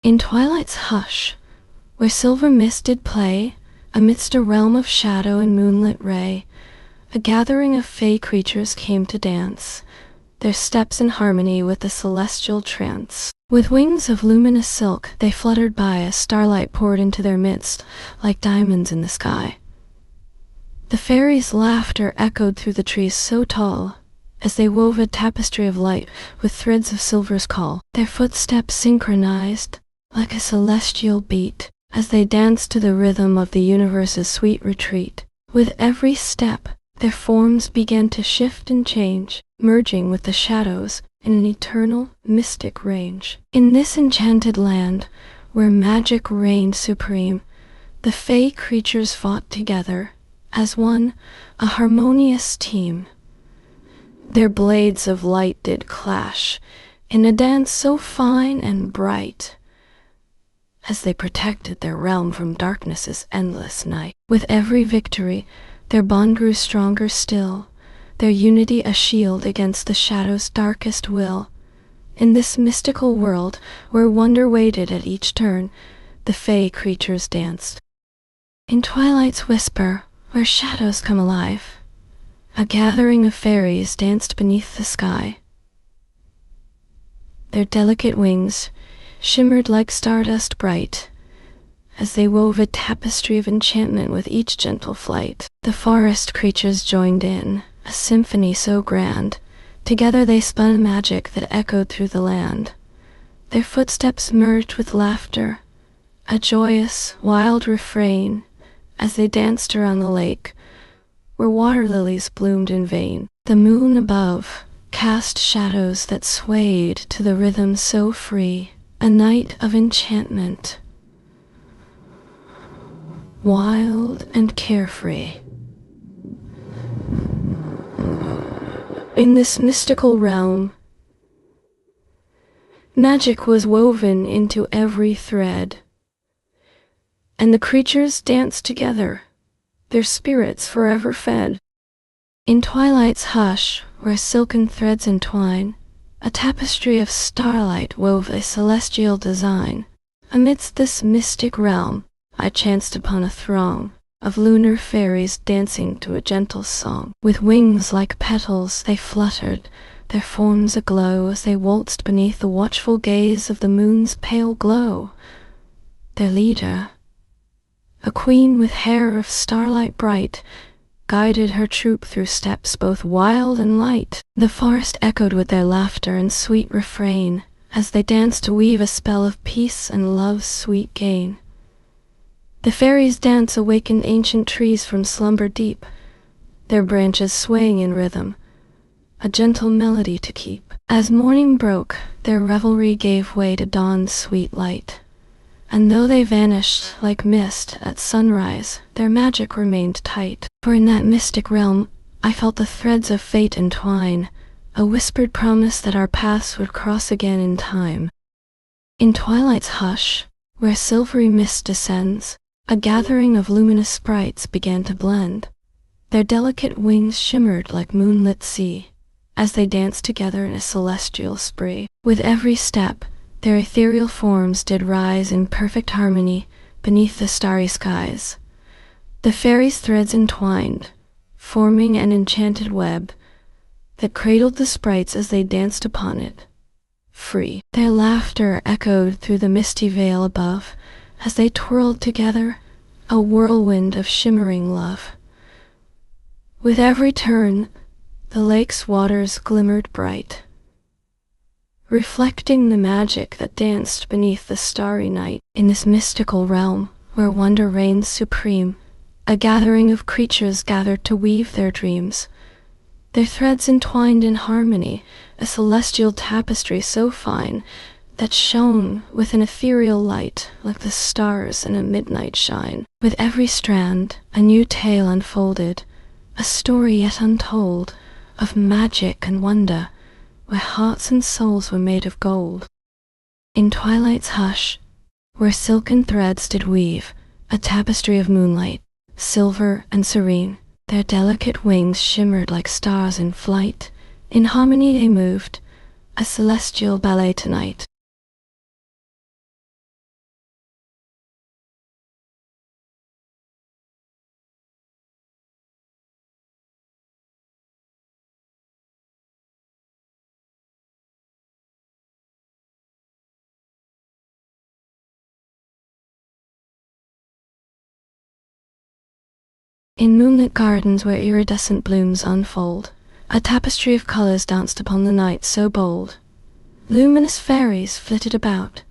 In twilight's hush, where silver mist did play, amidst a realm of shadow and moonlit ray, a gathering of fey creatures came to dance, their steps in harmony with the celestial trance. With wings of luminous silk they fluttered by as starlight poured into their midst, like diamonds in the sky. The fairies' laughter echoed through the trees so tall, as they wove a tapestry of light with threads of silver's call. Their footsteps synchronized, like a celestial beat, as they danced to the rhythm of the universe's sweet retreat. With every step, their forms began to shift and change, merging with the shadows in an eternal, mystic range. In this enchanted land, where magic reigned supreme, the fey creatures fought together, as one, a harmonious team. Their blades of light did clash, in a dance so fine and bright, as they protected their realm from darkness's endless night. With every victory, their bond grew stronger still, their unity a shield against the shadow's darkest will. In this mystical world, where wonder waited at each turn, the fey creatures danced. In twilight's whisper, where shadows come alive, a gathering of fairies danced beneath the sky. Their delicate wings shimmered like stardust bright, as they wove a tapestry of enchantment with each gentle flight. The forest creatures joined in, a symphony so grand. Together they spun magic that echoed through the land. Their footsteps merged with laughter, a joyous, wild refrain, as they danced around the lake, where water lilies bloomed in vain. The moon above cast shadows that swayed to the rhythm so free, a night of enchantment, wild and carefree. In this mystical realm, magic was woven into every thread, and the creatures danced together, their spirits forever fed. In twilight's hush, where silken threads entwine, a tapestry of starlight wove a celestial design. Amidst this mystic realm, I chanced upon a throng of lunar fairies dancing to a gentle song. With wings like petals they fluttered, their forms aglow as they waltzed beneath the watchful gaze of the moon's pale glow. Their leader, a queen with hair of starlight bright, guided her troop through steps both wild and light. The forest echoed with their laughter and sweet refrain, as they danced to weave a spell of peace and love's sweet gain. The fairies' dance awakened ancient trees from slumber deep, their branches swaying in rhythm, a gentle melody to keep. As morning broke, their revelry gave way to dawn's sweet light, and though they vanished like mist at sunrise, their magic remained tight. For in that mystic realm, I felt the threads of fate entwine, a whispered promise that our paths would cross again in time. In twilight's hush, where silvery mist descends, a gathering of luminous sprites began to blend. Their delicate wings shimmered like moonlit sea, as they danced together in a celestial spree. With every step, their ethereal forms did rise in perfect harmony beneath the starry skies. The fairies' threads entwined, forming an enchanted web that cradled the sprites as they danced upon it, free. Their laughter echoed through the misty veil above, as they twirled together, a whirlwind of shimmering love. With every turn, the lake's waters glimmered bright, reflecting the magic that danced beneath the starry night. In this mystical realm, where wonder reigns supreme, a gathering of creatures gathered to weave their dreams. Their threads entwined in harmony, a celestial tapestry so fine that shone with an ethereal light like the stars in a midnight shine. With every strand, a new tale unfolded, a story yet untold, of magic and wonder, where hearts and souls were made of gold. In twilight's hush, where silken threads did weave a tapestry of moonlight, silver and serene, their delicate wings shimmered like stars in flight. In harmony they moved, a celestial ballet tonight. In moonlit gardens where iridescent blooms unfold, a tapestry of colors danced upon the night so bold. Luminous fairies flitted about,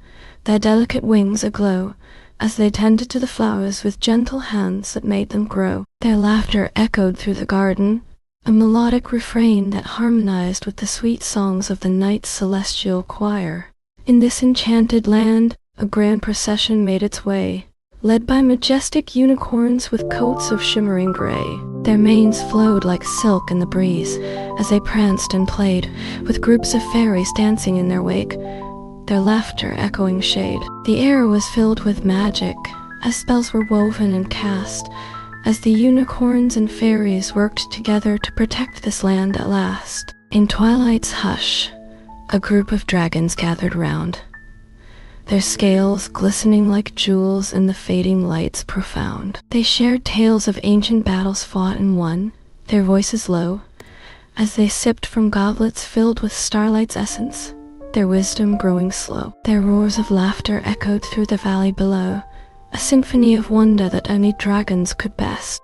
their delicate wings aglow, as they tended to the flowers with gentle hands that made them grow. Their laughter echoed through the garden, a melodic refrain that harmonized with the sweet songs of the night's celestial choir. In this enchanted land, a grand procession made its way, led by majestic unicorns with coats of shimmering gray. Their manes flowed like silk in the breeze as they pranced and played, with groups of fairies dancing in their wake, their laughter echoing shade. The air was filled with magic, as spells were woven and cast, as the unicorns and fairies worked together to protect this land at last. In twilight's hush, a group of dragons gathered round, their scales glistening like jewels in the fading light's profound. They shared tales of ancient battles fought and won, their voices low, as they sipped from goblets filled with starlight's essence, their wisdom growing slow. Their roars of laughter echoed through the valley below, a symphony of wonder that only dragons could best.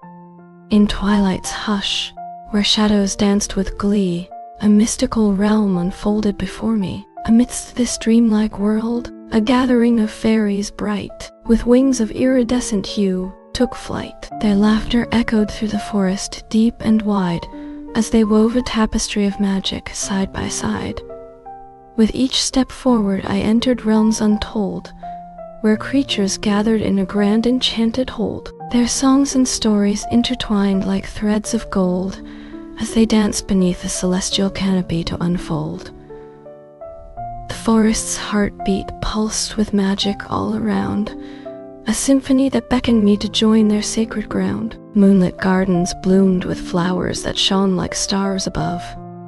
In twilight's hush, where shadows danced with glee, a mystical realm unfolded before me. Amidst this dreamlike world, a gathering of fairies bright, with wings of iridescent hue, took flight. Their laughter echoed through the forest deep and wide, as they wove a tapestry of magic side by side. With each step forward I entered realms untold, where creatures gathered in a grand enchanted hold. Their songs and stories intertwined like threads of gold, as they danced beneath a celestial canopy to unfold. The forest's heartbeat pulsed with magic all around, a symphony that beckoned me to join their sacred ground. Moonlit gardens bloomed with flowers that shone like stars above,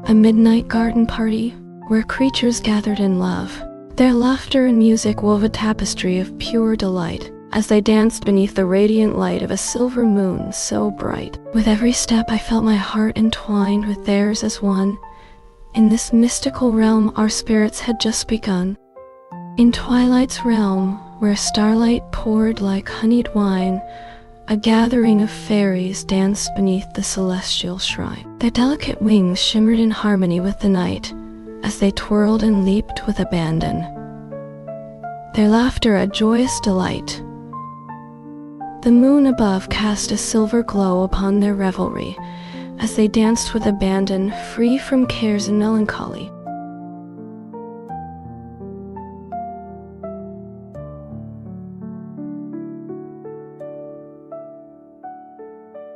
a midnight garden party where creatures gathered in love. Their laughter and music wove a tapestry of pure delight, as they danced beneath the radiant light of a silver moon so bright. With every step I felt my heart entwined with theirs as one. In this mystical realm our spirits had just begun. In twilight's realm, where starlight poured like honeyed wine, a gathering of fairies danced beneath the celestial shrine. Their delicate wings shimmered in harmony with the night, as they twirled and leaped with abandon, their laughter a joyous delight. The moon above cast a silver glow upon their revelry, as they danced with abandon, free from cares and melancholy.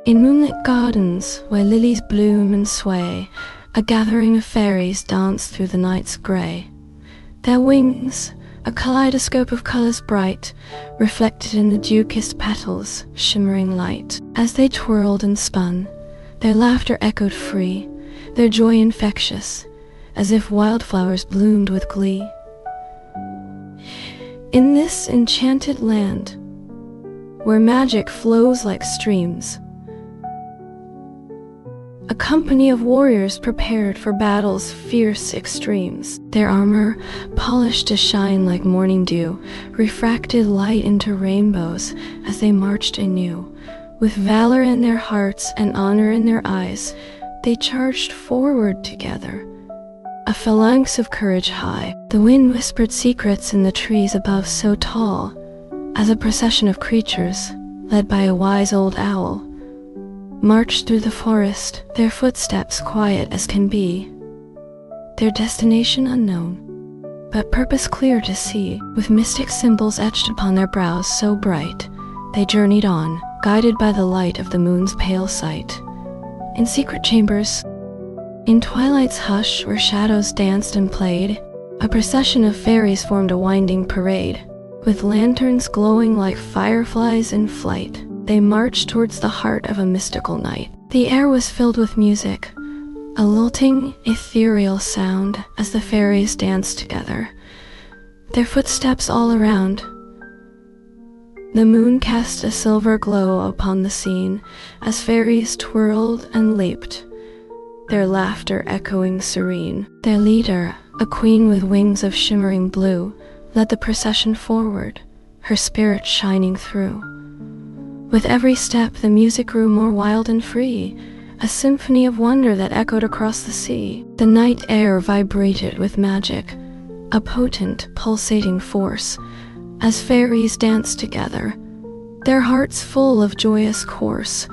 In moonlit gardens, where lilies bloom and sway, a gathering of fairies danced through the night's gray. Their wings, a kaleidoscope of colors bright, reflected in the dew-kissed petals, shimmering light. As they twirled and spun, their laughter echoed free, their joy infectious, as if wildflowers bloomed with glee. In this enchanted land, where magic flows like streams, a company of warriors prepared for battle's fierce extremes. Their armor, polished to shine like morning dew, refracted light into rainbows as they marched anew. With valor in their hearts and honor in their eyes, they charged forward together, a phalanx of courage high. The wind whispered secrets in the trees above so tall, as a procession of creatures, led by a wise old owl, marched through the forest, their footsteps quiet as can be, their destination unknown, but purpose clear to see. With mystic symbols etched upon their brows so bright, they journeyed on, guided by the light of the moon's pale sight. In secret chambers, in twilight's hush where shadows danced and played, a procession of fairies formed a winding parade. With lanterns glowing like fireflies in flight, they marched towards the heart of a mystical night. The air was filled with music, a lilting, ethereal sound as the fairies danced together, their footsteps all around. The moon cast a silver glow upon the scene as fairies twirled and leaped, their laughter echoing serene. Their leader, a queen with wings of shimmering blue, led the procession forward, her spirit shining through. With every step, the music grew more wild and free, a symphony of wonder that echoed across the sea. The night air vibrated with magic, a potent, pulsating force, as fairies danced together, their hearts full of joyous course.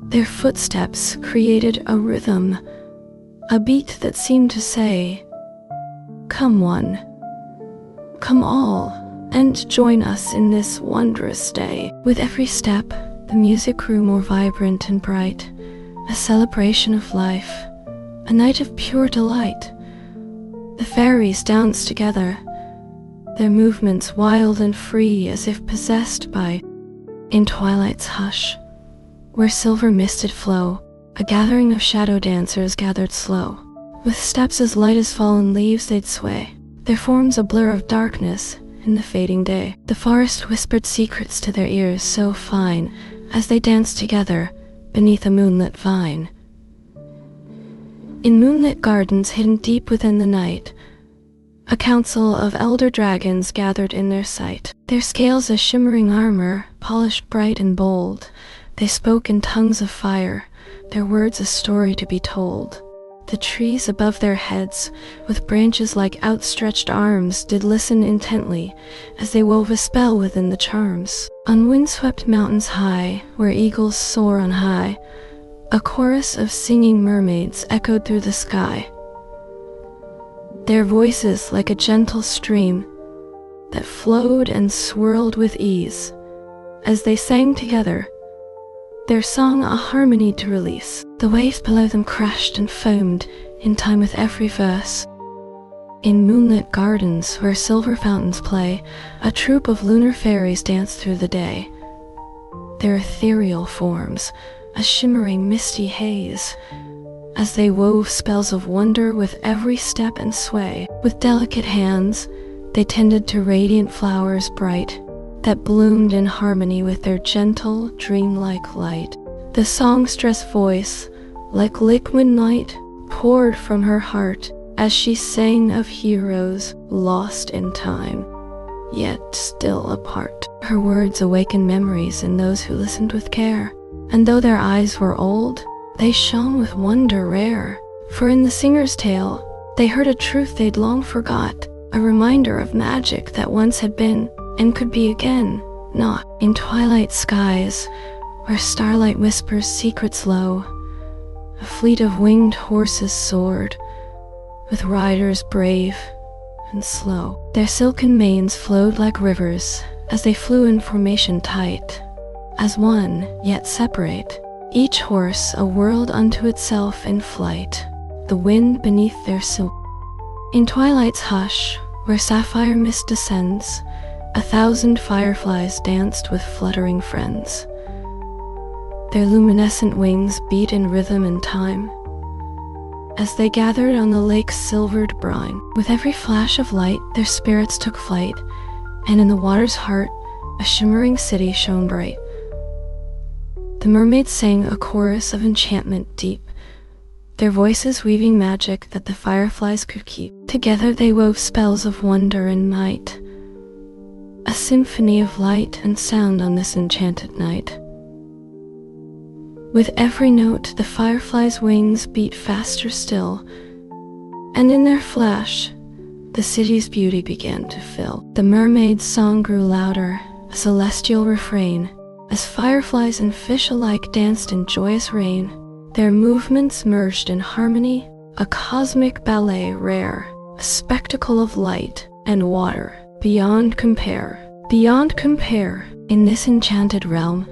Their footsteps created a rhythm, a beat that seemed to say, "Come one, come all, and join us in this wondrous day." With every step, the music grew more vibrant and bright, a celebration of life, a night of pure delight. The fairies danced together, their movements wild and free as if possessed by. In twilight's hush, where silver misted flow, a gathering of shadow dancers gathered slow. With steps as light as fallen leaves they'd sway, their forms a blur of darkness in the fading day. The forest whispered secrets to their ears so fine, as they danced together beneath a moonlit vine. In moonlit gardens hidden deep within the night, a council of elder dragons gathered in their sight. Their scales a shimmering armor, polished bright and bold, they spoke in tongues of fire, their words a story to be told. The trees above their heads, with branches like outstretched arms, did listen intently, as they wove a spell within the charms. On windswept mountains high, where eagles soar on high, a chorus of singing mermaids echoed through the sky. Their voices like a gentle stream that flowed and swirled with ease, as they sang together, their song a harmony to release. The waves below them crashed and foamed in time with every verse. In moonlit gardens where silver fountains play, a troop of lunar fairies dance through the day. Their ethereal forms, a shimmering misty haze, as they wove spells of wonder with every step and sway. With delicate hands, they tended to radiant flowers bright, that bloomed in harmony with their gentle, dreamlike light. The songstress voice, like liquid night, poured from her heart as she sang of heroes lost in time, yet still apart. Her words awakened memories in those who listened with care, and though their eyes were old, they shone with wonder rare. For in the singer's tale, they heard a truth they'd long forgot, a reminder of magic that once had been and could be again, not. In twilight skies, where starlight whispers secrets low, a fleet of winged horses soared, with riders brave and slow. Their silken manes flowed like rivers, as they flew in formation tight, as one, yet separate, each horse a world unto itself in flight, the wind beneath their silk. In twilight's hush, where sapphire mist descends, 1,000 fireflies danced with fluttering friends. Their luminescent wings beat in rhythm and time, as they gathered on the lake's silvered brine. With every flash of light, their spirits took flight, and in the water's heart, a shimmering city shone bright. The mermaids sang a chorus of enchantment deep, their voices weaving magic that the fireflies could keep. Together they wove spells of wonder and might, a symphony of light and sound on this enchanted night. With every note, the fireflies' wings beat faster still, and in their flash, the city's beauty began to fill. The mermaid's song grew louder, a celestial refrain, as fireflies and fish alike danced in joyous rain. Their movements merged in harmony, a cosmic ballet rare, a spectacle of light and water, beyond compare. Beyond compare, in this enchanted realm,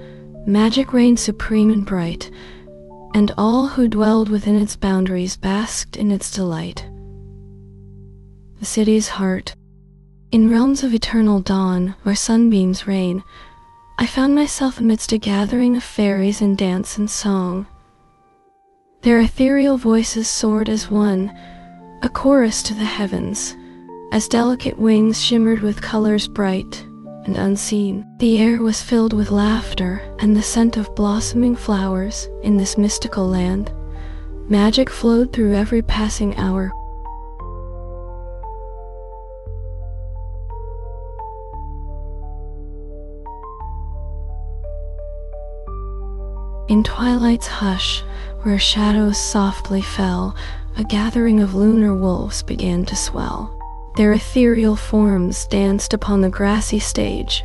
magic reigned supreme and bright, and all who dwelled within its boundaries basked in its delight. The city's heart. In realms of eternal dawn, where sunbeams reign, I found myself amidst a gathering of fairies in dance and song. Their ethereal voices soared as one, a chorus to the heavens, as delicate wings shimmered with colors bright and unseen. The air was filled with laughter and the scent of blossoming flowers in this mystical land. Magic flowed through every passing hour. In twilight's hush, where shadows softly fell, a gathering of lunar wolves began to swell. Their ethereal forms danced upon the grassy stage,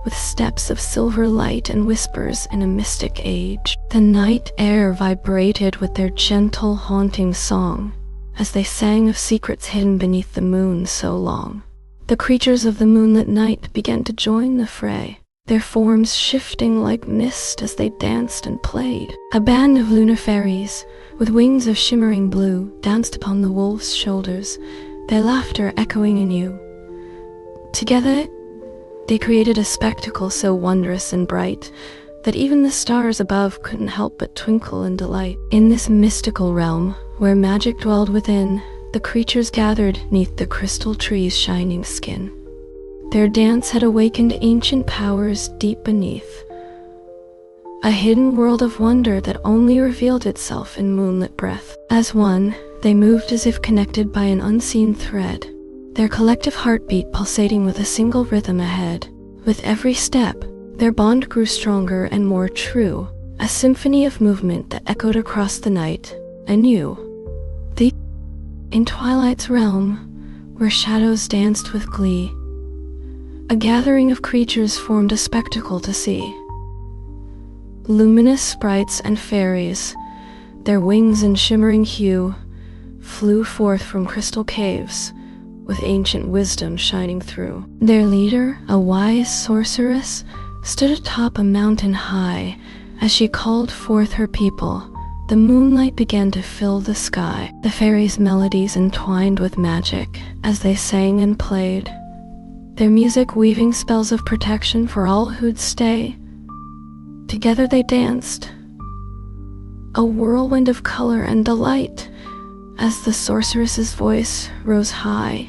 with steps of silver light and whispers in a mystic age. The night air vibrated with their gentle, haunting song, as they sang of secrets hidden beneath the moon so long. The creatures of the moonlit night began to join the fray, their forms shifting like mist as they danced and played. A band of lunar fairies, with wings of shimmering blue, danced upon the wolves' shoulders, their laughter echoing anew. Together, they created a spectacle so wondrous and bright that even the stars above couldn't help but twinkle in delight. In this mystical realm, where magic dwelled within, the creatures gathered 'neath the crystal tree's shining skin. Their dance had awakened ancient powers deep beneath, a hidden world of wonder that only revealed itself in moonlit breath. As one, they moved as if connected by an unseen thread, their collective heartbeat pulsating with a single rhythm ahead. With every step, their bond grew stronger and more true, a symphony of movement that echoed across the night, anew. In twilight's realm, where shadows danced with glee, a gathering of creatures formed a spectacle to see. Luminous sprites and fairies, their wings in shimmering hue, flew forth from crystal caves, with ancient wisdom shining through. Their leader, a wise sorceress, stood atop a mountain high. As she called forth her people, the moonlight began to fill the sky. The fairies' melodies entwined with magic as they sang and played, their music weaving spells of protection for all who'd stay. Together they danced, a whirlwind of color and delight, as the sorceress's voice rose high,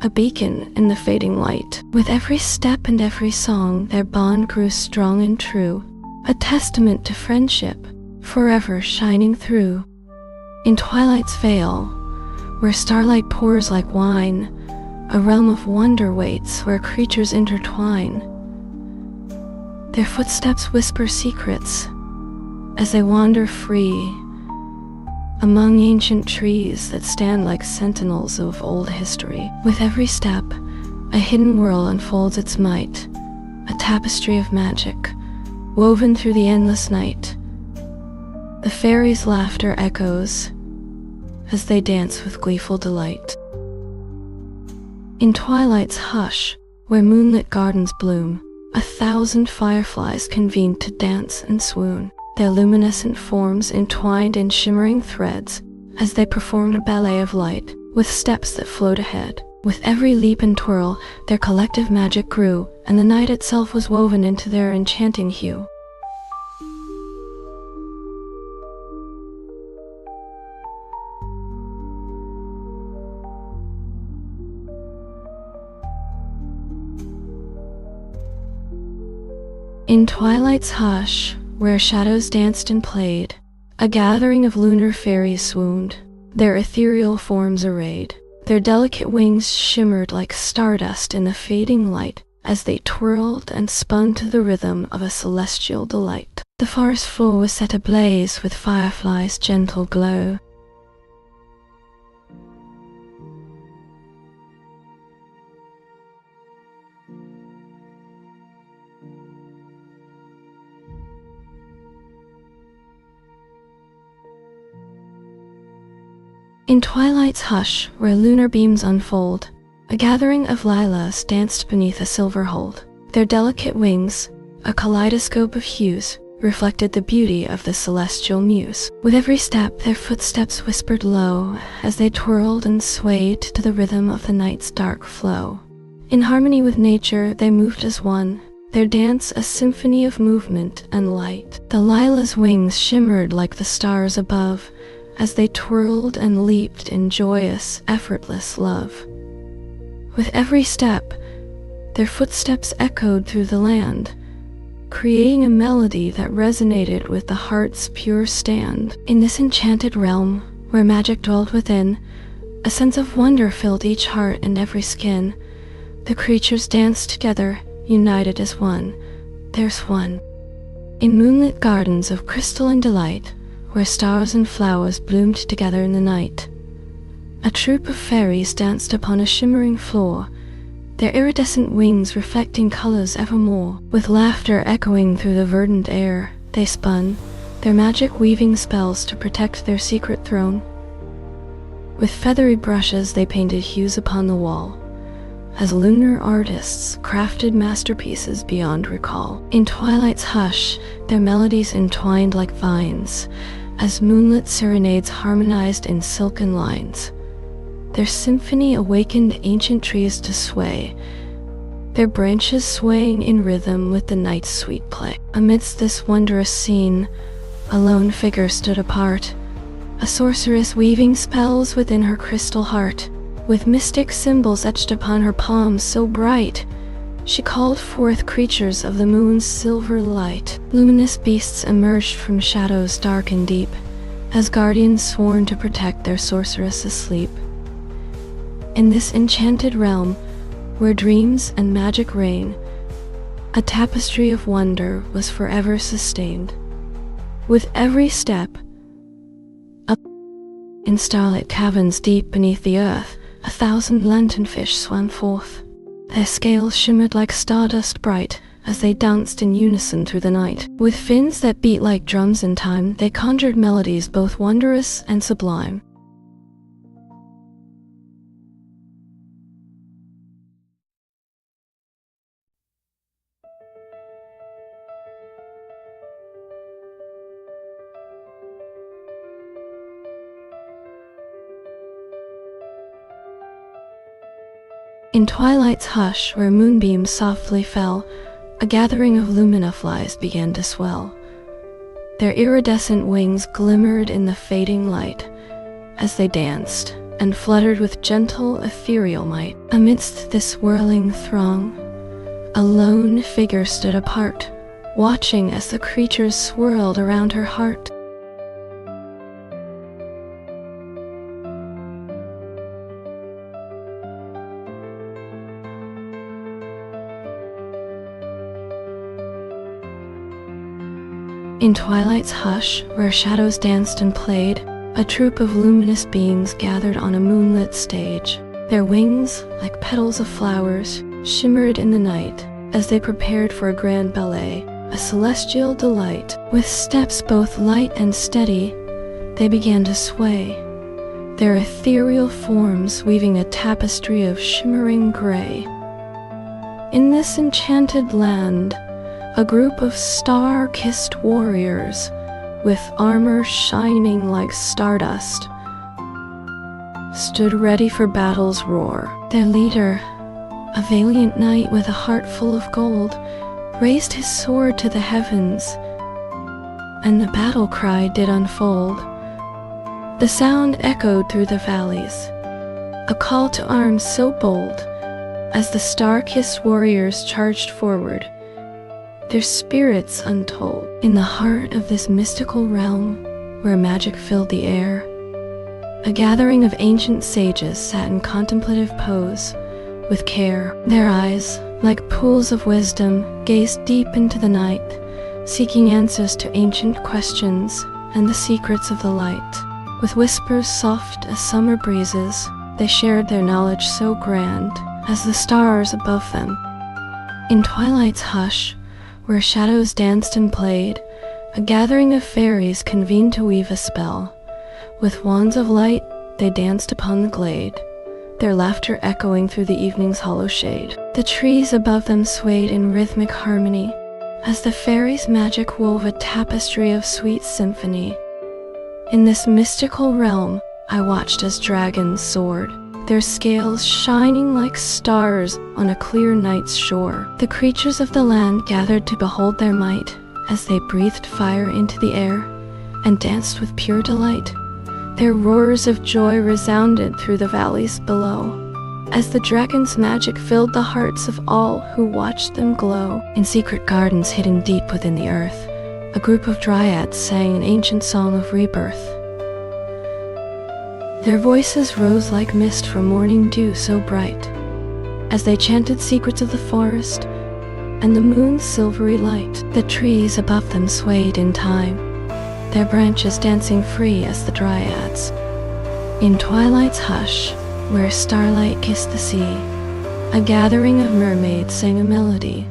a beacon in the fading light. With every step and every song, their bond grew strong and true, a testament to friendship, forever shining through. In twilight's veil, where starlight pours like wine, a realm of wonder waits where creatures intertwine. Their footsteps whisper secrets as they wander free among ancient trees that stand like sentinels of old history. With every step, a hidden world unfolds its might, a tapestry of magic, woven through the endless night. The fairies' laughter echoes as they dance with gleeful delight. In twilight's hush, where moonlit gardens bloom, 1,000 fireflies convened to dance and swoon, their luminescent forms entwined in shimmering threads as they performed a ballet of light, with steps that flowed ahead. With every leap and twirl, their collective magic grew, and the night itself was woven into their enchanting hue. In twilight's hush, where shadows danced and played, a gathering of lunar fairies swooned, their ethereal forms arrayed. Their delicate wings shimmered like stardust in the fading light as they twirled and spun to the rhythm of a celestial delight. The forest floor was set ablaze with fireflies' gentle glow. In twilight's hush, where lunar beams unfold, a gathering of lilas danced beneath a silver hold. Their delicate wings, a kaleidoscope of hues, reflected the beauty of the celestial muse. With every step, their footsteps whispered low as they twirled and swayed to the rhythm of the night's dark flow. In harmony with nature, they moved as one, their dance a symphony of movement and light. The lilas' wings shimmered like the stars above, as they twirled and leaped in joyous, effortless love. With every step, their footsteps echoed through the land, creating a melody that resonated with the heart's pure stand. In this enchanted realm, where magic dwelled within, a sense of wonder filled each heart and every skin. The creatures danced together, united as one. There's one. In moonlit gardens of crystal and delight, where stars and flowers bloomed together in the night, a troop of fairies danced upon a shimmering floor, their iridescent wings reflecting colors evermore. With laughter echoing through the verdant air, they spun, their magic weaving spells to protect their secret throne. With feathery brushes they painted hues upon the wall, as lunar artists crafted masterpieces beyond recall. In twilight's hush, their melodies entwined like vines, as moonlit serenades harmonized in silken lines. Their symphony awakened ancient trees to sway, their branches swaying in rhythm with the night's sweet play. Amidst this wondrous scene, a lone figure stood apart, a sorceress weaving spells within her crystal heart. With mystic symbols etched upon her palms so bright, she called forth creatures of the moon's silver light. Luminous beasts emerged from shadows dark and deep, as guardians sworn to protect their sorceress asleep. In this enchanted realm, where dreams and magic reign, a tapestry of wonder was forever sustained. With every step, up in starlit caverns deep beneath the earth, 1,000 lanternfish swam forth. Their scales shimmered like stardust bright as they danced in unison through the night. With fins that beat like drums in time, they conjured melodies both wondrous and sublime. In twilight's hush, where moonbeams softly fell, a gathering of lumina flies began to swell. Their iridescent wings glimmered in the fading light as they danced and fluttered with gentle, ethereal might. Amidst this whirling throng, a lone figure stood apart, watching as the creatures swirled around her heart. In twilight's hush, where shadows danced and played, a troop of luminous beings gathered on a moonlit stage. Their wings, like petals of flowers, shimmered in the night as they prepared for a grand ballet, a celestial delight. With steps both light and steady, they began to sway, their ethereal forms weaving a tapestry of shimmering gray. In this enchanted land, a group of star-kissed warriors, with armor shining like stardust, stood ready for battle's roar. Their leader, a valiant knight with a heart full of gold, raised his sword to the heavens, and the battle cry did unfold. The sound echoed through the valleys, a call to arms so bold, as the star-kissed warriors charged forward, their spirits untold. In the heart of this mystical realm, where magic filled the air, a gathering of ancient sages sat in contemplative pose, with care. Their eyes, like pools of wisdom, gazed deep into the night, seeking answers to ancient questions and the secrets of the light. With whispers soft as summer breezes, they shared their knowledge so grand as the stars above them. In twilight's hush, where shadows danced and played, a gathering of fairies convened to weave a spell. With wands of light, they danced upon the glade, their laughter echoing through the evening's hollow shade. The trees above them swayed in rhythmic harmony, as the fairies' magic wove a tapestry of sweet symphony. In this mystical realm, I watched as dragons soared, their scales shining like stars on a clear night's shore. The creatures of the land gathered to behold their might, as they breathed fire into the air and danced with pure delight. Their roars of joy resounded through the valleys below, as the dragon's magic filled the hearts of all who watched them glow. In secret gardens hidden deep within the earth, a group of dryads sang an ancient song of rebirth. Their voices rose like mist from morning dew so bright, as they chanted secrets of the forest, and the moon's silvery light. The trees above them swayed in time, their branches dancing free as the dryads. In twilight's hush, where starlight kissed the sea, a gathering of mermaids sang a melody.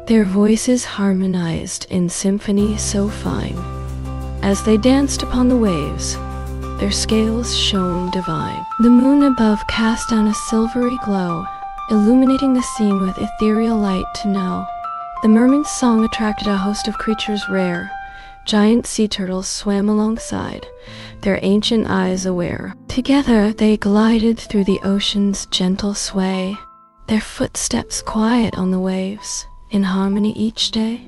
Their voices harmonized in symphony so fine. As they danced upon the waves, their scales shone divine. The moon above cast down a silvery glow, illuminating the scene with ethereal light to know. The mermaid's song attracted a host of creatures rare. Giant sea turtles swam alongside, their ancient eyes aware. Together they glided through the ocean's gentle sway, their footsteps quiet on the waves, in harmony each day.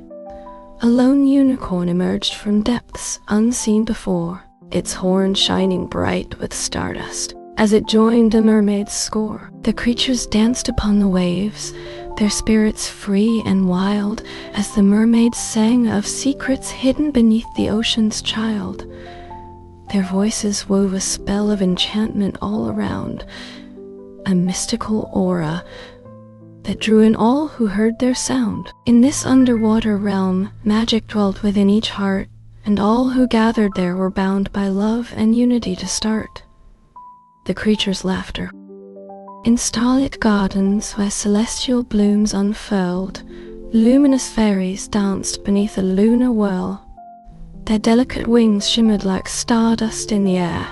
A lone unicorn emerged from depths unseen before, its horn shining bright with stardust. As it joined the mermaid's score, the creatures danced upon the waves, their spirits free and wild, as the mermaids sang of secrets hidden beneath the ocean's child. Their voices wove a spell of enchantment all around, a mystical aura that drew in all who heard their sound. In this underwater realm, magic dwelt within each heart, and all who gathered there were bound by love and unity to start the creatures' laughter. In starlit gardens where celestial blooms unfurled, luminous fairies danced beneath a lunar whirl. Their delicate wings shimmered like stardust in the air,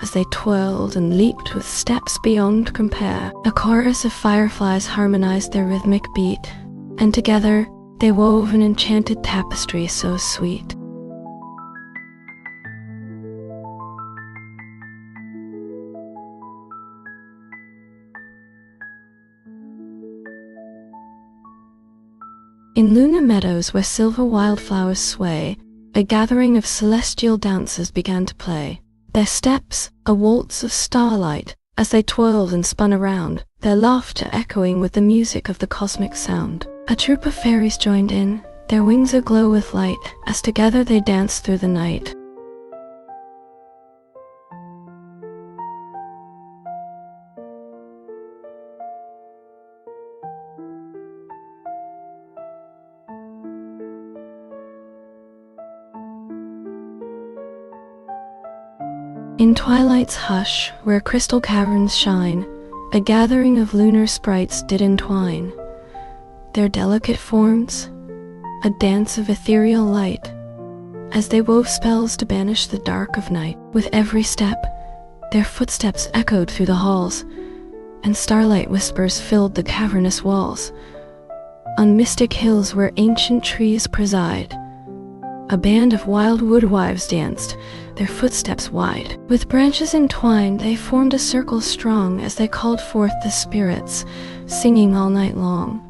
as they twirled and leaped with steps beyond compare. A chorus of fireflies harmonized their rhythmic beat, and together they wove an enchanted tapestry so sweet. In lunar meadows where silver wildflowers sway, a gathering of celestial dancers began to play. Their steps, a waltz of starlight, as they twirled and spun around, their laughter echoing with the music of the cosmic sound. A troop of fairies joined in, their wings aglow with light, as together they danced through the night. In twilight's hush, where crystal caverns shine, a gathering of lunar sprites did entwine. Their delicate forms, a dance of ethereal light, as they wove spells to banish the dark of night. With every step, their footsteps echoed through the halls, and starlight whispers filled the cavernous walls. On mystic hills where ancient trees preside, a band of wild woodwives danced, their footsteps wide. With branches entwined, they formed a circle strong as they called forth the spirits, singing all night long.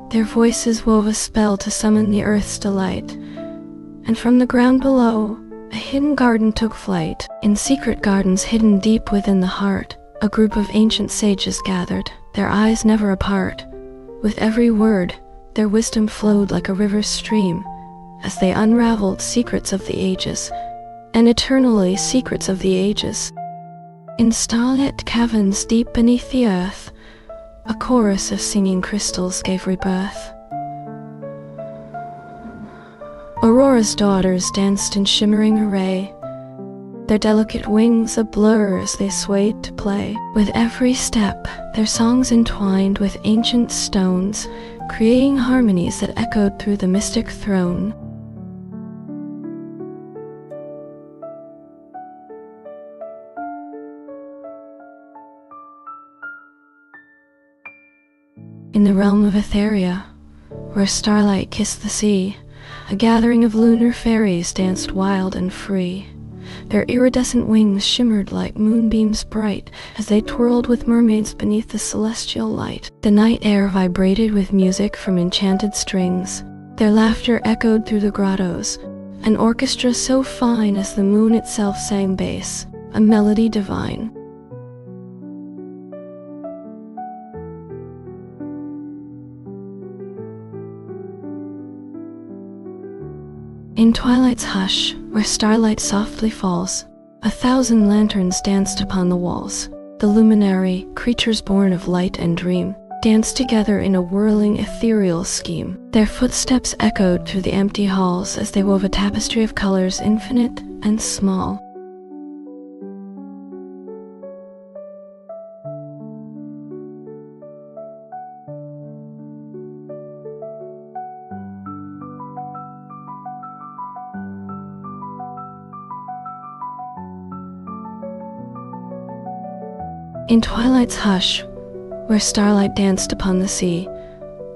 Their voices wove a spell to summon the earth's delight, and from the ground below, a hidden garden took flight. In secret gardens hidden deep within the heart, a group of ancient sages gathered, their eyes never apart. With every word, their wisdom flowed like a river's stream, as they unraveled secrets of the ages, and eternally secrets of the ages. In starlit caverns deep beneath the earth, a chorus of singing crystals gave rebirth. Aurora's daughters danced in shimmering array, their delicate wings a blur as they swayed to play. With every step, their songs entwined with ancient stones, creating harmonies that echoed through the mystic throne. In the realm of Etheria, where starlight kissed the sea, a gathering of lunar fairies danced wild and free. Their iridescent wings shimmered like moonbeams bright as they twirled with mermaids beneath the celestial light. The night air vibrated with music from enchanted strings. Their laughter echoed through the grottos, an orchestra so fine as the moon itself sang bass, a melody divine. In twilight's hush, where starlight softly falls, 1,000 lanterns danced upon the walls. The luminary, creatures born of light and dream, danced together in a whirling ethereal scheme. Their footsteps echoed through the empty halls as they wove a tapestry of colors infinite and small. In twilight's hush, where starlight danced upon the sea,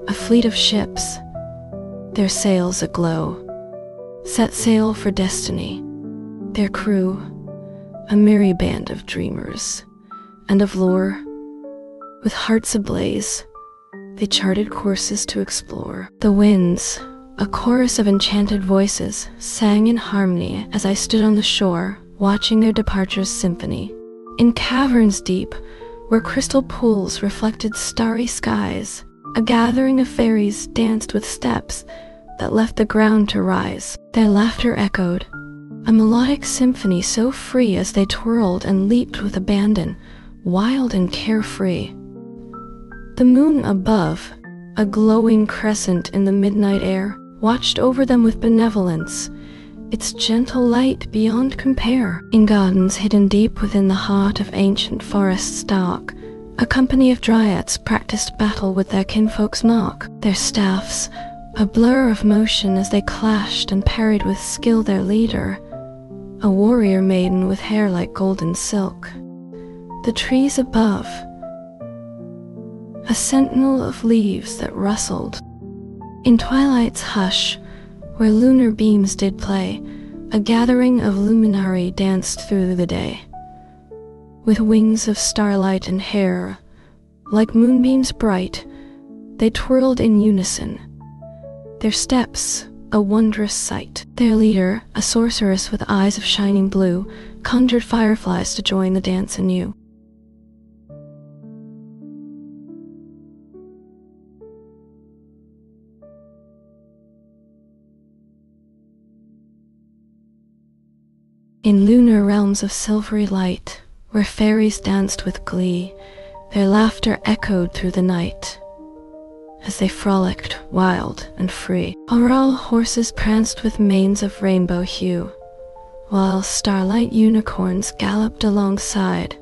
a fleet of ships, their sails aglow, set sail for destiny. Their crew, a merry band of dreamers and of lore, with hearts ablaze, they charted courses to explore. The winds, a chorus of enchanted voices, sang in harmony as I stood on the shore, watching their departure's symphony. In caverns deep, where crystal pools reflected starry skies, a gathering of fairies danced with steps that left the ground to rise. Their laughter echoed, a melodic symphony so free as they twirled and leaped with abandon, wild and carefree. The moon above, a glowing crescent in the midnight air, watched over them with benevolence, its gentle light beyond compare. In gardens hidden deep within the heart of ancient forests dark, a company of dryads practiced battle with their kinfolk's mark. Their staffs, a blur of motion as they clashed and parried with skill their leader, a warrior maiden with hair like golden silk. The trees above, a sentinel of leaves that rustled. In twilight's hush, where lunar beams did play, a gathering of luminary danced through the day. With wings of starlight and hair, like moonbeams bright, they twirled in unison, their steps a wondrous sight. Their leader, a sorceress with eyes of shining blue, conjured fireflies to join the dance anew. In lunar realms of silvery light, where fairies danced with glee, their laughter echoed through the night as they frolicked wild and free. Auroral horses pranced with manes of rainbow hue, while starlight unicorns galloped alongside,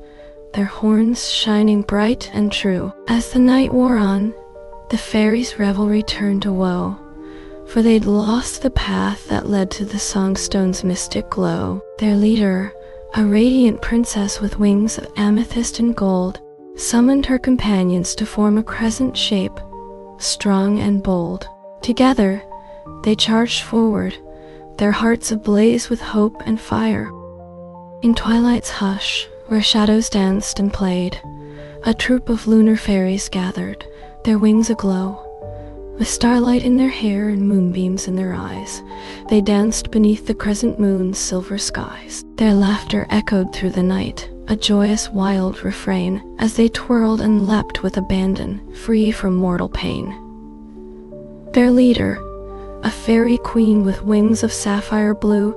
their horns shining bright and true. As the night wore on, the fairies' revelry turned to woe, for they'd lost the path that led to the songstone's mystic glow. Their leader, a radiant princess with wings of amethyst and gold, summoned her companions to form a crescent shape, strong and bold. Together, they charged forward, their hearts ablaze with hope and fire. In twilight's hush, where shadows danced and played, a troop of lunar fairies gathered, their wings aglow. With starlight in their hair and moonbeams in their eyes, they danced beneath the crescent moon's silver skies. Their laughter echoed through the night, a joyous wild refrain, as they twirled and leapt with abandon, free from mortal pain. Their leader, a fairy queen with wings of sapphire blue,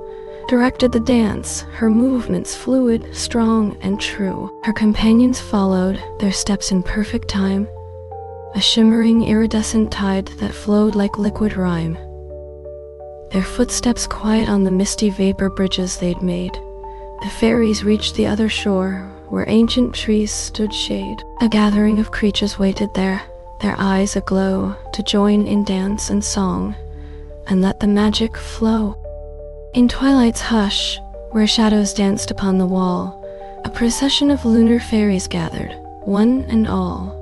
directed the dance, her movements fluid, strong, and true. Her companions followed, their steps in perfect time, a shimmering iridescent tide that flowed like liquid rhyme. Their footsteps quiet on the misty vapor bridges they'd made. The fairies reached the other shore, where ancient trees stood shade. A gathering of creatures waited there, their eyes aglow, to join in dance and song, and let the magic flow. In twilight's hush, where shadows danced upon the wall, a procession of lunar fairies gathered, one and all.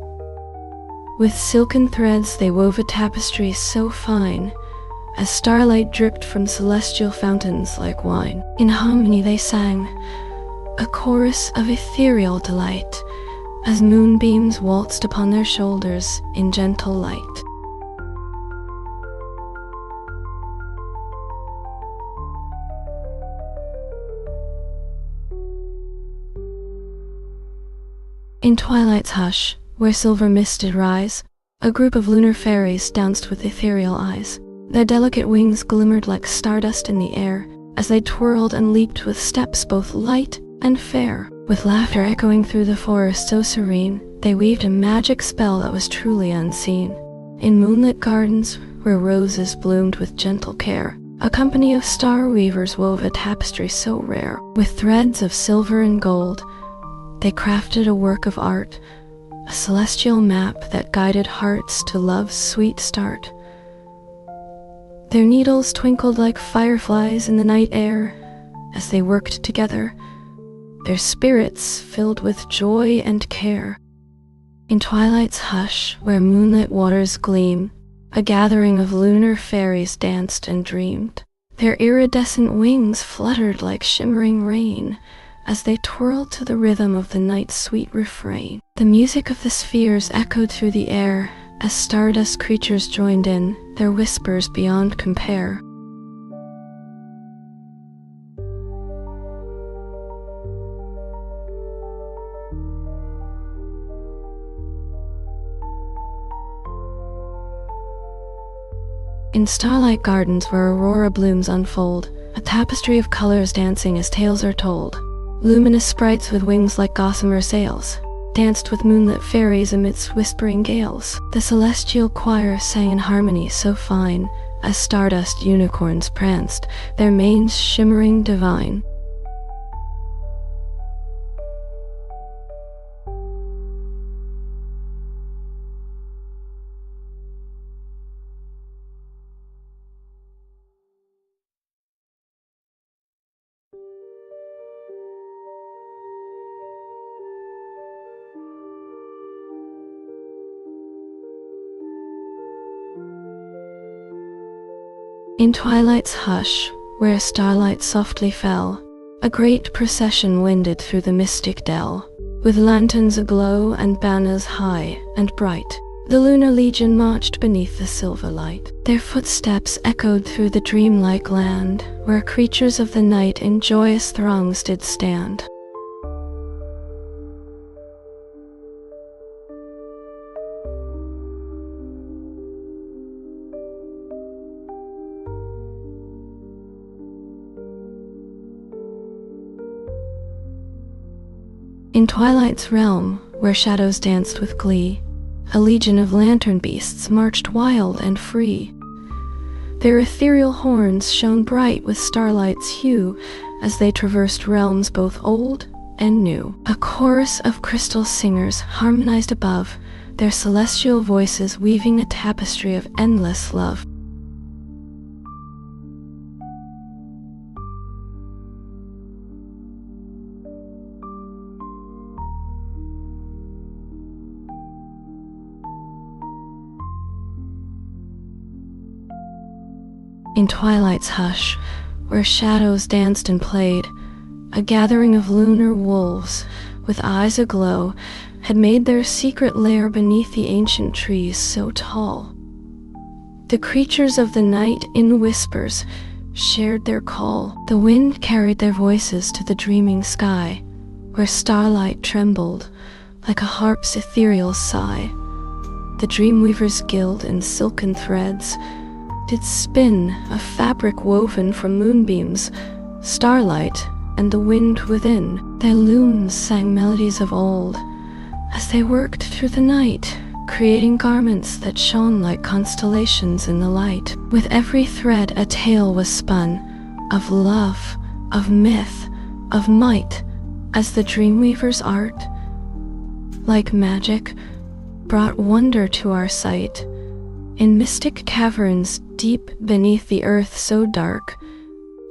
With silken threads they wove a tapestry so fine, as starlight dripped from celestial fountains like wine. In harmony they sang, a chorus of ethereal delight, as moonbeams waltzed upon their shoulders in gentle light. In twilight's hush, where silver mist did rise, a group of lunar fairies danced with ethereal eyes. Their delicate wings glimmered like stardust in the air, as they twirled and leaped with steps both light and fair. With laughter echoing through the forest so serene, they weaved a magic spell that was truly unseen. In moonlit gardens, where roses bloomed with gentle care, a company of star weavers wove a tapestry so rare. With threads of silver and gold, they crafted a work of art, a celestial map that guided hearts to love's sweet start. Their needles twinkled like fireflies in the night air as they worked together, their spirits filled with joy and care. In twilight's hush, where moonlit waters gleam, a gathering of lunar fairies danced and dreamed. Their iridescent wings fluttered like shimmering rain as they twirled to the rhythm of the night's sweet refrain. The music of the spheres echoed through the air as stardust creatures joined in, their whispers beyond compare. In starlight gardens where aurora blooms unfold, a tapestry of colors dancing as tales are told. Luminous sprites with wings like gossamer sails danced with moonlit fairies amidst whispering gales. The celestial choir sang in harmony so fine as stardust unicorns pranced, their manes shimmering divine. In twilight's hush, where starlight softly fell, a great procession wended through the mystic dell. With lanterns aglow and banners high and bright, the lunar legion marched beneath the silver light. Their footsteps echoed through the dreamlike land, where creatures of the night in joyous throngs did stand. In twilight's realm, where shadows danced with glee, a legion of lantern beasts marched wild and free. Their ethereal horns shone bright with starlight's hue as they traversed realms both old and new. A chorus of crystal singers harmonized above, their celestial voices weaving a tapestry of endless love. In twilight's hush, where shadows danced and played, a gathering of lunar wolves, with eyes aglow, had made their secret lair beneath the ancient trees so tall. The creatures of the night, in whispers, shared their call. The wind carried their voices to the dreaming sky, where starlight trembled like a harp's ethereal sigh. The Dreamweaver's Guild in silken threads did spin a fabric woven from moonbeams, starlight, and the wind within. Their looms sang melodies of old as they worked through the night, creating garments that shone like constellations in the light. With every thread a tale was spun of love, of myth, of might, as the Dreamweaver's art, like magic, brought wonder to our sight. In mystic caverns deep beneath the earth so dark,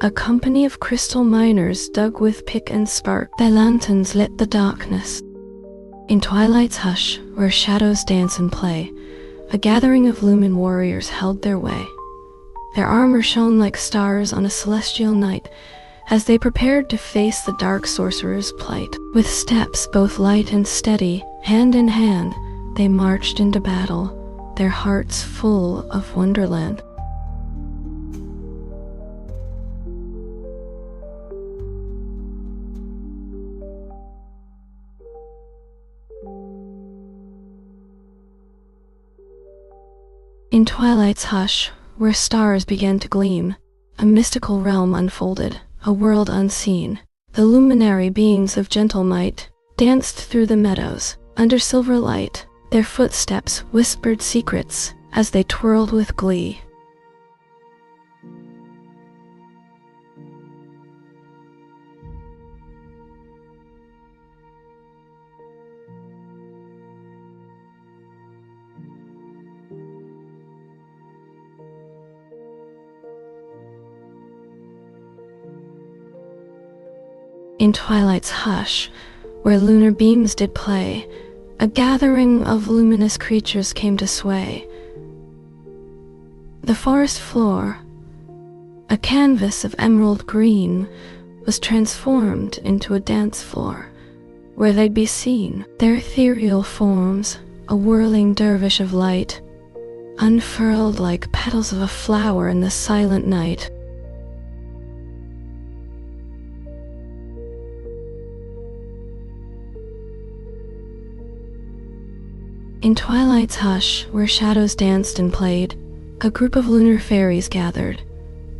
a company of crystal miners dug with pick and spark. Their lanterns lit the darkness. In twilight's hush, where shadows dance and play, a gathering of lumen warriors held their way. Their armor shone like stars on a celestial night as they prepared to face the dark sorcerer's plight. With steps both light and steady, hand in hand, they marched into battle, their hearts full of wonderland. In twilight's hush, where stars began to gleam, a mystical realm unfolded, a world unseen. The luminary beings of gentle might danced through the meadows, under silver light. Their footsteps whispered secrets as they twirled with glee. In twilight's hush, where lunar beams did play, a gathering of luminous creatures came to sway. The forest floor, a canvas of emerald green, was transformed into a dance floor, where they'd be seen. Their ethereal forms, a whirling dervish of light, unfurled like petals of a flower in the silent night. In twilight's hush, where shadows danced and played, a group of lunar fairies gathered,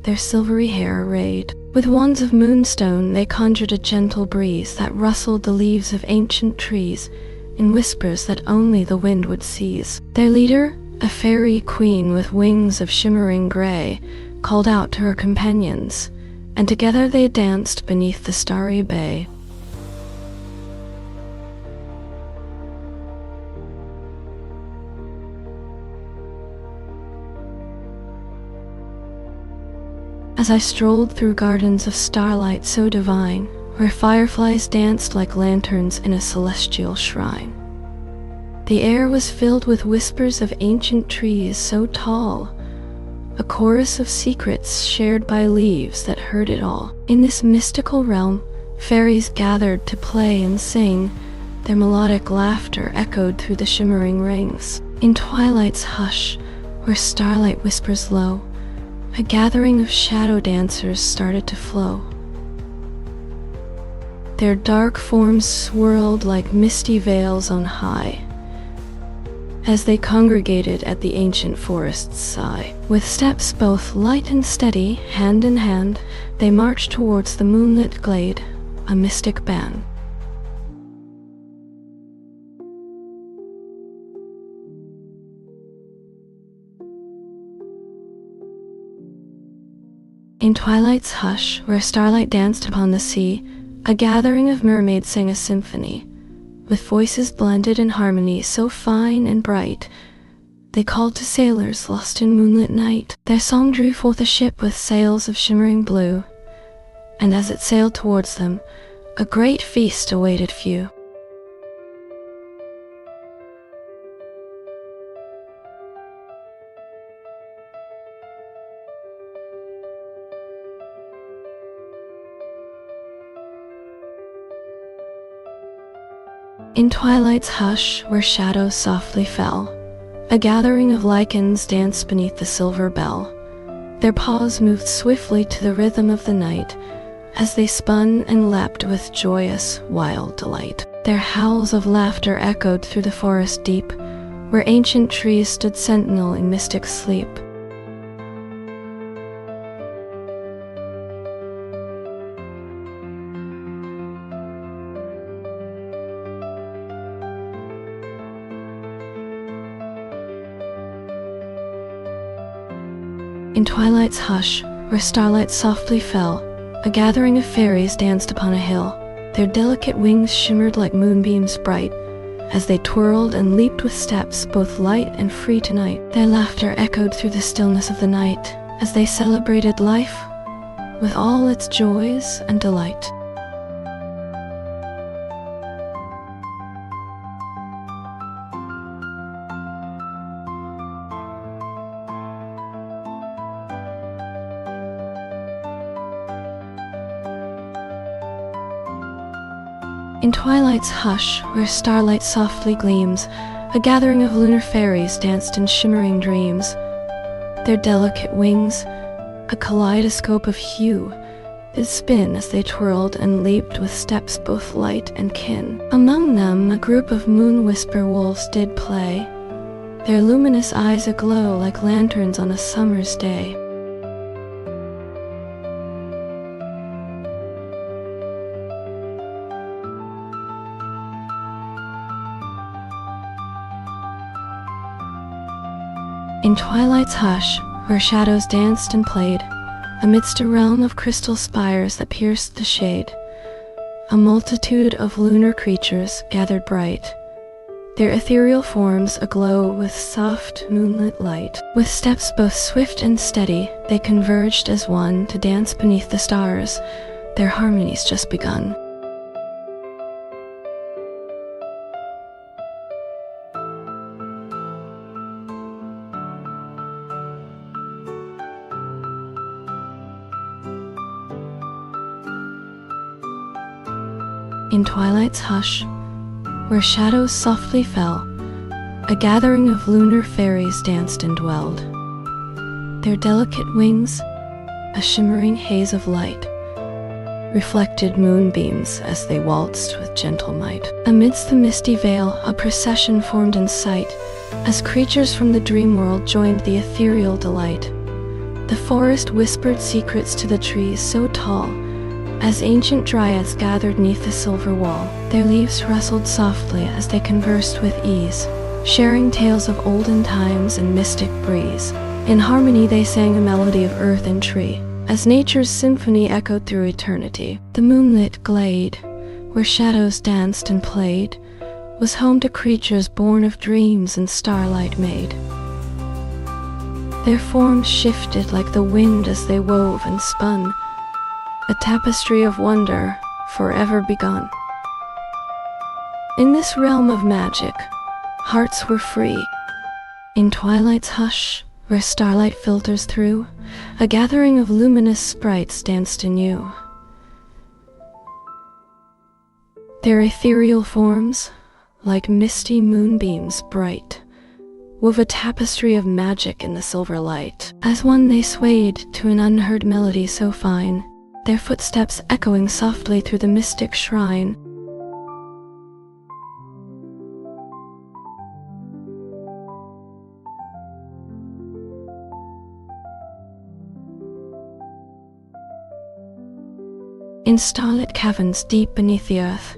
their silvery hair arrayed. With wands of moonstone they conjured a gentle breeze that rustled the leaves of ancient trees in whispers that only the wind would seize. Their leader, a fairy queen with wings of shimmering gray, called out to her companions, and together they danced beneath the starry bay. As I strolled through gardens of starlight so divine, where fireflies danced like lanterns in a celestial shrine, the air was filled with whispers of ancient trees so tall, a chorus of secrets shared by leaves that heard it all. In this mystical realm, fairies gathered to play and sing, their melodic laughter echoed through the shimmering rings. In twilight's hush, where starlight whispers low, a gathering of shadow dancers started to flow. Their dark forms swirled like misty veils on high, as they congregated at the ancient forest's side. With steps both light and steady, hand in hand, they marched towards the moonlit glade, a mystic band. In twilight's hush, where starlight danced upon the sea, a gathering of mermaids sang a symphony, with voices blended in harmony so fine and bright. They called to sailors lost in moonlit night. Their song drew forth a ship with sails of shimmering blue, and as it sailed towards them, a great feast awaited few. In twilight's hush, where shadows softly fell, a gathering of lichens danced beneath the silver bell. Their paws moved swiftly to the rhythm of the night, as they spun and leapt with joyous, wild delight. Their howls of laughter echoed through the forest deep, where ancient trees stood sentinel in mystic sleep. In twilight's hush, where starlight softly fell, a gathering of fairies danced upon a hill. Their delicate wings shimmered like moonbeams bright, as they twirled and leaped with steps both light and free tonight. Their laughter echoed through the stillness of the night, as they celebrated life with all its joys and delight. In twilight's hush, where starlight softly gleams, a gathering of lunar fairies danced in shimmering dreams. Their delicate wings, a kaleidoscope of hue, did spin as they twirled and leaped with steps both light and kin. Among them a group of moon whisper wolves did play, their luminous eyes aglow like lanterns on a summer's day. In twilight's hush, where shadows danced and played, amidst a realm of crystal spires that pierced the shade, a multitude of lunar creatures gathered bright, their ethereal forms aglow with soft moonlit light. With steps both swift and steady, they converged as one to dance beneath the stars, their harmonies just begun. In twilight's hush, where shadows softly fell, a gathering of lunar fairies danced and dwelled. Their delicate wings, a shimmering haze of light, reflected moonbeams as they waltzed with gentle might. Amidst the misty veil, a procession formed in sight, as creatures from the dream world joined the ethereal delight. The forest whispered secrets to the trees so tall, as ancient dryads gathered 'neath the silver wall. Their leaves rustled softly as they conversed with ease, sharing tales of olden times and mystic breeze. In harmony they sang a melody of earth and tree, as nature's symphony echoed through eternity. The moonlit glade, where shadows danced and played, was home to creatures born of dreams and starlight made. Their forms shifted like the wind as they wove and spun, a tapestry of wonder forever begun. In this realm of magic, hearts were free. In twilight's hush, where starlight filters through, a gathering of luminous sprites danced anew. Their ethereal forms, like misty moonbeams bright, wove a tapestry of magic in the silver light. As one they swayed to an unheard melody so fine, their footsteps echoing softly through the mystic shrine. In starlit caverns deep beneath the earth,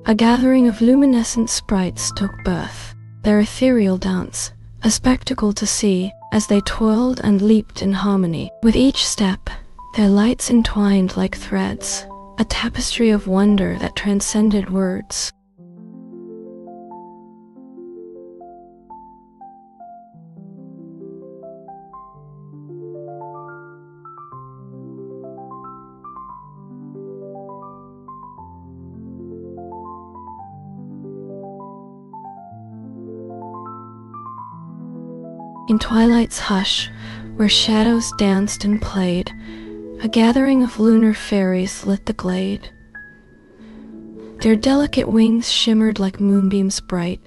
a gathering of luminescent sprites took birth. Their ethereal dance, a spectacle to see, as they twirled and leaped in harmony. With each step, their lights entwined like threads, a tapestry of wonder that transcended words. In twilight's hush, where shadows danced and played, a gathering of lunar fairies lit the glade. Their delicate wings shimmered like moonbeams bright,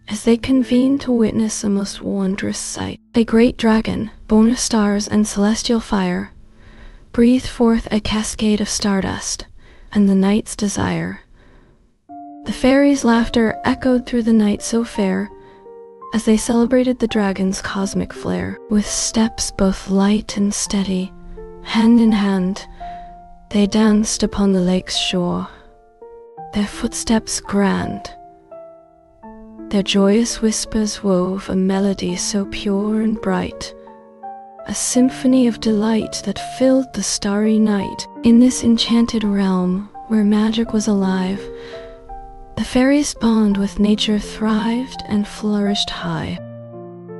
as they convened to witness a most wondrous sight. A great dragon, born of stars and celestial fire, breathed forth a cascade of stardust and the night's desire. The fairies' laughter echoed through the night so fair, as they celebrated the dragon's cosmic flair. With steps both light and steady, hand in hand, they danced upon the lake's shore, their footsteps grand. Their joyous whispers wove a melody so pure and bright, a symphony of delight that filled the starry night. In this enchanted realm, where magic was alive, the fairies' bond with nature thrived and flourished high.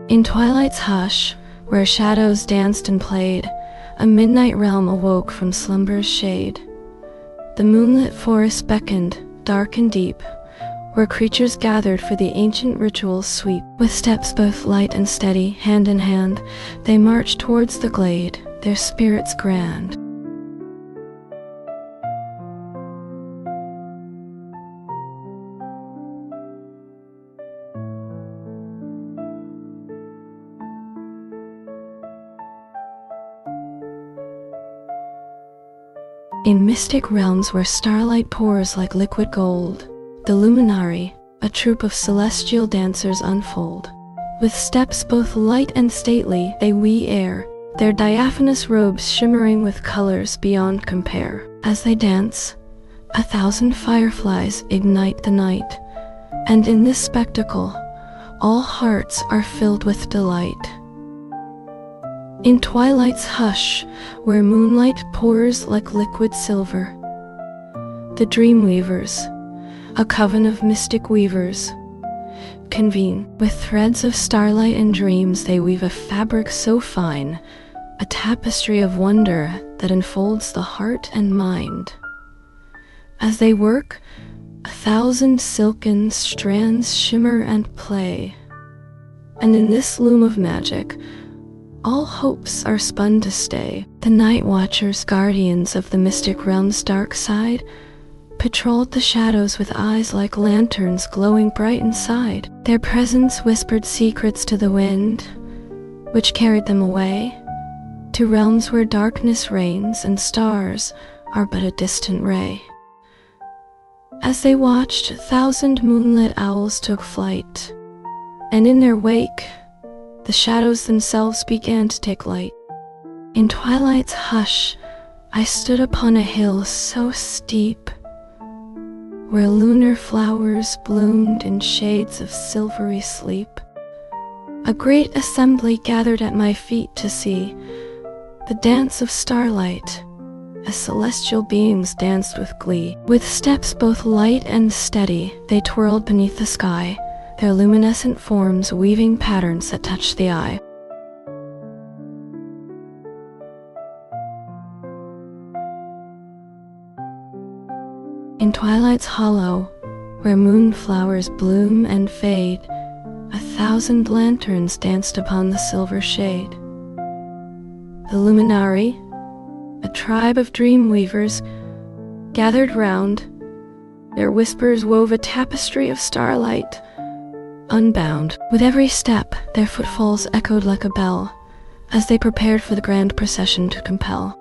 In twilight's hush, where shadows danced and played, a midnight realm awoke from slumber's shade. The moonlit forest beckoned, dark and deep, where creatures gathered for the ancient ritual's sweep. With steps both light and steady, hand in hand, they marched towards the glade, their spirits grand. In mystic realms where starlight pours like liquid gold, the luminari, a troupe of celestial dancers unfold. With steps both light and stately, they wee air, their diaphanous robes shimmering with colors beyond compare. As they dance, 1,000 fireflies ignite the night, and in this spectacle, all hearts are filled with delight. In twilight's hush, where moonlight pours like liquid silver, the dream weavers, a coven of mystic weavers, convene. With threads of starlight and dreams they weave a fabric so fine, a tapestry of wonder that enfolds the heart and mind. As they work, 1,000 silken strands shimmer and play, and in this loom of magic, all hopes are spun to stay. The night watchers, guardians of the mystic realm's dark side, patrolled the shadows with eyes like lanterns glowing bright inside. Their presence whispered secrets to the wind, which carried them away to realms where darkness reigns and stars are but a distant ray. As they watched, 1,000 moonlit owls took flight, and in their wake, the shadows themselves began to take light. In twilight's hush, I stood upon a hill so steep, where lunar flowers bloomed in shades of silvery sleep. A great assembly gathered at my feet to see the dance of starlight, as celestial beings danced with glee. With steps both light and steady, they twirled beneath the sky, their luminescent forms weaving patterns that touched the eye. In twilight's hollow, where moonflowers bloom and fade, 1,000 lanterns danced upon the silver shade. The luminari, a tribe of dream weavers, gathered round. Their whispers wove a tapestry of starlight, unbound. With every step, their footfalls echoed like a bell, as they prepared for the grand procession to compel.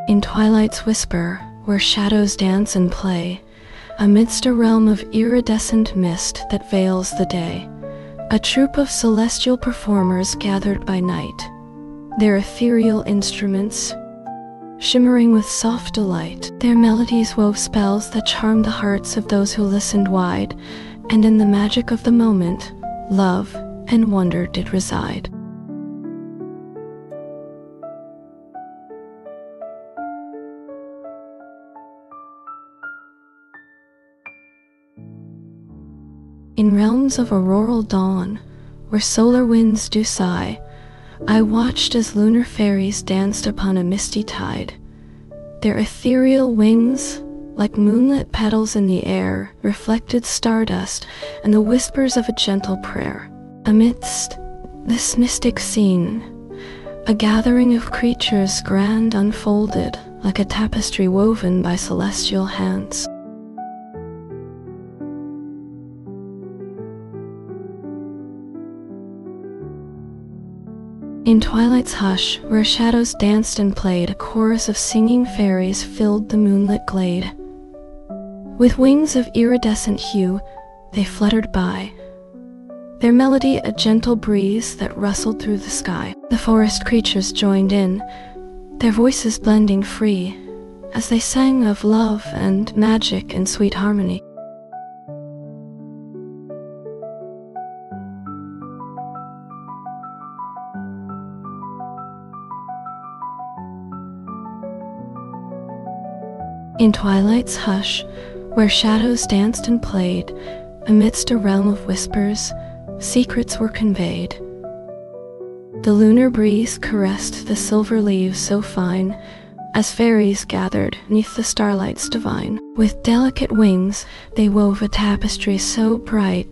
In twilight's whisper, where shadows dance and play, amidst a realm of iridescent mist that veils the day, a troupe of celestial performers gathered by night, their ethereal instruments shimmering with soft delight. Their melodies wove spells that charmed the hearts of those who listened wide, and in the magic of the moment, love and wonder did reside. In realms of auroral dawn, where solar winds do sigh, I watched as lunar fairies danced upon a misty tide. Their ethereal wings, like moonlit petals in the air, reflected stardust and the whispers of a gentle prayer. Amidst this mystic scene, a gathering of creatures grand unfolded, like a tapestry woven by celestial hands. In twilight's hush, where shadows danced and played, a chorus of singing fairies filled the moonlit glade. With wings of iridescent hue, they fluttered by, their melody a gentle breeze that rustled through the sky. The forest creatures joined in, their voices blending free, as they sang of love and magic and sweet harmony. In twilight's hush, where shadows danced and played, amidst a realm of whispers, secrets were conveyed. The lunar breeze caressed the silver leaves so fine, as fairies gathered 'neath the starlights divine. With delicate wings, they wove a tapestry so bright,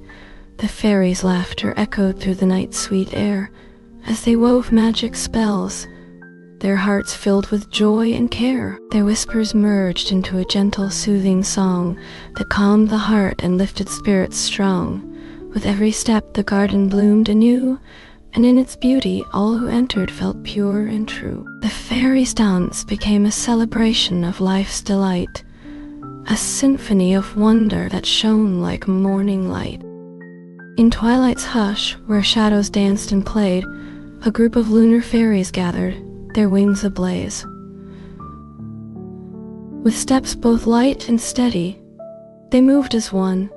the fairies' laughter echoed through the night's sweet air, as they wove magic spells, their hearts filled with joy and care. Their whispers merged into a gentle, soothing song that calmed the heart and lifted spirits strong. With every step the garden bloomed anew, and in its beauty all who entered felt pure and true. The fairies' dance became a celebration of life's delight, a symphony of wonder that shone like morning light. In twilight's hush, where shadows danced and played, a group of lunar fairies gathered, their wings ablaze. With steps both light and steady, They moved as one,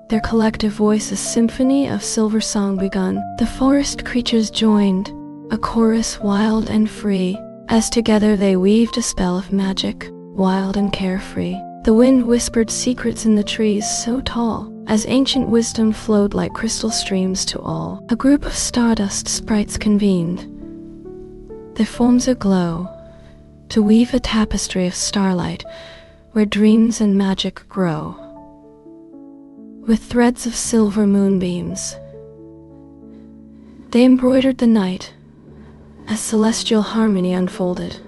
their collective voice a symphony of silver song begun. The forest creatures joined, a chorus wild and free, as together they weaved a spell of magic, wild and carefree. The wind whispered secrets in the trees so tall, as ancient wisdom flowed like crystal streams to all. A group of stardust sprites convened, their forms aglow, to weave a tapestry of starlight, where dreams and magic grow. With threads of silver moonbeams, they embroidered the night, as celestial harmony unfolded,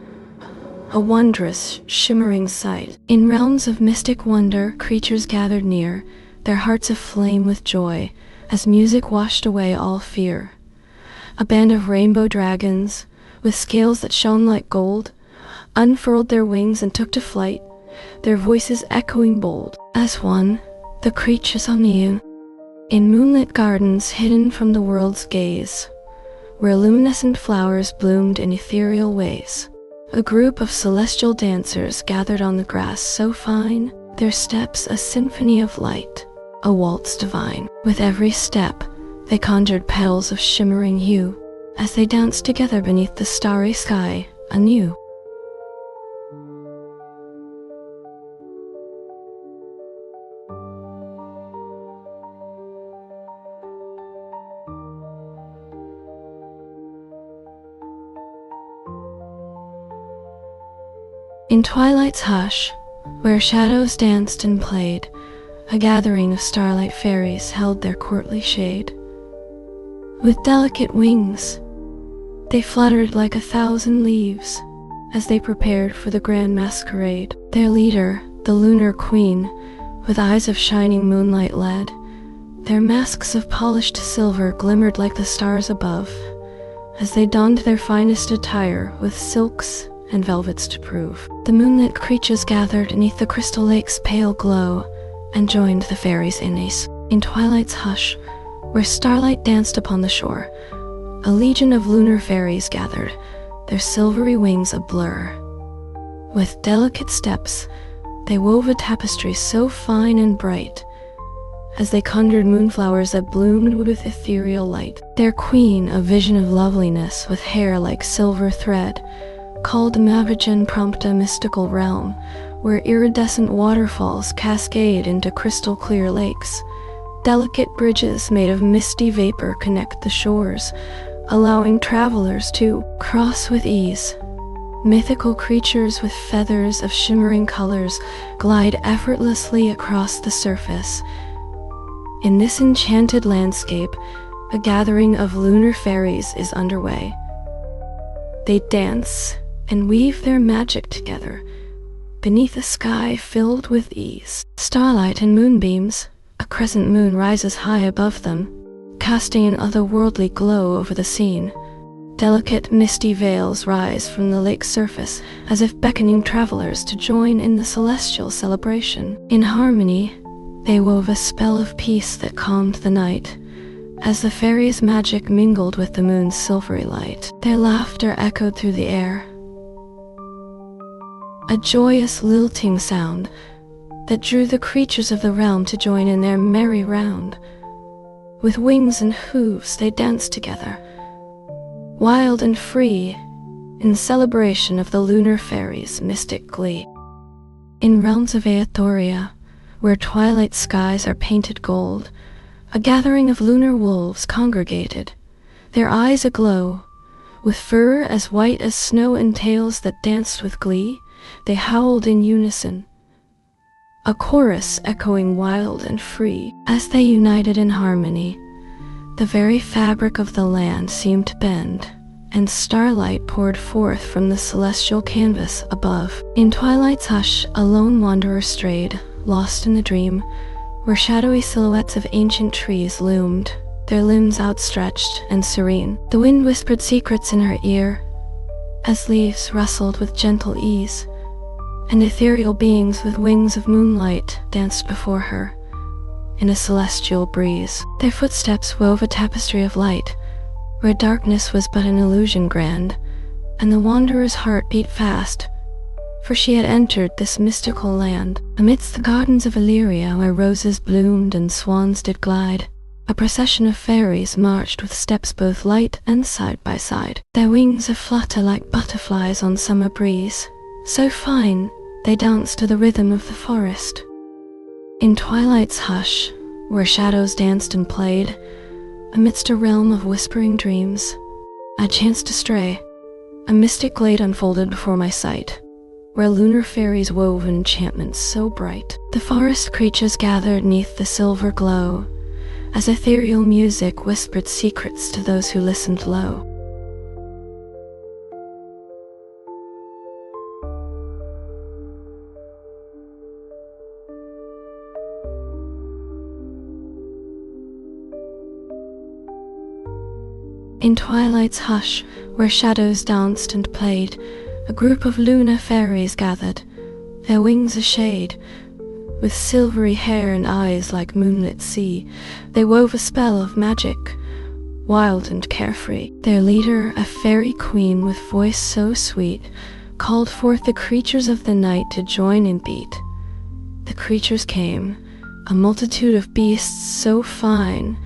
a wondrous, shimmering sight. In realms of mystic wonder, creatures gathered near, their hearts aflame with joy, as music washed away all fear. A band of rainbow dragons, with scales that shone like gold, unfurled their wings and took to flight, their voices echoing bold. As one, the creatures omniune, in moonlit gardens hidden from the world's gaze, where luminescent flowers bloomed in ethereal ways. A group of celestial dancers gathered on the grass so fine, their steps a symphony of light, a waltz divine. With every step, they conjured petals of shimmering hue, as they danced together beneath the starry sky anew. In twilight's hush, where shadows danced and played, a gathering of starlight fairies held their courtly shade. With delicate wings, they fluttered like 1,000 leaves, as they prepared for the grand masquerade. Their leader, the lunar queen, with eyes of shining moonlight led, their masks of polished silver glimmered like the stars above, as they donned their finest attire with silks and velvets to prove. The moonlit creatures gathered beneath the crystal lake's pale glow, and joined the fairies in twilight's hush, where starlight danced upon the shore. A legion of lunar fairies gathered, their silvery wings a blur. With delicate steps, they wove a tapestry so fine and bright, as they conjured moonflowers that bloomed with ethereal light. Their queen, a vision of loveliness with hair like silver thread, called immersion prompt a mythical realm, where iridescent waterfalls cascade into crystal clear lakes. Delicate bridges made of misty vapor connect the shores, allowing travelers to cross with ease. Mythical creatures with feathers of shimmering colors glide effortlessly across the surface. In this enchanted landscape, a gathering of lunar fairies is underway. They dance and weave their magic together, beneath a sky filled with ease. Starlight and moonbeams, a crescent moon rises high above them, casting an otherworldly glow over the scene. Delicate misty veils rise from the lake's surface, as if beckoning travelers to join in the celestial celebration. In harmony, they wove a spell of peace that calmed the night, as the fairies' magic mingled with the moon's silvery light. Their laughter echoed through the air, a joyous lilting sound that drew the creatures of the realm to join in their merry round. With wings and hooves they danced together, wild and free, in celebration of the lunar fairies' mystic glee. In realms of Aethoria, where twilight skies are painted gold, a gathering of lunar wolves congregated, their eyes aglow, with fur as white as snow and tails that danced with glee. They howled in unison, a chorus echoing wild and free. As they united in harmony, the very fabric of the land seemed to bend, and starlight poured forth from the celestial canvas above. In twilight's hush, a lone wanderer strayed, lost in the dream, where shadowy silhouettes of ancient trees loomed, their limbs outstretched and serene. The wind whispered secrets in her ear, as leaves rustled with gentle ease, and ethereal beings with wings of moonlight danced before her in a celestial breeze. Their footsteps wove a tapestry of light, where darkness was but an illusion grand, and the wanderer's heart beat fast, for she had entered this mystical land. Amidst the gardens of Illyria, where roses bloomed and swans did glide, a procession of fairies marched with steps both light and side by side. Their wings aflutter like butterflies on summer breeze, so fine they danced to the rhythm of the forest. In twilight's hush, where shadows danced and played, amidst a realm of whispering dreams, I chanced to stray. A mystic glade unfolded before my sight, where lunar fairies wove enchantments so bright. The forest creatures gathered 'neath the silver glow, as ethereal music whispered secrets to those who listened low. In twilight's hush, where shadows danced and played, a group of lunar fairies gathered, their wings a shade. With silvery hair and eyes like moonlit sea, they wove a spell of magic, wild and carefree. Their leader, a fairy queen with voice so sweet, called forth the creatures of the night to join in beat. The creatures came, a multitude of beasts so fine,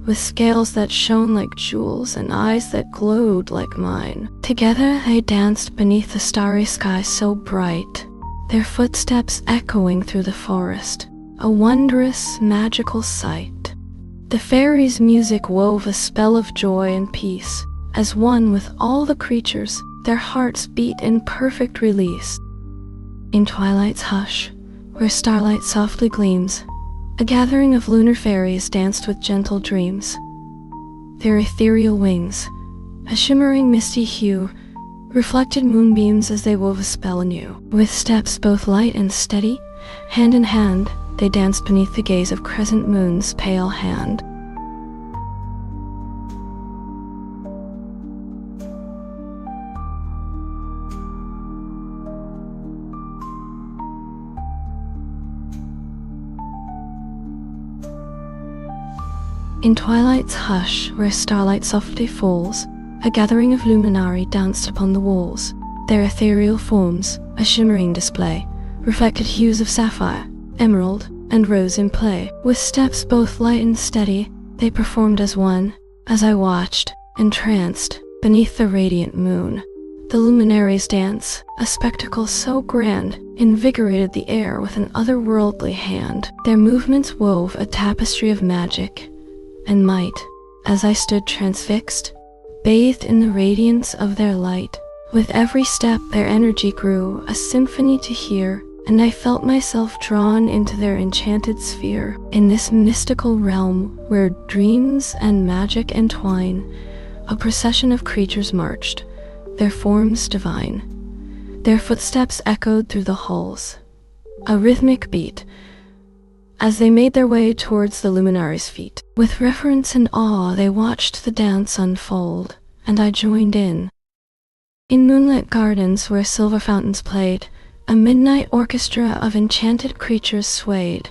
with scales that shone like jewels and eyes that glowed like mine. Together they danced beneath the starry sky so bright, their footsteps echoing through the forest, a wondrous, magical sight. The fairies' music wove a spell of joy and peace, as one with all the creatures, their hearts beat in perfect release. In twilight's hush, where starlight softly gleams, a gathering of lunar fairies danced with gentle dreams. Their ethereal wings, a shimmering misty hue, reflected moonbeams as they wove a spell anew. With steps both light and steady, hand in hand, they danced beneath the gaze of crescent moon's pale hand. In twilight's hush, where starlight softly falls, a gathering of luminari danced upon the walls. Their ethereal forms, a shimmering display, reflected hues of sapphire, emerald, and rose in play. With steps both light and steady, they performed as one, as I watched, entranced, beneath the radiant moon. The luminaries' dance, a spectacle so grand, invigorated the air with an otherworldly hand. Their movements wove a tapestry of magic and might, as I stood transfixed, bathed in the radiance of their light. With every step their energy grew, a symphony to hear, and I felt myself drawn into their enchanted sphere. In this mystical realm, where dreams and magic entwine, a procession of creatures marched, their forms divine. Their footsteps echoed through the halls, a rhythmic beat, as they made their way towards the luminaries' feet. With reverence and awe they watched the dance unfold, and I joined in. In moonlit gardens where silver fountains played, a midnight orchestra of enchanted creatures swayed.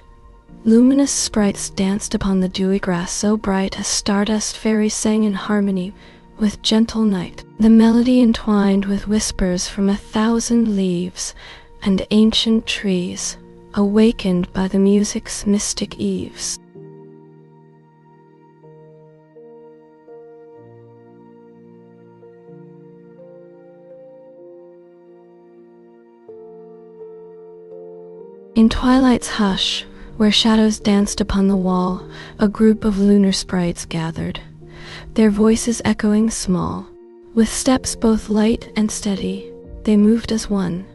Luminous sprites danced upon the dewy grass so bright as stardust fairies sang in harmony with gentle night. The melody entwined with whispers from 1,000 leaves and ancient trees, awakened by the music's mystic eaves. In twilight's hush, where shadows danced upon the wall, a group of lunar sprites gathered, their voices echoing small. With steps both light and steady, they moved as one,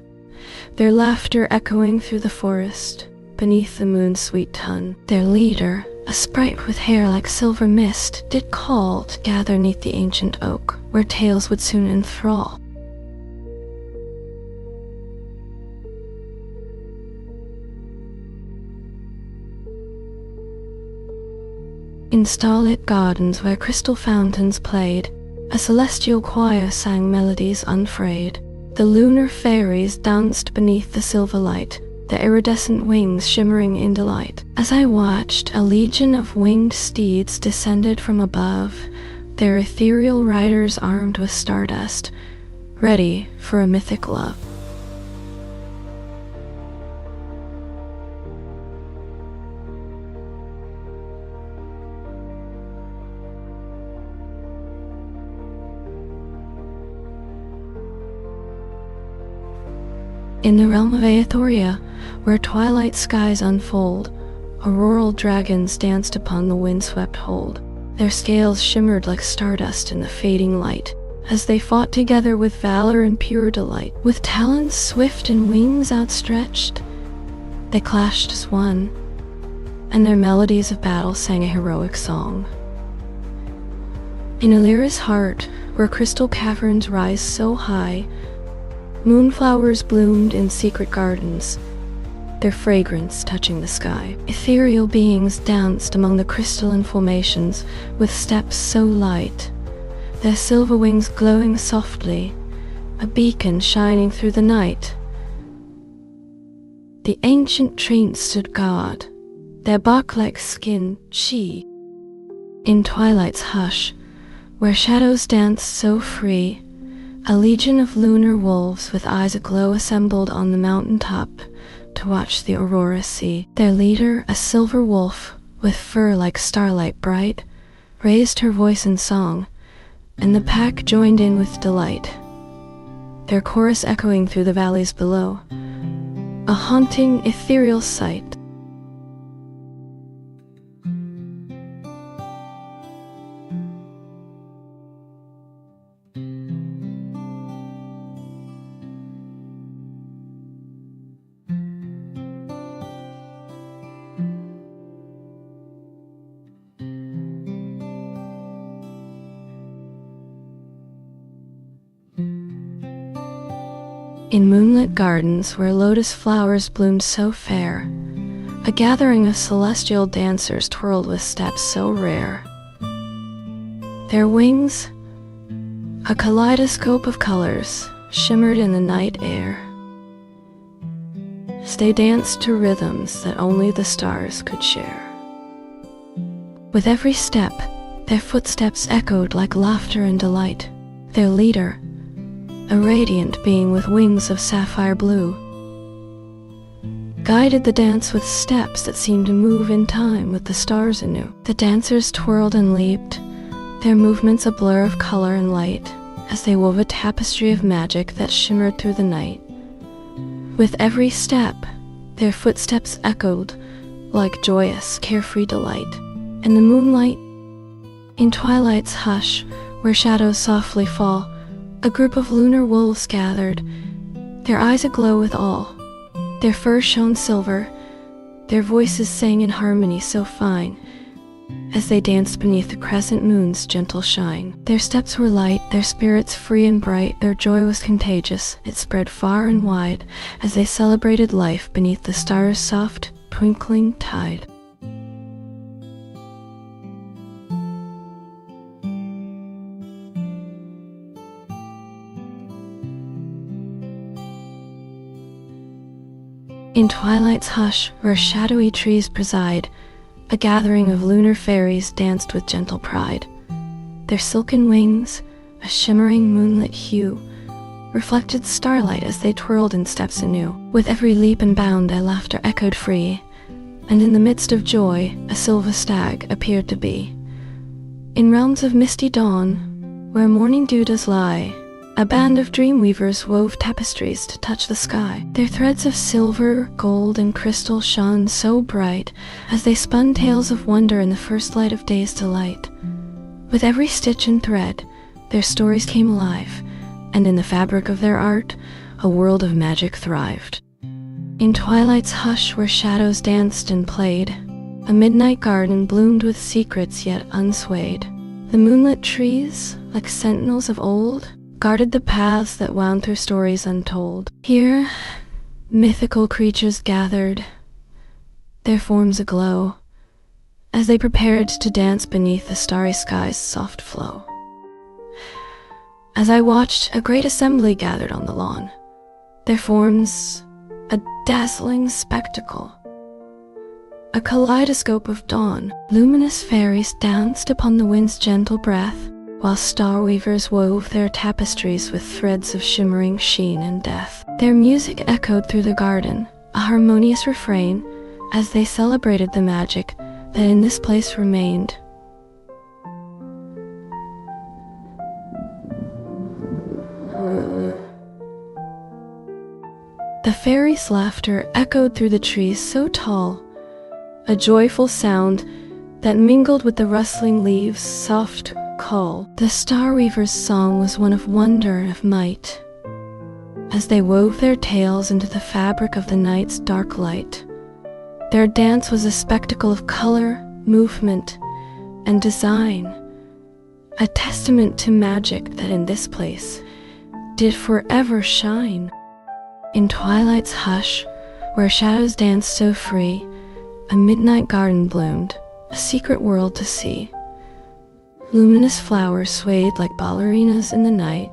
their laughter echoing through the forest, beneath the moon's sweet sun. Their leader, a sprite with hair like silver mist, did call to gather 'neath the ancient oak, where tales would soon enthrall. In starlit gardens where crystal fountains played, a celestial choir sang melodies unfrayed. The lunar fairies danced beneath the silver light, their iridescent wings shimmering in delight. As I watched, a legion of winged steeds descended from above, their ethereal riders armed with stardust, ready for a mythic love. In the realm of Aethoria, where twilight skies unfold, auroral dragons danced upon the windswept hold. Their scales shimmered like stardust in the fading light, as they fought together with valor and pure delight. With talons swift and wings outstretched, they clashed as one, and their melodies of battle sang a heroic song. In Illyria's heart, where crystal caverns rise so high, moonflowers bloomed in secret gardens, their fragrance touching the sky. Ethereal beings danced among the crystalline formations with steps so light, their silver wings glowing softly, a beacon shining through the night. The ancient trees stood guard, their bark-like skin she. In twilight's hush, where shadows danced so free, a legion of lunar wolves with eyes aglow assembled on the mountain top to watch the aurora see. Their leader, a silver wolf with fur like starlight bright, raised her voice in song, and the pack joined in with delight, their chorus echoing through the valleys below, a haunting, ethereal sight. In moonlit gardens where lotus flowers bloomed so fair, a gathering of celestial dancers twirled with steps so rare. Their wings, a kaleidoscope of colors, shimmered in the night air. As they danced to rhythms that only the stars could share. With every step, their footsteps echoed like laughter and delight. Their leader, a radiant being with wings of sapphire blue, guided the dance with steps that seemed to move in time with the stars anew. The dancers twirled and leaped, their movements a blur of color and light, as they wove a tapestry of magic that shimmered through the night. With every step, their footsteps echoed like joyous, carefree delight. In the moonlight, in twilight's hush, where shadows softly fall, a group of lunar wolves gathered, their eyes aglow with awe. Their fur shone silver, their voices sang in harmony so fine, as they danced beneath the crescent moon's gentle shine. Their steps were light, their spirits free and bright, their joy was contagious, it spread far and wide, as they celebrated life beneath the stars' soft, twinkling tide. In twilight's hush, where shadowy trees preside, a gathering of lunar fairies danced with gentle pride. Their silken wings, a shimmering moonlit hue, reflected starlight as they twirled in steps anew. With every leap and bound their laughter echoed free, and in the midst of joy a silver stag appeared to be. In realms of misty dawn, where morning dew does lie, a band of dreamweavers wove tapestries to touch the sky. Their threads of silver, gold, and crystal shone so bright as they spun tales of wonder in the first light of day's delight. With every stitch and thread, their stories came alive, and in the fabric of their art, a world of magic thrived. In twilight's hush where shadows danced and played, a midnight garden bloomed with secrets yet unswayed. The moonlit trees, like sentinels of old, guarded the paths that wound through stories untold. Here, mythical creatures gathered, their forms aglow, as they prepared to dance beneath the starry sky's soft flow. As I watched, a great assembly gathered on the lawn, their forms a dazzling spectacle. A kaleidoscope of dawn, luminous fairies danced upon the wind's gentle breath, while star weavers wove their tapestries with threads of shimmering sheen and death. Their music echoed through the garden, a harmonious refrain, as they celebrated the magic that in this place remained. The fairies' laughter echoed through the trees so tall, a joyful sound that mingled with the rustling leaves' soft call. The Star Weaver's song was one of wonder and of might, as they wove their tales into the fabric of the night's dark light. Their dance was a spectacle of color, movement, and design, a testament to magic that in this place did forever shine. In twilight's hush, where shadows danced so free, a midnight garden bloomed, a secret world to see. Luminous flowers swayed like ballerinas in the night,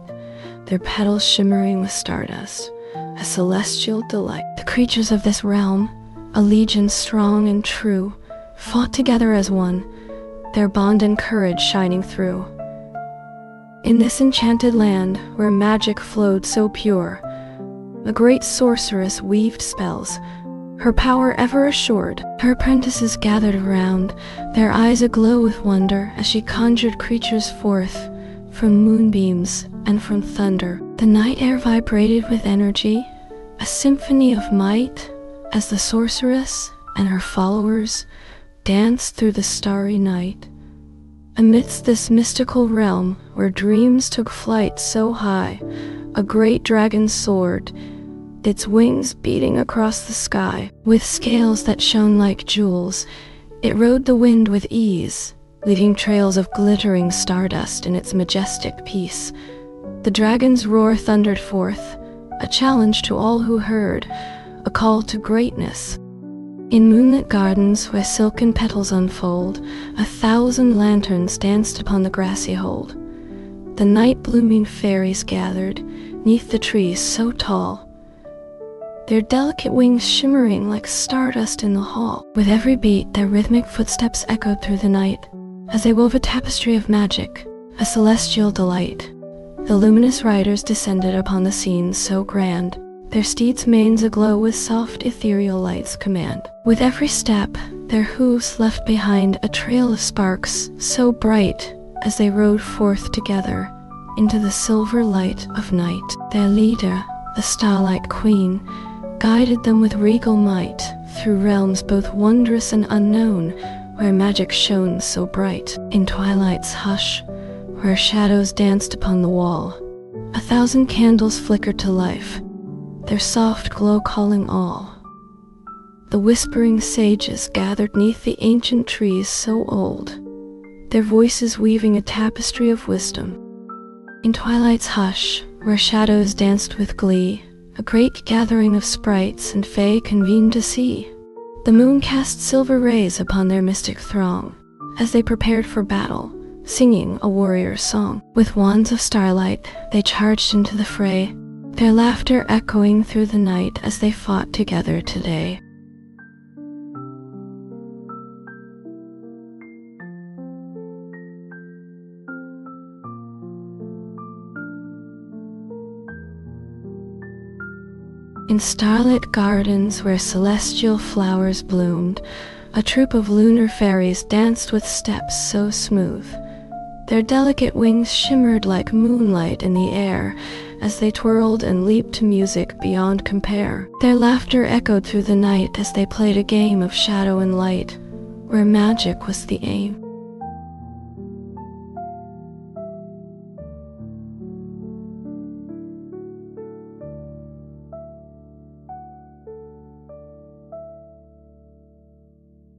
their petals shimmering with stardust, a celestial delight. The creatures of this realm, a legion strong and true, fought together as one, their bond and courage shining through. In this enchanted land, where magic flowed so pure, a great sorceress weaved spells, her power ever assured. Her apprentices gathered around, their eyes aglow with wonder, as she conjured creatures forth from moonbeams and from thunder. The night air vibrated with energy, a symphony of might, as the sorceress and her followers danced through the starry night. Amidst this mystical realm, where dreams took flight so high, a great dragon soared, its wings beating across the sky. With scales that shone like jewels, it rode the wind with ease, leaving trails of glittering stardust in its majestic peace. The dragon's roar thundered forth, a challenge to all who heard, a call to greatness. In moonlit gardens where silken petals unfold, 1,000 lanterns danced upon the grassy hold. The night-blooming fairies gathered 'neath the trees so tall, their delicate wings shimmering like stardust in the hall. With every beat, their rhythmic footsteps echoed through the night, as they wove a tapestry of magic, a celestial delight. The luminous riders descended upon the scene so grand, their steeds' manes aglow with soft ethereal light's command. With every step, their hooves left behind a trail of sparks so bright, as they rode forth together into the silver light of night. Their leader, the Starlight Queen, guided them with regal might through realms both wondrous and unknown, where magic shone so bright. In twilight's hush, where shadows danced upon the wall, 1,000 candles flickered to life, their soft glow calling all. The whispering sages gathered 'neath the ancient trees so old, their voices weaving a tapestry of wisdom. In twilight's hush, where shadows danced with glee, a great gathering of sprites and fae convened to see. The moon cast silver rays upon their mystic throng, as they prepared for battle, singing a warrior's song. With wands of starlight, they charged into the fray, their laughter echoing through the night as they fought together today. In starlit gardens where celestial flowers bloomed, a troop of lunar fairies danced with steps so smooth. Their delicate wings shimmered like moonlight in the air, as they twirled and leaped to music beyond compare. Their laughter echoed through the night as they played a game of shadow and light, where magic was the aim.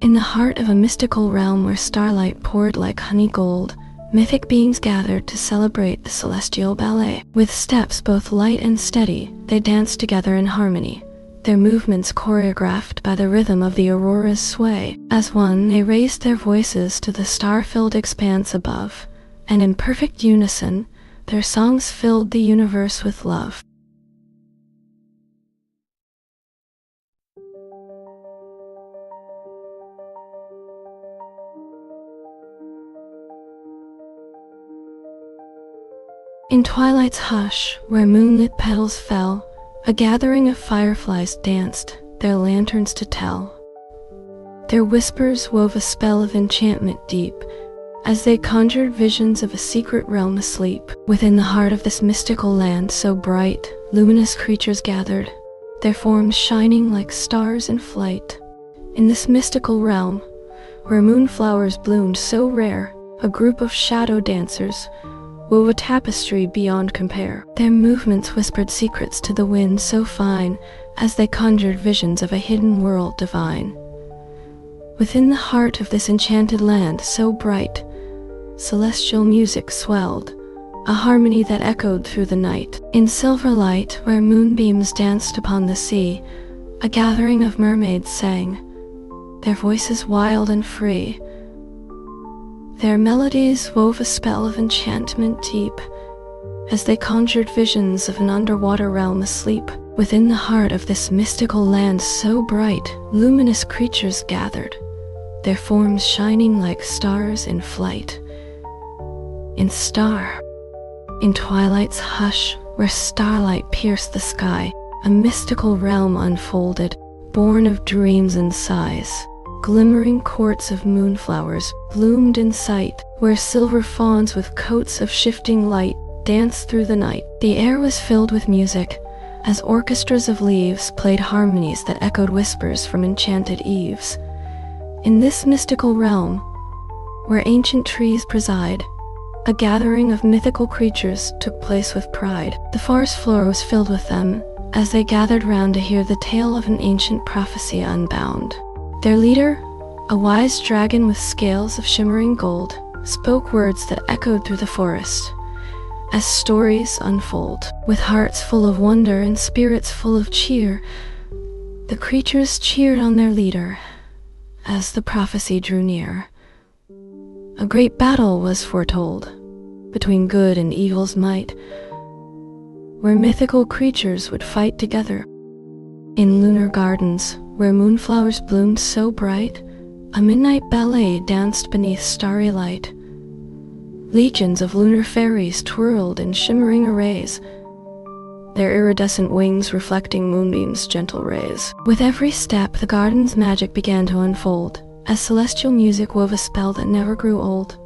In the heart of a mystical realm where starlight poured like honey gold, mythic beings gathered to celebrate the celestial ballet. With steps both light and steady, they danced together in harmony, their movements choreographed by the rhythm of the aurora's sway. As one, they raised their voices to the star-filled expanse above, and in perfect unison, their songs filled the universe with love. In twilight's hush, where moonlit petals fell, a gathering of fireflies danced, their lanterns to tell. Their whispers wove a spell of enchantment deep, as they conjured visions of a secret realm asleep. Within the heart of this mystical land so bright, luminous creatures gathered, their forms shining like stars in flight. In this mystical realm, where moonflowers bloomed so rare, a group of shadow dancers wove a tapestry beyond compare. Their movements whispered secrets to the wind so fine, as they conjured visions of a hidden world divine. Within the heart of this enchanted land so bright, celestial music swelled, a harmony that echoed through the night. In silver light, where moonbeams danced upon the sea, a gathering of mermaids sang, their voices wild and free. Their melodies wove a spell of enchantment deep, as they conjured visions of an underwater realm asleep. Within the heart of this mystical land so bright, luminous creatures gathered, their forms shining like stars in flight. In twilight's hush, where starlight pierced the sky, a mystical realm unfolded, born of dreams and sighs. Glimmering courts of moonflowers bloomed in sight, where silver fawns with coats of shifting light danced through the night. The air was filled with music, as orchestras of leaves played harmonies that echoed whispers from enchanted eaves. In this mystical realm, where ancient trees preside, a gathering of mythical creatures took place with pride. The forest floor was filled with them, as they gathered round to hear the tale of an ancient prophecy unbound. Their leader, a wise dragon with scales of shimmering gold, spoke words that echoed through the forest. As stories unfold, with hearts full of wonder and spirits full of cheer, the creatures cheered on their leader as the prophecy drew near. A great battle was foretold between good and evil's might, where mythical creatures would fight together. In lunar gardens, where moonflowers bloomed so bright, a midnight ballet danced beneath starry light. Legions of lunar fairies twirled in shimmering arrays, their iridescent wings reflecting moonbeams' gentle rays. With every step, the garden's magic began to unfold, as celestial music wove a spell that never grew old.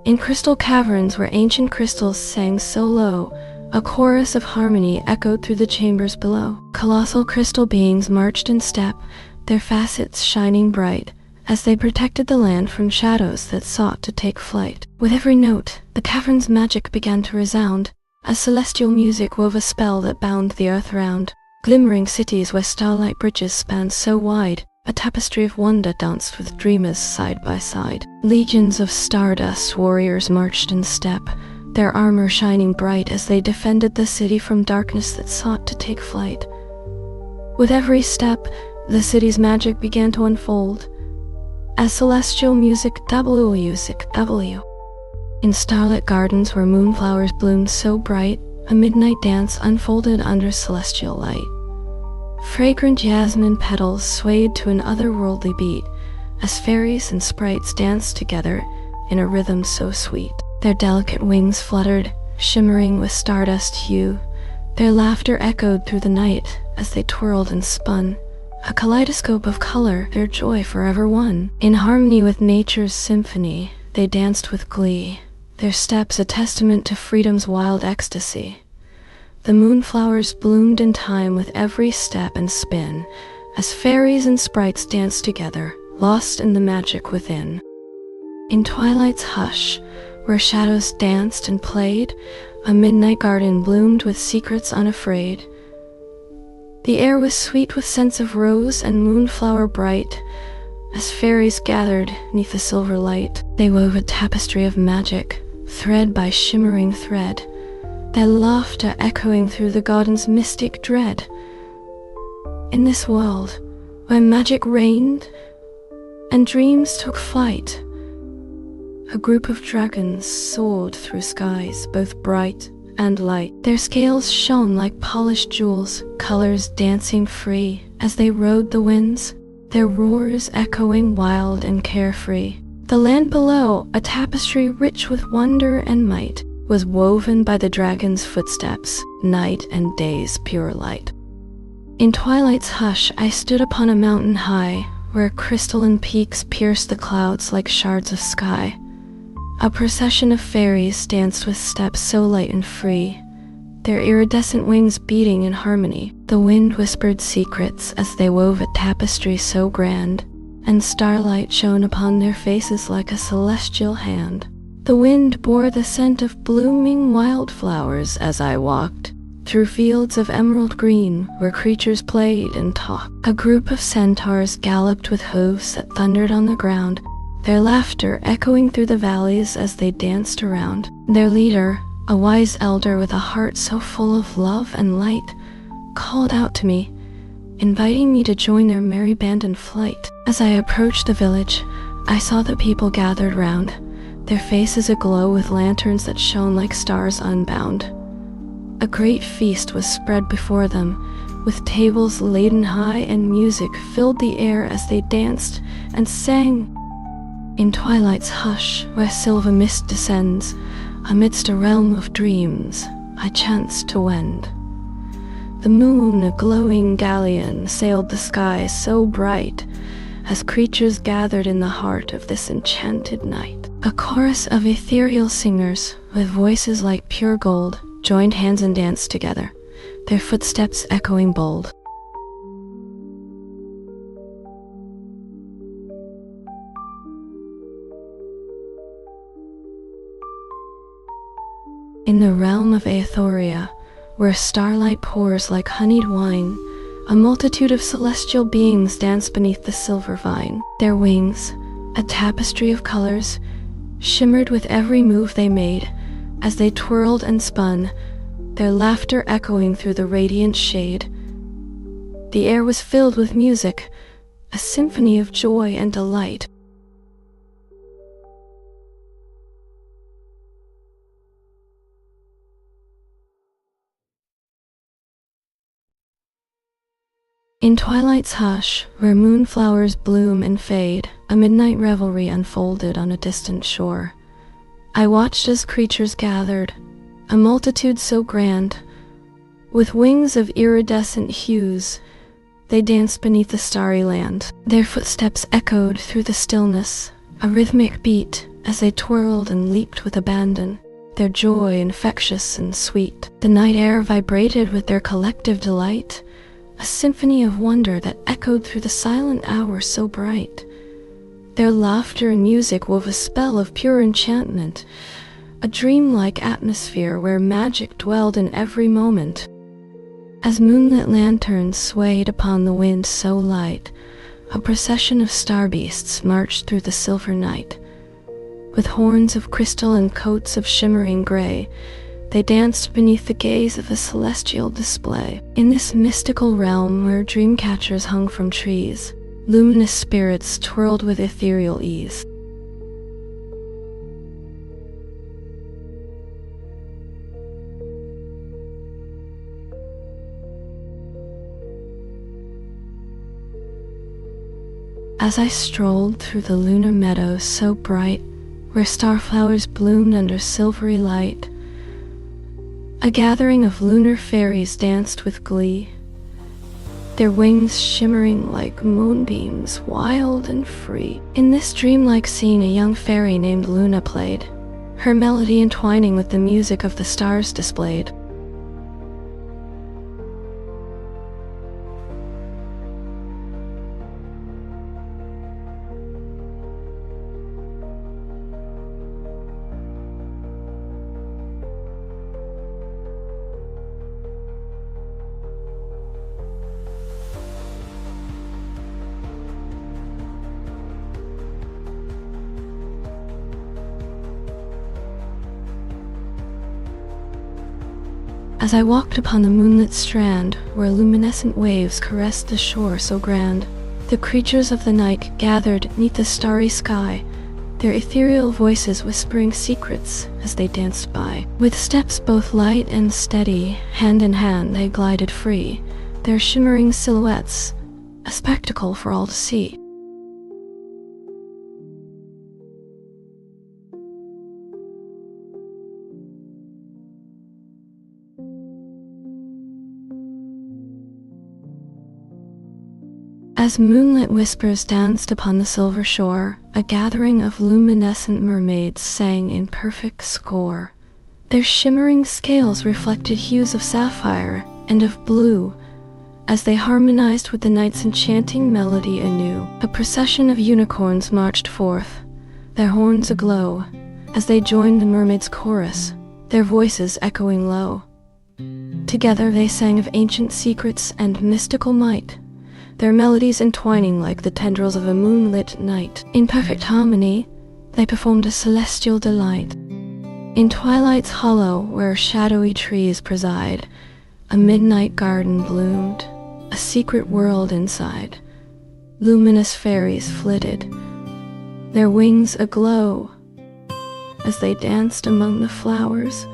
In crystal caverns where ancient crystals sang so low, a chorus of harmony echoed through the chambers below. Colossal crystal beings marched in step, their facets shining bright, as they protected the land from shadows that sought to take flight. With every note, the cavern's magic began to resound, as celestial music wove a spell that bound the earth round. Glimmering cities where starlight bridges spanned so wide, a tapestry of wonder danced with dreamers side by side. Legions of stardust warriors marched in step, their armor shining bright as they defended the city from darkness that sought to take flight. With every step, the city's magic began to unfold, as celestial music W. In starlit gardens where moonflowers bloomed so bright, a midnight dance unfolded under celestial light. Fragrant jasmine petals swayed to an otherworldly beat, as fairies and sprites danced together in a rhythm so sweet. Their delicate wings fluttered, shimmering with stardust hue. Their laughter echoed through the night as they twirled and spun, a kaleidoscope of color, their joy forever one. In harmony with nature's symphony, they danced with glee, their steps a testament to freedom's wild ecstasy. The moonflowers bloomed in time with every step and spin, as fairies and sprites danced together, lost in the magic within. In twilight's hush, where shadows danced and played, a midnight garden bloomed with secrets unafraid. The air was sweet with scents of rose and moonflower bright, as fairies gathered 'neath the silver light. They wove a tapestry of magic, thread by shimmering thread, their laughter echoing through the garden's mystic dread. In this world, where magic reigned and dreams took flight, a group of dragons soared through skies both bright and light. Their scales shone like polished jewels, colors dancing free as they rode the winds, their roars echoing wild and carefree. The land below, a tapestry rich with wonder and might, was woven by the dragon's footsteps, night and day's pure light. In twilight's hush, I stood upon a mountain high, where crystalline peaks pierced the clouds like shards of sky. A procession of fairies danced with steps so light and free, their iridescent wings beating in harmony. The wind whispered secrets as they wove a tapestry so grand, and starlight shone upon their faces like a celestial hand. The wind bore the scent of blooming wildflowers as I walked through fields of emerald green where creatures played and talked. A group of centaurs galloped with hooves that thundered on the ground, their laughter echoing through the valleys as they danced around. Their leader, a wise elder with a heart so full of love and light, called out to me, inviting me to join their merry band in flight. As I approached the village, I saw the people gathered round, their faces aglow with lanterns that shone like stars unbound. A great feast was spread before them, with tables laden high and music filled the air as they danced and sang. In twilight's hush, where silver mist descends, amidst a realm of dreams, I chanced to wend. The moon, a glowing galleon, sailed the sky so bright, as creatures gathered in the heart of this enchanted night. A chorus of ethereal singers, with voices like pure gold, joined hands and danced together, their footsteps echoing bold. In the realm of Aethoria, where starlight pours like honeyed wine, a multitude of celestial beings dance beneath the silver vine. Their wings, a tapestry of colors, shimmered with every move they made as they twirled and spun, their laughter echoing through the radiant shade. The air was filled with music, a symphony of joy and delight. In twilight's hush, where moonflowers bloom and fade, a midnight revelry unfolded on a distant shore. I watched as creatures gathered, a multitude so grand. With wings of iridescent hues, they danced beneath the starry land. Their footsteps echoed through the stillness, a rhythmic beat as they twirled and leaped with abandon, their joy infectious and sweet. The night air vibrated with their collective delight, a symphony of wonder that echoed through the silent hour so bright. Their laughter and music wove a spell of pure enchantment, a dreamlike atmosphere where magic dwelled in every moment. As moonlit lanterns swayed upon the wind so light, a procession of star beasts marched through the silver night. With horns of crystal and coats of shimmering gray, they danced beneath the gaze of a celestial display. In this mystical realm where dream catchers hung from trees, luminous spirits twirled with ethereal ease. As I strolled through the lunar meadows so bright, where starflowers bloomed under silvery light, a gathering of lunar fairies danced with glee, their wings shimmering like moonbeams, wild and free. In this dreamlike scene, a young fairy named Luna played, her melody entwining with the music of the stars displayed. As I walked upon the moonlit strand, where luminescent waves caressed the shore so grand, the creatures of the night gathered 'neath the starry sky, their ethereal voices whispering secrets as they danced by. With steps both light and steady, hand in hand they glided free, their shimmering silhouettes a spectacle for all to see. As moonlit whispers danced upon the silver shore, a gathering of luminescent mermaids sang in perfect score, Their shimmering scales reflected hues of sapphire and of blue, as they harmonized with the night's enchanting melody anew. A procession of unicorns marched forth, their horns aglow, as they joined the mermaids' chorus, their voices echoing low. Together they sang of ancient secrets and mystical might, their melodies entwining like the tendrils of a moonlit night. In perfect harmony, they performed a celestial delight. In twilight's hollow, where shadowy trees preside, a midnight garden bloomed, a secret world inside. Luminous fairies flitted, their wings aglow, as they danced among the flowers,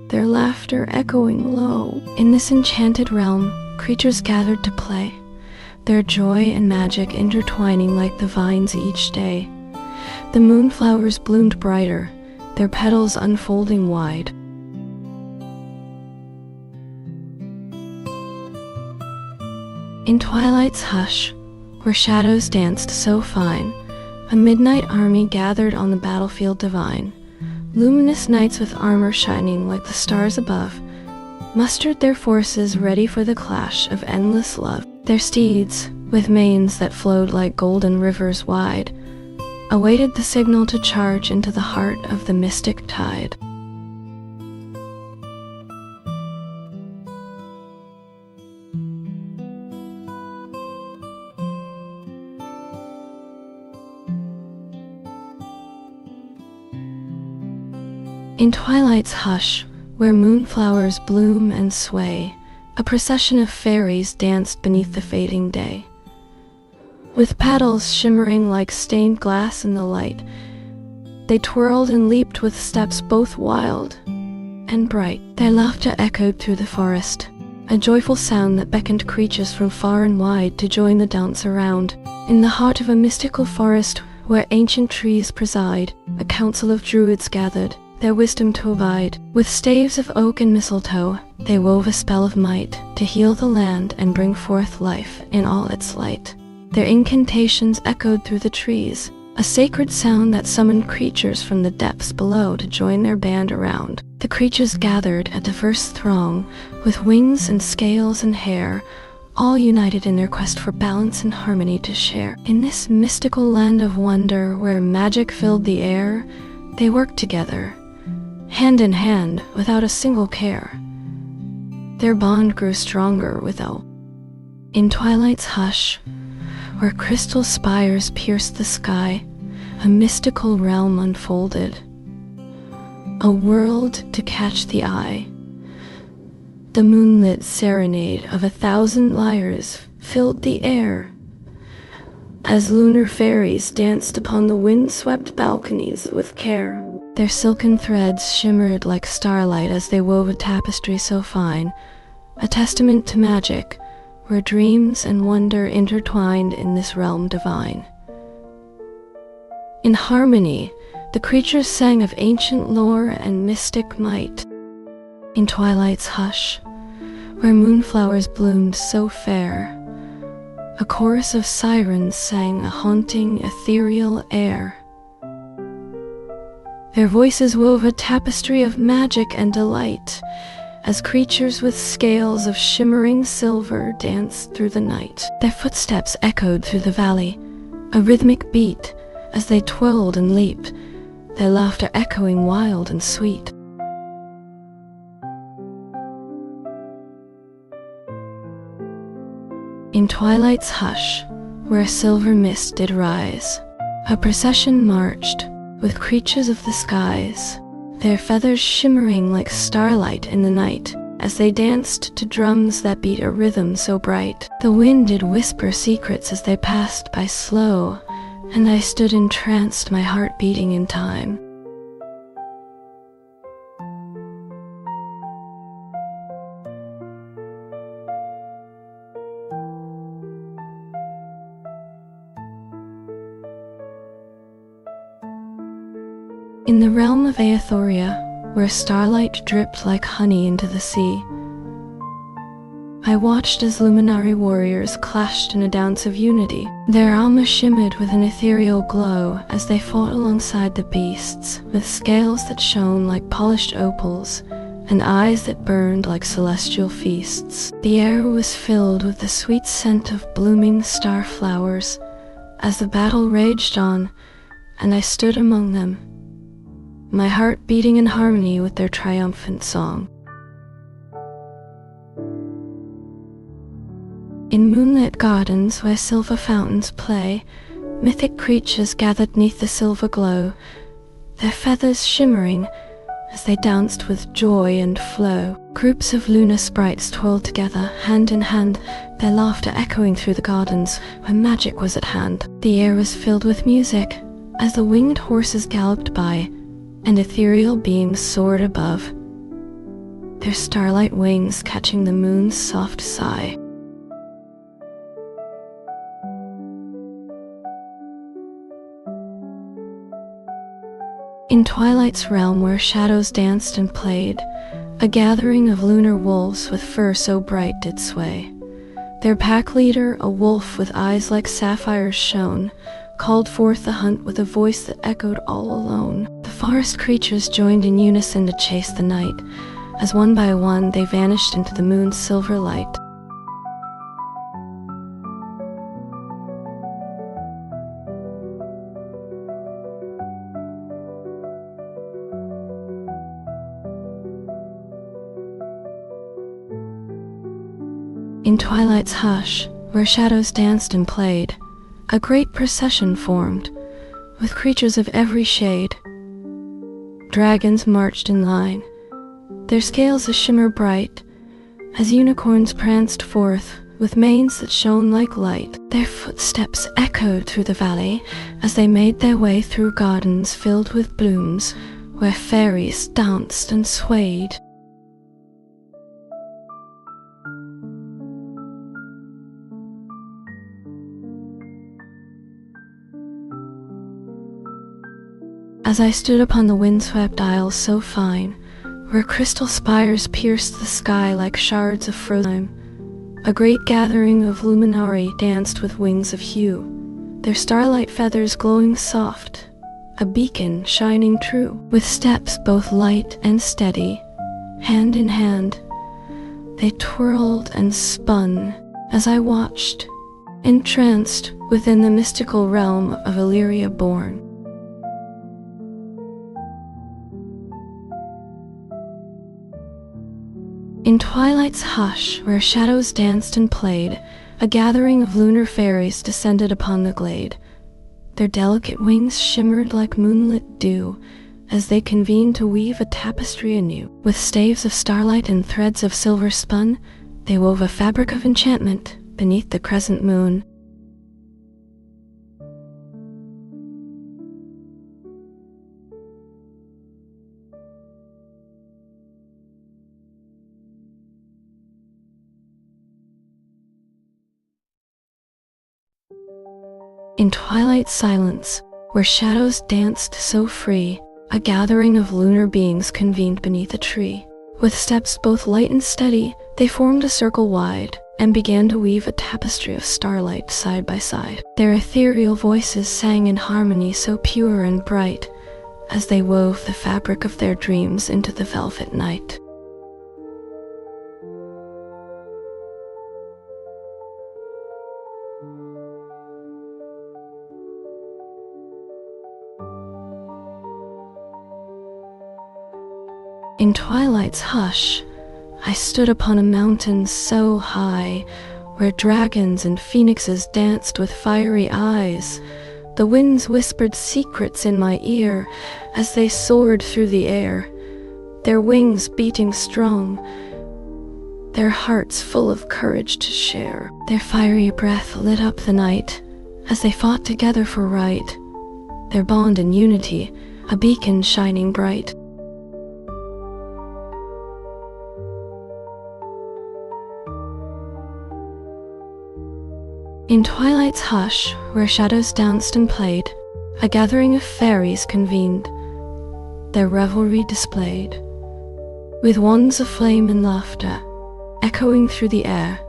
their laughter echoing low. In this enchanted realm, creatures gathered to play, their joy and magic intertwining like the vines each day. The moonflowers bloomed brighter, their petals unfolding wide. In twilight's hush, where shadows danced so fine, a midnight army gathered on the battlefield divine. Luminous knights with armor shining like the stars above mustered their forces ready for the clash of endless love. Their steeds, with manes that flowed like golden rivers wide, awaited the signal to charge into the heart of the mystic tide. In twilight's hush, where moonflowers bloom and sway, a procession of fairies danced beneath the fading day. With petals shimmering like stained glass in the light, they twirled and leaped with steps both wild and bright. Their laughter echoed through the forest, a joyful sound that beckoned creatures from far and wide to join the dance around. In the heart of a mystical forest where ancient trees preside, a council of druids gathered, their wisdom to abide. With staves of oak and mistletoe, they wove a spell of might to heal the land and bring forth life in all its light. Their incantations echoed through the trees, a sacred sound that summoned creatures from the depths below to join their band around. The creatures gathered at the first throng, with wings and scales and hair, all united in their quest for balance and harmony to share. In this mystical land of wonder where magic filled the air, they worked together, hand in hand, without a single care. Their bond grew stronger without. In twilight's hush, where crystal spires pierced the sky, a mystical realm unfolded, a world to catch the eye. The moonlit serenade of 1,000 lyres filled the air, as lunar fairies danced upon the wind-swept balconies with care. Their silken threads shimmered like starlight as they wove a tapestry so fine, a testament to magic, where dreams and wonder intertwined in this realm divine. In harmony, the creatures sang of ancient lore and mystic might. In twilight's hush, where moonflowers bloomed so fair, a chorus of sirens sang a haunting, ethereal air. Their voices wove a tapestry of magic and delight, as creatures with scales of shimmering silver danced through the night. Their footsteps echoed through the valley, a rhythmic beat, as they twirled and leaped, their laughter echoing wild and sweet. In twilight's hush, where a silver mist did rise, a procession marched, with creatures of the skies, their feathers shimmering like starlight in the night, as they danced to drums that beat a rhythm so bright. The wind did whisper secrets as they passed by slow, and I stood entranced, my heart beating in time. In the realm of Aethoria, where starlight dripped like honey into the sea, I watched as luminary warriors clashed in a dance of unity. Their armor shimmered with an ethereal glow as they fought alongside the beasts, with scales that shone like polished opals and eyes that burned like celestial feasts. The air was filled with the sweet scent of blooming star flowers as the battle raged on, and I stood among them, my heart beating in harmony with their triumphant song. In moonlit gardens where silver fountains play, mythic creatures gathered 'neath the silver glow, their feathers shimmering as they danced with joy and flow. Groups of lunar sprites twirled together, hand in hand, their laughter echoing through the gardens where magic was at hand. The air was filled with music as the winged horses galloped by, and ethereal beams soared above, their starlight wings catching the moon's soft sigh. In twilight's realm where shadows danced and played, a gathering of lunar wolves with fur so bright did sway. Their pack leader, a wolf with eyes like sapphires shone, called forth the hunt with a voice that echoed all alone. The forest creatures joined in unison to chase the night, as one by one they vanished into the moon's silver light. In twilight's hush, where shadows danced and played, a great procession formed, with creatures of every shade. Dragons marched in line, their scales a shimmer bright, as unicorns pranced forth, with manes that shone like light. Their footsteps echoed through the valley, as they made their way through gardens filled with blooms, where fairies danced and swayed. As I stood upon the windswept aisles so fine, where crystal spires pierced the sky like shards of frozen time, a great gathering of luminari danced with wings of hue, their starlight feathers glowing soft, a beacon shining true. With steps both light and steady, hand in hand, they twirled and spun as I watched, entranced within the mystical realm of Illyria born. In twilight's hush, where shadows danced and played, a gathering of lunar fairies descended upon the glade. Their delicate wings shimmered like moonlit dew, as they convened to weave a tapestry anew. With staves of starlight and threads of silver spun, they wove a fabric of enchantment beneath the crescent moon. In twilight's silence, where shadows danced so free, a gathering of lunar beings convened beneath a tree. With steps both light and steady, they formed a circle wide, and began to weave a tapestry of starlight side by side. Their ethereal voices sang in harmony so pure and bright, as they wove the fabric of their dreams into the velvet night. In twilight's hush, I stood upon a mountain so high, where dragons and phoenixes danced with fiery eyes. The winds whispered secrets in my ear as they soared through the air, their wings beating strong, their hearts full of courage to share. Their fiery breath lit up the night as they fought together for right, their bond in unity, a beacon shining bright. In twilight's hush, where shadows danced and played, a gathering of fairies convened, their revelry displayed. With wands of flame and laughter, echoing through the air.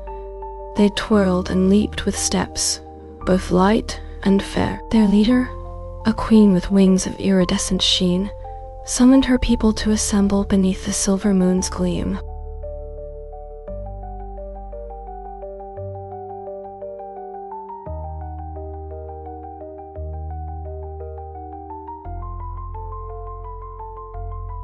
They twirled and leaped with steps, both light and fair. Their leader, a queen with wings of iridescent sheen, summoned her people to assemble beneath the silver moon's gleam.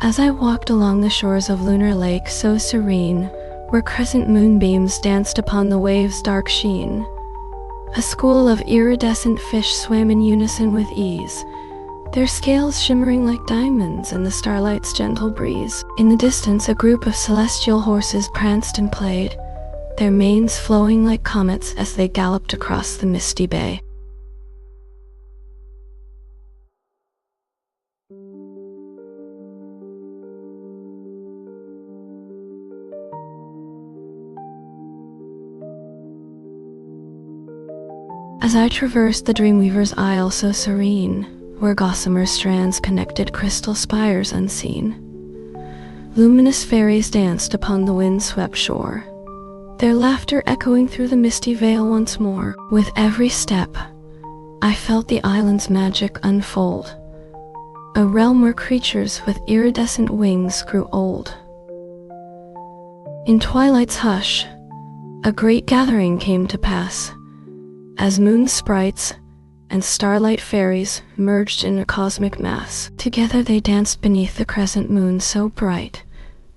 As I walked along the shores of Lunar Lake so serene, where crescent moonbeams danced upon the waves' dark sheen, a school of iridescent fish swam in unison with ease, their scales shimmering like diamonds in the starlight's gentle breeze. In the distance, a group of celestial horses pranced and played, their manes flowing like comets as they galloped across the misty bay. As I traversed the Dreamweaver's Isle so serene, where gossamer strands connected crystal spires unseen, luminous fairies danced upon the wind-swept shore, their laughter echoing through the misty veil once more. With every step, I felt the island's magic unfold, a realm where creatures with iridescent wings grew old. In twilight's hush, a great gathering came to pass, as moon sprites and starlight fairies merged in a cosmic mass. Together they danced beneath the crescent moon so bright,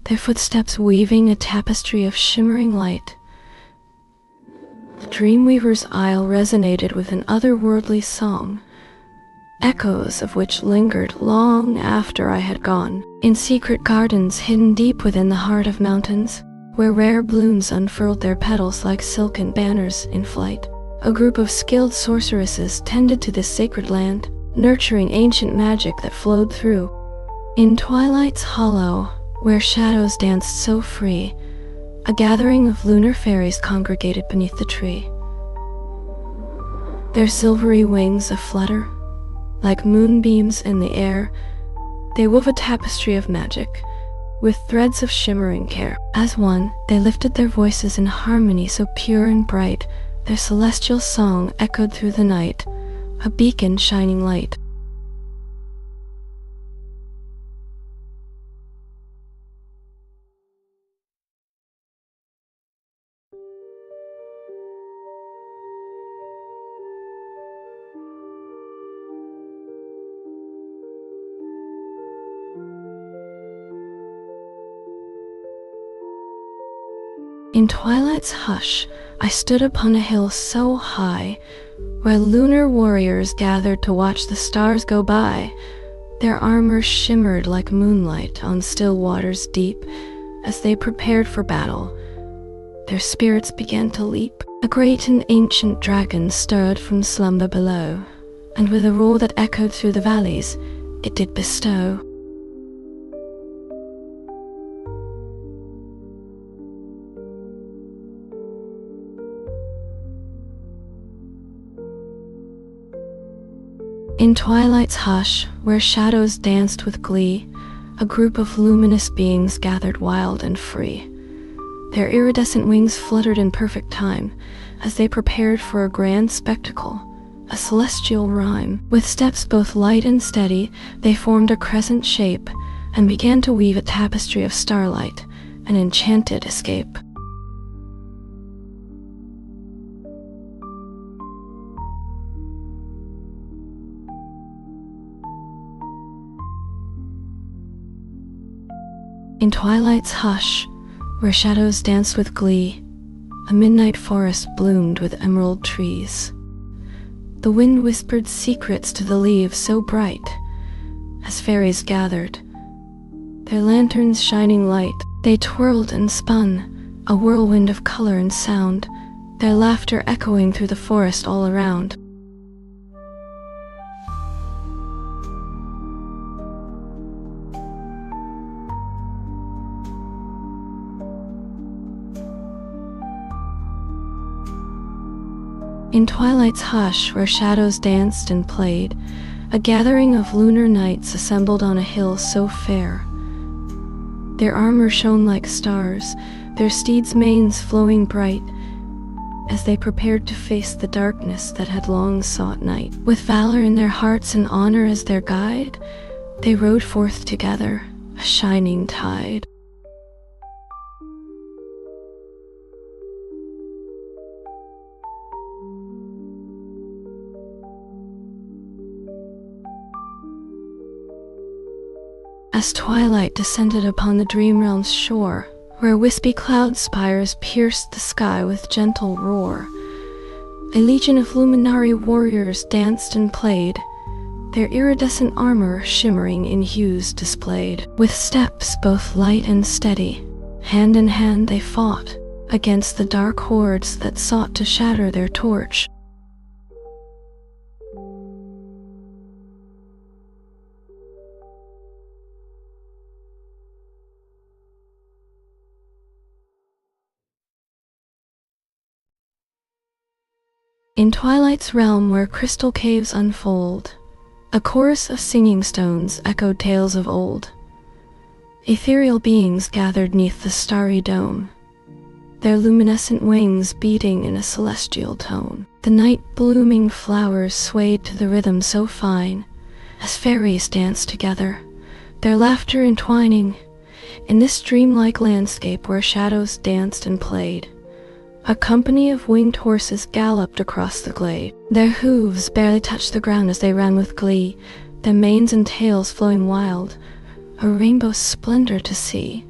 their footsteps weaving a tapestry of shimmering light. The Dreamweaver's Isle resonated with an otherworldly song, echoes of which lingered long after I had gone. In secret gardens hidden deep within the heart of mountains, where rare blooms unfurled their petals like silken banners in flight, a group of skilled sorceresses tended to this sacred land, nurturing ancient magic that flowed through. In twilight's hollow, where shadows danced so free, a gathering of lunar fairies congregated beneath the tree. Their silvery wings aflutter, like moonbeams in the air, they wove a tapestry of magic, with threads of shimmering care. As one, they lifted their voices in harmony so pure and bright, their celestial song echoed through the night, a beacon shining light. In twilight's hush, I stood upon a hill so high, where lunar warriors gathered to watch the stars go by. Their armor shimmered like moonlight on still waters deep. As they prepared for battle, their spirits began to leap. A great and ancient dragon stirred from slumber below, and with a roar that echoed through the valleys, it did bestow in twilight's hush, where shadows danced with glee, a group of luminous beings gathered wild and free. Their iridescent wings fluttered in perfect time, as they prepared for a grand spectacle, a celestial rhyme. With steps both light and steady, they formed a crescent shape, and began to weave a tapestry of starlight, an enchanted escape. In twilight's hush, where shadows danced with glee, a midnight forest bloomed with emerald trees. The wind whispered secrets to the leaves so bright. As fairies gathered, their lanterns shining light, they twirled and spun, a whirlwind of color and sound, their laughter echoing through the forest all around. In twilight's hush, where shadows danced and played, a gathering of lunar knights assembled on a hill so fair. Their armor shone like stars, their steeds' manes flowing bright, as they prepared to face the darkness that had long sought night. With valor in their hearts and honor as their guide, they rode forth together, a shining tide. As twilight descended upon the dream realm's shore, where wispy cloud spires pierced the sky with gentle roar, a legion of luminary warriors danced and played, their iridescent armor shimmering in hues displayed. With steps both light and steady, hand in hand they fought against the dark hordes that sought to shatter their torch. In twilight's realm where crystal caves unfold, a chorus of singing stones echoed tales of old. Ethereal beings gathered 'neath the starry dome, their luminescent wings beating in a celestial tone. The night blooming flowers swayed to the rhythm so fine, as fairies danced together, their laughter entwining, in this dreamlike landscape where shadows danced and played. A company of winged horses galloped across the glade. Their hooves barely touched the ground as they ran with glee, their manes and tails flowing wild, a rainbow splendor to see.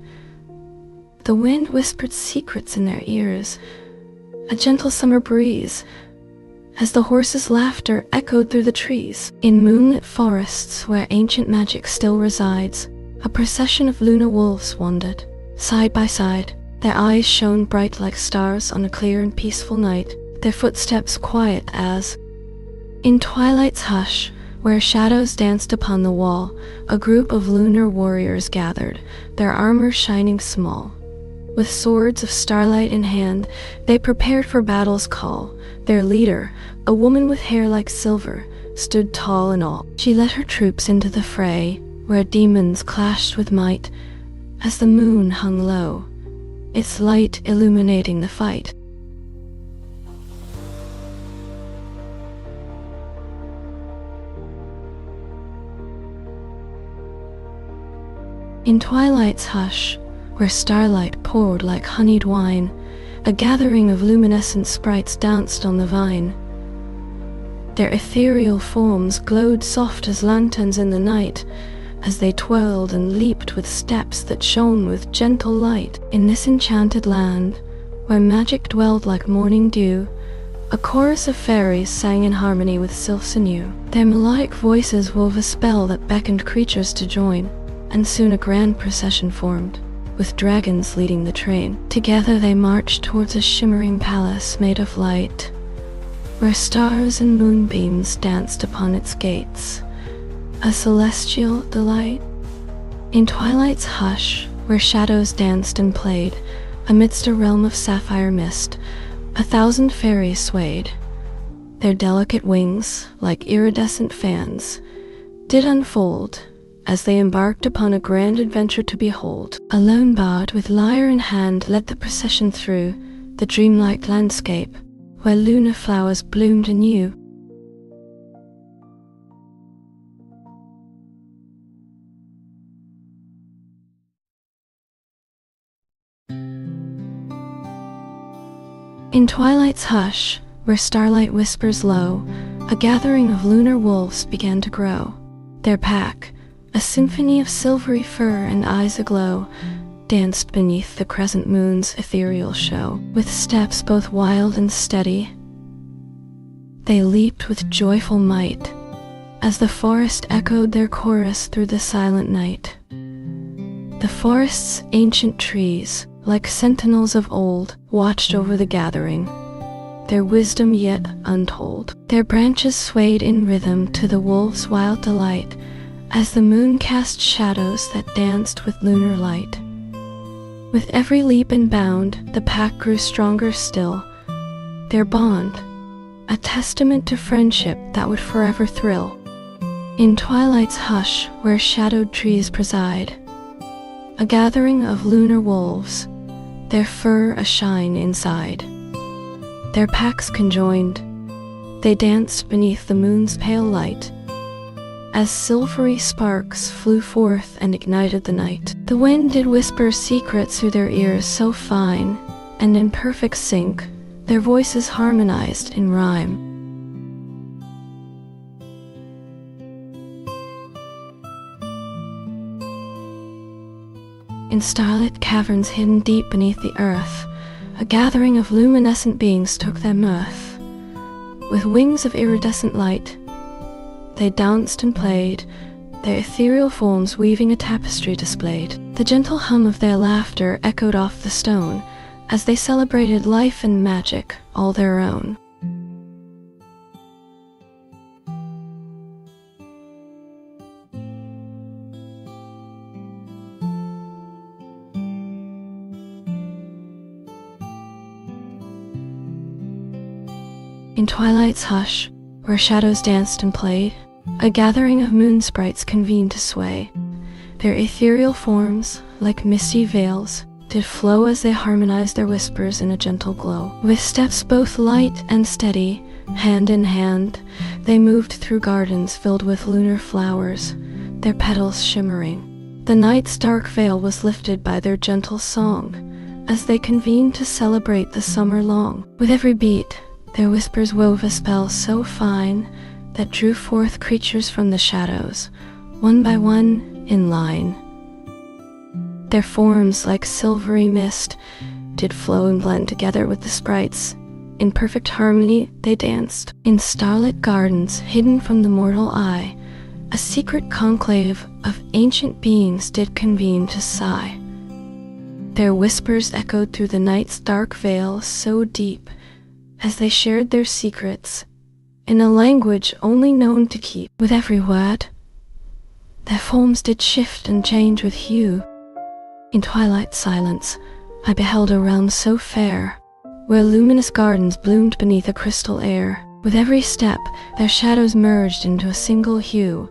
The wind whispered secrets in their ears, a gentle summer breeze, as the horses' laughter echoed through the trees. In moonlit forests where ancient magic still resides, a procession of lunar wolves wandered, side by side. Their eyes shone bright like stars on a clear and peaceful night, their footsteps quiet as, in twilight's hush, where shadows danced upon the wall, a group of lunar warriors gathered, their armor shining small. With swords of starlight in hand, they prepared for battle's call. Their leader, a woman with hair like silver, stood tall and all. She led her troops into the fray, where demons clashed with might, as the moon hung low, its light illuminating the fight. In twilight's hush, where starlight poured like honeyed wine, a gathering of luminescent sprites danced on the vine. Their ethereal forms glowed soft as lanterns in the night, as they twirled and leaped with steps that shone with gentle light. In this enchanted land, where magic dwelled like morning dew, a chorus of fairies sang in harmony with sylphs anew. Their melodic voices wove a spell that beckoned creatures to join, and soon a grand procession formed, with dragons leading the train. Together they marched towards a shimmering palace made of light, where stars and moonbeams danced upon its gates, a celestial delight. In twilight's hush, where shadows danced and played, amidst a realm of sapphire mist, 1,000 fairies swayed. Their delicate wings, like iridescent fans, did unfold as they embarked upon a grand adventure to behold. A lone bard with lyre in hand led the procession through the dreamlike landscape, where lunar flowers bloomed anew. In twilight's hush, where starlight whispers low, a gathering of lunar wolves began to grow. Their pack, a symphony of silvery fur and eyes aglow, danced beneath the crescent moon's ethereal show. With steps both wild and steady, they leaped with joyful might, as the forest echoed their chorus through the silent night. The forest's ancient trees, like sentinels of old, watched over the gathering, their wisdom yet untold. Their branches swayed in rhythm to the wolves' wild delight, as the moon cast shadows that danced with lunar light. With every leap and bound, the pack grew stronger still, their bond, a testament to friendship that would forever thrill. In twilight's hush, where shadowed trees preside, a gathering of lunar wolves, their fur a-shine inside. Their packs conjoined, they danced beneath the moon's pale light, as silvery sparks flew forth and ignited the night. The wind did whisper secrets through their ears so fine, and in perfect sync, their voices harmonized in rhyme. In starlit caverns hidden deep beneath the earth, a gathering of luminescent beings took their mirth. With wings of iridescent light, they danced and played, their ethereal forms weaving a tapestry displayed. The gentle hum of their laughter echoed off the stone, as they celebrated life and magic, all their own. In twilight's hush, where shadows danced and played, a gathering of moon sprites convened to sway. Their ethereal forms, like misty veils, did flow as they harmonized their whispers in a gentle glow. With steps both light and steady, hand in hand, they moved through gardens filled with lunar flowers, their petals shimmering. The night's dark veil was lifted by their gentle song, as they convened to celebrate the summer long. With every beat, their whispers wove a spell so fine that drew forth creatures from the shadows, one by one, in line. Their forms, like silvery mist, did flow and blend together with the sprites. In perfect harmony they danced. In starlit gardens, hidden from the mortal eye, a secret conclave of ancient beings did convene to sigh. Their whispers echoed through the night's dark veil so deep, as they shared their secrets, in a language only known to keep. With every word, their forms did shift and change with hue. In twilight silence, I beheld a realm so fair, where luminous gardens bloomed beneath a crystal air. With every step, their shadows merged into a single hue,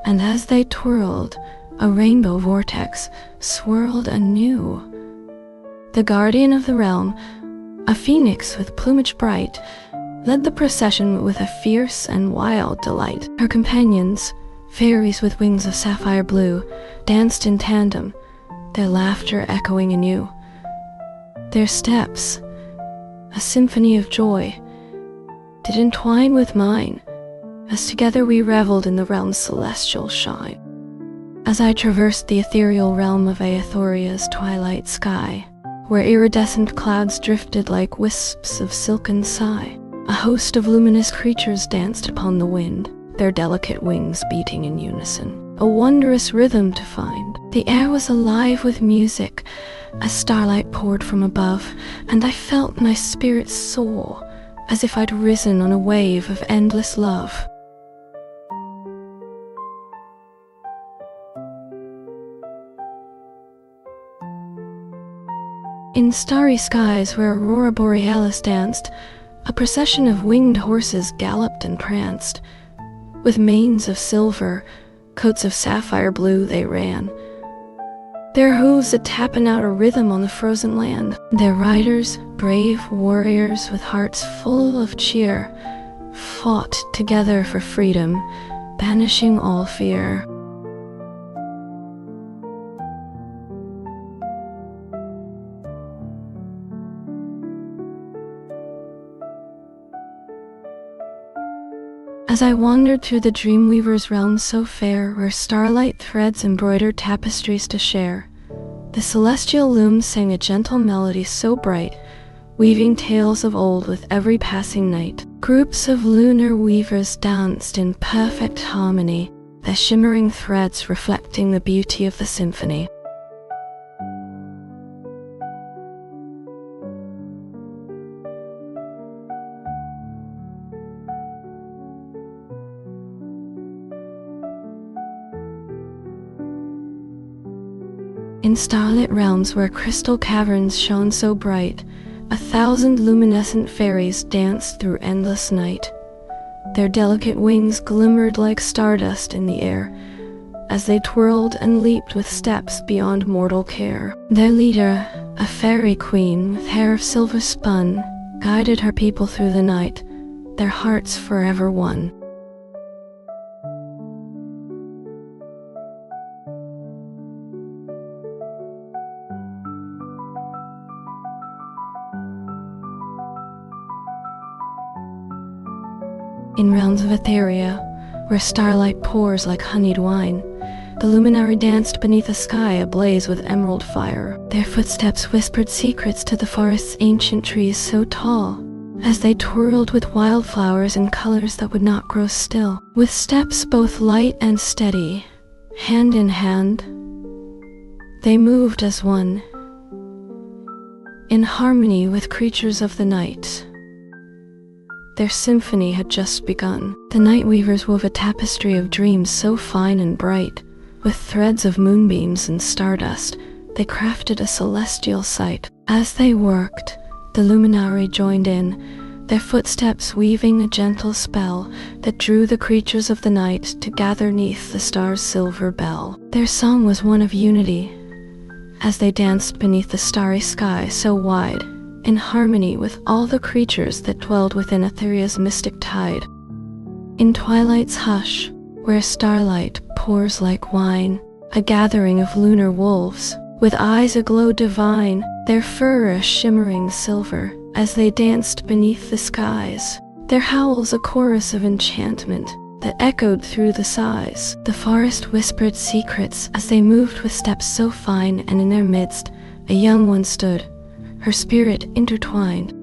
and as they twirled, a rainbow vortex swirled anew. The guardian of the realm, a phoenix with plumage bright, led the procession with a fierce and wild delight. Her companions, fairies with wings of sapphire blue, danced in tandem, their laughter echoing anew. Their steps, a symphony of joy, did entwine with mine, as together we reveled in the realm's celestial shine. As I traversed the ethereal realm of Aethoria's twilight sky, where iridescent clouds drifted like wisps of silken sigh, a host of luminous creatures danced upon the wind, their delicate wings beating in unison, a wondrous rhythm to find. The air was alive with music, as starlight poured from above, and I felt my spirit soar, as if I'd risen on a wave of endless love. In starry skies where Aurora Borealis danced, a procession of winged horses galloped and pranced. With manes of silver, coats of sapphire blue they ran, their hooves a-tapping out a rhythm on the frozen land. Their riders, brave warriors with hearts full of cheer, fought together for freedom, banishing all fear. As I wandered through the Dreamweaver's realm so fair, where starlight threads embroidered tapestries to share, the celestial looms sang a gentle melody so bright, weaving tales of old with every passing night. Groups of lunar weavers danced in perfect harmony, their shimmering threads reflecting the beauty of the symphony. In starlit realms where crystal caverns shone so bright, 1,000 luminescent fairies danced through endless night. Their delicate wings glimmered like stardust in the air, as they twirled and leaped with steps beyond mortal care. Their leader, a fairy queen with hair of silver spun, guided her people through the night, their hearts forever one. In realms of Etheria, where starlight pours like honeyed wine, the luminary danced beneath a sky ablaze with emerald fire. Their footsteps whispered secrets to the forest's ancient trees so tall, as they twirled with wildflowers in colors that would not grow still. With steps both light and steady, hand in hand, they moved as one, in harmony with creatures of the night. Their symphony had just begun. The night weavers wove a tapestry of dreams so fine and bright. With threads of moonbeams and stardust, they crafted a celestial sight. As they worked, the luminary joined in, their footsteps weaving a gentle spell that drew the creatures of the night to gather 'neath the star's silver bell. Their song was one of unity, as they danced beneath the starry sky so wide, in harmony with all the creatures that dwelled within Etheria's mystic tide. In twilight's hush, where starlight pours like wine, a gathering of lunar wolves, with eyes aglow divine, their fur a shimmering silver, as they danced beneath the skies, their howls a chorus of enchantment that echoed through the sighs. The forest whispered secrets as they moved with steps so fine, and in their midst a young one stood, her spirit intertwined.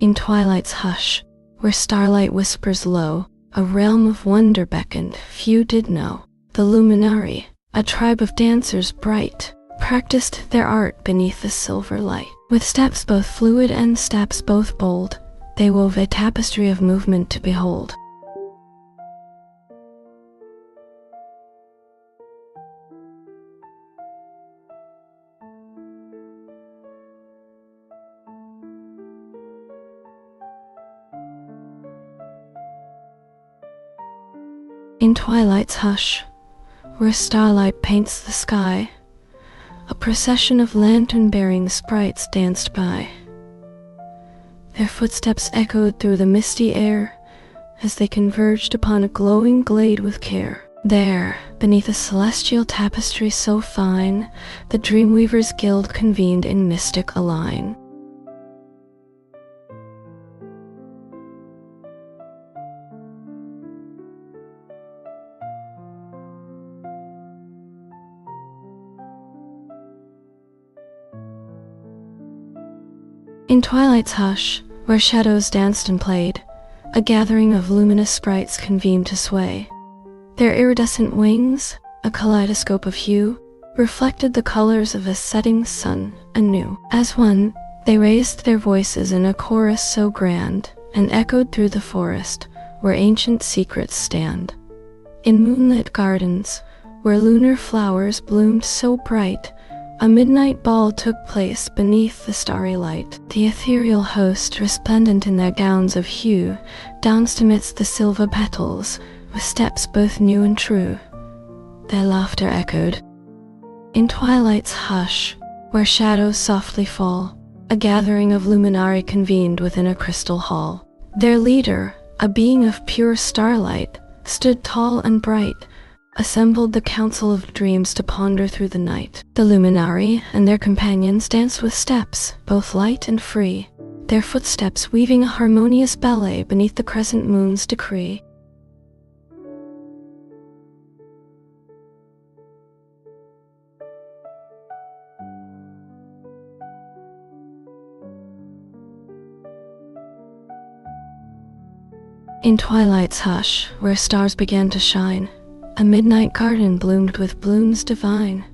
In twilight's hush, where starlight whispers low, a realm of wonder beckoned, few did know. The luminari, a tribe of dancers bright, practiced their art beneath the silver light. With steps both fluid and steps both bold, they wove a tapestry of movement to behold. In twilight's hush, where starlight paints the sky, a procession of lantern-bearing sprites danced by. Their footsteps echoed through the misty air as they converged upon a glowing glade with care. There, beneath a celestial tapestry so fine, the Dreamweavers Guild convened in mystic align. In twilight's hush, where shadows danced and played, a gathering of luminous sprites convened to sway. Their iridescent wings, a kaleidoscope of hue, reflected the colors of a setting sun anew. As one, they raised their voices in a chorus so grand, and echoed through the forest, where ancient secrets stand. In moonlit gardens, where lunar flowers bloomed so bright, a midnight ball took place beneath the starry light. The ethereal host, resplendent in their gowns of hue, danced amidst the silver petals, with steps both new and true. Their laughter echoed. In twilight's hush, where shadows softly fall, a gathering of luminari convened within a crystal hall. Their leader, a being of pure starlight, stood tall and bright, assembled the council of dreams to ponder through the night. The luminari and their companions danced with steps, both light and free, their footsteps weaving a harmonious ballet beneath the crescent moon's decree. In twilight's hush, where stars began to shine, a midnight garden bloomed with blooms divine.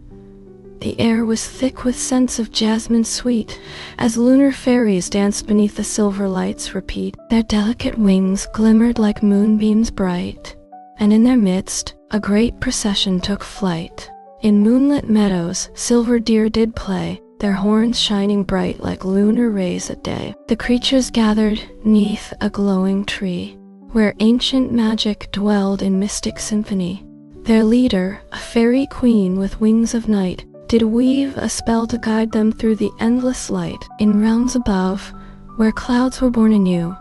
The air was thick with scents of jasmine sweet, as lunar fairies danced beneath the silver lights repeat. Their delicate wings glimmered like moonbeams bright, and in their midst a great procession took flight. In moonlit meadows silver deer did play, their horns shining bright like lunar rays at day. The creatures gathered 'neath a glowing tree, where ancient magic dwelled in mystic symphony. Their leader, a fairy queen with wings of night, did weave a spell to guide them through the endless light. In realms above, where clouds were born anew,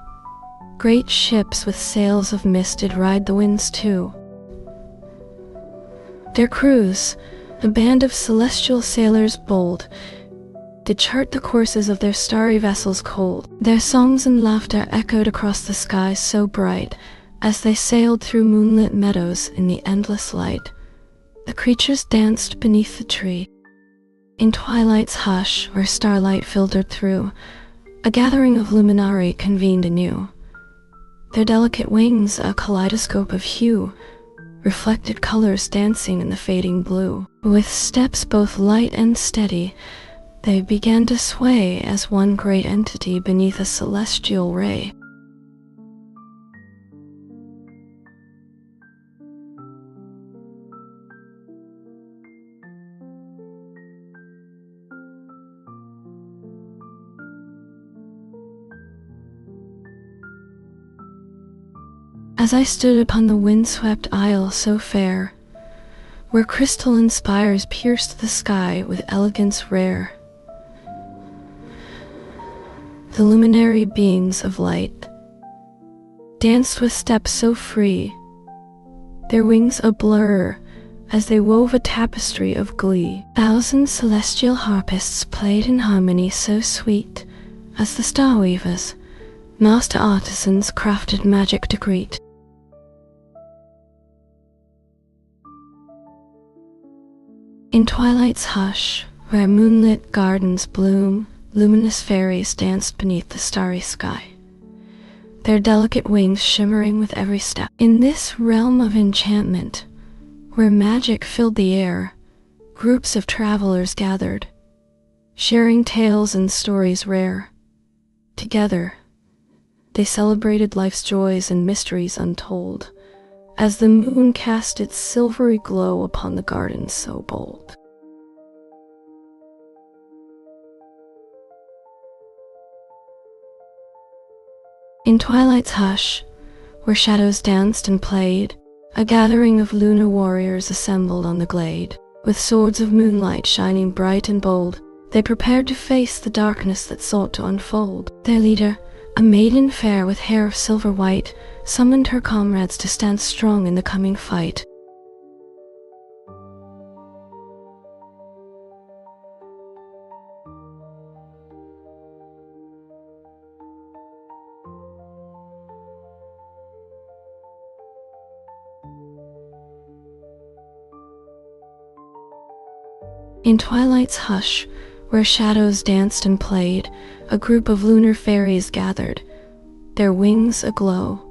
great ships with sails of mist did ride the winds too. Their crews, a band of celestial sailors bold, did chart the courses of their starry vessels cold. Their songs and laughter echoed across the skies so bright, as they sailed through moonlit meadows in the endless light. The creatures danced beneath the tree. In twilight's hush, where starlight filtered through, a gathering of luminari convened anew. Their delicate wings, a kaleidoscope of hue, reflected colors dancing in the fading blue. With steps both light and steady, they began to sway as one great entity beneath a celestial ray. As I stood upon the windswept isle so fair, where crystalline spires pierced the sky with elegance rare, the luminary beings of light danced with steps so free, their wings a blur as they wove a tapestry of glee. Thousand celestial harpists played in harmony so sweet, as the star weavers, master artisans, crafted magic to greet. In twilight's hush, where moonlit gardens bloom, luminous fairies danced beneath the starry sky, their delicate wings shimmering with every step. In this realm of enchantment, where magic filled the air, groups of travelers gathered, sharing tales and stories rare. Together, they celebrated life's joys and mysteries untold, as the moon cast its silvery glow upon the gardens so bold. In twilight's hush, where shadows danced and played, a gathering of lunar warriors assembled on the glade. With swords of moonlight shining bright and bold, they prepared to face the darkness that sought to unfold. Their leader, a maiden fair with hair of silver white, summoned her comrades to stand strong in the coming fight. In twilight's hush, where shadows danced and played, a group of lunar fairies gathered, their wings aglow.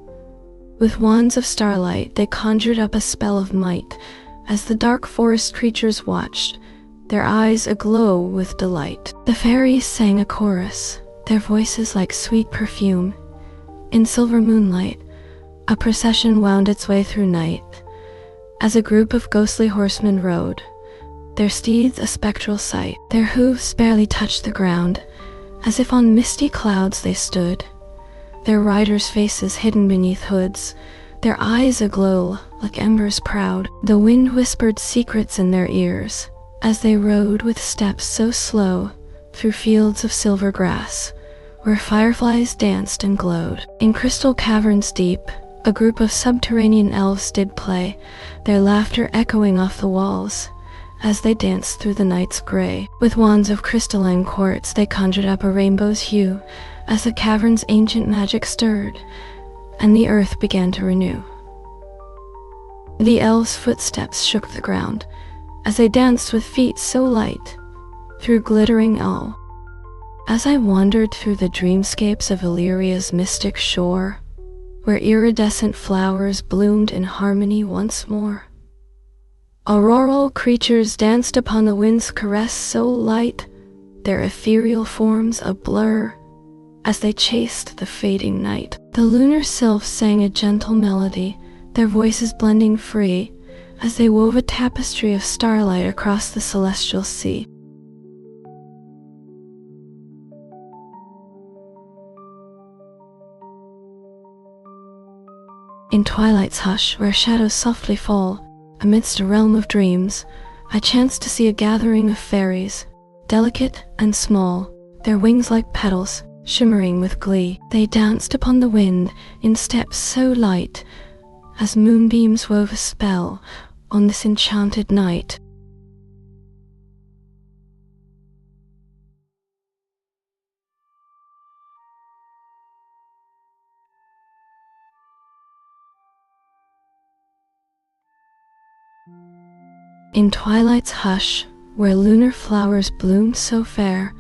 With wands of starlight they conjured up a spell of might, as the dark forest creatures watched, their eyes aglow with delight. The fairies sang a chorus, their voices like sweet perfume. In silver moonlight, a procession wound its way through night, as a group of ghostly horsemen rode, their steeds a spectral sight. Their hooves barely touched the ground, as if on misty clouds they stood, their riders' faces hidden beneath hoods, their eyes aglow like embers proud. The wind whispered secrets in their ears, as they rode with steps so slow through fields of silver grass, where fireflies danced and glowed. In crystal caverns deep, a group of subterranean elves did play, their laughter echoing off the walls, as they danced through the night's gray. With wands of crystalline quartz they conjured up a rainbow's hue, as the cavern's ancient magic stirred, and the earth began to renew. The elves' footsteps shook the ground, as they danced with feet so light, through glittering all. As I wandered through the dreamscapes of Illyria's mystic shore, where iridescent flowers bloomed in harmony once more, Auroral creatures danced upon the wind's caress so light, their ethereal forms a blur, as they chased the fading night. The lunar sylphs sang a gentle melody, their voices blending free, as they wove a tapestry of starlight across the celestial sea. In twilight's hush, where shadows softly fall, amidst a realm of dreams, I chanced to see a gathering of fairies, delicate and small, their wings like petals, shimmering with glee. They danced upon the wind in steps so light, as moonbeams wove a spell on this enchanted night. In twilight's hush, where lunar flowers bloomed so fair,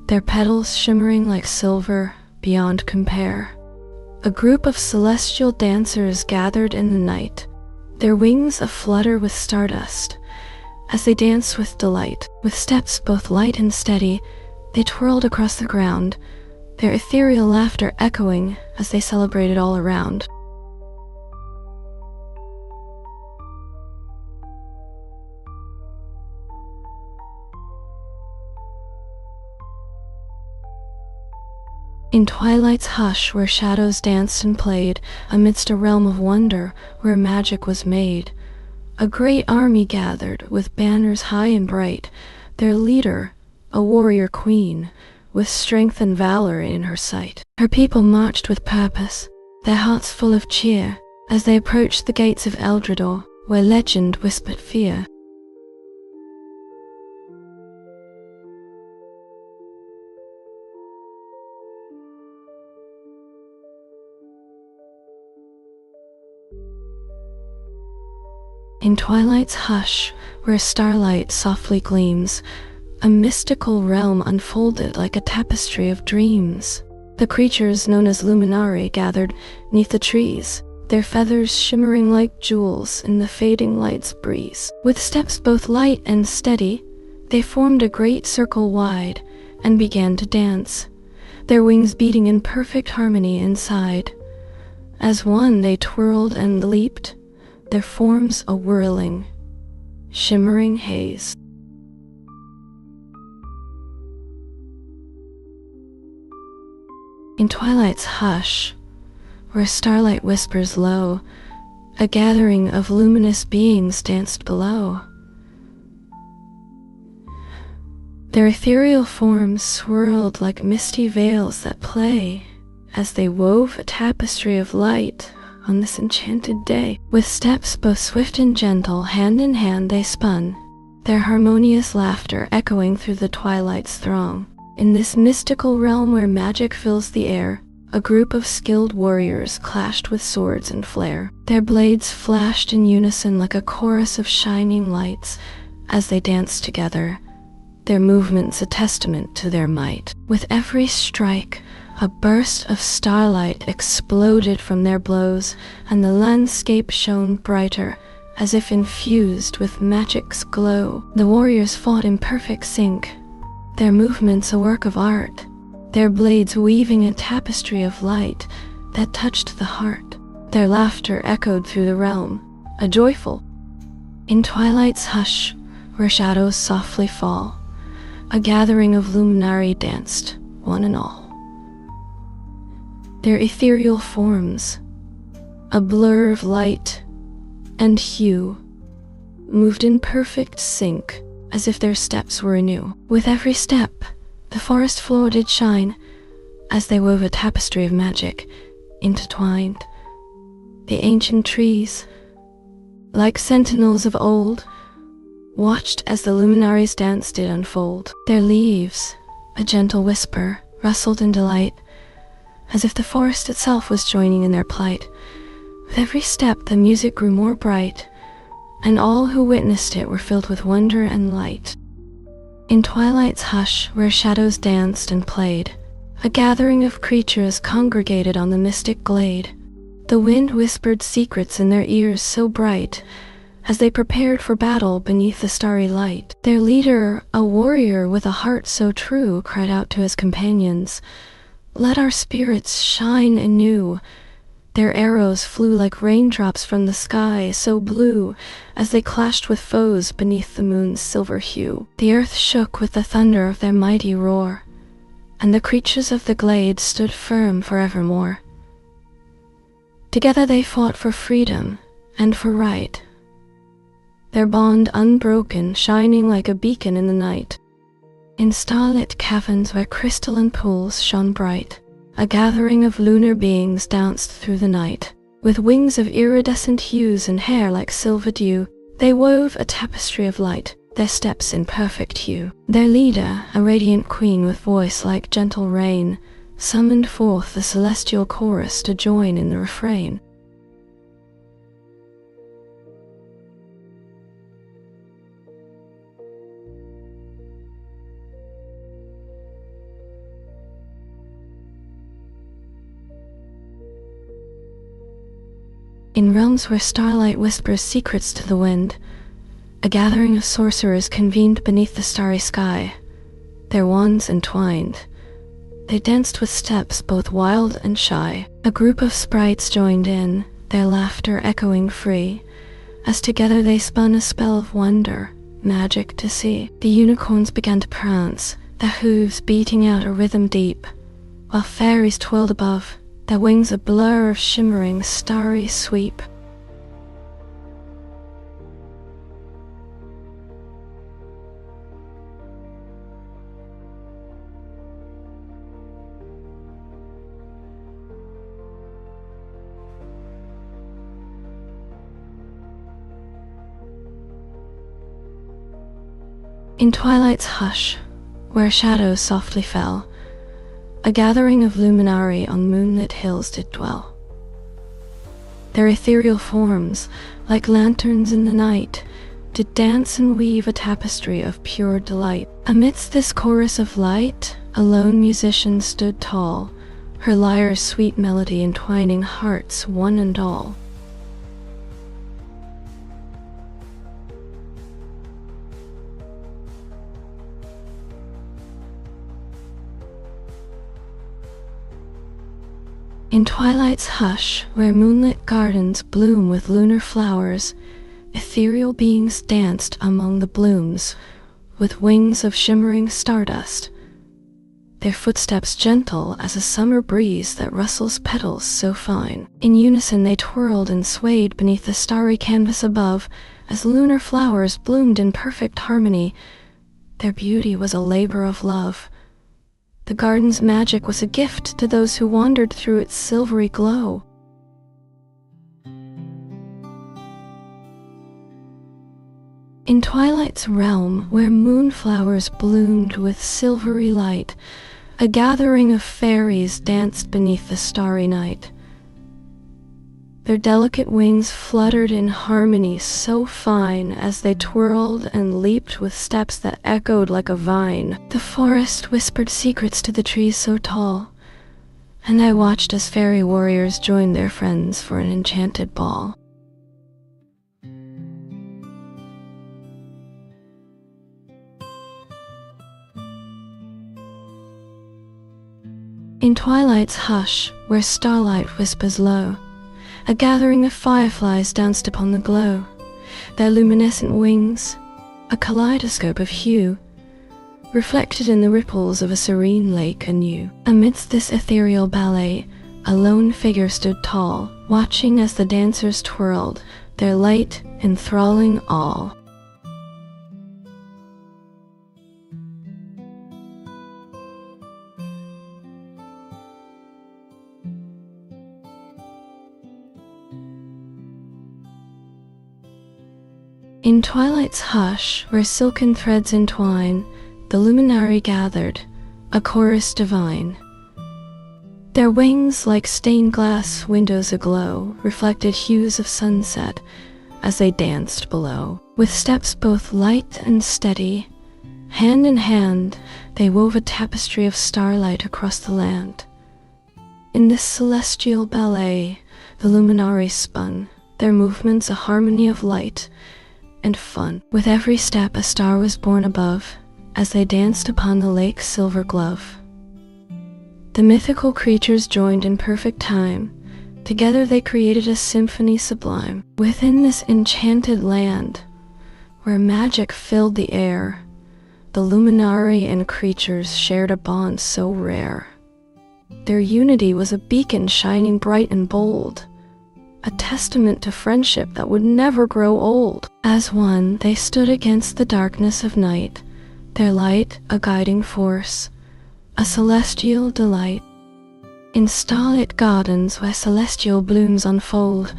their petals shimmering like silver beyond compare, a group of celestial dancers gathered in the night, their wings aflutter with stardust, as they danced with delight. With steps both light and steady, they twirled across the ground, their ethereal laughter echoing as they celebrated all around. In twilight's hush, where shadows danced and played, amidst a realm of wonder where magic was made, a great army gathered with banners high and bright, their leader, a warrior queen, with strength and valor in her sight. Her people marched with purpose, their hearts full of cheer, as they approached the gates of Eldredor, where legend whispered fear. In twilight's hush, where starlight softly gleams, a mystical realm unfolded like a tapestry of dreams. The creatures known as luminari gathered 'neath the trees, their feathers shimmering like jewels in the fading light's breeze. With steps both light and steady, they formed a great circle wide and began to dance, their wings beating in perfect harmony inside. As one they twirled and leaped, their forms a whirling, shimmering haze. In twilight's hush, where starlight whispers low, a gathering of luminous beings danced below. Their ethereal forms swirled like misty veils that play, as they wove a tapestry of light on this enchanted day. With steps both swift and gentle, hand in hand they spun, their harmonious laughter echoing through the twilight's throng. In this mystical realm where magic fills the air, a group of skilled warriors clashed with swords and flare. Their blades flashed in unison like a chorus of shining lights as they danced together, their movements a testament to their might. With every strike, a burst of starlight exploded from their blows, and the landscape shone brighter, as if infused with magic's glow. The warriors fought in perfect sync, their movements a work of art, their blades weaving a tapestry of light that touched the heart. Their laughter echoed through the realm, a joyful. In twilight's hush, where shadows softly fall, a gathering of luminari danced, one and all. Their ethereal forms, a blur of light and hue, moved in perfect sync, as if their steps were anew. With every step, the forest floor did shine, as they wove a tapestry of magic, intertwined. The ancient trees, like sentinels of old, watched as the luminaries' dance did unfold. Their leaves, a gentle whisper, rustled in delight, as if the forest itself was joining in their plight. With every step the music grew more bright, and all who witnessed it were filled with wonder and light. In twilight's hush, where shadows danced and played, a gathering of creatures congregated on the mystic glade. The wind whispered secrets in their ears so bright, as they prepared for battle beneath the starry light. Their leader, a warrior with a heart so true, cried out to his companions, "Let our spirits shine anew." Their arrows flew like raindrops from the sky so blue, as they clashed with foes beneath the moon's silver hue. The earth shook with the thunder of their mighty roar, and the creatures of the glade stood firm forevermore. Together they fought for freedom and for right, their bond unbroken, shining like a beacon in the night. In starlit caverns where crystalline pools shone bright, a gathering of lunar beings danced through the night. With wings of iridescent hues and hair like silver dew, they wove a tapestry of light, their steps in perfect hue. Their leader, a radiant queen with voice like gentle rain, summoned forth the celestial chorus to join in the refrain. In realms where starlight whispers secrets to the wind, a gathering of sorcerers convened beneath the starry sky. Their wands entwined, they danced with steps both wild and shy. A group of sprites joined in, their laughter echoing free, as together they spun a spell of wonder, magic to see. The unicorns began to prance, their hooves beating out a rhythm deep, while fairies twirled above, their wings a blur of shimmering, starry sweep. In twilight's hush, where shadows softly fell, a gathering of luminari on moonlit hills did dwell. Their ethereal forms, like lanterns in the night, did dance and weave a tapestry of pure delight. Amidst this chorus of light, a lone musician stood tall, her lyre's sweet melody entwining hearts one and all. In twilight's hush, where moonlit gardens bloom with lunar flowers, ethereal beings danced among the blooms, with wings of shimmering stardust, their footsteps gentle as a summer breeze that rustles petals so fine. In unison they twirled and swayed beneath the starry canvas above, as lunar flowers bloomed in perfect harmony. Their beauty was a labor of love. The garden's magic was a gift to those who wandered through its silvery glow. In twilight's realm, where moonflowers bloomed with silvery light, a gathering of fairies danced beneath the starry night. Their delicate wings fluttered in harmony so fine as they twirled and leaped with steps that echoed like a vine. The forest whispered secrets to the trees so tall, and I watched as fairy warriors joined their friends for an enchanted ball. In twilight's hush, where starlight whispers low, a gathering of fireflies danced upon the glow, their luminescent wings, a kaleidoscope of hue, reflected in the ripples of a serene lake anew. Amidst this ethereal ballet, a lone figure stood tall, watching as the dancers twirled, their light enthralling all. In twilight's hush, where silken threads entwine, the luminari gathered, a chorus divine. Their wings, like stained glass windows aglow, reflected hues of sunset as they danced below. With steps both light and steady, hand in hand, they wove a tapestry of starlight across the land. In this celestial ballet, the luminari spun, their movements a harmony of light and fun. With every step a star was born above, as they danced upon the lake's silver glove. The mythical creatures joined in perfect time. Together they created a symphony sublime. Within this enchanted land, where magic filled the air, the luminary and creatures shared a bond so rare. Their unity was a beacon shining bright and bold, a testament to friendship that would never grow old. As one, they stood against the darkness of night, their light a guiding force, a celestial delight. In starlit gardens where celestial blooms unfold,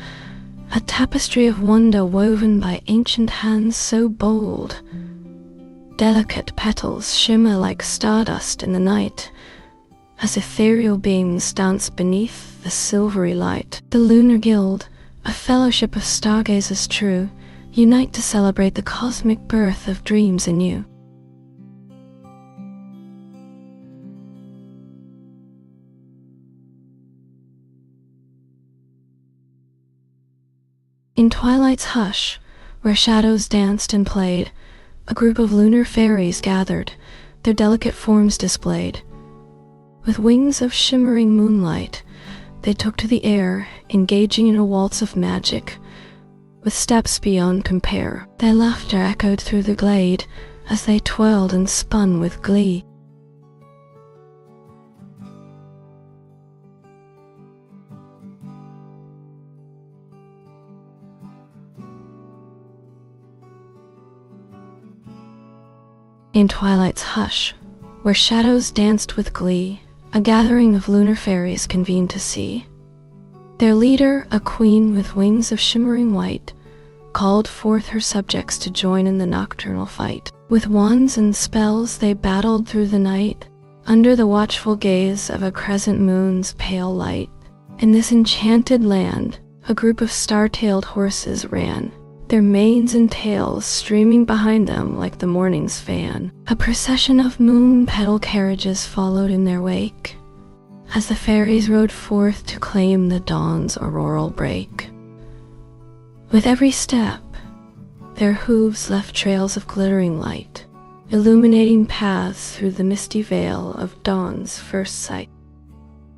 a tapestry of wonder woven by ancient hands so bold. Delicate petals shimmer like stardust in the night, as ethereal beings dance beneath the silvery light. The Lunar Guild, a fellowship of stargazers true, unite to celebrate the cosmic birth of dreams anew. In twilight's hush, where shadows danced and played, a group of lunar fairies gathered, their delicate forms displayed. With wings of shimmering moonlight, they took to the air, engaging in a waltz of magic, with steps beyond compare. Their laughter echoed through the glade, as they twirled and spun with glee. In twilight's hush, where shadows danced with glee, a gathering of lunar fairies convened to see. Their leader, a queen with wings of shimmering white, called forth her subjects to join in the nocturnal fight. With wands and spells they battled through the night, under the watchful gaze of a crescent moon's pale light. In this enchanted land, a group of star-tailed horses ran, their manes and tails streaming behind them like the morning's fan. A procession of moon-petal carriages followed in their wake, as the fairies rode forth to claim the dawn's auroral break. With every step, their hooves left trails of glittering light, illuminating paths through the misty veil of dawn's first sight.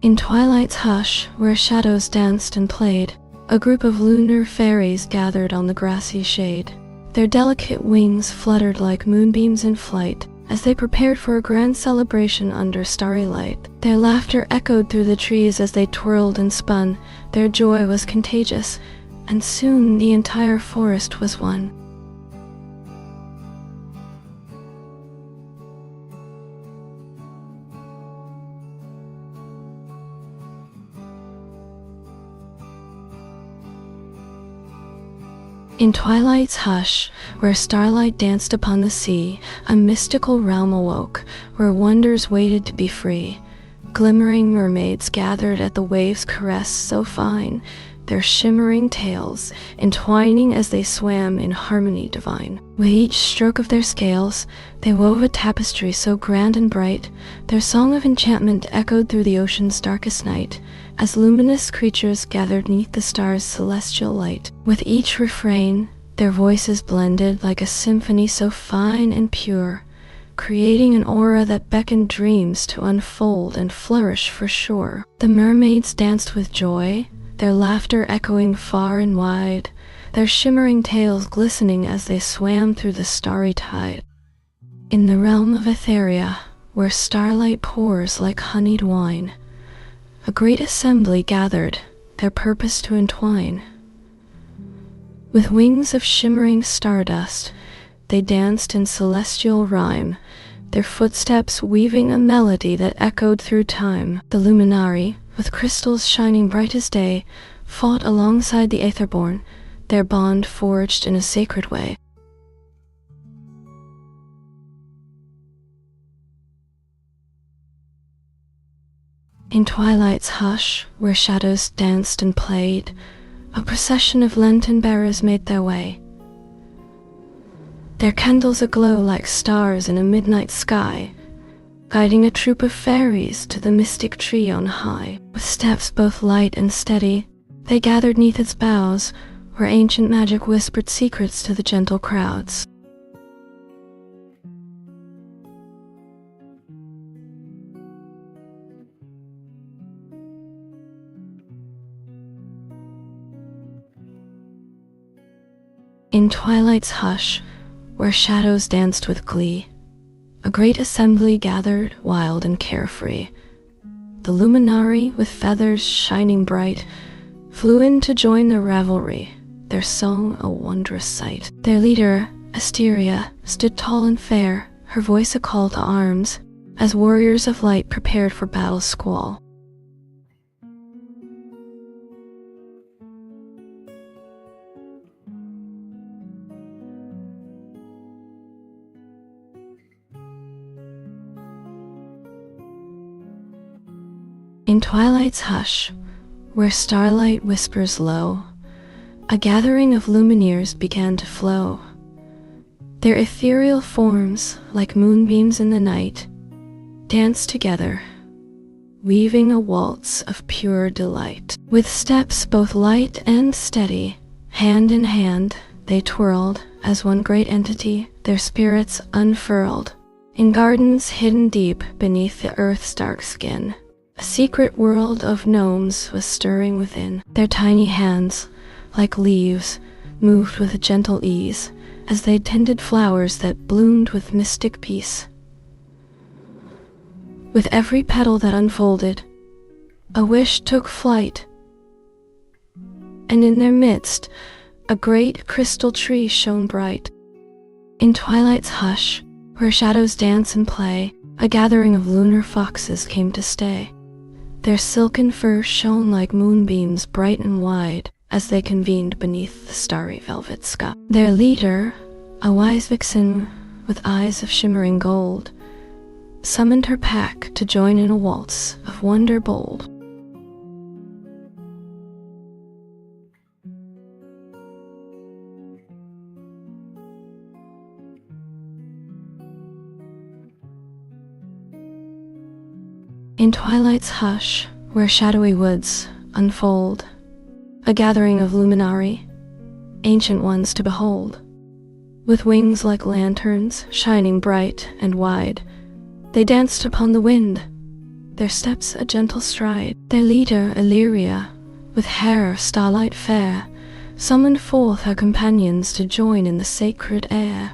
In twilight's hush, where shadows danced and played, a group of lunar fairies gathered on the grassy shade. Their delicate wings fluttered like moonbeams in flight, as they prepared for a grand celebration under starry light. Their laughter echoed through the trees as they twirled and spun. Their joy was contagious, and soon the entire forest was one. In twilight's hush, where starlight danced upon the sea, a mystical realm awoke, where wonders waited to be free. Glimmering mermaids gathered at the waves' caress so fine, their shimmering tails entwining as they swam in harmony divine. With each stroke of their scales, they wove a tapestry so grand and bright, their song of enchantment echoed through the ocean's darkest night, as luminous creatures gathered 'neath the stars' celestial light. With each refrain, their voices blended like a symphony so fine and pure, creating an aura that beckoned dreams to unfold and flourish for sure. The mermaids danced with joy, their laughter echoing far and wide, their shimmering tails glistening as they swam through the starry tide. In the realm of Etheria, where starlight pours like honeyed wine, a great assembly gathered, their purpose to entwine. With wings of shimmering stardust, they danced in celestial rhyme, their footsteps weaving a melody that echoed through time. The luminary, with crystals shining bright as day, fought alongside the Aetherborn, their bond forged in a sacred way. In twilight's hush, where shadows danced and played, a procession of lantern bearers made their way. Their candles aglow like stars in a midnight sky, guiding a troop of fairies to the mystic tree on high. With steps both light and steady, they gathered 'neath its boughs, where ancient magic whispered secrets to the gentle crowds. In twilight's hush, where shadows danced with glee, a great assembly gathered, wild and carefree. The luminari, with feathers shining bright, flew in to join the revelry, their song a wondrous sight. Their leader, Asteria, stood tall and fair, her voice a call to arms, as warriors of light prepared for battle's squall. In twilight's hush, where starlight whispers low, a gathering of lumineers began to flow. Their ethereal forms, like moonbeams in the night, danced together, weaving a waltz of pure delight. With steps both light and steady, hand in hand, they twirled as one great entity, their spirits unfurled. In gardens hidden deep beneath the earth's dark skin, a secret world of gnomes was stirring within. Their tiny hands, like leaves, moved with a gentle ease as they tended flowers that bloomed with mystic peace. With every petal that unfolded, a wish took flight, and in their midst, a great crystal tree shone bright. In twilight's hush, where shadows dance and play, a gathering of lunar foxes came to stay. Their silken fur shone like moonbeams bright and wide as they convened beneath the starry velvet sky. Their leader, a wise vixen with eyes of shimmering gold, summoned her pack to join in a waltz of wonder bold. In twilight's hush, where shadowy woods unfold, a gathering of luminari, ancient ones to behold. With wings like lanterns, shining bright and wide, they danced upon the wind, their steps a gentle stride. Their leader, Illyria, with hair of starlight fair, summoned forth her companions to join in the sacred air.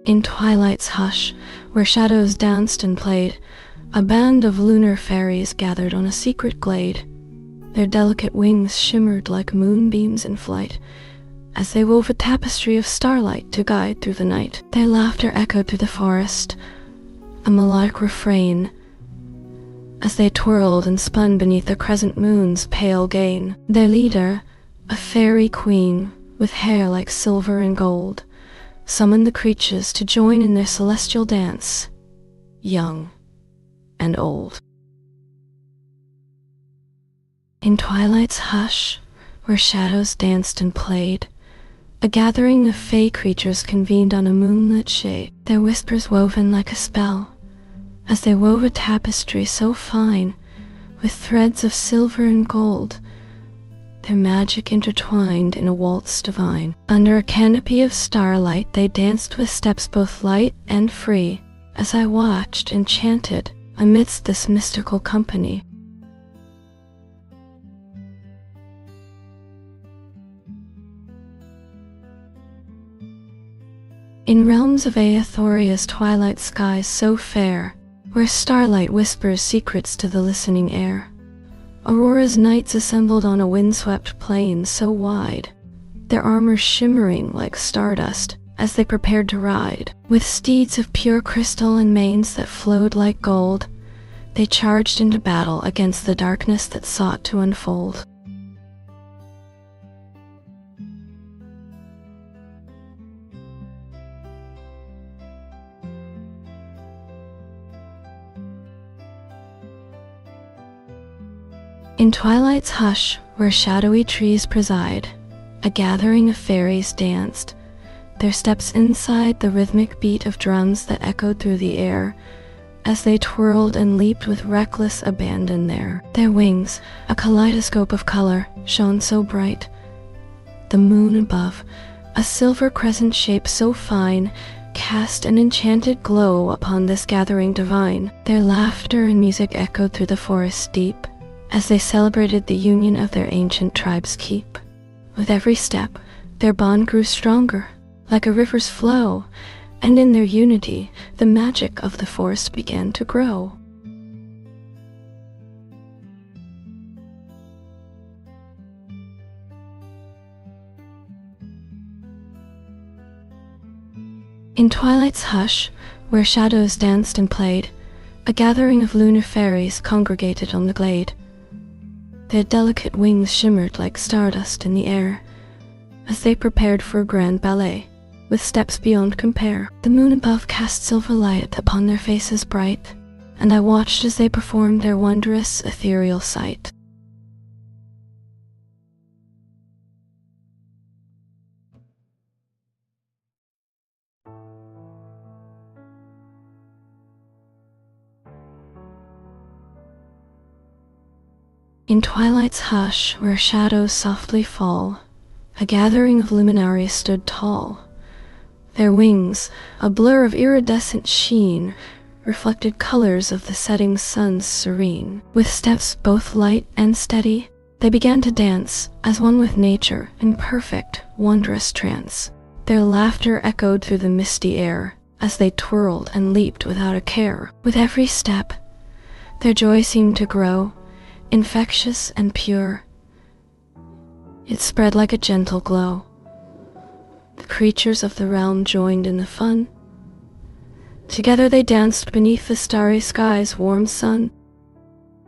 In twilight's hush, where shadows danced and played, a band of lunar fairies gathered on a secret glade. Their delicate wings shimmered like moonbeams in flight, as they wove a tapestry of starlight to guide through the night. Their laughter echoed through the forest, a melodic refrain, as they twirled and spun beneath the crescent moon's pale gain. Their leader, a fairy queen with hair like silver and gold, summoned the creatures to join in their celestial dance, young and old. In twilight's hush, where shadows danced and played, a gathering of fey creatures convened on a moonlit shade, their whispers woven like a spell, as they wove a tapestry so fine, with threads of silver and gold, their magic intertwined in a waltz divine. Under a canopy of starlight they danced with steps both light and free, as I watched enchanted amidst this mystical company. In realms of Aethoria's twilight skies so fair, where starlight whispers secrets to the listening air, Aurora's knights assembled on a windswept plain so wide, their armor shimmering like stardust as they prepared to ride. With steeds of pure crystal and manes that flowed like gold, they charged into battle against the darkness that sought to unfold. In twilight's hush, where shadowy trees preside, a gathering of fairies danced, their steps inside the rhythmic beat of drums that echoed through the air as they twirled and leaped with reckless abandon there. Their wings, a kaleidoscope of color, shone so bright. The moon above, a silver crescent shape so fine, cast an enchanted glow upon this gathering divine. Their laughter and music echoed through the forest deep as they celebrated the union of their ancient tribes keep. With every step, their bond grew stronger, like a river's flow, and in their unity, the magic of the forest began to grow. In twilight's hush, where shadows danced and played, a gathering of lunar fairies congregated on the glade. Their delicate wings shimmered like stardust in the air as they prepared for a grand ballet, with steps beyond compare. The moon above cast silver light upon their faces bright, and I watched as they performed their wondrous ethereal sight. In twilight's hush, where shadows softly fall, a gathering of luminaries stood tall. Their wings, a blur of iridescent sheen, reflected colors of the setting sun's serene. With steps both light and steady, they began to dance as one with nature in perfect, wondrous trance. Their laughter echoed through the misty air as they twirled and leaped without a care. With every step, their joy seemed to grow, infectious and pure. It spread like a gentle glow. The creatures of the realm joined in the fun. Together they danced beneath the starry sky's warm sun.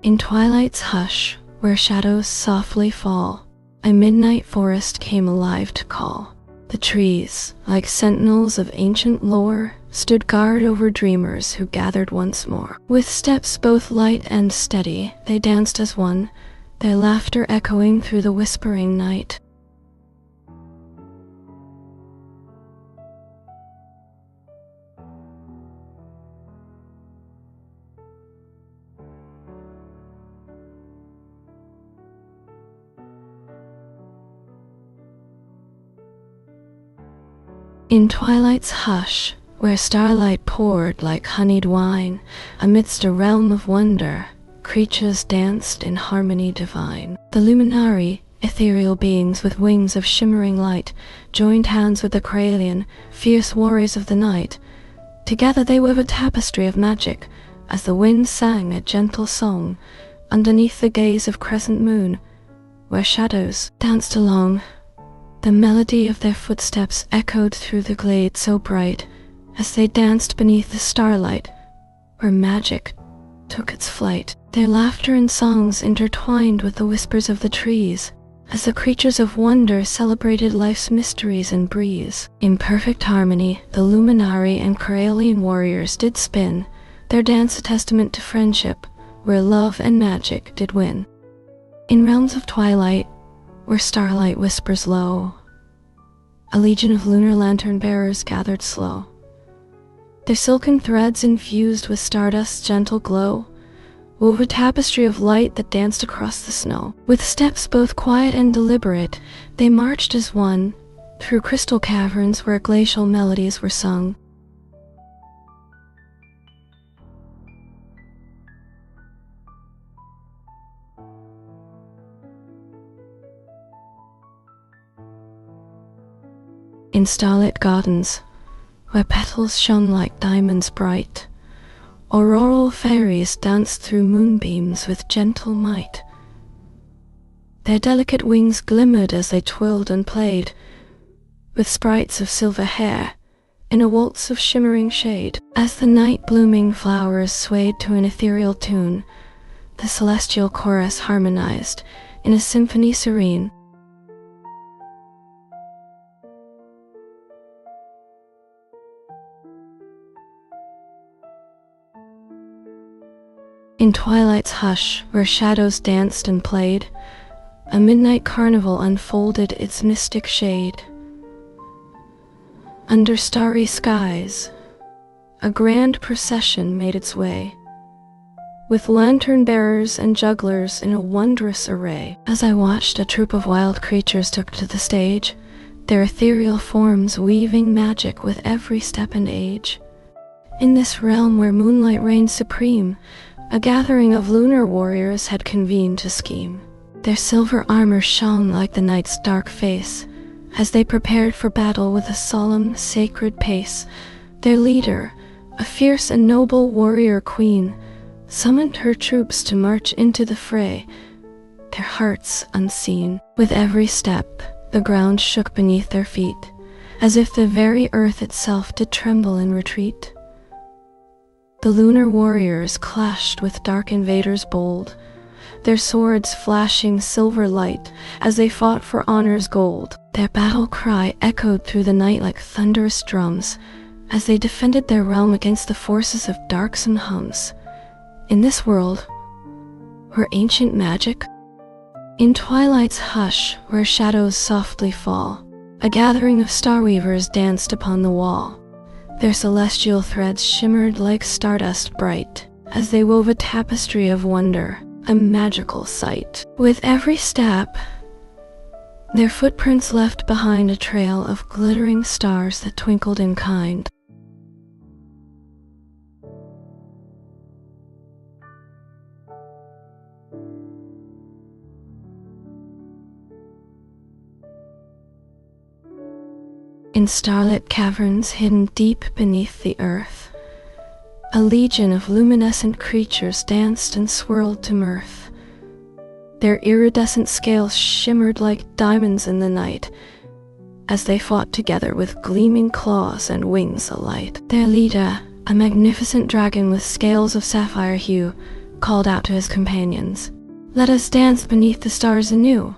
In twilight's hush, where shadows softly fall, a midnight forest came alive to call. The trees, like sentinels of ancient lore, stood guard over dreamers who gathered once more. With steps both light and steady, they danced as one, their laughter echoing through the whispering night. In twilight's hush, where starlight poured like honeyed wine, amidst a realm of wonder, creatures danced in harmony divine. The luminary, ethereal beings with wings of shimmering light, joined hands with the Kraelian, fierce warriors of the night. Together they wove a tapestry of magic, as the wind sang a gentle song, underneath the gaze of crescent moon, where shadows danced along. The melody of their footsteps echoed through the glade so bright, as they danced beneath the starlight, where magic took its flight. Their laughter and songs intertwined with the whispers of the trees, as the creatures of wonder celebrated life's mysteries and breeze. In perfect harmony, the luminary and Kraelian warriors did spin, their dance a testament to friendship, where love and magic did win. In realms of twilight, where starlight whispers low, a legion of lunar lantern bearers gathered slow. Their silken threads infused with stardust's gentle glow wove a tapestry of light that danced across the snow. With steps both quiet and deliberate, they marched as one, through crystal caverns where glacial melodies were sung. In starlit gardens, where petals shone like diamonds bright, auroral fairies danced through moonbeams with gentle might. Their delicate wings glimmered as they twirled and played, with sprites of silver hair, in a waltz of shimmering shade. As the night-blooming flowers swayed to an ethereal tune, the celestial chorus harmonized in a symphony serene. In twilight's hush, where shadows danced and played, a midnight carnival unfolded its mystic shade. Under starry skies, a grand procession made its way, with lantern bearers and jugglers in a wondrous array. As I watched, a troop of wild creatures took to the stage, their ethereal forms weaving magic with every step and age. In this realm where moonlight reigned supreme, a gathering of lunar warriors had convened to scheme. Their silver armor shone like the night's dark face, as they prepared for battle with a solemn, sacred pace. Their leader, a fierce and noble warrior queen, summoned her troops to march into the fray, their hearts unseen. With every step, the ground shook beneath their feet, as if the very earth itself did tremble in retreat. The lunar warriors clashed with dark invaders bold, their swords flashing silver light as they fought for honor's gold. Their battle cry echoed through the night like thunderous drums, as they defended their realm against the forces of darksome hums. In this world, where ancient magic, in twilight's hush where shadows softly fall, a gathering of starweavers danced upon the wall. Their celestial threads shimmered like stardust bright, as they wove a tapestry of wonder, a magical sight. With every step, their footprints left behind a trail of glittering stars that twinkled in kind. In starlit caverns hidden deep beneath the earth, a legion of luminescent creatures danced and swirled to mirth. Their iridescent scales shimmered like diamonds in the night, as they fought together with gleaming claws and wings alight. Their leader, a magnificent dragon with scales of sapphire hue, called out to his companions, "Let us dance beneath the stars anew."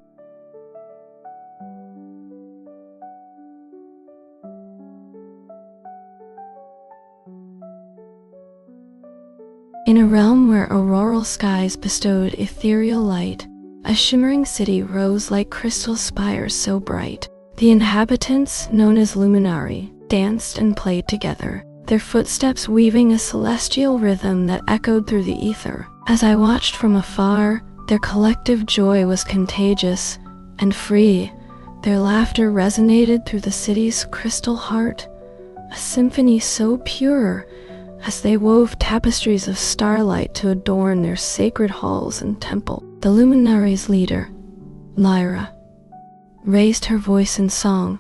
In a realm where auroral skies bestowed ethereal light, a shimmering city rose like crystal spires so bright. The inhabitants, known as luminari, danced and played together, their footsteps weaving a celestial rhythm that echoed through the ether. As I watched from afar, their collective joy was contagious and free. Their laughter resonated through the city's crystal heart, a symphony so pure, as they wove tapestries of starlight to adorn their sacred halls and temple. The luminary's leader, Lyra, raised her voice in song,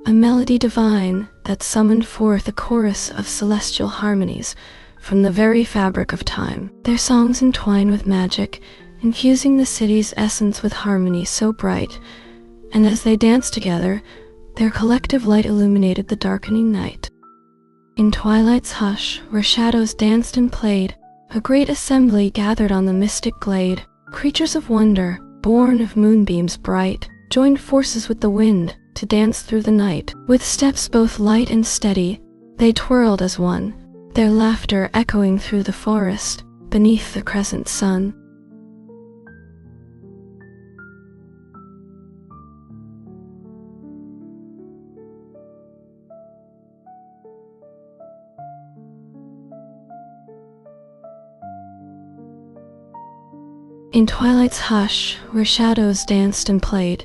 a melody divine that summoned forth a chorus of celestial harmonies from the very fabric of time. Their songs entwined with magic, infusing the city's essence with harmony so bright, and as they danced together, their collective light illuminated the darkening night. In twilight's hush, where shadows danced and played, a great assembly gathered on the mystic glade. Creatures of wonder, born of moonbeams bright, joined forces with the wind to dance through the night. With steps both light and steady, they twirled as one, their laughter echoing through the forest beneath the crescent sun. In twilight's hush, where shadows danced and played,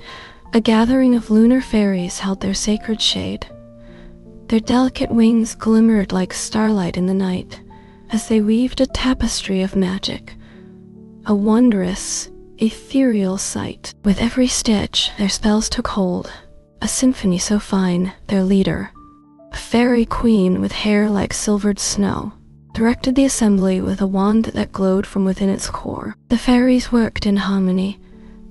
a gathering of lunar fairies held their sacred shade. Their delicate wings glimmered like starlight in the night, as they weaved a tapestry of magic, a wondrous, ethereal sight. With every stitch, their spells took hold, a symphony so fine. Their leader, a fairy queen with hair like silvered snow, directed the assembly with a wand that glowed from within its core. The fairies worked in harmony,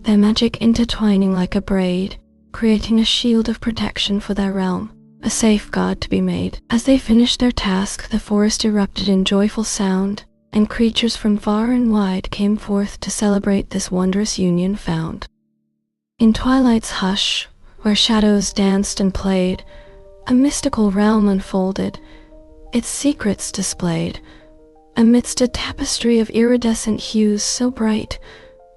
their magic intertwining like a braid, creating a shield of protection for their realm, a safeguard to be made. As they finished their task, the forest erupted in joyful sound, and creatures from far and wide came forth to celebrate this wondrous union found. In twilight's hush, where shadows danced and played, a mystical realm unfolded, its secrets displayed, amidst a tapestry of iridescent hues so bright,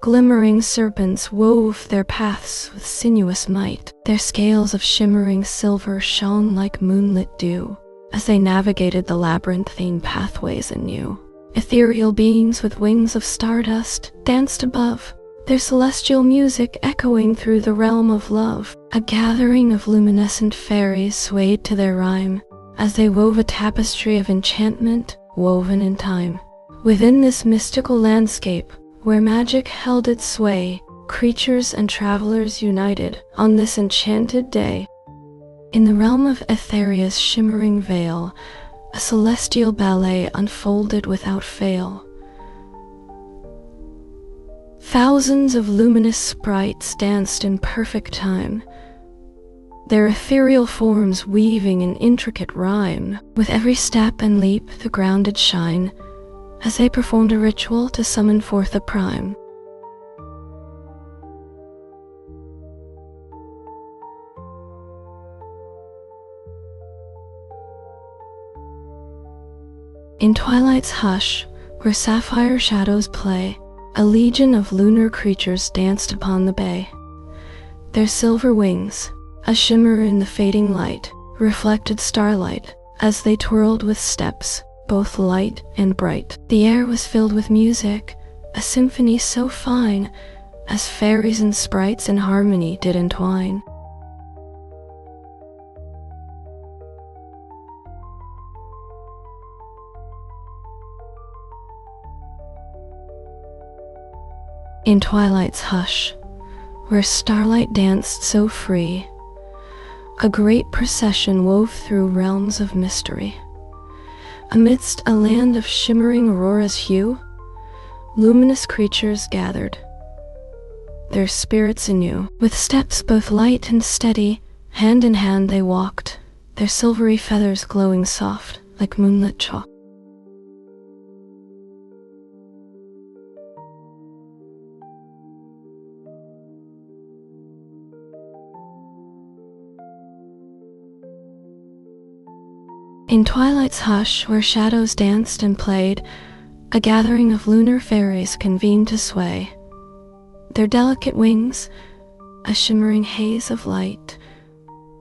Glimmering serpents wove their paths with sinuous might. Their scales of shimmering silver shone like moonlit dew as they navigated the labyrinthine pathways anew. Ethereal beings with wings of stardust danced above, their celestial music echoing through the realm of love. A gathering of luminescent fairies swayed to their rhyme as they wove a tapestry of enchantment woven in time. Within this mystical landscape, where magic held its sway, creatures and travelers united on this enchanted day. In the realm of Etheria's shimmering veil, a celestial ballet unfolded without fail. Thousands of luminous sprites danced in perfect time, their ethereal forms weaving an intricate rhyme. With every step and leap the ground did shine, as they performed a ritual to summon forth the prime. In twilight's hush, where sapphire shadows play, a legion of lunar creatures danced upon the bay. Their silver wings, a shimmer in the fading light, reflected starlight as they twirled with steps, both light and bright. The air was filled with music, a symphony so fine, as fairies and sprites in harmony did entwine. In twilight's hush, where starlight danced so free, a great procession wove through realms of mystery. Amidst a land of shimmering aurora's hue, luminous creatures gathered, their spirits anew. With steps both light and steady, hand in hand they walked, their silvery feathers glowing soft like moonlit chalk. In twilight's hush, where shadows danced and played, a gathering of lunar fairies convened to sway. Their delicate wings, a shimmering haze of light,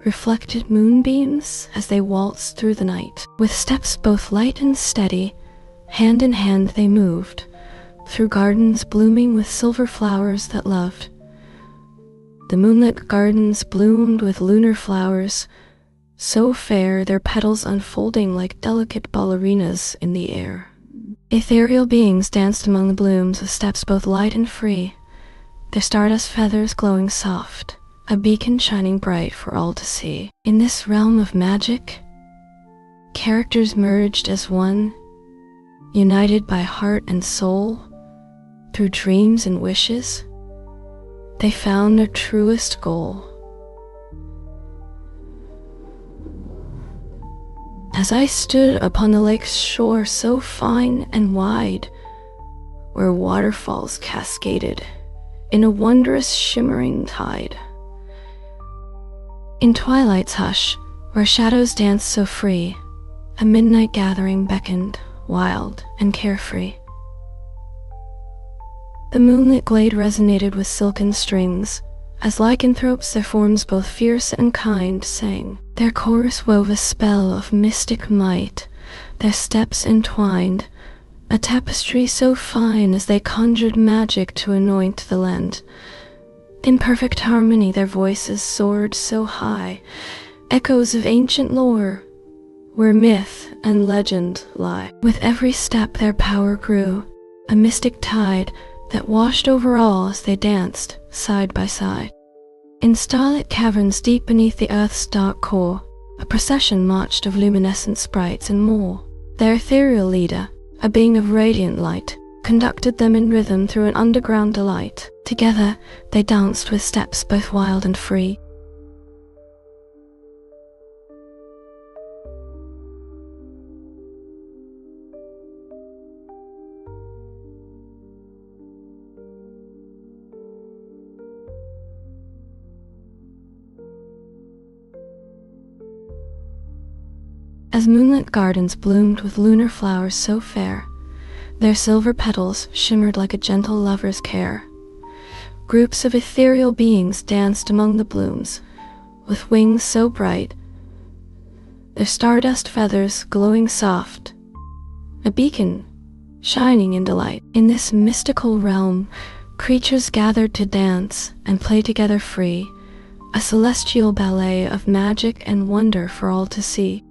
reflected moonbeams as they waltzed through the night. With steps both light and steady, hand in hand they moved, through gardens blooming with silver flowers that loved. The moonlit gardens bloomed with lunar flowers, so fair their petals unfolding like delicate ballerinas in the air. Ethereal beings danced among the blooms with steps both light and free, their stardust feathers glowing soft, a beacon shining bright for all to see. In this realm of magic, characters merged as one, united by heart and soul, through dreams and wishes, they found their truest goal. As I stood upon the lake's shore so fine and wide, where waterfalls cascaded in a wondrous shimmering tide. In twilight's hush, where shadows danced so free, a midnight gathering beckoned, wild and carefree. The moonlit glade resonated with silken strings, as lycanthropes their forms both fierce and kind sang. Their chorus wove a spell of mystic might, their steps entwined, a tapestry so fine as they conjured magic to anoint the land. In perfect harmony their voices soared so high, echoes of ancient lore, where myth and legend lie. With every step their power grew, a mystic tide that washed over all as they danced side by side. In starlit caverns deep beneath the earth's dark core, a procession marched of luminescent sprites and more. Their ethereal leader, a being of radiant light, conducted them in rhythm through an underground delight. Together, they danced with steps both wild and free. As moonlit gardens bloomed with lunar flowers so fair, their silver petals shimmered like a gentle lover's care. Groups of ethereal beings danced among the blooms, with wings so bright, their stardust feathers glowing soft, a beacon shining in delight. In this mystical realm, creatures gathered to dance and play together free, a celestial ballet of magic and wonder for all to see.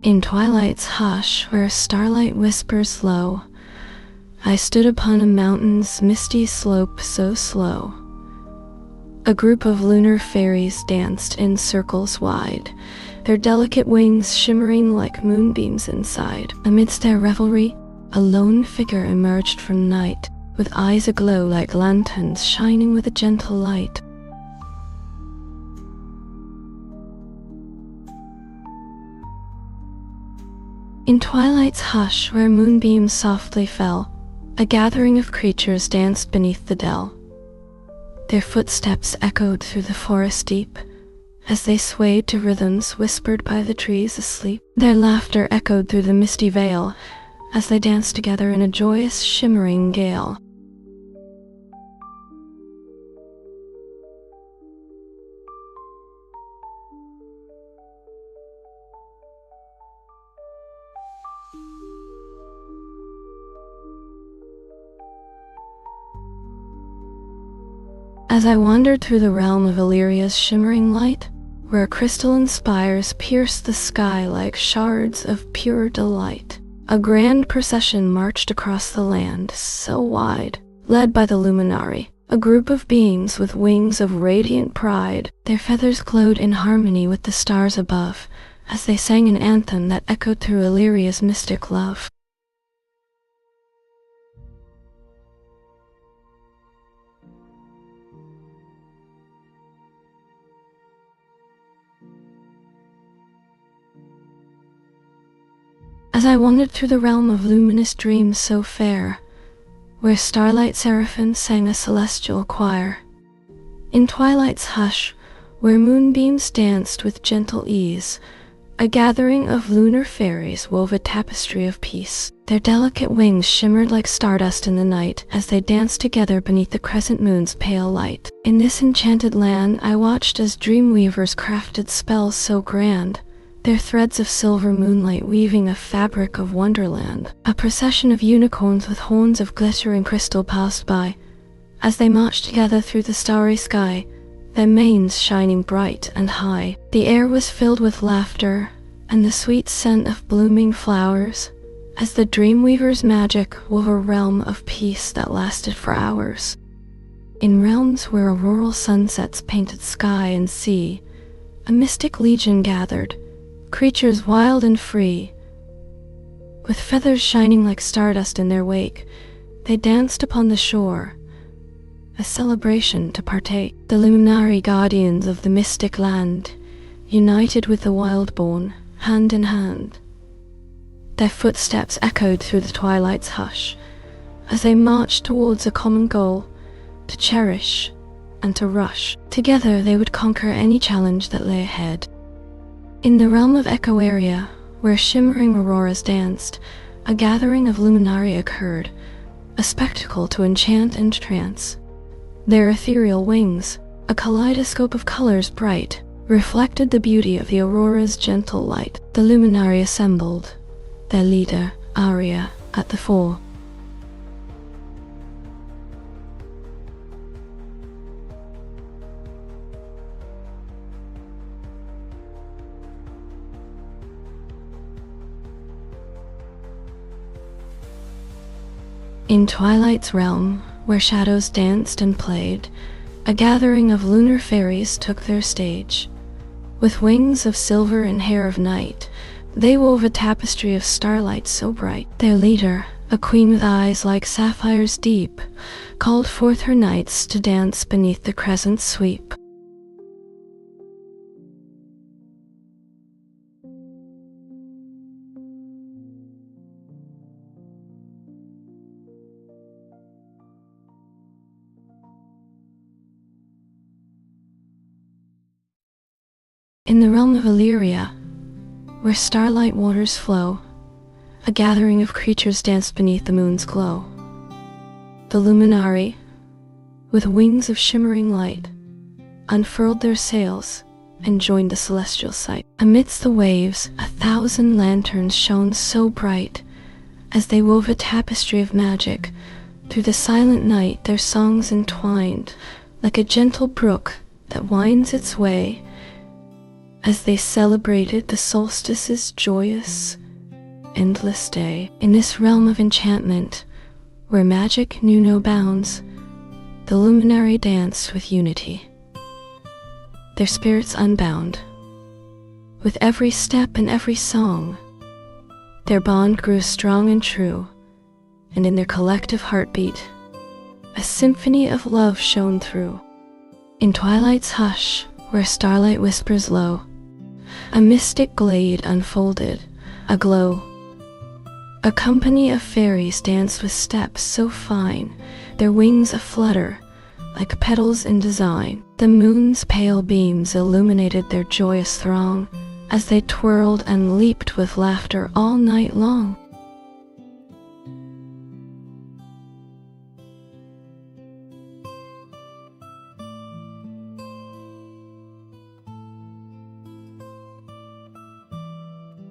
In twilight's hush, where starlight whispers low, I stood upon a mountain's misty slope so slow. A group of lunar fairies danced in circles wide, their delicate wings shimmering like moonbeams inside. Amidst their revelry, a lone figure emerged from night, with eyes aglow like lanterns shining with a gentle light. In twilight's hush, where moonbeams softly fell, a gathering of creatures danced beneath the dell. Their footsteps echoed through the forest deep, as they swayed to rhythms whispered by the trees asleep. Their laughter echoed through the misty veil, as they danced together in a joyous, shimmering gale. As I wandered through the realm of Illyria's shimmering light, where crystalline spires pierced the sky like shards of pure delight, a grand procession marched across the land so wide, led by the luminari, a group of beings with wings of radiant pride. Their feathers glowed in harmony with the stars above, as they sang an anthem that echoed through Illyria's mystic love. As I wandered through the realm of luminous dreams so fair, where starlight seraphim sang a celestial choir, in twilight's hush, where moonbeams danced with gentle ease, a gathering of lunar fairies wove a tapestry of peace. Their delicate wings shimmered like stardust in the night as they danced together beneath the crescent moon's pale light. In this enchanted land, I watched as dream weavers crafted spells so grand, their threads of silver moonlight weaving a fabric of wonderland. A procession of unicorns with horns of glittering crystal passed by, as they marched together through the starry sky, their manes shining bright and high. The air was filled with laughter and the sweet scent of blooming flowers, as the dreamweaver's magic wove a realm of peace that lasted for hours. In realms where auroral sunsets painted sky and sea, a mystic legion gathered, creatures wild and free. With feathers shining like stardust in their wake, they danced upon the shore, a celebration to partake. The luminary guardians of the mystic land, united with the wild-born, hand in hand. Their footsteps echoed through the twilight's hush, as they marched towards a common goal, to cherish and to rush. Together they would conquer any challenge that lay ahead. In the realm of Echoaria, where shimmering auroras danced, a gathering of luminari occurred, a spectacle to enchant and trance. Their ethereal wings, a kaleidoscope of colors bright, reflected the beauty of the aurora's gentle light. The luminari assembled, their leader, Aria, at the fore. In twilight's realm, where shadows danced and played, a gathering of lunar fairies took their stage. With wings of silver and hair of night, they wove a tapestry of starlight so bright. Their leader, a queen with eyes like sapphires deep, called forth her knights to dance beneath the crescent's sweep. In the realm of Illyria, where starlight waters flow, a gathering of creatures danced beneath the moon's glow. The luminari, with wings of shimmering light, unfurled their sails and joined the celestial sight. Amidst the waves, 1,000 lanterns shone so bright, as they wove a tapestry of magic. Through the silent night their songs entwined, like a gentle brook that winds its way, as they celebrated the solstice's joyous, endless day. In this realm of enchantment, where magic knew no bounds, the luminary danced with unity, their spirits unbound. With every step and every song, their bond grew strong and true, and in their collective heartbeat, a symphony of love shone through. In twilight's hush, where starlight whispers low, a mystic glade unfolded, aglow. A company of fairies danced with steps so fine, their wings aflutter, like petals in design. The moon's pale beams illuminated their joyous throng, as they twirled and leaped with laughter all night long.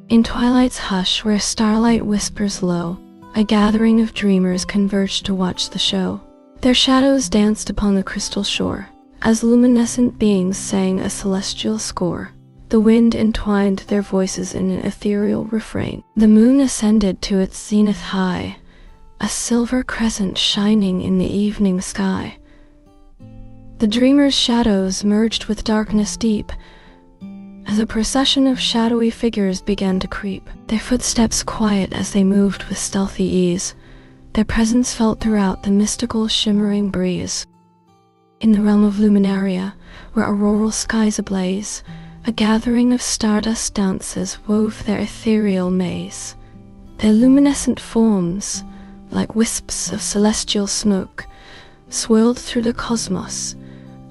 In twilight's hush, where starlight whispers low, a gathering of dreamers converged to watch the show. Their shadows danced upon the crystal shore, as luminescent beings sang a celestial score. The wind entwined their voices in an ethereal refrain. The moon ascended to its zenith high, a silver crescent shining in the evening sky. The dreamers' shadows merged with darkness deep, as a procession of shadowy figures began to creep. Their footsteps quiet as they moved with stealthy ease, their presence felt throughout the mystical shimmering breeze. In the realm of Luminaria, where auroral skies ablaze, a gathering of stardust dances wove their ethereal maze. Their luminescent forms, like wisps of celestial smoke, swirled through the cosmos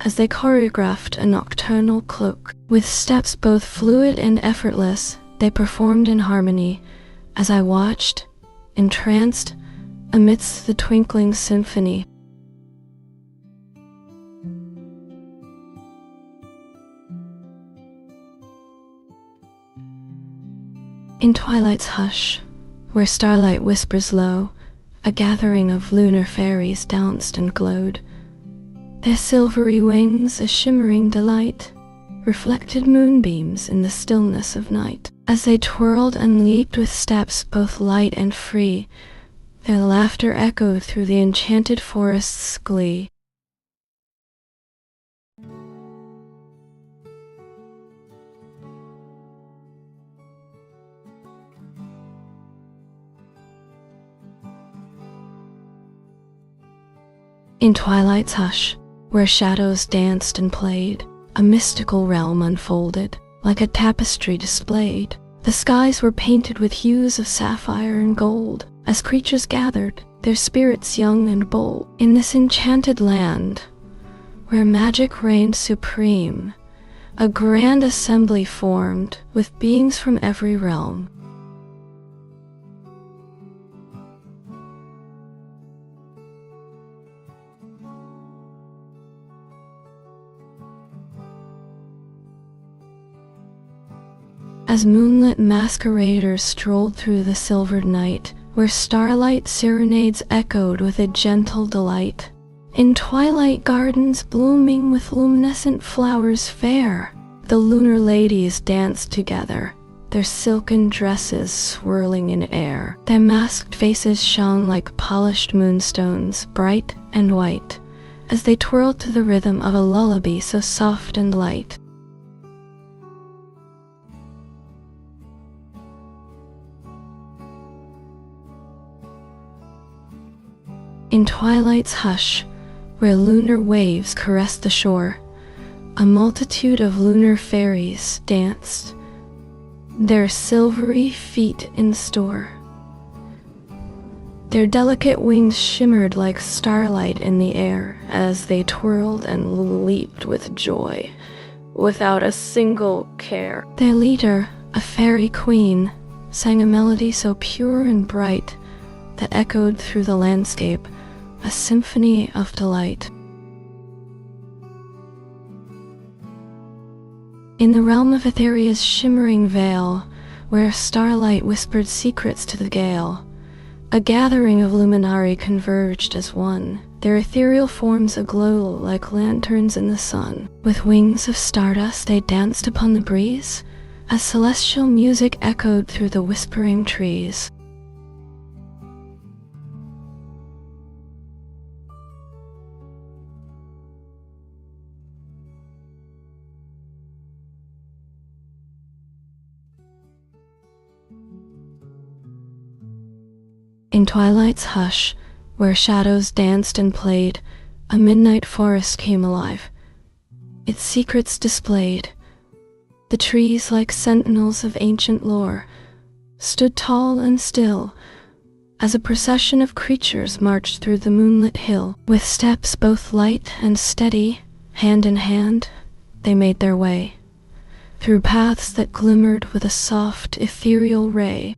as they choreographed a nocturnal cloak. With steps both fluid and effortless, they performed in harmony, as I watched, entranced, amidst the twinkling symphony. In twilight's hush, where starlight whispers low, a gathering of lunar fairies danced and glowed. Their silvery wings, a shimmering delight, reflected moonbeams in the stillness of night. As they twirled and leaped with steps both light and free, their laughter echoed through the enchanted forest's glee. In twilight's hush, where shadows danced and played, a mystical realm unfolded, like a tapestry displayed. The skies were painted with hues of sapphire and gold, as creatures gathered, their spirits young and bold. In this enchanted land, where magic reigned supreme, a grand assembly formed, with beings from every realm. As moonlit masqueraders strolled through the silvered night, where starlight serenades echoed with a gentle delight. In twilight gardens blooming with luminescent flowers fair, the lunar ladies danced together, their silken dresses swirling in air. Their masked faces shone like polished moonstones, bright and white, as they twirled to the rhythm of a lullaby so soft and light. In twilight's hush, where lunar waves caressed the shore, a multitude of lunar fairies danced, their silvery feet in store. Their delicate wings shimmered like starlight in the air as they twirled and leaped with joy. without a single care. Their leader, a fairy queen, sang a melody so pure and bright that echoed through the landscape, a symphony of delight. In the realm of Etheria's shimmering veil, where starlight whispered secrets to the gale, a gathering of luminari converged as one, their ethereal forms aglow like lanterns in the sun. With wings of stardust they danced upon the breeze, as celestial music echoed through the whispering trees. In twilight's hush, where shadows danced and played, a midnight forest came alive, its secrets displayed. The trees, like sentinels of ancient lore, stood tall and still, as a procession of creatures marched through the moonlit hill. With steps both light and steady, hand in hand, they made their way, through paths that glimmered with a soft, ethereal ray.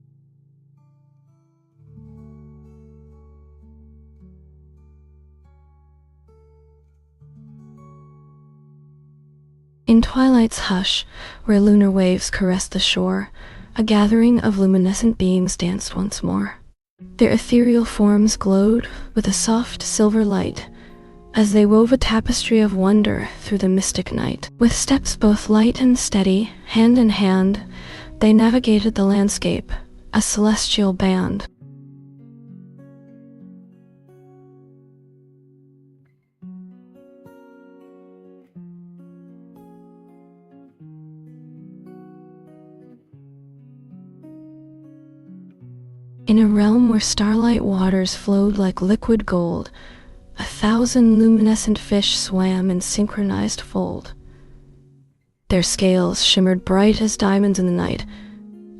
In twilight's hush, where lunar waves caressed the shore, a gathering of luminescent beings danced once more. Their ethereal forms glowed with a soft silver light, as they wove a tapestry of wonder through the mystic night. With steps both light and steady, hand in hand, they navigated the landscape, a celestial band. In a realm where starlight waters flowed like liquid gold, 1,000 luminescent fish swam in synchronized fold. Their scales shimmered bright as diamonds in the night,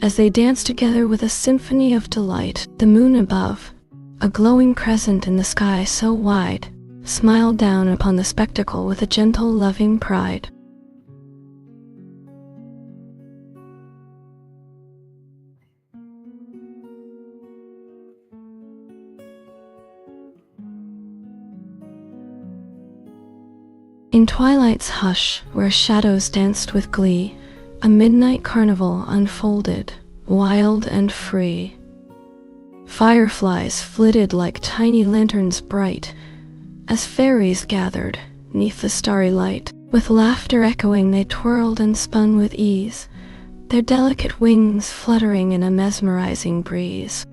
as they danced together with a symphony of delight. The moon above, a glowing crescent in the sky so wide, smiled down upon the spectacle with a gentle, loving pride. In twilight's hush, where shadows danced with glee, a midnight carnival unfolded, wild and free. Fireflies flitted like tiny lanterns bright, as fairies gathered 'neath the starry light. With laughter echoing they twirled and spun with ease, their delicate wings fluttering in a mesmerizing breeze.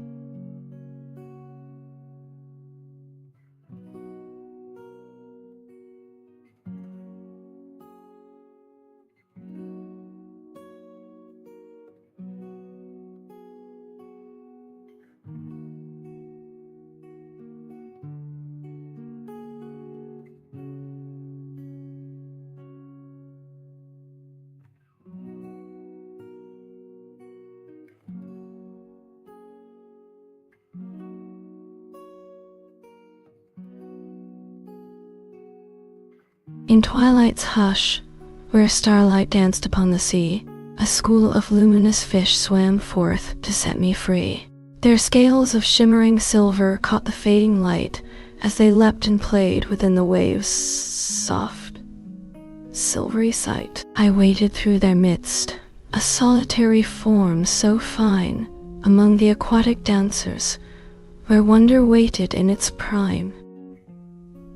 In twilight's hush, where starlight danced upon the sea, a school of luminous fish swam forth to set me free. Their scales of shimmering silver caught the fading light as they leapt and played within the waves' soft, silvery sight. I waded through their midst, a solitary form so fine, among the aquatic dancers, where wonder waited in its prime.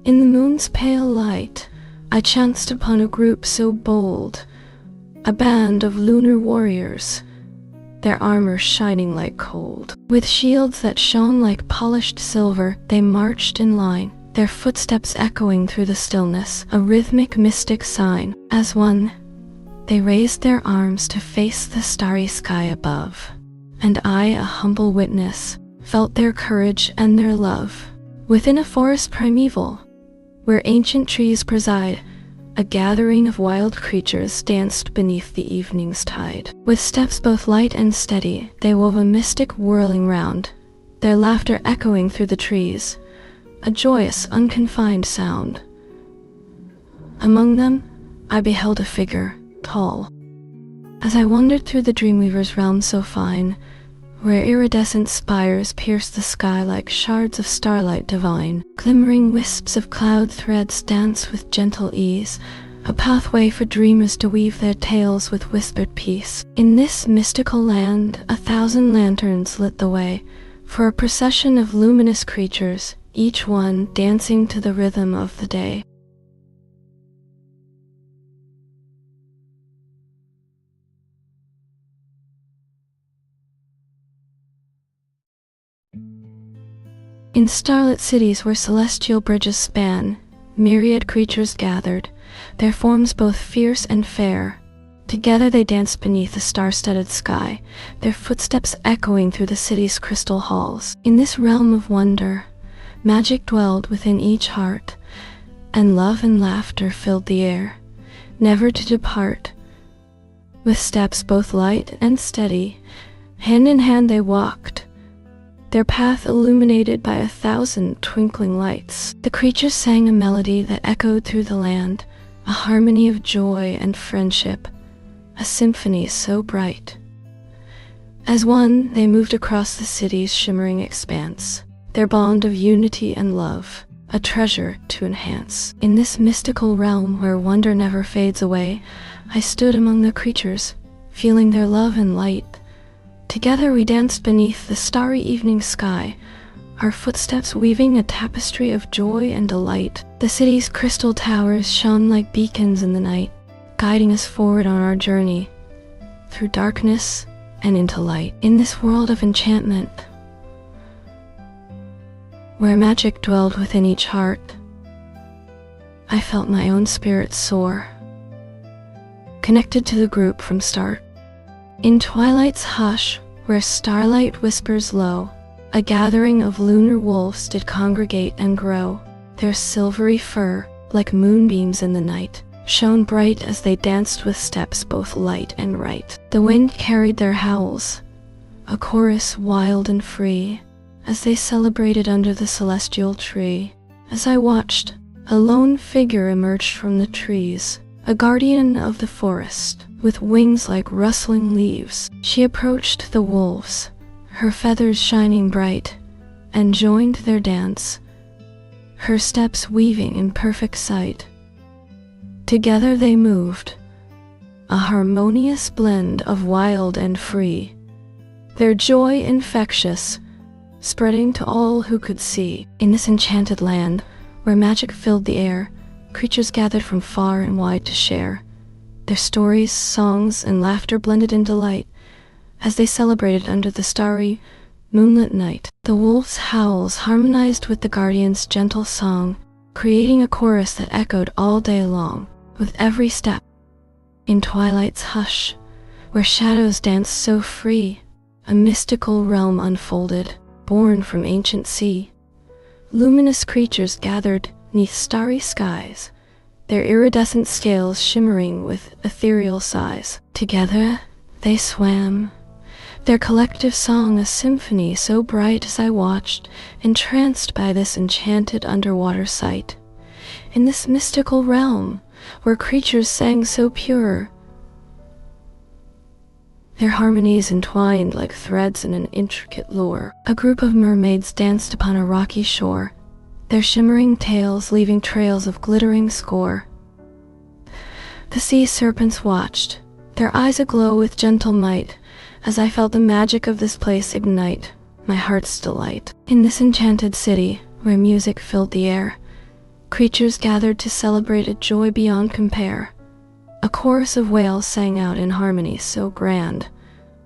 In the moon's pale light, I chanced upon a group so bold, a band of lunar warriors, their armor shining like gold. With shields that shone like polished silver, they marched in line, their footsteps echoing through the stillness, a rhythmic mystic sign. As one, they raised their arms to face the starry sky above, and I, a humble witness, felt their courage and their love. Within a forest primeval, where ancient trees preside, a gathering of wild creatures danced beneath the evening's tide. With steps both light and steady, they wove a mystic whirling round, their laughter echoing through the trees, a joyous, unconfined sound. Among them, I beheld a figure, tall. As I wandered through the Dreamweaver's realm so fine, where iridescent spires pierce the sky like shards of starlight divine, glimmering wisps of cloud threads dance with gentle ease, a pathway for dreamers to weave their tales with whispered peace. In this mystical land, 1,000 lanterns lit the way, for a procession of luminous creatures, each one dancing to the rhythm of the day. In starlit cities where celestial bridges span, myriad creatures gathered, their forms both fierce and fair. Together they danced beneath the star-studded sky, their footsteps echoing through the city's crystal halls. In this realm of wonder, magic dwelled within each heart, and love and laughter filled the air, never to depart. With steps both light and steady, hand in hand they walked, their path illuminated by 1,000 twinkling lights. The creatures sang a melody that echoed through the land, a harmony of joy and friendship, a symphony so bright. As one, they moved across the city's shimmering expanse, their bond of unity and love, a treasure to enhance. In this mystical realm where wonder never fades away, I stood among the creatures, feeling their love and light. Together we danced beneath the starry evening sky, our footsteps weaving a tapestry of joy and delight. The city's crystal towers shone like beacons in the night, guiding us forward on our journey, through darkness and into light. In this world of enchantment, where magic dwelled within each heart, I felt my own spirit soar, connected to the group from start. In twilight's hush, where starlight whispers low, a gathering of lunar wolves did congregate and grow. Their silvery fur, like moonbeams in the night, shone bright as they danced with steps both light and right. The wind carried their howls, a chorus wild and free, as they celebrated under the celestial tree. As I watched, a lone figure emerged from the trees, a guardian of the forest, with wings like rustling leaves. She approached the wolves, her feathers shining bright, and joined their dance, her steps weaving in perfect sight. Together they moved, a harmonious blend of wild and free, their joy infectious, spreading to all who could see. In this enchanted land, where magic filled the air, creatures gathered from far and wide to share. Their stories, songs, and laughter blended in delight as they celebrated under the starry, moonlit night. The wolf's howls harmonized with the guardian's gentle song, creating a chorus that echoed all day long. With every step, in twilight's hush, where shadows danced so free, a mystical realm unfolded, born from ancient sea. Luminous creatures gathered 'neath starry skies, their iridescent scales shimmering with ethereal sighs. Together they swam, their collective song a symphony so bright as I watched, entranced by this enchanted underwater sight. In this mystical realm, where creatures sang so pure, their harmonies entwined like threads in an intricate lore. A group of mermaids danced upon a rocky shore, their shimmering tails leaving trails of glittering score. The sea serpents watched, their eyes aglow with gentle might, as I felt the magic of this place ignite my heart's delight. In this enchanted city, where music filled the air, creatures gathered to celebrate a joy beyond compare. A chorus of whales sang out in harmony so grand,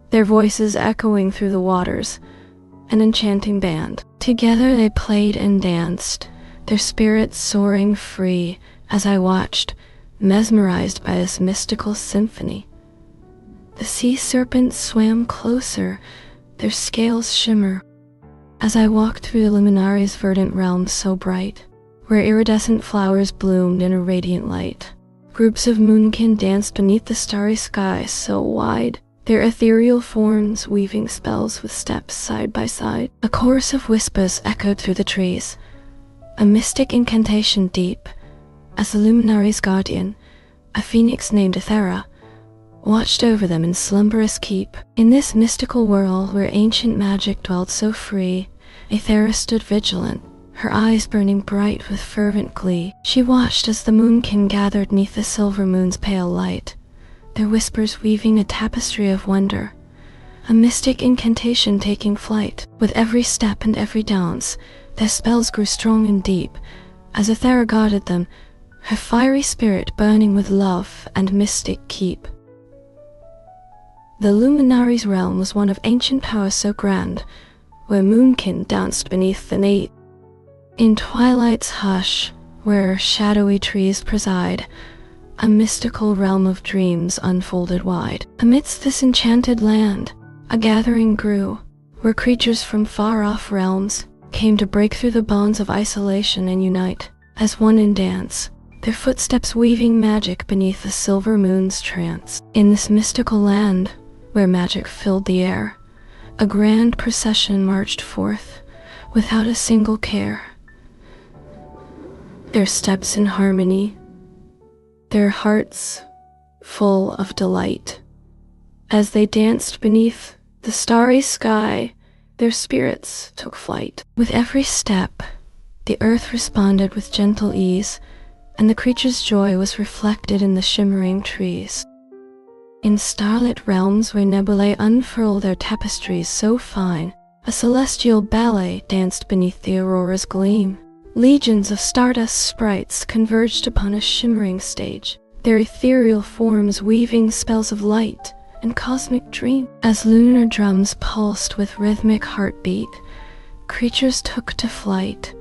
their voices echoing through the waters, an enchanting band. Together they played and danced, their spirits soaring free, as I watched, mesmerized by this mystical symphony. The sea serpents swam closer, their scales shimmer, as I walked through the Luminari's verdant realm so bright, where iridescent flowers bloomed in a radiant light. Groups of moonkin danced beneath the starry sky so wide, their ethereal forms weaving spells with steps side by side. A chorus of whispers echoed through the trees, a mystic incantation deep, as the Luminari's guardian, a phoenix named Ethera, watched over them in slumberous keep. In this mystical world where ancient magic dwelt so free, Ethera stood vigilant, her eyes burning bright with fervent glee. She watched as the moonkin gathered 'neath the silver moon's pale light, their whispers weaving a tapestry of wonder, a mystic incantation taking flight. With every step and every dance, their spells grew strong and deep, as Ethera guarded them, her fiery spirit burning with love and mystic keep. The Luminary's realm was one of ancient power so grand, where moonkin danced beneath the night. In twilight's hush, where shadowy trees preside, a mystical realm of dreams unfolded wide. Amidst this enchanted land, a gathering grew, where creatures from far-off realms came to break through the bonds of isolation and unite, as one in dance, their footsteps weaving magic beneath the silver moon's trance. In this mystical land, where magic filled the air, a grand procession marched forth, without a single care. Their steps in harmony, their hearts full of delight. As they danced beneath the starry sky, their spirits took flight. With every step, the earth responded with gentle ease, and the creature's joy was reflected in the shimmering trees. In starlit realms where nebulae unfurl their tapestries so fine, a celestial ballet danced beneath the aurora's gleam. Legions of stardust sprites converged upon a shimmering stage, their ethereal forms weaving spells of light and cosmic dream. As lunar drums pulsed with rhythmic heartbeat, creatures took to flight,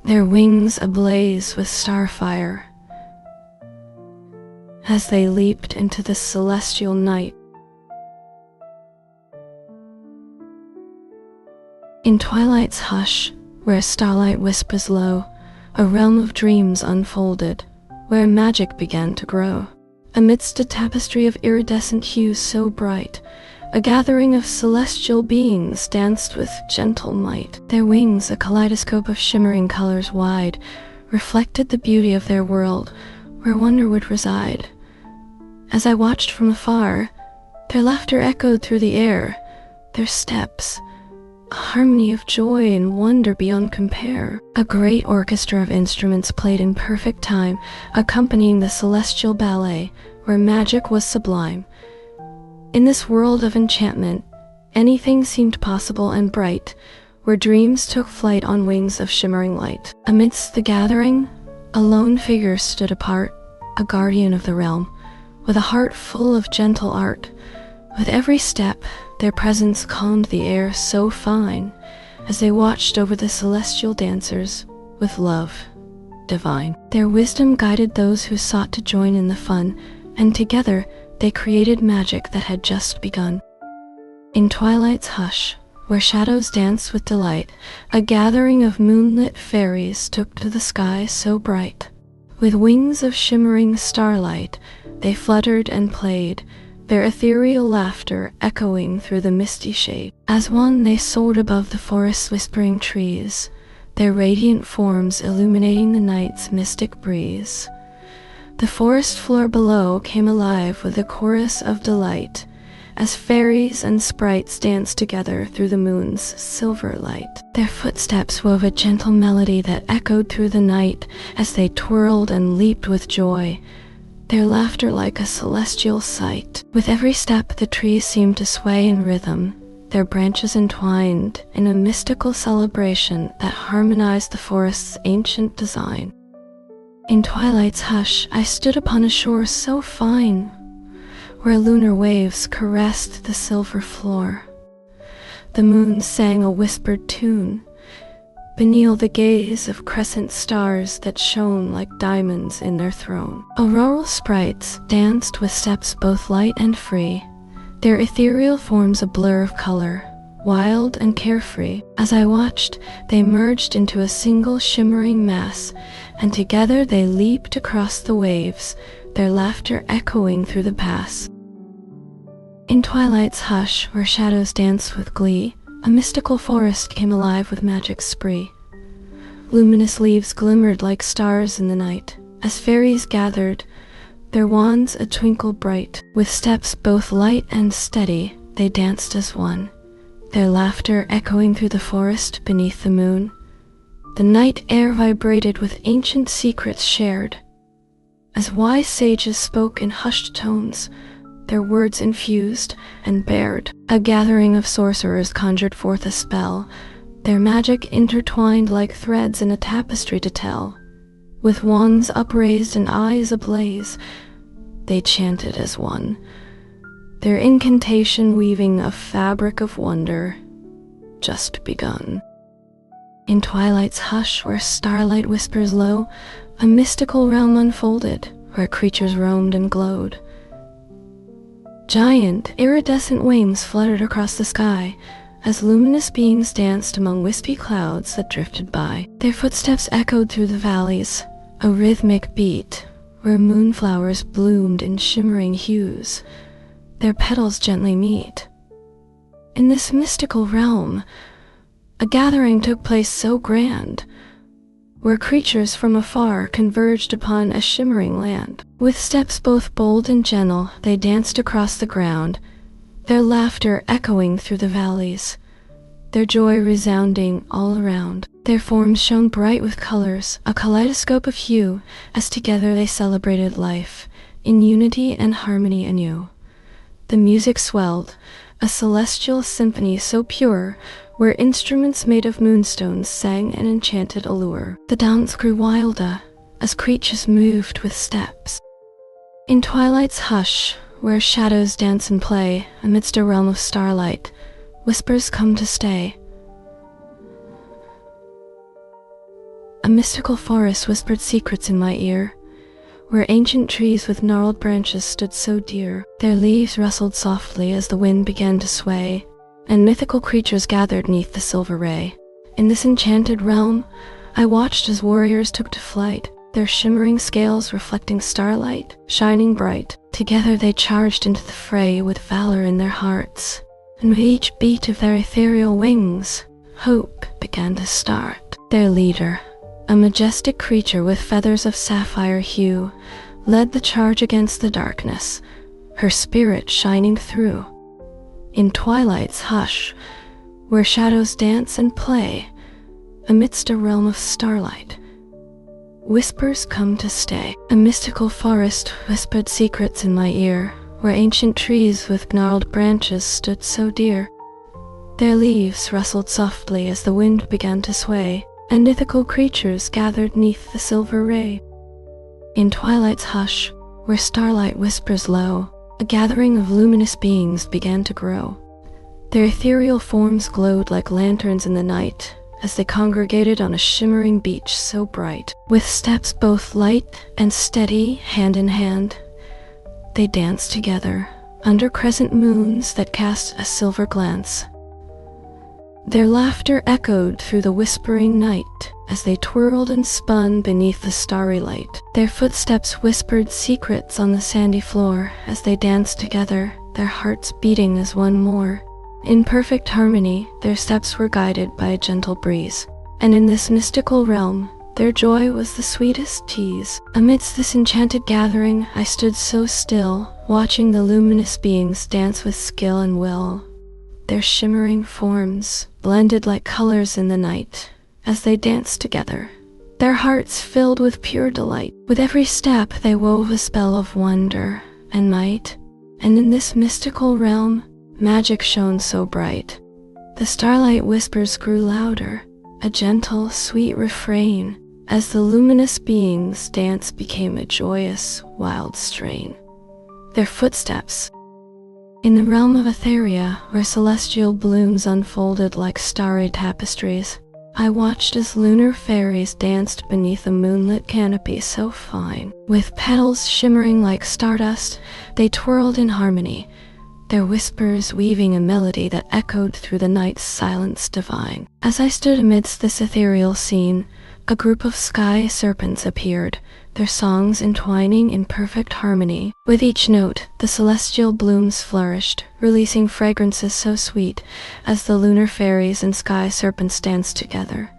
their wings ablaze with starfire, as they leaped into the celestial night. In twilight's hush, where starlight whispers low, a realm of dreams unfolded, where magic began to grow. Amidst a tapestry of iridescent hues so bright, a gathering of celestial beings danced with gentle might. Their wings, a kaleidoscope of shimmering colors wide, reflected the beauty of their world, where wonder would reside. As I watched from afar, their laughter echoed through the air, their steps, a harmony of joy and wonder beyond compare. A great orchestra of instruments played in perfect time, accompanying the celestial ballet, where magic was sublime. In this world of enchantment, anything seemed possible and bright, where dreams took flight on wings of shimmering light. Amidst the gathering, a lone figure stood apart, a guardian of the realm, with a heart full of gentle art. With every step, their presence calmed the air so fine, as they watched over the celestial dancers with love divine. Their wisdom guided those who sought to join in the fun, and together they created magic that had just begun. In twilight's hush, where shadows danced with delight, a gathering of moonlit fairies took to the sky so bright. With wings of shimmering starlight, they fluttered and played, their ethereal laughter echoing through the misty shade. As one they soared above the forest's whispering trees, their radiant forms illuminating the night's mystic breeze. The forest floor below came alive with a chorus of delight, as fairies and sprites danced together through the moon's silver light. Their footsteps wove a gentle melody that echoed through the night as they twirled and leaped with joy, their laughter like a celestial sight. With every step, the trees seemed to sway in rhythm, their branches entwined in a mystical celebration that harmonized the forest's ancient design. In twilight's hush, I stood upon a shore so fine, where lunar waves caressed the silver floor. The moon sang a whispered tune, beneath the gaze of crescent stars that shone like diamonds in their throne. Auroral sprites danced with steps both light and free, their ethereal forms a blur of color, wild and carefree. As I watched, they merged into a single shimmering mass, and together they leaped across the waves, their laughter echoing through the pass. In twilight's hush, where shadows danced with glee, a mystical forest came alive with magic's spree. Luminous leaves glimmered like stars in the night, as fairies gathered, their wands a twinkle bright. With steps both light and steady, they danced as one, their laughter echoing through the forest beneath the moon. The night air vibrated with ancient secrets shared. As wise sages spoke in hushed tones, their words infused and bared. A gathering of sorcerers conjured forth a spell, their magic intertwined like threads in a tapestry to tell. With wands upraised and eyes ablaze, they chanted as one, their incantation weaving a fabric of wonder just begun. In twilight's hush, where starlight whispers low, a mystical realm unfolded, where creatures roamed and glowed. Giant, iridescent wings fluttered across the sky, as luminous beings danced among wispy clouds that drifted by. Their footsteps echoed through the valleys, a rhythmic beat, where moonflowers bloomed in shimmering hues, their petals gently meet. In this mystical realm, a gathering took place so grand, where creatures from afar converged upon a shimmering land. With steps both bold and gentle, they danced across the ground, their laughter echoing through the valleys, their joy resounding all around. Their forms shone bright with colors, a kaleidoscope of hue, as together they celebrated life, in unity and harmony anew. The music swelled, a celestial symphony so pure, where instruments made of moonstones sang an enchanted allure. The dance grew wilder, as creatures moved with steps. In twilight's hush, where shadows dance and play, amidst a realm of starlight, whispers come to stay. A mystical forest whispered secrets in my ear, where ancient trees with gnarled branches stood so dear. Their leaves rustled softly as the wind began to sway, and mythical creatures gathered neath the silver ray. In this enchanted realm, I watched as warriors took to flight, their shimmering scales reflecting starlight, shining bright. Together they charged into the fray with valor in their hearts, and with each beat of their ethereal wings, hope began to start. Their leader, a majestic creature with feathers of sapphire hue, led the charge against the darkness, her spirit shining through. In twilight's hush, where shadows dance and play, amidst a realm of starlight, whispers come to stay. A mystical forest whispered secrets in my ear, where ancient trees with gnarled branches stood so dear. Their leaves rustled softly as the wind began to sway, and mythical creatures gathered neath the silver ray. In twilight's hush, where starlight whispers low, a gathering of luminous beings began to grow. Their ethereal forms glowed like lanterns in the night, as they congregated on a shimmering beach so bright. With steps both light and steady, hand in hand, they danced together, under crescent moons that cast a silver glance. Their laughter echoed through the whispering night, as they twirled and spun beneath the starry light. Their footsteps whispered secrets on the sandy floor, as they danced together, their hearts beating as one more. In perfect harmony, their steps were guided by a gentle breeze, and in this mystical realm, their joy was the sweetest tease. Amidst this enchanted gathering, I stood so still, watching the luminous beings dance with skill and will. Their shimmering forms blended like colors in the night, as they danced together, their hearts filled with pure delight. With every step they wove a spell of wonder and might, and in this mystical realm, magic shone so bright. The starlight whispers grew louder, a gentle, sweet refrain, as the luminous beings' dance became a joyous, wild strain. Their footsteps, in the realm of Etheria, where celestial blooms unfolded like starry tapestries, I watched as lunar fairies danced beneath a moonlit canopy so fine. With petals shimmering like stardust, they twirled in harmony, their whispers weaving a melody that echoed through the night's silence divine. As I stood amidst this ethereal scene, a group of sky serpents appeared, their songs entwining in perfect harmony. With each note, the celestial blooms flourished, releasing fragrances so sweet, as the lunar fairies and sky serpents danced together.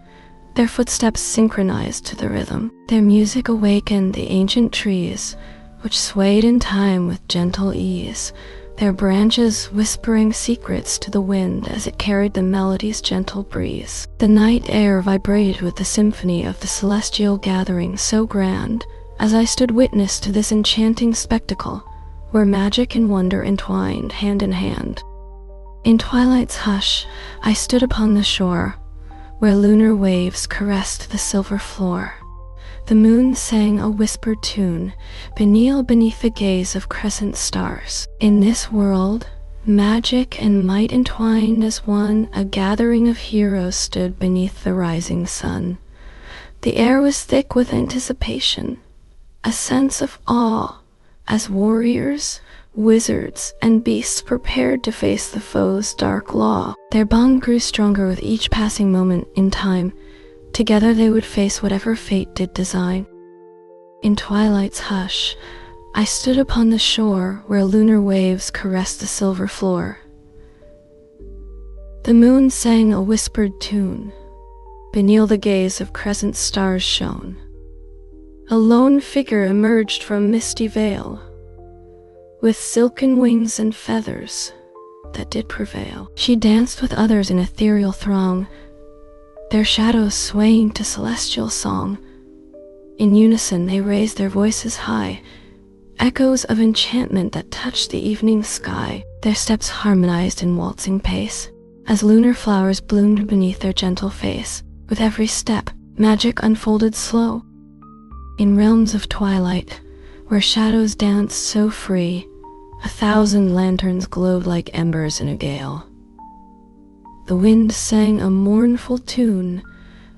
Their footsteps synchronized to the rhythm. Their music awakened the ancient trees, which swayed in time with gentle ease, their branches whispering secrets to the wind as it carried the melody's gentle breeze. The night air vibrated with the symphony of the celestial gathering so grand, as I stood witness to this enchanting spectacle, where magic and wonder entwined hand in hand. In twilight's hush, I stood upon the shore, where lunar waves caressed the silver floor. The moon sang a whispered tune, beneath the gaze of crescent stars. In this world, magic and might entwined as one, a gathering of heroes stood beneath the rising sun. The air was thick with anticipation, a sense of awe, as warriors, wizards, and beasts prepared to face the foe's dark law. Their bond grew stronger with each passing moment in time. Together they would face whatever fate did design. In twilight's hush, I stood upon the shore where lunar waves caressed the silver floor. The moon sang a whispered tune, beneath the gaze of crescent stars shone. A lone figure emerged from misty veil, with silken wings and feathers that did prevail. She danced with others in ethereal throng, their shadows swaying to celestial song. In unison they raised their voices high, echoes of enchantment that touched the evening sky. Their steps harmonized in waltzing pace, as lunar flowers bloomed beneath their gentle face. With every step, magic unfolded slow. In realms of twilight, where shadows danced so free, 1,000 lanterns glowed like embers in a gale. The wind sang a mournful tune,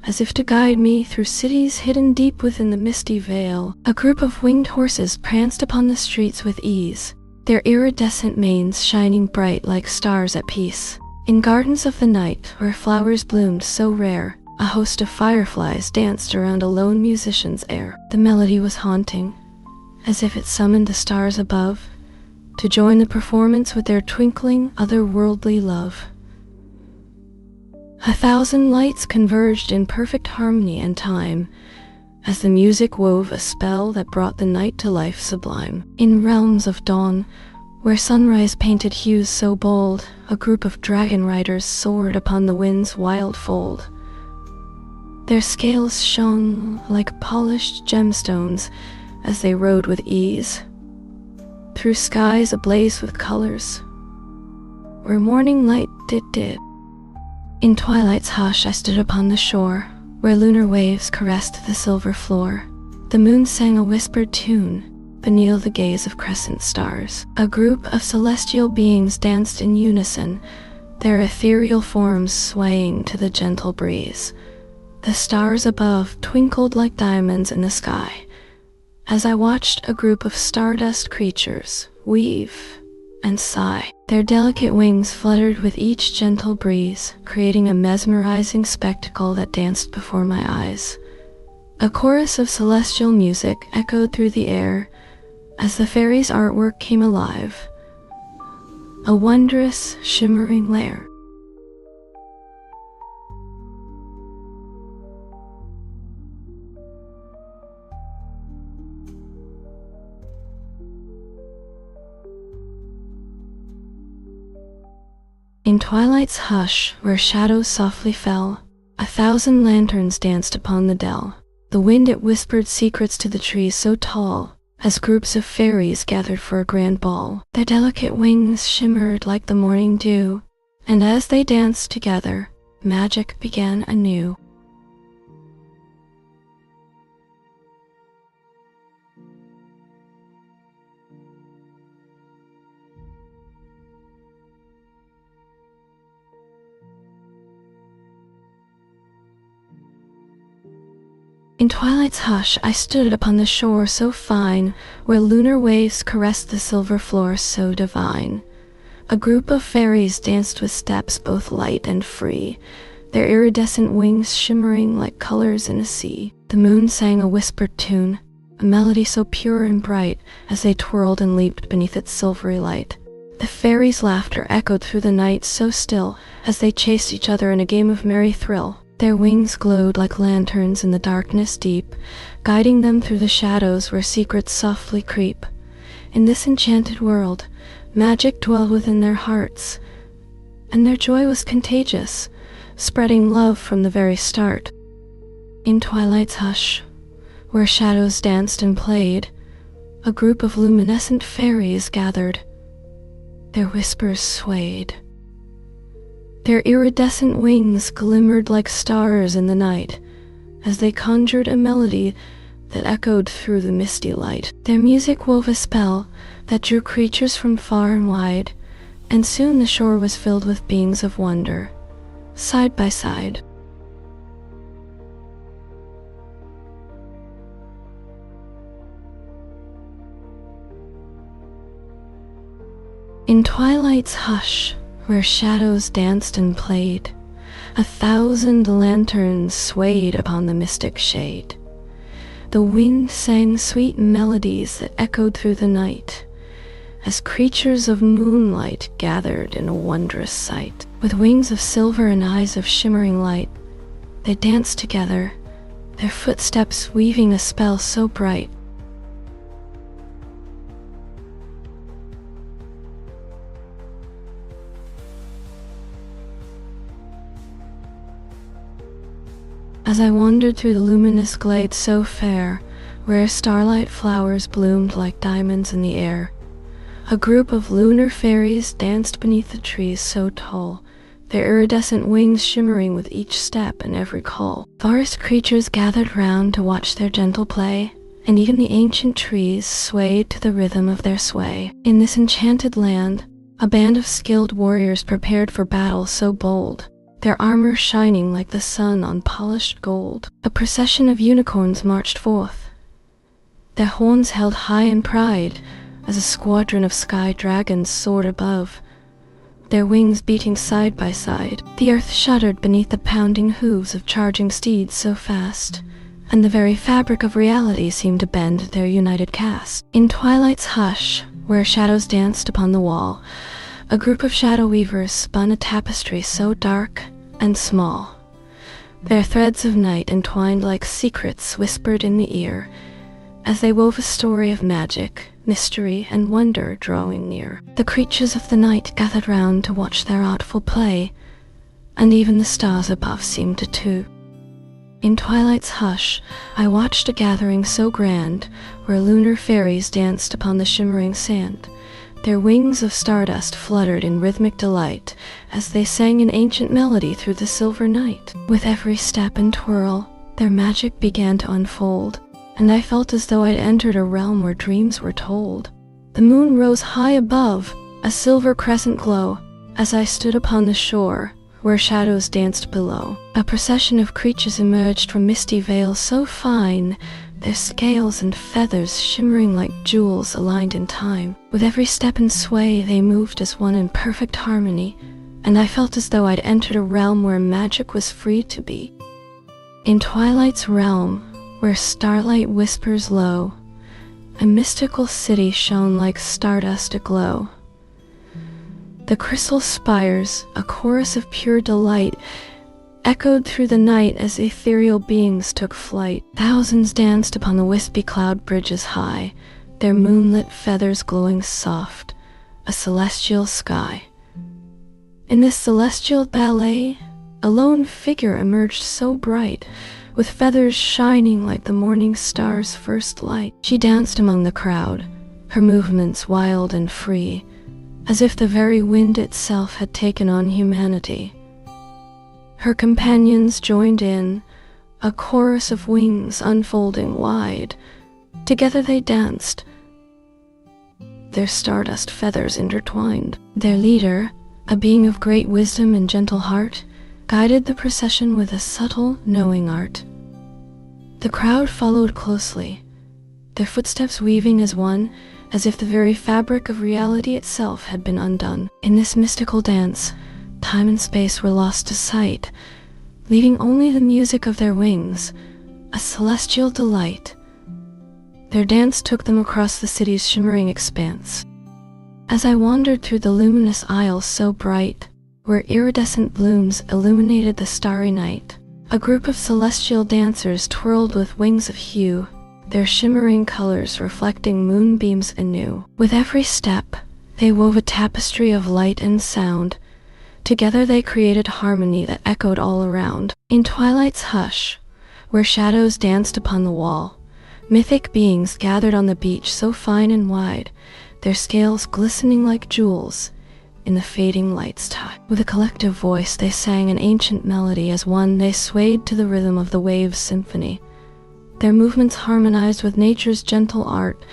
as if to guide me through cities hidden deep within the misty veil. A group of winged horses pranced upon the streets with ease, their iridescent manes shining bright like stars at peace. In gardens of the night, where flowers bloomed so rare, a host of fireflies danced around a lone musician's air. The melody was haunting, as if it summoned the stars above to join the performance with their twinkling, otherworldly love. 1,000 lights converged in perfect harmony and time, as the music wove a spell that brought the night to life sublime. In realms of dawn, where sunrise painted hues so bold, a group of dragon riders soared upon the wind's wild fold. Their scales shone like polished gemstones as they rode with ease, through skies ablaze with colors, where morning light did. In twilight's hush I stood upon the shore, where lunar waves caressed the silver floor. The moon sang a whispered tune, beneath the gaze of crescent stars. A group of celestial beings danced in unison, their ethereal forms swaying to the gentle breeze. The stars above twinkled like diamonds in the sky, as I watched a group of stardust creatures weave and sigh. Their delicate wings fluttered with each gentle breeze, creating a mesmerizing spectacle that danced before my eyes. A chorus of celestial music echoed through the air as the fairies' artwork came alive, a wondrous, shimmering lair. In twilight's hush, where shadows softly fell, 1,000 lanterns danced upon the dell. The wind it whispered secrets to the trees so tall, as groups of fairies gathered for a grand ball. Their delicate wings shimmered like the morning dew, and as they danced together, magic began anew. In twilight's hush I stood upon the shore so fine, where lunar waves caressed the silver floor so divine. A group of fairies danced with steps both light and free, their iridescent wings shimmering like colors in a sea. The moon sang a whispered tune, a melody so pure and bright, as they twirled and leaped beneath its silvery light. The fairies' laughter echoed through the night so still, as they chased each other in a game of merry thrill. Their wings glowed like lanterns in the darkness deep, guiding them through the shadows where secrets softly creep. In this enchanted world, magic dwelled within their hearts, and their joy was contagious, spreading love from the very start. In twilight's hush, where shadows danced and played, a group of luminescent fairies gathered. Their whispers swayed. Their iridescent wings glimmered like stars in the night, as they conjured a melody that echoed through the misty light. Their music wove a spell that drew creatures from far and wide, and soon the shore was filled with beings of wonder, side by side. In twilight's hush, where shadows danced and played, 1,000 lanterns swayed upon the mystic shade. The wind sang sweet melodies that echoed through the night, as creatures of moonlight gathered in a wondrous sight. With wings of silver and eyes of shimmering light, they danced together, their footsteps weaving a spell so bright. As I wandered through the luminous glade so fair, where starlight flowers bloomed like diamonds in the air, a group of lunar fairies danced beneath the trees so tall, their iridescent wings shimmering with each step and every call. Forest creatures gathered round to watch their gentle play, and even the ancient trees swayed to the rhythm of their sway. In this enchanted land, a band of skilled warriors prepared for battle so bold, their armor shining like the sun on polished gold. A procession of unicorns marched forth, their horns held high in pride, as a squadron of sky dragons soared above, their wings beating side by side. The earth shuddered beneath the pounding hooves of charging steeds so fast, and the very fabric of reality seemed to bend their united cast. In twilight's hush, where shadows danced upon the wall, a group of shadow weavers spun a tapestry so dark and small. Their threads of night entwined like secrets whispered in the ear, as they wove a story of magic, mystery, and wonder drawing near. The creatures of the night gathered round to watch their artful play, and even the stars above seemed to too. In twilight's hush, I watched a gathering so grand, where lunar fairies danced upon the shimmering sand. Their wings of stardust fluttered in rhythmic delight, as they sang an ancient melody through the silver night. With every step and twirl, their magic began to unfold, and I felt as though I'd entered a realm where dreams were told. The moon rose high above, a silver crescent glow, as I stood upon the shore, where shadows danced below. A procession of creatures emerged from misty veils so fine, their scales and feathers shimmering like jewels aligned in time. With every step and sway, they moved as one in perfect harmony, and I felt as though I'd entered a realm where magic was free to be. In twilight's realm, where starlight whispers low, a mystical city shone like stardust aglow. The crystal spires, a chorus of pure delight, echoed through the night as ethereal beings took flight. Thousands danced upon the wispy cloud bridges high, their moonlit feathers glowing soft, a celestial sky. In this celestial ballet, a lone figure emerged so bright, with feathers shining like the morning star's first light. She danced among the crowd, her movements wild and free, as if the very wind itself had taken on humanity. Her companions joined in, a chorus of wings unfolding wide. Together they danced, their stardust feathers intertwined. Their leader, a being of great wisdom and gentle heart, guided the procession with a subtle, knowing art. The crowd followed closely, their footsteps weaving as one, as if the very fabric of reality itself had been undone. In this mystical dance, time and space were lost to sight, leaving only the music of their wings, a celestial delight. Their dance took them across the city's shimmering expanse. As I wandered through the luminous aisles so bright, where iridescent blooms illuminated the starry night, A group of celestial dancers twirled with wings of hue, their shimmering colors reflecting moonbeams anew. With every step, they wove a tapestry of light and sound. Together they created harmony that echoed all around. In twilight's hush, where shadows danced upon the wall, mythic beings gathered on the beach so fine and wide, their scales glistening like jewels in the fading light's tide. With a collective voice they sang an ancient melody. As one they swayed to the rhythm of the waves' symphony. Their movements harmonized with nature's gentle art.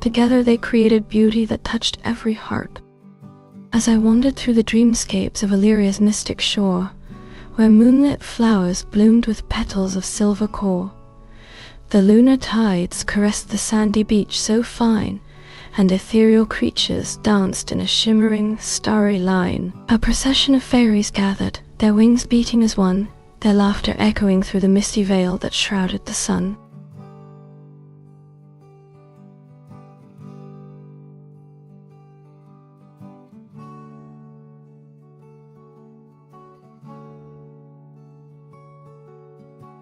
Together they created beauty that touched every heart. As I wandered through the dreamscapes of Illyria's mystic shore, where moonlit flowers bloomed with petals of silver core, the lunar tides caressed the sandy beach so fine, and ethereal creatures danced in a shimmering, starry line. A procession of fairies gathered, their wings beating as one, their laughter echoing through the misty veil that shrouded the sun.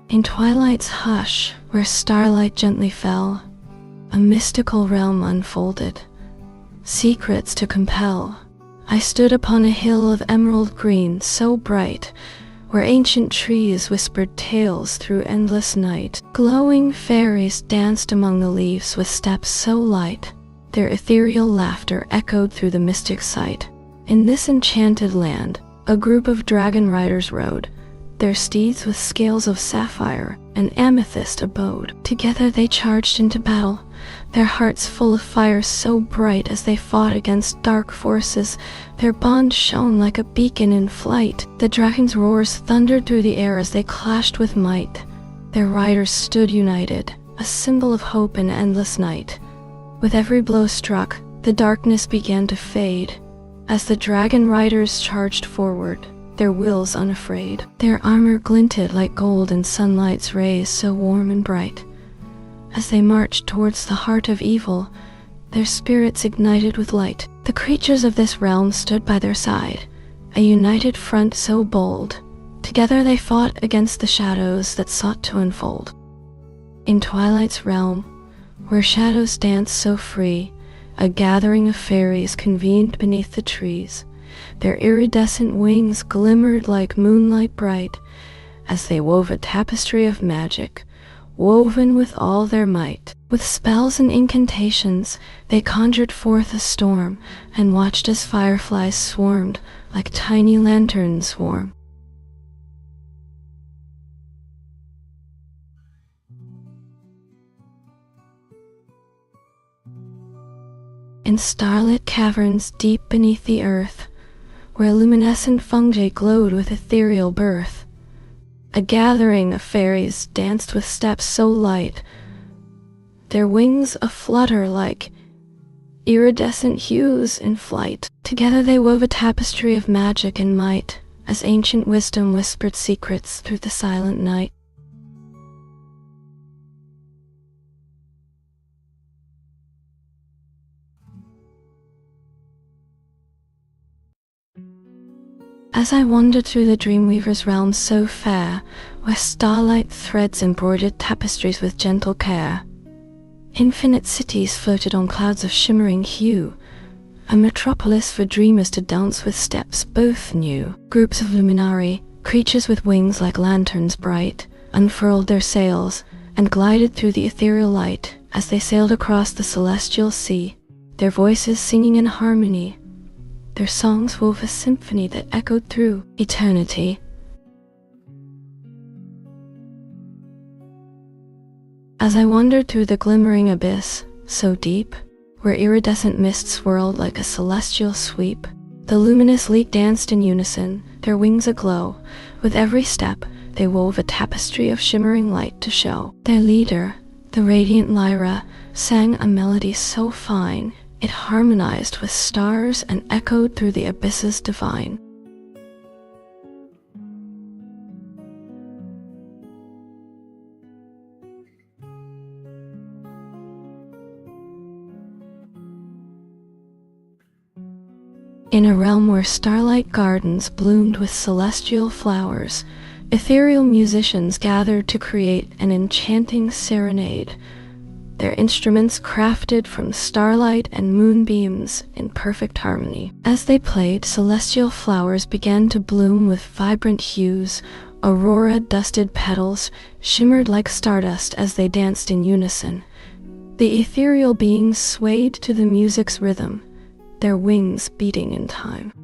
In twilight's hush, where starlight gently fell, a mystical realm unfolded, secrets to compel. I stood upon a hill of emerald green so bright, where ancient trees whispered tales through endless night. Glowing fairies danced among the leaves with steps so light, their ethereal laughter echoed through the mystic sight. In this enchanted land, a group of dragon riders rode, their steeds with scales of sapphire and amethyst abode. Together they charged into battle, their hearts full of fire so bright. As they fought against dark forces, their bond shone like a beacon in flight. The dragons' roars thundered through the air as they clashed with might. Their riders stood united, a symbol of hope in endless night. With every blow struck, the darkness began to fade, as the dragon riders charged forward, their wills unafraid. Their armor glinted like gold in sunlight's rays so warm and bright. As they marched towards the heart of evil, their spirits ignited with light. The creatures of this realm stood by their side, a united front so bold. Together they fought against the shadows that sought to unfold. In twilight's realm, where shadows danced so free, a gathering of fairies convened beneath the trees. Their iridescent wings glimmered like moonlight bright, as they wove a tapestry of magic, woven with all their might. With spells and incantations, they conjured forth a storm, and watched as fireflies swarmed, like tiny lanterns swarm. In starlit caverns deep beneath the earth, where luminescent fungi glowed with ethereal birth, a gathering of fairies danced with steps so light, their wings aflutter like iridescent hues in flight. Together they wove a tapestry of magic and might, as ancient wisdom whispered secrets through the silent night. As I wandered through the Dreamweaver's realm so fair, where starlight threads embroidered tapestries with gentle care, infinite cities floated on clouds of shimmering hue, a metropolis for dreamers to dance with steps both new. Groups of luminari, creatures with wings like lanterns bright, unfurled their sails and glided through the ethereal light as they sailed across the celestial sea, their voices singing in harmony. Their songs wove a symphony that echoed through eternity. As I wandered through the glimmering abyss, so deep, where iridescent mist swirled like a celestial sweep, the luminous leak danced in unison, their wings aglow. With every step, they wove a tapestry of shimmering light to show. Their leader, the radiant Lyra, sang a melody so fine, it harmonized with stars and echoed through the abysses divine. In a realm where starlight gardens bloomed with celestial flowers, Ethereal musicians gathered to create an enchanting serenade, their instruments crafted from starlight and moonbeams in perfect harmony. As they played, celestial flowers began to bloom with vibrant hues. Aurora-dusted petals shimmered like stardust as they danced in unison. The ethereal beings swayed to the music's rhythm, their wings beating in time.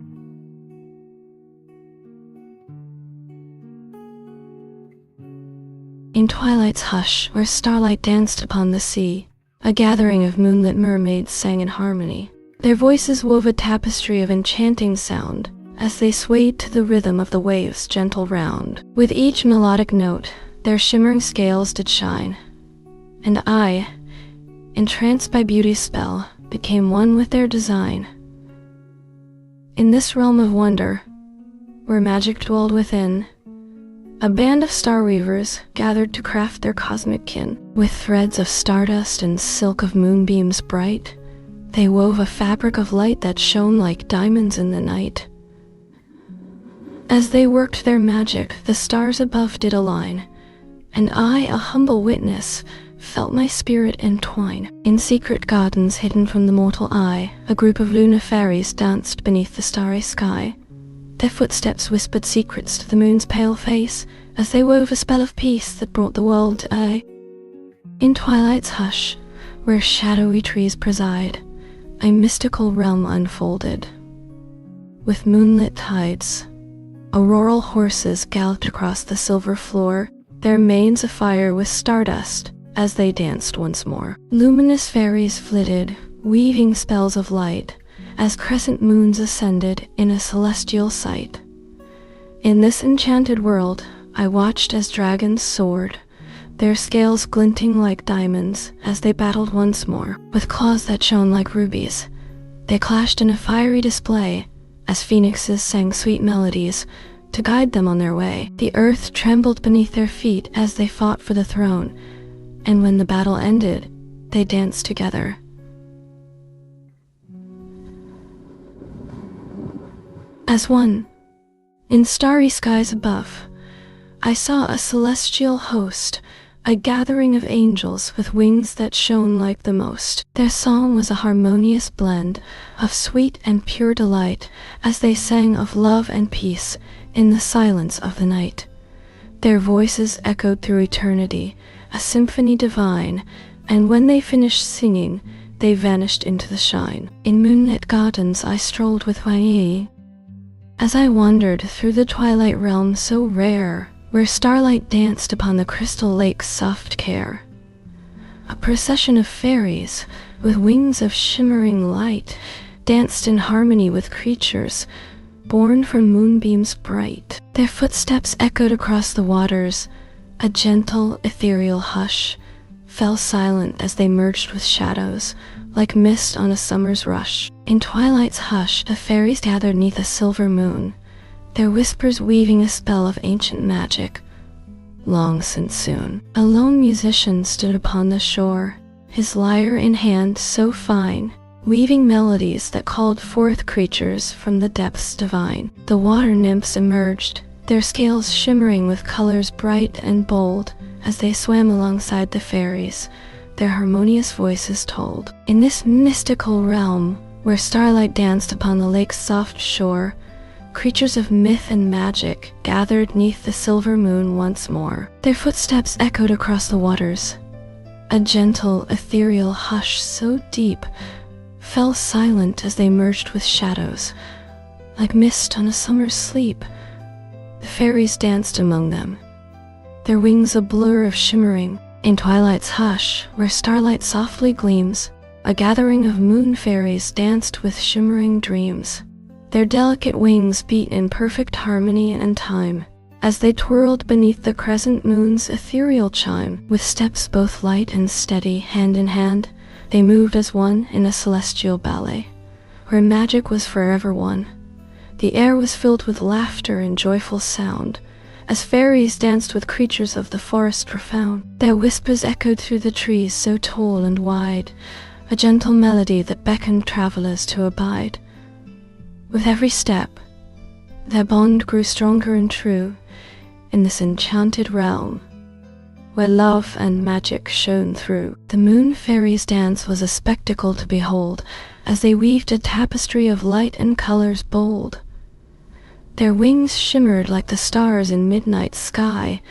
In twilight's hush, where starlight danced upon the sea, a gathering of moonlit mermaids sang in harmony. Their voices wove a tapestry of enchanting sound as they swayed to the rhythm of the waves' gentle round. With each melodic note, their shimmering scales did shine, and I, entranced by beauty's spell, became one with their design. In this realm of wonder, where magic dwelled within, a band of star weavers gathered to craft their cosmic kin. With threads of stardust and silk of moonbeams bright, they wove a fabric of light that shone like diamonds in the night. As they worked their magic, the stars above did align, and I, a humble witness, felt my spirit entwine. In secret gardens hidden from the mortal eye, a group of lunar fairies danced beneath the starry sky. Their footsteps whispered secrets to the moon's pale face as they wove a spell of peace that brought the world to eye. In twilight's hush, where shadowy trees preside, a mystical realm unfolded. With moonlit tides, auroral horses galloped across the silver floor, their manes afire with stardust as they danced once more. Luminous fairies flitted, weaving spells of light, as crescent moons ascended in a celestial sight. In this enchanted world, I watched as dragons soared, their scales glinting like diamonds as they battled once more. With claws that shone like rubies, they clashed in a fiery display as phoenixes sang sweet melodies to guide them on their way. The earth trembled beneath their feet as they fought for the throne, and when the battle ended, they danced together. As one, in starry skies above, I saw a celestial host, a gathering of angels with wings that shone like the most. Their song was a harmonious blend of sweet and pure delight as they sang of love and peace in the silence of the night. Their voices echoed through eternity, a symphony divine, and when they finished singing, they vanished into the shine. In moonlit gardens I strolled with Wai. As I wandered through the twilight realm so rare, where starlight danced upon the crystal lake's soft care, a procession of fairies with wings of shimmering light danced in harmony with creatures born from moonbeams bright. Their footsteps echoed across the waters, a gentle, ethereal hush fell silent as they merged with shadows, like mist on a summer's rush. In twilight's hush, the fairies gathered 'neath a silver moon, their whispers weaving a spell of ancient magic, long since soon. A lone musician stood upon the shore, his lyre in hand so fine, weaving melodies that called forth creatures from the depths divine. The water nymphs emerged, their scales shimmering with colors bright and bold as they swam alongside the fairies, their harmonious voices told. In this mystical realm, where starlight danced upon the lake's soft shore, creatures of myth and magic gathered 'neath the silver moon once more. Their footsteps echoed across the waters. A gentle, ethereal hush so deep fell silent as they merged with shadows, like mist on a summer's sleep. The fairies danced among them, their wings a blur of shimmering. In twilight's hush, where starlight softly gleams, a gathering of moon fairies danced with shimmering dreams. Their delicate wings beat in perfect harmony and time, as they twirled beneath the crescent moon's ethereal chime. With steps both light and steady, hand in hand, they moved as one in a celestial ballet, where magic was forever one. The air was filled with laughter and joyful sound, as fairies danced with creatures of the forest profound. Their whispers echoed through the trees so tall and wide, a gentle melody that beckoned travelers to abide. With every step, their bond grew stronger and true, in this enchanted realm where love and magic shone through. The moon fairies' dance was a spectacle to behold, as they weaved a tapestry of light and colors bold. Their wings shimmered like the stars in midnight sky,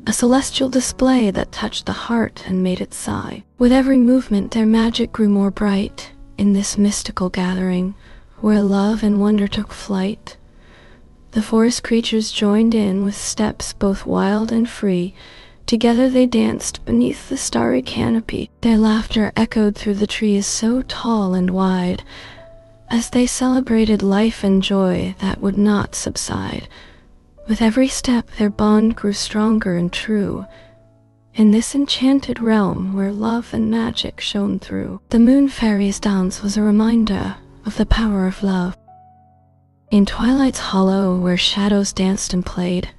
a celestial display that touched the heart and made it sigh. With every movement their magic grew more bright, in this mystical gathering, where love and wonder took flight. The forest creatures joined in with steps both wild and free. Together they danced beneath the starry canopy. Their laughter echoed through the trees so tall and wide, as they celebrated life and joy that would not subside. With every step their bond grew stronger and true, in this enchanted realm where love and magic shone through. The moon fairies' dance was a reminder of the power of love. In Twilight's hollow, where shadows danced and played,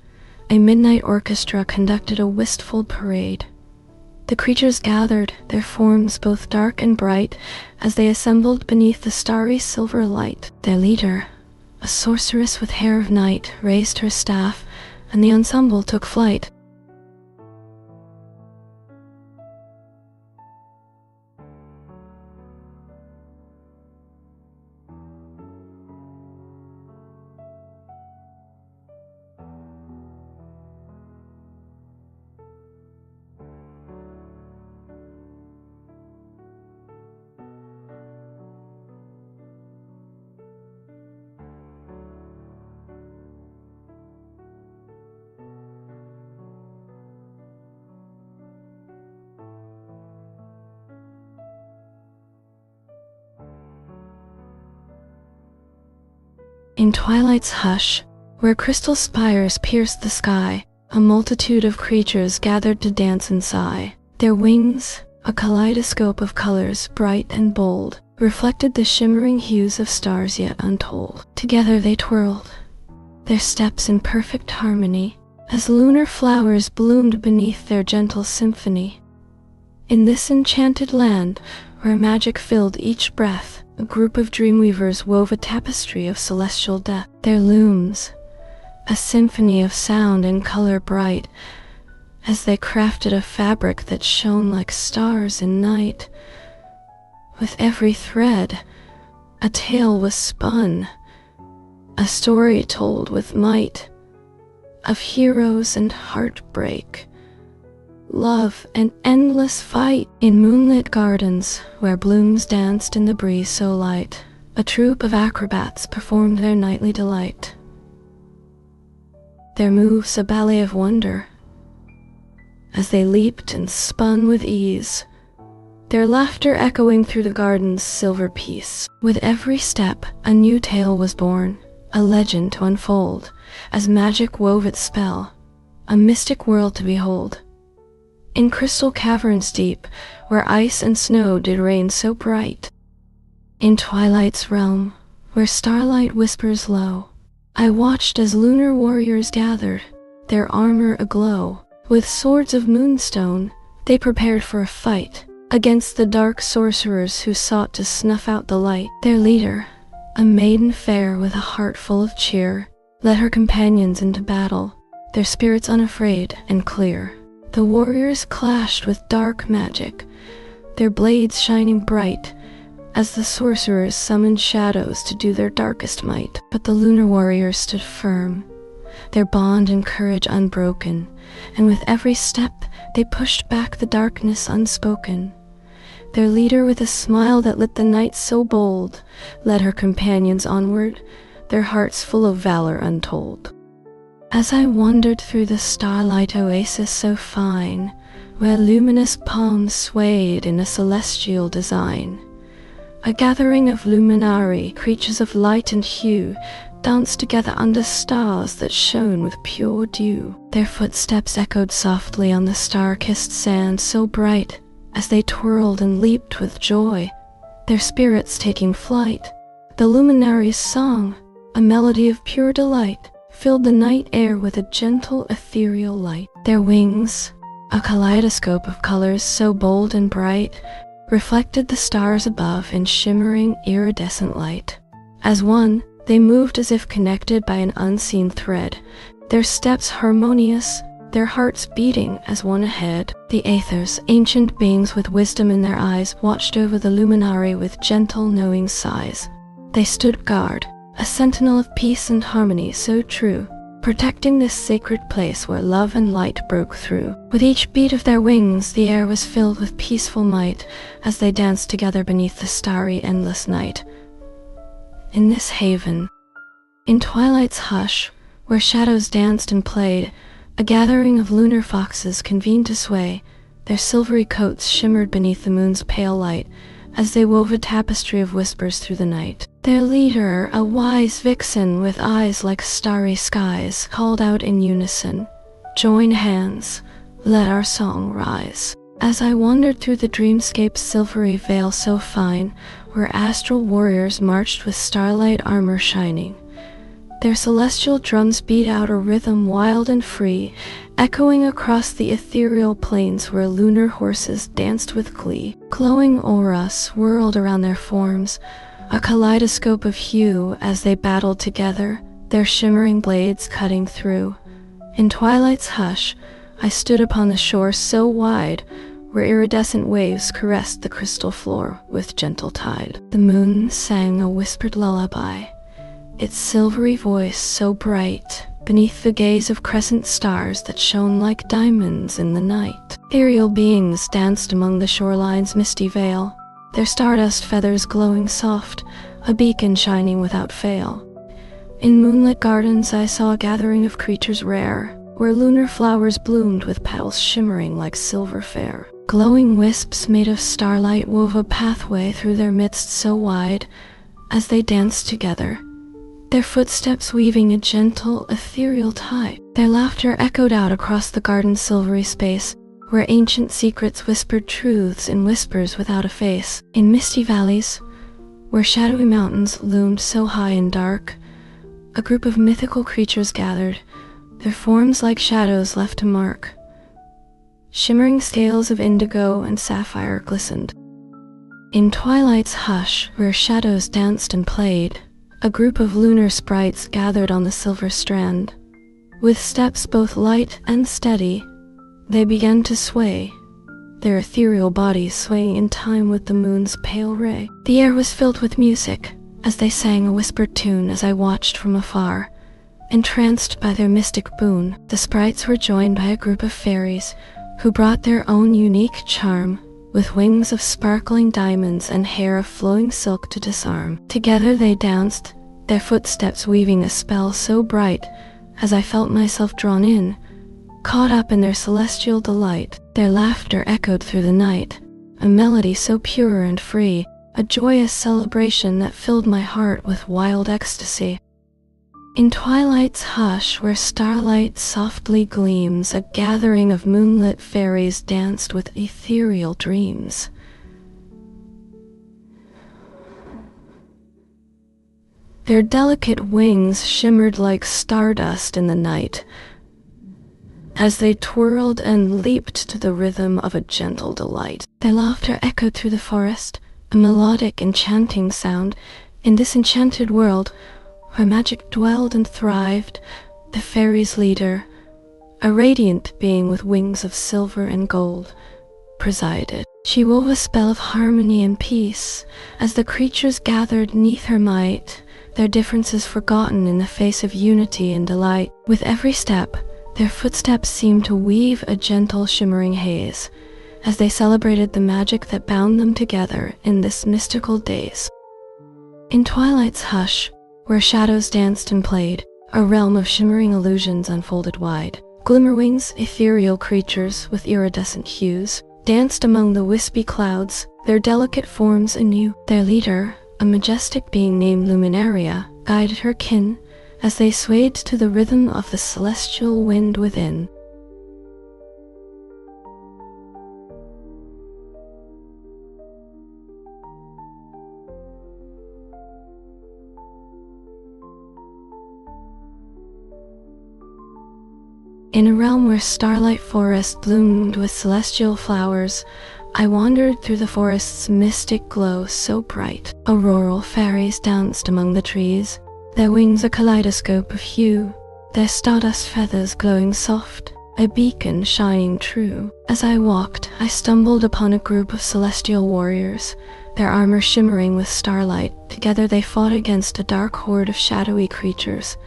a midnight orchestra conducted a wistful parade. The creatures gathered, their forms both dark and bright, as they assembled beneath the starry silver light. Their leader, a sorceress with hair of night, raised her staff, and the ensemble took flight. In Twilight's hush, where crystal spires pierced the sky, a multitude of creatures gathered to dance and sigh. Their wings, a kaleidoscope of colors bright and bold, reflected the shimmering hues of stars yet untold. Together they twirled, their steps in perfect harmony, as lunar flowers bloomed beneath their gentle symphony. In this enchanted land, where magic filled each breath, a group of dreamweavers wove a tapestry of celestial death. Their looms, a symphony of sound and color bright, as they crafted a fabric that shone like stars in night. With every thread, a tale was spun, a story told with might, of heroes and heartbreak, love and endless fight. In moonlit gardens, where blooms danced in the breeze so light, a troupe of acrobats performed their nightly delight. Their moves a ballet of wonder, as they leaped and spun with ease, their laughter echoing through the garden's silver peace. With every step, a new tale was born, a legend to unfold, as magic wove its spell, a mystic world to behold. In crystal caverns deep, where ice and snow did reign so bright, in Twilight's realm, where starlight whispers low, I watched as lunar warriors gathered, their armor aglow. With swords of moonstone, they prepared for a fight against the dark sorcerers who sought to snuff out the light. Their leader, a maiden fair with a heart full of cheer, led her companions into battle, their spirits unafraid and clear. The warriors clashed with dark magic, their blades shining bright, as the sorcerers summoned shadows to do their darkest might. But the lunar warriors stood firm, their bond and courage unbroken, and with every step they pushed back the darkness unspoken. Their leader, with a smile that lit the night so bold, led her companions onward, their hearts full of valor untold. As I wandered through the starlight oasis so fine, where luminous palms swayed in a celestial design, a gathering of luminary creatures of light and hue danced together under stars that shone with pure dew. Their footsteps echoed softly on the star-kissed sand so bright, as they twirled and leaped with joy, their spirits taking flight. The luminary's song, a melody of pure delight, filled the night air with a gentle ethereal light. Their wings, a kaleidoscope of colors so bold and bright, reflected the stars above in shimmering iridescent light. As one, they moved as if connected by an unseen thread, their steps harmonious, their hearts beating as one ahead. The Aethers, ancient beings with wisdom in their eyes, watched over the luminary with gentle, knowing sighs. They stood guard, a sentinel of peace and harmony so true, protecting this sacred place where love and light broke through. With each beat of their wings, the air was filled with peaceful might as they danced together beneath the starry, endless night. In this haven, in twilight's hush, where shadows danced and played, a gathering of lunar foxes convened to sway. Their silvery coats shimmered beneath the moon's pale light as they wove a tapestry of whispers through the night. Their leader, a wise vixen with eyes like starry skies, called out in unison, "Join hands, let our song rise." As I wandered through the dreamscape's silvery veil so fine, where astral warriors marched with starlight armor shining, their celestial drums beat out a rhythm wild and free, echoing across the ethereal plains where lunar horses danced with glee. Glowing auras swirled around their forms, a kaleidoscope of hue as they battled together, their shimmering blades cutting through. In twilight's hush, I stood upon the shore so wide, where iridescent waves caressed the crystal floor with gentle tide. The moon sang a whispered lullaby, its silvery voice so bright, beneath the gaze of crescent stars that shone like diamonds in the night. Ethereal beings danced among the shoreline's misty veil, their stardust feathers glowing soft, a beacon shining without fail. In moonlit gardens I saw a gathering of creatures rare, where lunar flowers bloomed with petals shimmering like silver fair. Glowing wisps made of starlight wove a pathway through their midst so wide, as they danced together, their footsteps weaving a gentle, ethereal tide. Their laughter echoed out across the garden's silvery space, where ancient secrets whispered truths in whispers without a face. In misty valleys, where shadowy mountains loomed so high and dark, a group of mythical creatures gathered, their forms like shadows left a mark. Shimmering scales of indigo and sapphire glistened. In twilight's hush, where shadows danced and played, a group of lunar sprites gathered on the silver strand. With steps both light and steady, they began to sway, their ethereal bodies swaying in time with the moon's pale ray. The air was filled with music, as they sang a whispered tune as I watched from afar, entranced by their mystic boon. The sprites were joined by a group of fairies, who brought their own unique charm, with wings of sparkling diamonds and hair of flowing silk to disarm. Together they danced, their footsteps weaving a spell so bright, as I felt myself drawn in, caught up in their celestial delight. Their laughter echoed through the night, a melody so pure and free, a joyous celebration that filled my heart with wild ecstasy. In twilight's hush, where starlight softly gleams, a gathering of moonlit fairies danced with ethereal dreams. Their delicate wings shimmered like stardust in the night, as they twirled and leaped to the rhythm of a gentle delight. Their laughter echoed through the forest, a melodic, enchanting sound. In this enchanted world, where magic dwelled and thrived, the fairies' leader, a radiant being with wings of silver and gold, presided. She wove a spell of harmony and peace, as the creatures gathered 'neath her might, their differences forgotten in the face of unity and delight. With every step, their footsteps seemed to weave a gentle shimmering haze, as they celebrated the magic that bound them together in this mystical days. In twilight's hush, where shadows danced and played, a realm of shimmering illusions unfolded wide. Glimmerwings, ethereal creatures with iridescent hues, danced among the wispy clouds, their delicate forms anew. Their leader, a majestic being named Luminaria, guided her kin as they swayed to the rhythm of the celestial wind within. In a realm where starlight forest bloomed with celestial flowers, I wandered through the forest's mystic glow so bright. Auroral fairies danced among the trees, their wings a kaleidoscope of hue, their stardust feathers glowing soft, a beacon shining true. As I walked, I stumbled upon a group of celestial warriors, their armor shimmering with starlight. Together they fought against a dark horde of shadowy creatures,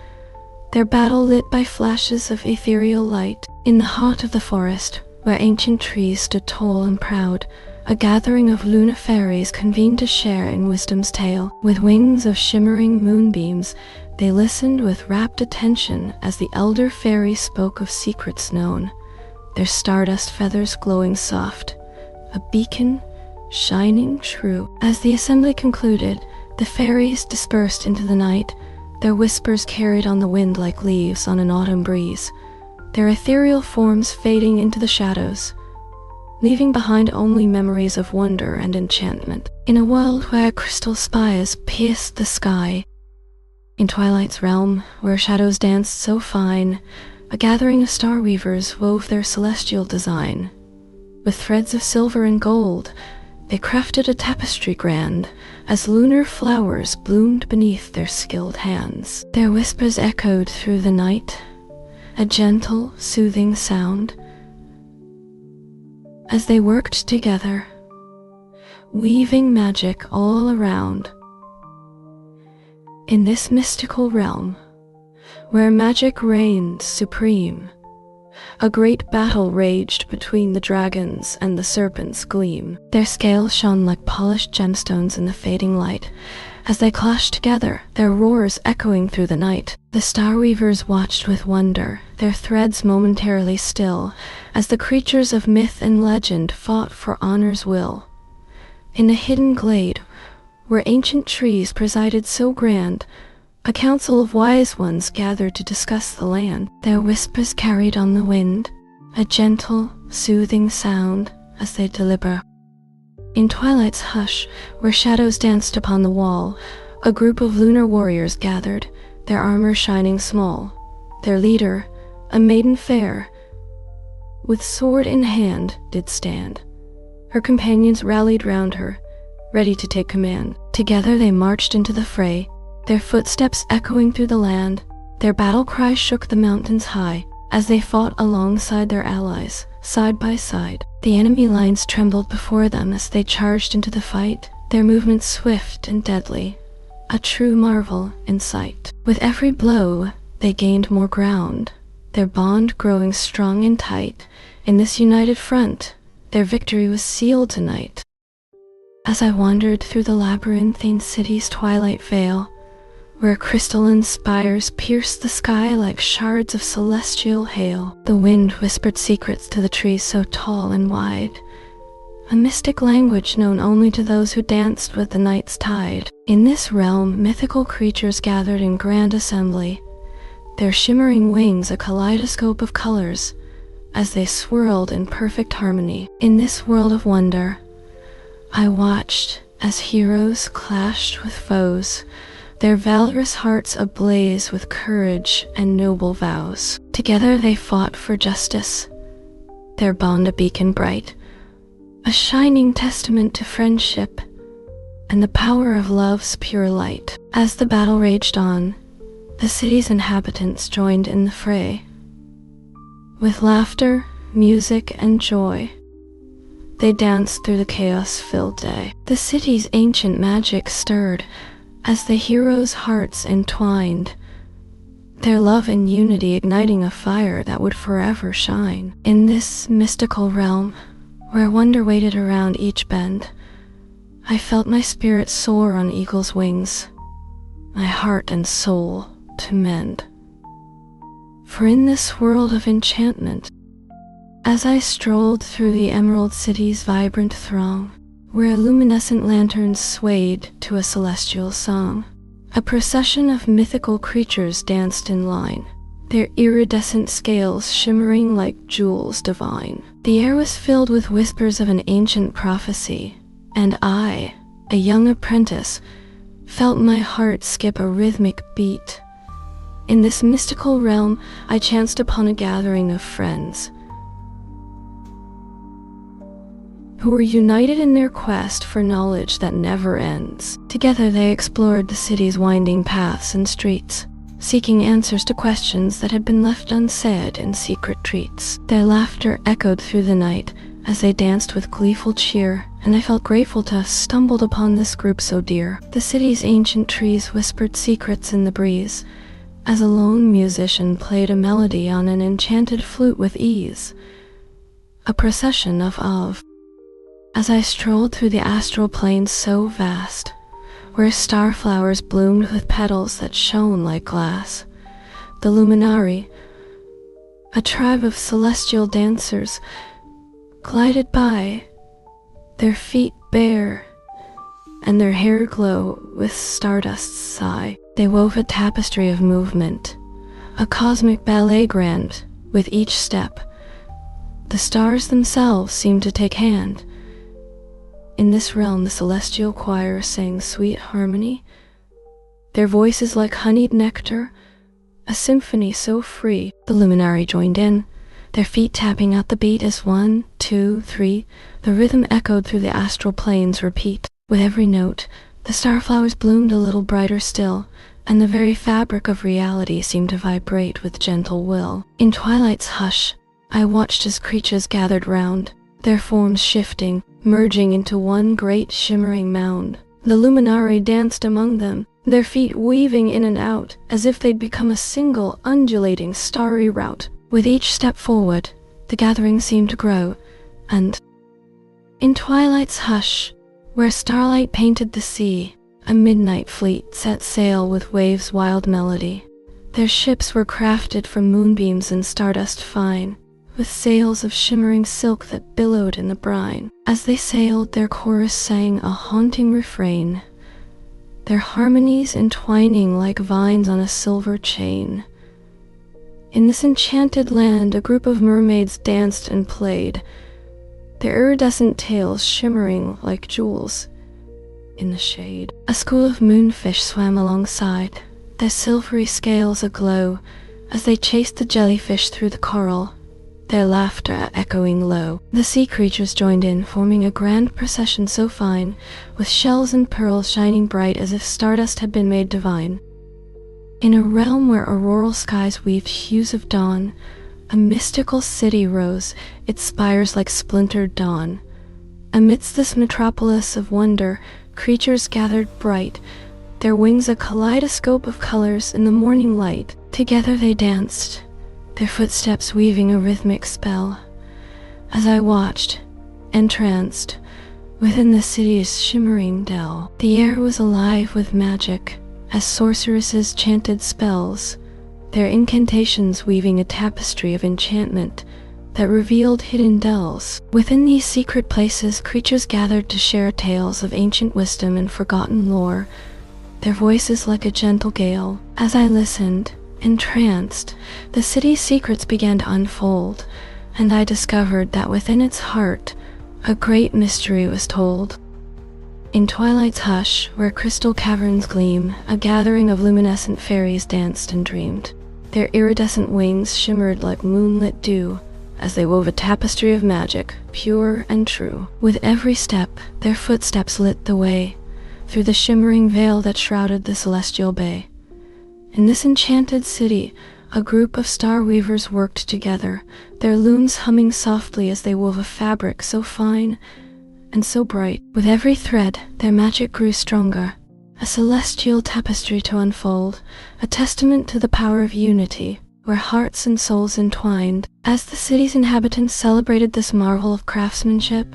their battle lit by flashes of ethereal light. In the heart of the forest, where ancient trees stood tall and proud, a gathering of lunar fairies convened to share in wisdom's tale. With wings of shimmering moonbeams, they listened with rapt attention as the elder fairies spoke of secrets known, their stardust feathers glowing soft, a beacon shining true. As the assembly concluded, the fairies dispersed into the night, their whispers carried on the wind like leaves on an autumn breeze, their ethereal forms fading into the shadows, leaving behind only memories of wonder and enchantment. In a world where crystal spires pierced the sky, in Twilight's realm, where shadows danced so fine, a gathering of star weavers wove their celestial design. With threads of silver and gold, they crafted a tapestry grand, as lunar flowers bloomed beneath their skilled hands. Their whispers echoed through the night, a gentle, soothing sound, as they worked together, weaving magic all around. In this mystical realm, where magic reigned supreme, a great battle raged between the dragons and the serpent's gleam. Their scales shone like polished gemstones in the fading light. As they clashed together, their roars echoing through the night, the star weavers watched with wonder, their threads momentarily still, as the creatures of myth and legend fought for honor's will. In a hidden glade, where ancient trees presided so grand, a council of wise ones gathered to discuss the land. Their whispers carried on the wind, a gentle, soothing sound as they deliver. In Twilight's hush, where shadows danced upon the wall, a group of lunar warriors gathered, their armor shining small. Their leader, a maiden fair, with sword in hand, did stand. Her companions rallied round her, ready to take command. Together they marched into the fray, their footsteps echoing through the land. Their battle cry shook the mountains high, as they fought alongside their allies, side by side. The enemy lines trembled before them as they charged into the fight, their movements swift and deadly, a true marvel in sight. With every blow, they gained more ground, their bond growing strong and tight. In this united front, their victory was sealed tonight. As I wandered through the labyrinthine city's twilight veil, where crystalline spires pierced the sky like shards of celestial hail, the wind whispered secrets to the trees so tall and wide, a mystic language known only to those who danced with the night's tide. In this realm, mythical creatures gathered in grand assembly, their shimmering wings a kaleidoscope of colors, as they swirled in perfect harmony. In this world of wonder, I watched as heroes clashed with foes, their valorous hearts ablaze with courage and noble vows. Together they fought for justice, their bond a beacon bright, a shining testament to friendship and the power of love's pure light. As the battle raged on, the city's inhabitants joined in the fray. With laughter, music, and joy, they danced through the chaos-filled day. The city's ancient magic stirred as the heroes' hearts entwined, their love and unity igniting a fire that would forever shine. In this mystical realm, where wonder waited around each bend, I felt my spirit soar on eagle's wings, my heart and soul to mend. For in this world of enchantment, as I strolled through the Emerald City's vibrant throng, where luminescent lanterns swayed to a celestial song, a procession of mythical creatures danced in line, their iridescent scales shimmering like jewels divine. The air was filled with whispers of an ancient prophecy, and I, a young apprentice, felt my heart skip a rhythmic beat. In this mystical realm, I chanced upon a gathering of friends who were united in their quest for knowledge that never ends. Together they explored the city's winding paths and streets, seeking answers to questions that had been left unsaid in secret retreats. Their laughter echoed through the night as they danced with gleeful cheer, and I felt grateful to have stumbled upon this group so dear. The city's ancient trees whispered secrets in the breeze, as a lone musician played a melody on an enchanted flute with ease. A procession of. As I strolled through the astral plains so vast, where starflowers bloomed with petals that shone like glass, the luminari, a tribe of celestial dancers, glided by, their feet bare, and their hair glow with stardust's sigh. They wove a tapestry of movement, a cosmic ballet grand with each step. The stars themselves seemed to take hand. In this realm the celestial choir sang sweet harmony, their voices like honeyed nectar, a symphony so free. The luminari joined in, their feet tapping out the beat as 1, 2, 3. The rhythm echoed through the astral plains repeat. With every note, the starflowers bloomed a little brighter still, and the very fabric of reality seemed to vibrate with gentle will. In twilight's hush, I watched as creatures gathered round, their forms shifting, merging into one great shimmering mound. The luminari danced among them, their feet weaving in and out, as if they'd become a single, undulating, starry route. With each step forward, the gathering seemed to grow, and in twilight's hush, where starlight painted the sea, a midnight fleet set sail with waves' wild melody. Their ships were crafted from moonbeams and stardust fine, with sails of shimmering silk that billowed in the brine. As they sailed, their chorus sang a haunting refrain, their harmonies entwining like vines on a silver chain. In this enchanted land, a group of mermaids danced and played, their iridescent tails shimmering like jewels in the shade. A school of moonfish swam alongside, their silvery scales aglow as they chased the jellyfish through the coral, their laughter echoing low. The sea creatures joined in, forming a grand procession so fine, with shells and pearls shining bright as if stardust had been made divine. In a realm where auroral skies weaved hues of dawn, a mystical city rose, its spires like splintered dawn. Amidst this metropolis of wonder, creatures gathered bright, their wings a kaleidoscope of colors in the morning light. Together they danced, their footsteps weaving a rhythmic spell. As I watched, entranced, within the city's shimmering dell, the air was alive with magic, as sorceresses chanted spells, their incantations weaving a tapestry of enchantment that revealed hidden dells. Within these secret places, creatures gathered to share tales of ancient wisdom and forgotten lore, their voices like a gentle gale. As I listened, entranced, the city's secrets began to unfold, and I discovered that within its heart, a great mystery was told. In twilight's hush, where crystal caverns gleam, a gathering of luminescent fairies danced and dreamed. Their iridescent wings shimmered like moonlit dew, as they wove a tapestry of magic, pure and true. With every step, their footsteps lit the way, through the shimmering veil that shrouded the celestial bay. In this enchanted city, a group of star weavers worked together, their looms humming softly as they wove a fabric so fine and so bright. With every thread, their magic grew stronger, a celestial tapestry to unfold, a testament to the power of unity, where hearts and souls entwined. As the city's inhabitants celebrated this marvel of craftsmanship,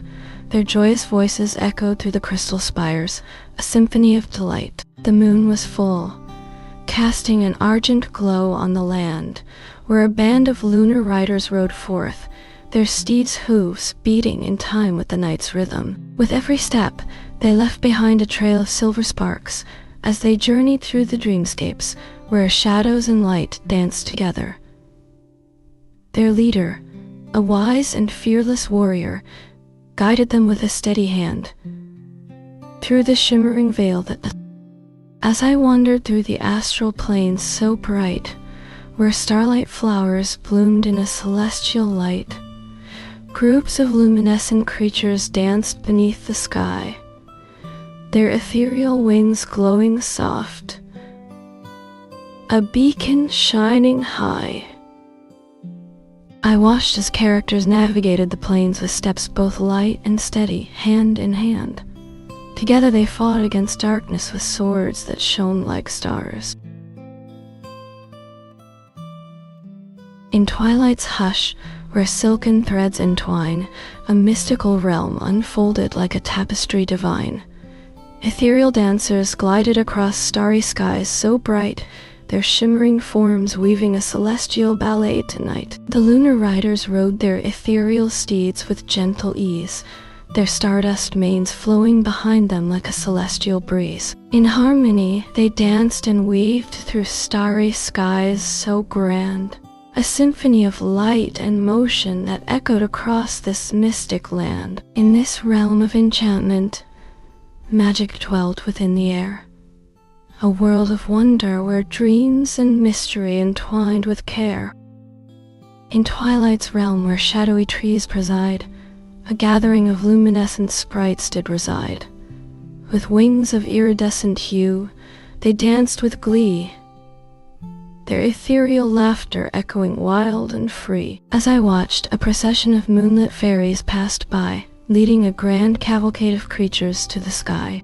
their joyous voices echoed through the crystal spires, a symphony of delight. The moon was full, casting an argent glow on the land, where a band of lunar riders rode forth, their steeds' hooves beating in time with the night's rhythm. With every step, they left behind a trail of silver sparks, as they journeyed through the dreamscapes, where shadows and light danced together. Their leader, a wise and fearless warrior, guided them with a steady hand through the shimmering veil that. As I wandered through the astral plains so bright, where starlight flowers bloomed in a celestial light, groups of luminescent creatures danced beneath the sky, their ethereal wings glowing soft. a beacon shining high. I watched as characters navigated the plains with steps both light and steady, hand in hand. Together they fought against darkness with swords that shone like stars. In twilight's hush, where silken threads entwine, a mystical realm unfolded like a tapestry divine. Ethereal dancers glided across starry skies so bright, their shimmering forms weaving a celestial ballet tonight. The lunar riders rode their ethereal steeds with gentle ease, their stardust manes flowing behind them like a celestial breeze. In harmony, they danced and weaved through starry skies so grand, a symphony of light and motion that echoed across this mystic land. In this realm of enchantment, magic dwelt within the air. A world of wonder where dreams and mystery entwined with care. In twilight's realm where shadowy trees preside, a gathering of luminescent sprites did reside. With wings of iridescent hue, they danced with glee, their ethereal laughter echoing wild and free. As I watched, a procession of moonlit fairies passed by, leading a grand cavalcade of creatures to the sky.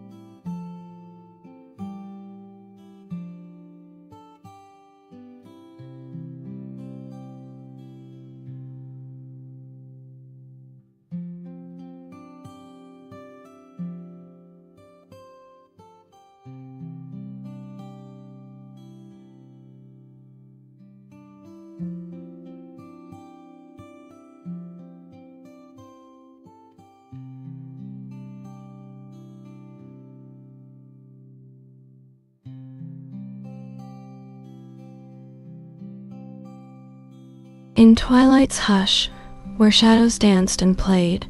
In twilight's hush, where shadows danced and played,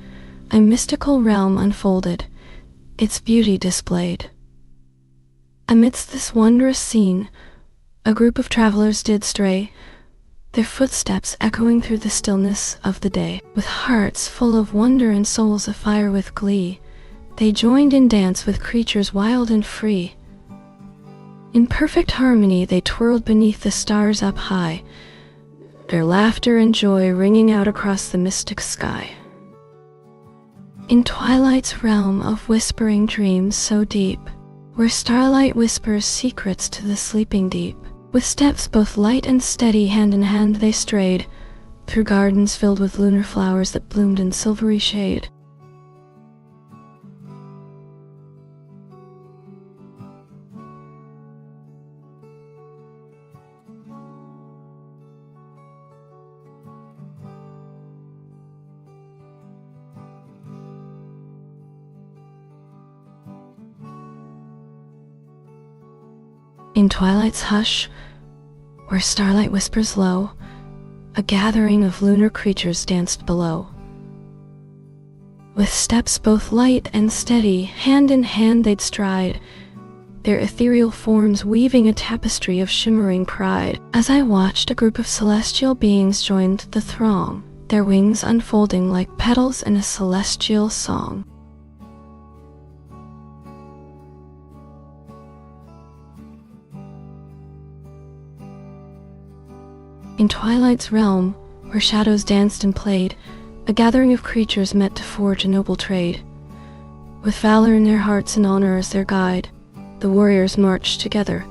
a mystical realm unfolded, its beauty displayed. Amidst this wondrous scene, a group of travelers did stray, their footsteps echoing through the stillness of the day. With hearts full of wonder and souls afire with glee, they joined in dance with creatures wild and free. In perfect harmony they twirled beneath the stars up high, their laughter and joy ringing out across the mystic sky. In twilight's realm of whispering dreams so deep, where starlight whispers secrets to the sleeping deep, with steps both light and steady hand in hand they strayed, through gardens filled with lunar flowers that bloomed in silvery shade. In twilight's hush, where starlight whispers low, a gathering of lunar creatures danced below. With steps both light and steady, hand in hand they'd stride, their ethereal forms weaving a tapestry of shimmering pride. As I watched, a group of celestial beings joined the throng, their wings unfolding like petals in a celestial song. In twilight's realm, where shadows danced and played, a gathering of creatures met to forge a noble trade. With valor in their hearts and honor as their guide, the warriors marched together,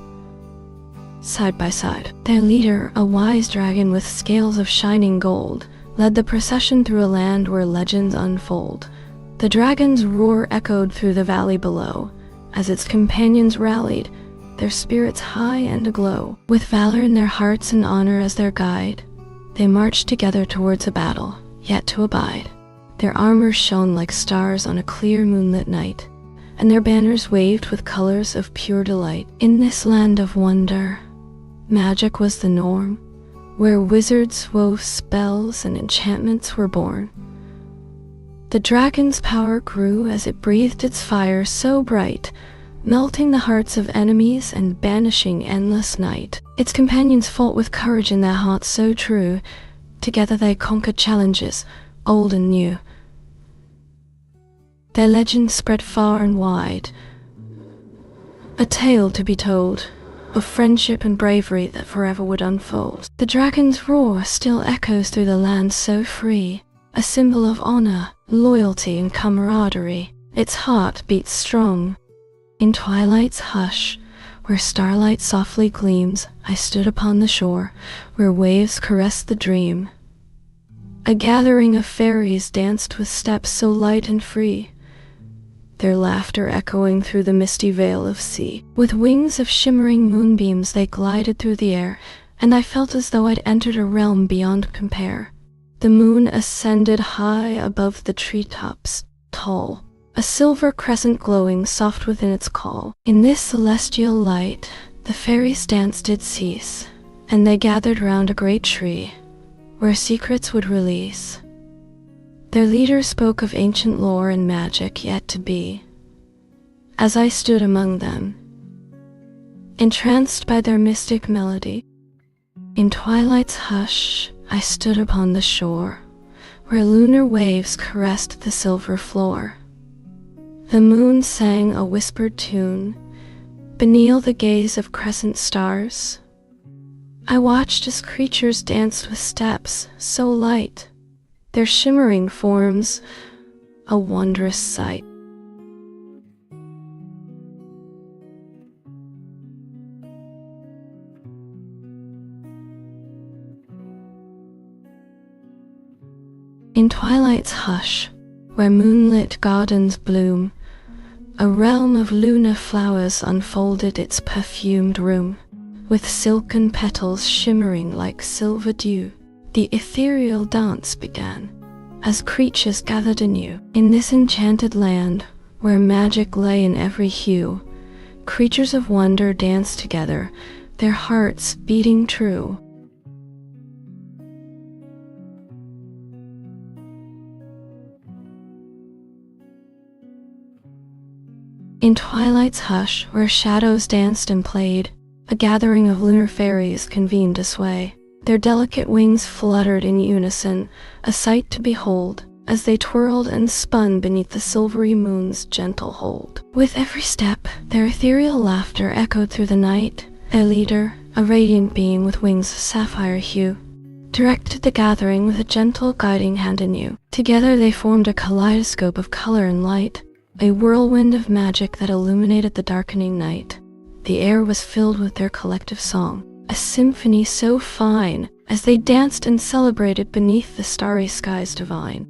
side by side. Their leader, a wise dragon with scales of shining gold, led the procession through a land where legends unfold. The dragon's roar echoed through the valley below, as its companions rallied, their spirits high and aglow. With valor in their hearts and honor as their guide, they marched together towards a battle, yet to abide. Their armor shone like stars on a clear moonlit night, and their banners waved with colors of pure delight. In this land of wonder, magic was the norm, where wizards wove spells and enchantments were born. The dragon's power grew as it breathed its fire so bright, melting the hearts of enemies and banishing endless night. Its companions fought with courage in their hearts so true. Together they conquered challenges, old and new. Their legends spread far and wide, a tale to be told of friendship and bravery that forever would unfold. The dragon's roar still echoes through the land so free, a symbol of honor, loyalty, and camaraderie. Its heart beats strong. In twilight's hush, where starlight softly gleams, I stood upon the shore, where waves caressed the dream. A gathering of fairies danced with steps so light and free, their laughter echoing through the misty veil of sea. With wings of shimmering moonbeams they glided through the air, and I felt as though I'd entered a realm beyond compare. The moon ascended high above the treetops, tall, a silver crescent glowing soft within its call. In this celestial light, the fairies' dance did cease, and they gathered round a great tree, where secrets would release. Their leader spoke of ancient lore and magic yet to be. As I stood among them, entranced by their mystic melody, in twilight's hush, I stood upon the shore, where lunar waves caressed the silver floor. The moon sang a whispered tune beneath the gaze of crescent stars. I watched as creatures danced with steps so light, their shimmering forms a wondrous sight. In twilight's hush, where moonlit gardens bloom, a realm of lunar flowers unfolded its perfumed room, with silken petals shimmering like silver dew. The ethereal dance began, as creatures gathered anew. In this enchanted land, where magic lay in every hue, creatures of wonder danced together, their hearts beating true. In twilight's hush, where shadows danced and played, a gathering of lunar fairies convened to sway. Their delicate wings fluttered in unison, a sight to behold, as they twirled and spun beneath the silvery moon's gentle hold. With every step, their ethereal laughter echoed through the night. Their leader, a radiant being with wings of sapphire hue, directed the gathering with a gentle guiding hand anew. Together they formed a kaleidoscope of color and light, a whirlwind of magic that illuminated the darkening night. The air was filled with their collective song, a symphony so fine, as they danced and celebrated beneath the starry skies divine.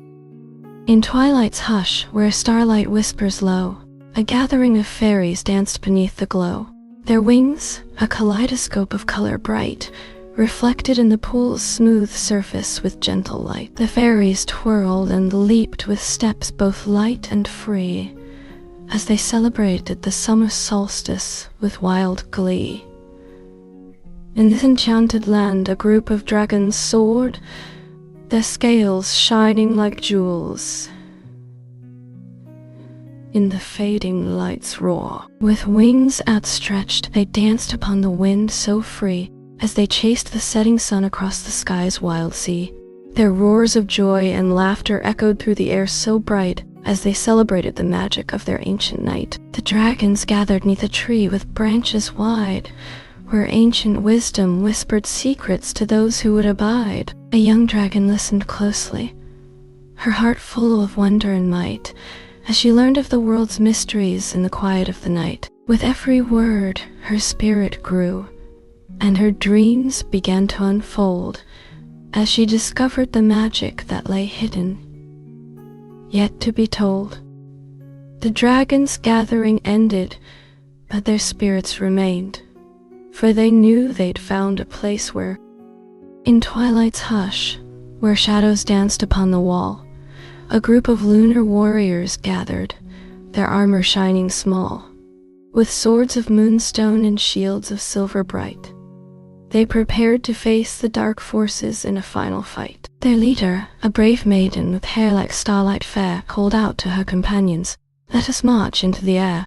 In twilight's hush, where starlight whispers low, a gathering of fairies danced beneath the glow. Their wings, a kaleidoscope of color bright, reflected in the pool's smooth surface with gentle light. The fairies twirled and leaped with steps both light and free, as they celebrated the summer solstice with wild glee. In this enchanted land, a group of dragons soared, their scales shining like jewels in the fading light's roar. With wings outstretched, they danced upon the wind so free, as they chased the setting sun across the sky's wild sea. Their roars of joy and laughter echoed through the air so bright, as they celebrated the magic of their ancient night. The dragons gathered 'neath a tree with branches wide, where ancient wisdom whispered secrets to those who would abide. A young dragon listened closely, her heart full of wonder and might, as she learned of the world's mysteries in the quiet of the night. With every word, her spirit grew, and her dreams began to unfold, as she discovered the magic that lay hidden, yet to be told. The dragons' gathering ended, but their spirits remained, for they knew they'd found a place where, in twilight's hush, where shadows danced upon the wall, a group of lunar warriors gathered, their armor shining small, with swords of moonstone and shields of silver bright. They prepared to face the dark forces in a final fight. Their leader, a brave maiden with hair like starlight fair, called out to her companions, "Let us march into the air."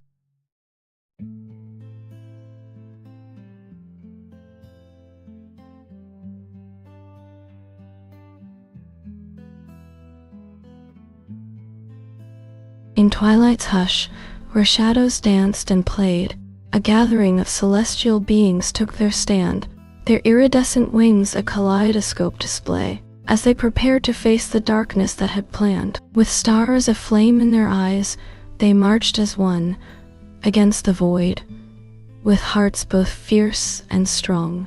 In twilight's hush, where shadows danced and played, A gathering of celestial beings took their stand, their iridescent wings a kaleidoscope display, as they prepared to face the darkness that had planned. With stars aflame in their eyes, they marched as one, against the void, with hearts both fierce and strong.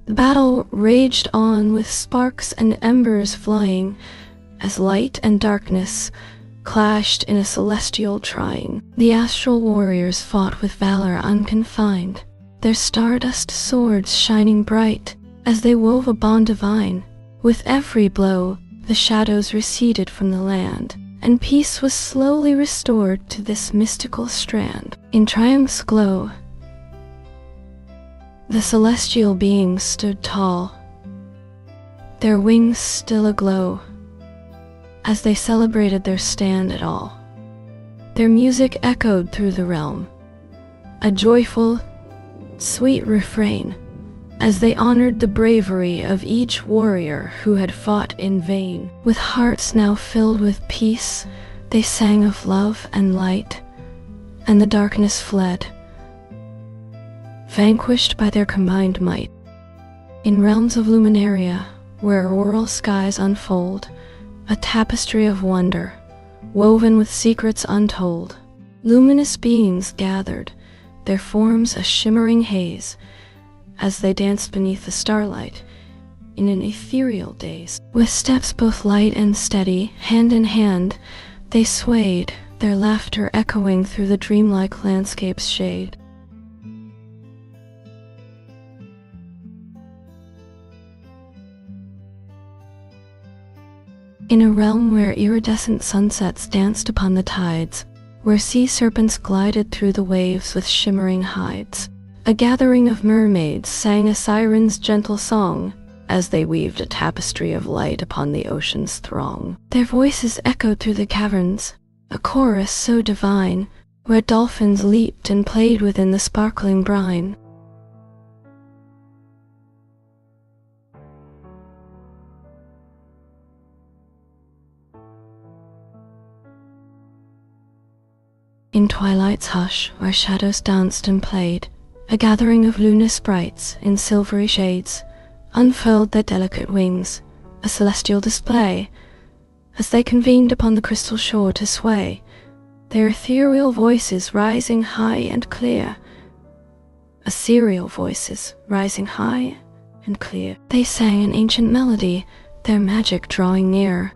The battle raged on with sparks and embers flying, as light and darkness clashed in a celestial trying. The astral warriors fought with valor unconfined, their stardust swords shining bright, as they wove a bond divine. With every blow, the shadows receded from the land, and peace was slowly restored to this mystical strand. In triumph's glow, the celestial beings stood tall, their wings still aglow, as they celebrated their stand at all. Their music echoed through the realm, a joyful, sweet refrain, as they honored the bravery of each warrior who had fought in vain. With hearts now filled with peace, they sang of love and light, and the darkness fled, vanquished by their combined might. In realms of Luminaria, where auroral skies unfold, a tapestry of wonder, woven with secrets untold, luminous beings gathered, their forms a shimmering haze, as they danced beneath the starlight in an ethereal daze. With steps both light and steady, hand in hand, they swayed, their laughter echoing through the dreamlike landscape's shade. In a realm where iridescent sunsets danced upon the tides, where sea serpents glided through the waves with shimmering hides, a gathering of mermaids sang a siren's gentle song, as they weaved a tapestry of light upon the ocean's throng. Their voices echoed through the caverns, a chorus so divine, where dolphins leaped and played within the sparkling brine. In twilight's hush, where shadows danced and played, a gathering of lunar sprites in silvery shades unfurled their delicate wings, a celestial display, as they convened upon the crystal shore to sway, their ethereal voices rising high and clear, ethereal voices rising high and clear. They sang an ancient melody, their magic drawing near.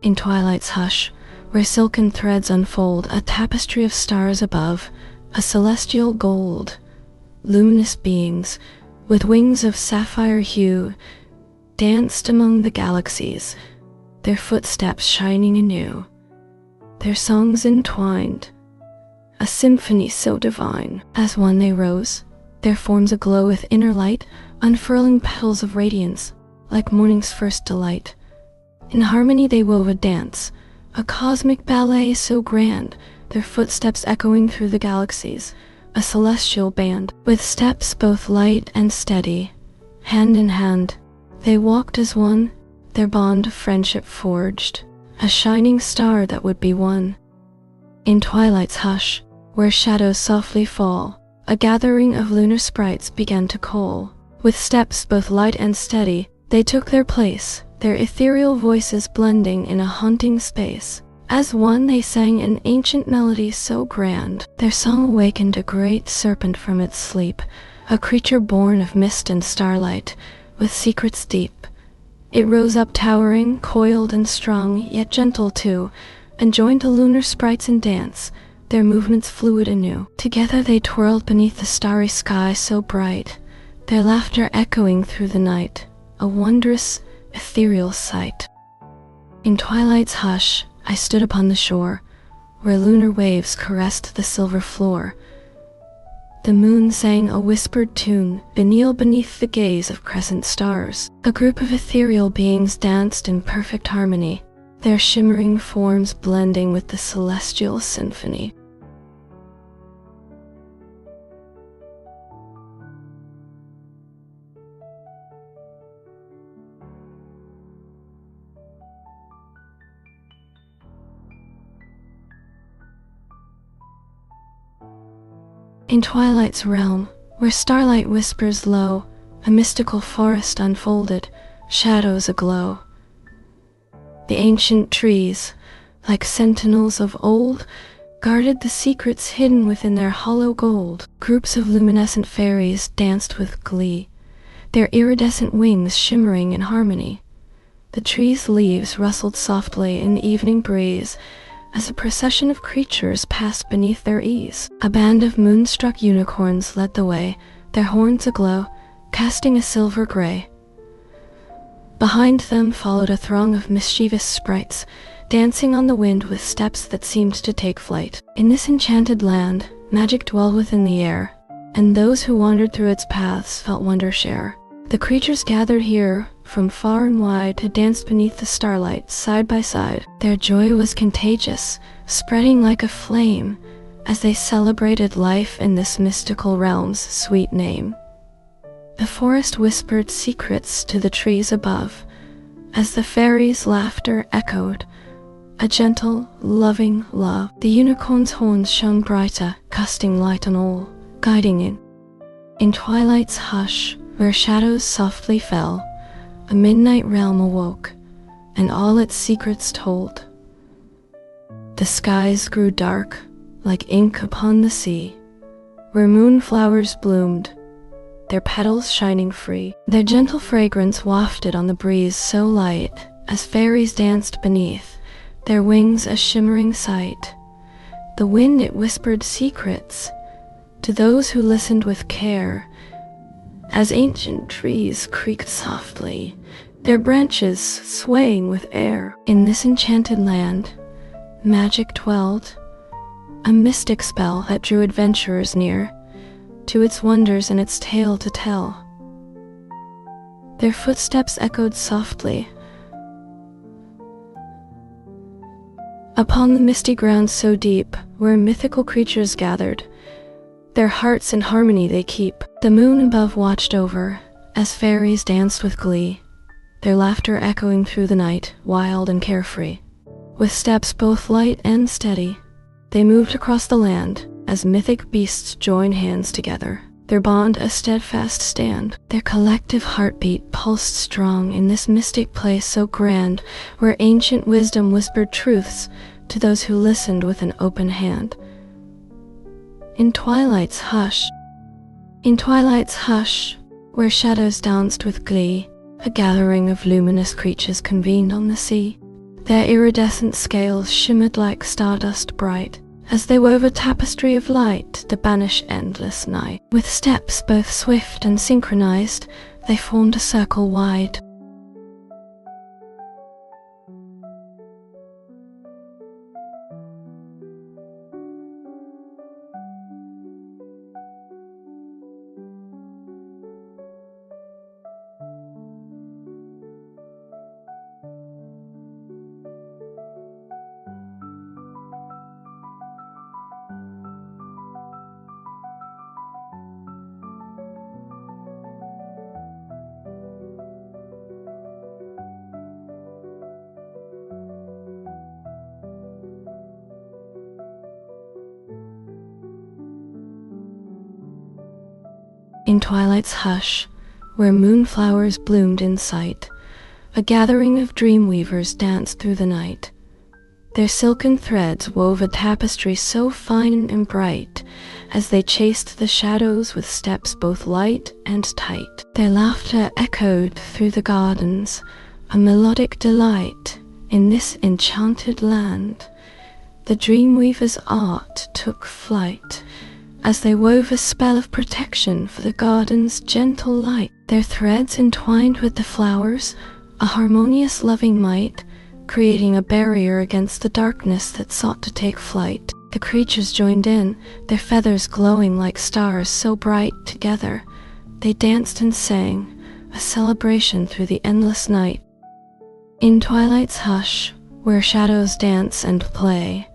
In twilight's hush, where silken threads unfold a tapestry of stars above, a celestial gold, luminous beings, with wings of sapphire hue, danced among the galaxies, their footsteps shining anew, their songs entwined, a symphony so divine. As one they rose, their forms aglow with inner light, unfurling petals of radiance, like morning's first delight. In harmony they wove a dance, a cosmic ballet so grand, their footsteps echoing through the galaxies, a celestial band. With steps both light and steady, hand in hand, they walked as one, their bond of friendship forged, a shining star that would be one. In twilight's hush, where shadows softly fall, a gathering of lunar sprites began to call. With steps both light and steady, they took their place, their ethereal voices blending in a haunting space. As one they sang an ancient melody so grand, their song awakened a great serpent from its sleep, a creature born of mist and starlight, with secrets deep. It rose up towering, coiled and strong, yet gentle too, and joined the lunar sprites in dance, their movements fluid anew. Together they twirled beneath the starry sky so bright, their laughter echoing through the night, a wondrous, ethereal sight. In twilight's hush, I stood upon the shore, where lunar waves caressed the silver floor. The moon sang a whispered tune, beneath the gaze of crescent stars. A group of ethereal beings danced in perfect harmony, their shimmering forms blending with the celestial symphony. In Twilight's realm, where starlight whispers low, a mystical forest unfolded, shadows aglow. The ancient trees, like sentinels of old, guarded the secrets hidden within their hollow gold. Groups of luminescent fairies danced with glee, their iridescent wings shimmering in harmony. The trees' leaves rustled softly in the evening breeze as a procession of creatures passed beneath their ease. A band of moonstruck unicorns led the way, their horns aglow, casting a silver gray. Behind them followed a throng of mischievous sprites, dancing on the wind with steps that seemed to take flight. In this enchanted land, magic dwelled within the air, and those who wandered through its paths felt wonder share. The creatures gathered here from far and wide to dance beneath the starlight side by side. Their joy was contagious, spreading like a flame as they celebrated life in this mystical realm's sweet name. The forest whispered secrets to the trees above as the fairies' laughter echoed, a gentle, loving love. The unicorn's horns shone brighter, casting light on all, guiding in Twilight's hush, where shadows softly fell, a midnight realm awoke, and all its secrets told. The skies grew dark, like ink upon the sea, where moonflowers bloomed, their petals shining free. Their gentle fragrance wafted on the breeze so light, as fairies danced beneath, their wings a shimmering sight. The wind it whispered secrets to those who listened with care, as ancient trees creaked softly, their branches swaying with air. In this enchanted land, magic dwelled, a mystic spell that drew adventurers near to its wonders and its tale to tell. Their footsteps echoed softly upon the misty ground so deep, where mythical creatures gathered, their hearts in harmony they keep. The moon above watched over, as fairies danced with glee, their laughter echoing through the night, wild and carefree. With steps both light and steady, they moved across the land, as mythic beasts join hands together, their bond a steadfast stand. Their collective heartbeat pulsed strong in this mystic place so grand, where ancient wisdom whispered truths to those who listened with an open hand. In Twilight's hush, where shadows danced with glee, a gathering of luminous creatures convened on the sea. Their iridescent scales shimmered like stardust bright, as they wove a tapestry of light to banish endless night. With steps both swift and synchronized, they formed a circle wide. In Twilight's hush, where moonflowers bloomed in sight, a gathering of dream weavers danced through the night. Their silken threads wove a tapestry so fine and bright, as they chased the shadows with steps both light and tight. Their laughter echoed through the gardens, a melodic delight in this enchanted land. The dream weaver's art took flight, as they wove a spell of protection for the garden's gentle light. Their threads entwined with the flowers, a harmonious loving might, creating a barrier against the darkness that sought to take flight. The creatures joined in, their feathers glowing like stars so bright together. They danced and sang, a celebration through the endless night. In Twilight's hush, where shadows dance and play,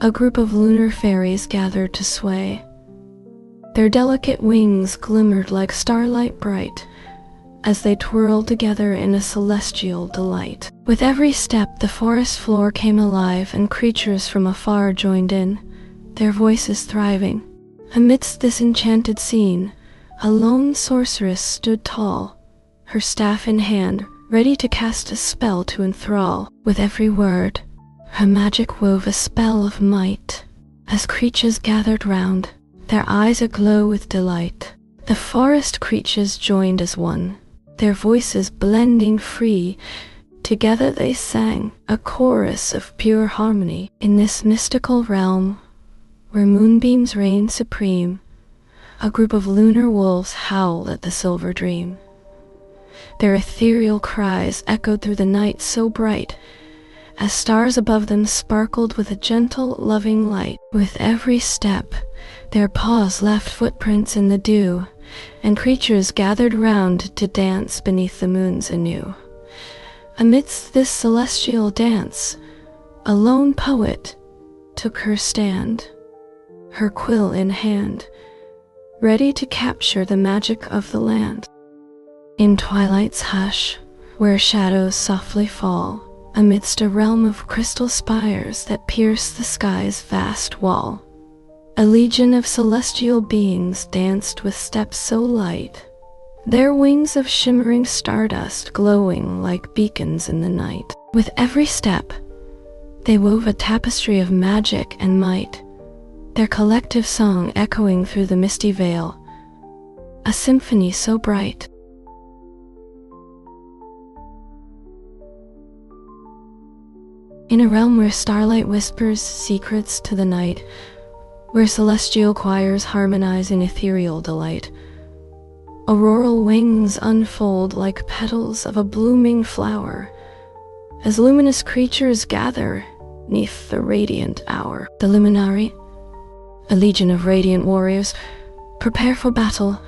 a group of lunar fairies gathered to sway. Their delicate wings glimmered like starlight bright, as they twirled together in a celestial delight. With every step, the forest floor came alive, and creatures from afar joined in, their voices thriving, Amidst this enchanted scene, a lone sorceress stood tall, her staff in hand, ready to cast a spell to enthrall. With every word, her magic wove a spell of might. As creatures gathered round, their eyes aglow with delight, the forest creatures joined as one, their voices blending free. Together they sang a chorus of pure harmony. In this mystical realm, where moonbeams reign supreme, a group of lunar wolves howl at the silver dream. Their ethereal cries echoed through the night so bright, as stars above them sparkled with a gentle, loving light. With every step, their paws left footprints in the dew, and creatures gathered round to dance beneath the moons anew. Amidst this celestial dance, a lone poet took her stand, her quill in hand, ready to capture the magic of the land. In twilight's hush, where shadows softly fall, amidst a realm of crystal spires that pierce the sky's vast wall, a legion of celestial beings danced with steps so light, their wings of shimmering stardust glowing like beacons in the night. With every step, they wove a tapestry of magic and might, their collective song echoing through the misty veil, a symphony so bright. In a realm where starlight whispers secrets to the night, where celestial choirs harmonize in ethereal delight, auroral wings unfold like petals of a blooming flower, as luminous creatures gather 'neath the radiant hour. The luminari, a legion of radiant warriors, prepare for battle,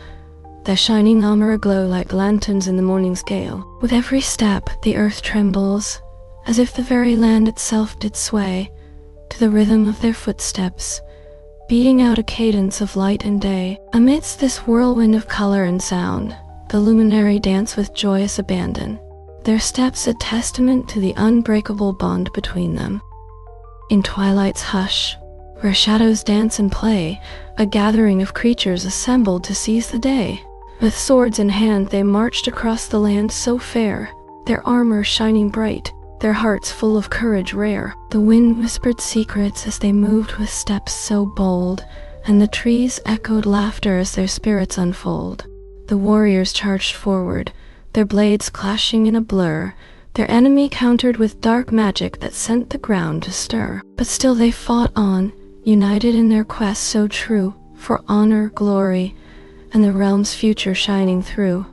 their shining armor aglow like lanterns in the morning's gale. With every step, the earth trembles, as if the very land itself did sway to the rhythm of their footsteps, beating out a cadence of light and day. Amidst this whirlwind of color and sound, the luminary dance with joyous abandon, their steps a testament to the unbreakable bond between them. In twilight's hush, where shadows dance and play, a gathering of creatures assembled to seize the day. With swords in hand they marched across the land so fair, their armor shining bright, their hearts full of courage rare. The wind whispered secrets as they moved with steps so bold, and the trees echoed laughter as their spirits unfold. The warriors charged forward, their blades clashing in a blur, their enemy countered with dark magic that sent the ground to stir. But still they fought on, united in their quest so true, for honor, glory, and the realm's future shining through.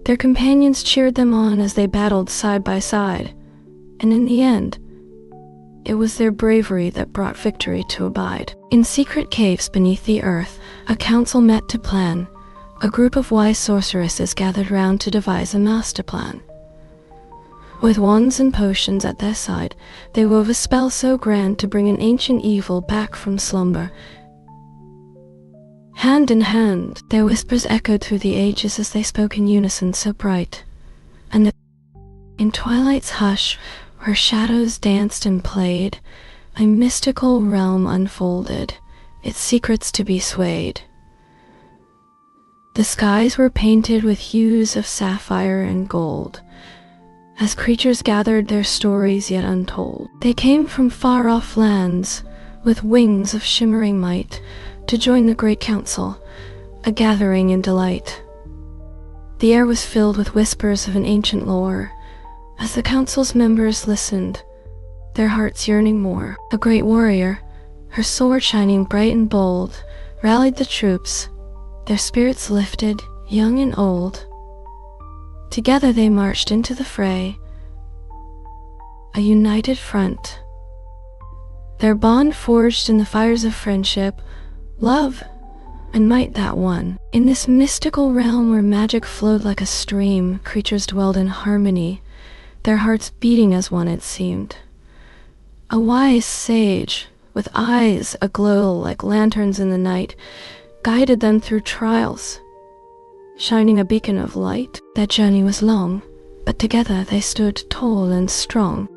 Their companions cheered them on as they battled side by side, and in the end, it was their bravery that brought victory to abide. In secret caves beneath the earth, a council met to plan. A group of wise sorceresses gathered round to devise a master plan. With wands and potions at their side, they wove a spell so grand to bring an ancient evil back from slumber. Hand in hand, their whispers echoed through the ages as they spoke in unison so bright. And in twilight's hush, where shadows danced and played, a mystical realm unfolded, its secrets to be swayed. The skies were painted with hues of sapphire and gold, as creatures gathered their stories yet untold. They came from far-off lands, with wings of shimmering might, to join the great council, a gathering in delight. The air was filled with whispers of an ancient lore, as the council's members listened, their hearts yearning more. A great warrior, her sword shining bright and bold, rallied the troops, their spirits lifted, young and old. Together they marched into the fray, a united front, their bond forged in the fires of friendship, love, and might that one. In this mystical realm where magic flowed like a stream, creatures dwelled in harmony, their hearts beating as one it seemed. A wise sage, with eyes aglow like lanterns in the night, guided them through trials, shining a beacon of light. That journey was long, but together they stood tall and strong.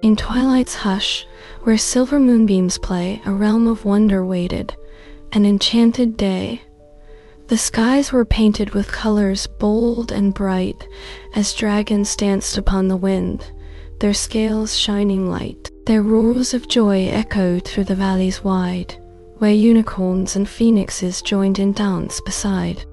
In twilight's hush, where silver moonbeams play, a realm of wonder waited, an enchanted day. The skies were painted with colors bold and bright, as dragons danced upon the wind, their scales shining light. Their roars of joy echoed through the valleys wide, where unicorns and phoenixes joined in dance beside.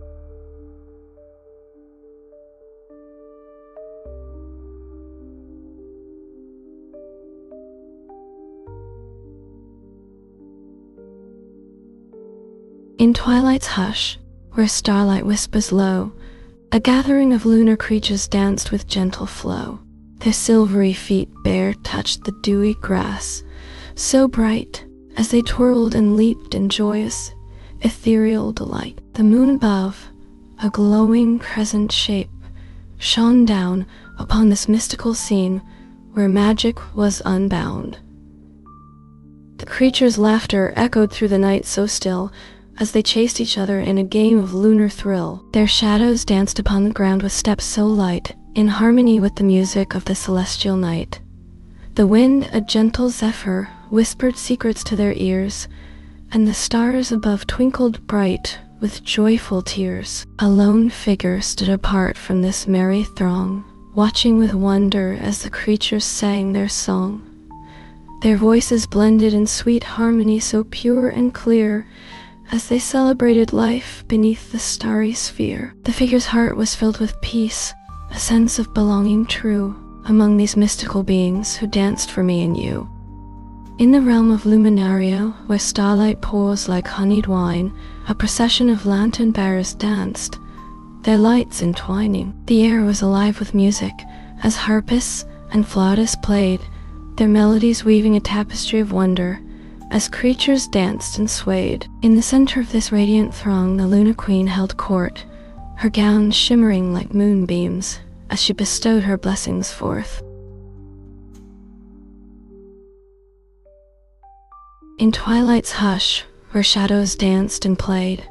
In twilight's hush, where starlight whispers low, a gathering of lunar creatures danced with gentle flow. Their silvery feet bare touched the dewy grass, so bright as they twirled and leaped in joyous, ethereal delight. The moon above, a glowing crescent shape, shone down upon this mystical scene where magic was unbound. The creatures' laughter echoed through the night so still, as they chased each other in a game of lunar thrill. Their shadows danced upon the ground with steps so light, in harmony with the music of the celestial night. The wind, a gentle zephyr, whispered secrets to their ears, and the stars above twinkled bright with joyful tears. A lone figure stood apart from this merry throng, watching with wonder as the creatures sang their song. Their voices blended in sweet harmony so pure and clear, as they celebrated life beneath the starry sphere. The figure's heart was filled with peace, a sense of belonging true among these mystical beings who danced for me and you. In the realm of Luminaria, where starlight pours like honeyed wine, a procession of lantern bearers danced, their lights entwining. The air was alive with music, as harpists and flautists played, their melodies weaving a tapestry of wonder, as creatures danced and swayed. In the center of this radiant throng, the Luna Queen held court, her gown shimmering like moonbeams as she bestowed her blessings forth. In twilight's hush, where shadows danced and played,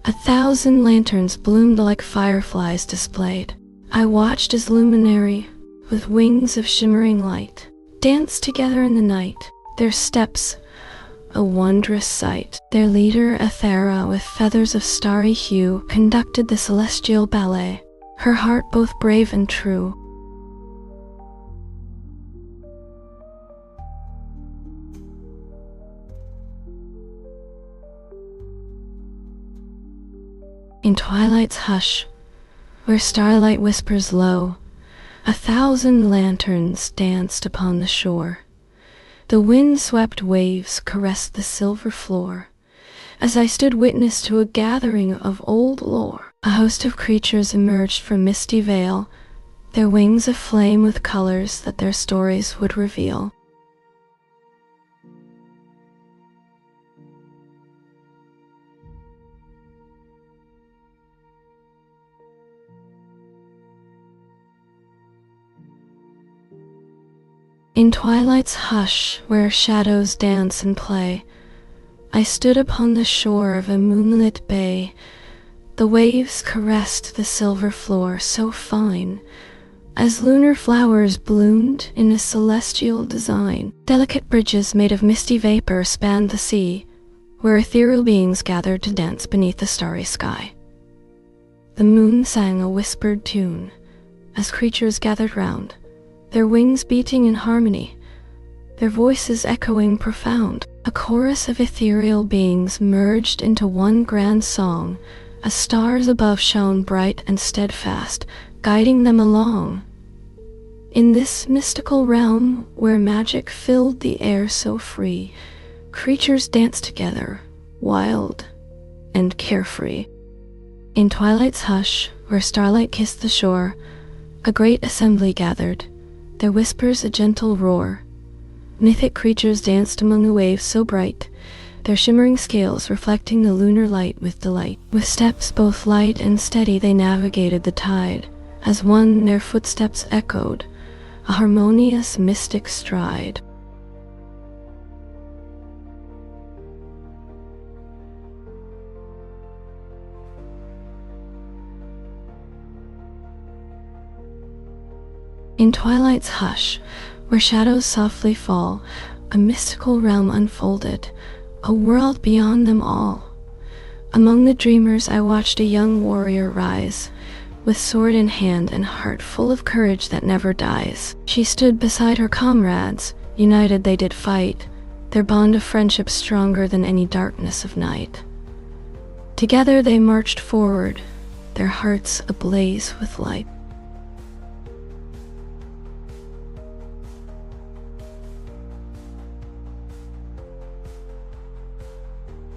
1,000 lanterns bloomed like fireflies displayed. I watched as luminary, with wings of shimmering light, danced together in the night, their steps a wondrous sight. Their leader, Ethera, with feathers of starry hue, conducted the celestial ballet, her heart both brave and true. In twilight's hush, where starlight whispers low, 1,000 lanterns danced upon the shore. The wind-swept waves caressed the silver floor, as I stood witness to a gathering of old lore. A host of creatures emerged from misty veil, their wings aflame with colors that their stories would reveal. In twilight's hush, where shadows dance and play, I stood upon the shore of a moonlit bay. The waves caressed the silver floor so fine, as lunar flowers bloomed in a celestial design. Delicate bridges made of misty vapor spanned the sea, where ethereal beings gathered to dance beneath the starry sky. The moon sang a whispered tune, as creatures gathered round, their wings beating in harmony, their voices echoing profound. A chorus of ethereal beings merged into one grand song, as stars above shone bright and steadfast, guiding them along. In this mystical realm, where magic filled the air so free, creatures danced together, wild and carefree. In twilight's hush, where starlight kissed the shore, a great assembly gathered, their whispers a gentle roar. Mythic creatures danced among the waves so bright, their shimmering scales reflecting the lunar light with delight. With steps both light and steady they navigated the tide, as one their footsteps echoed, a harmonious mystic stride. In twilight's hush, where shadows softly fall, a mystical realm unfolded, a world beyond them all. Among the dreamers I watched a young warrior rise, with sword in hand and heart full of courage that never dies. She stood beside her comrades, united they did fight, their bond of friendship stronger than any darkness of night. Together they marched forward, their hearts ablaze with light.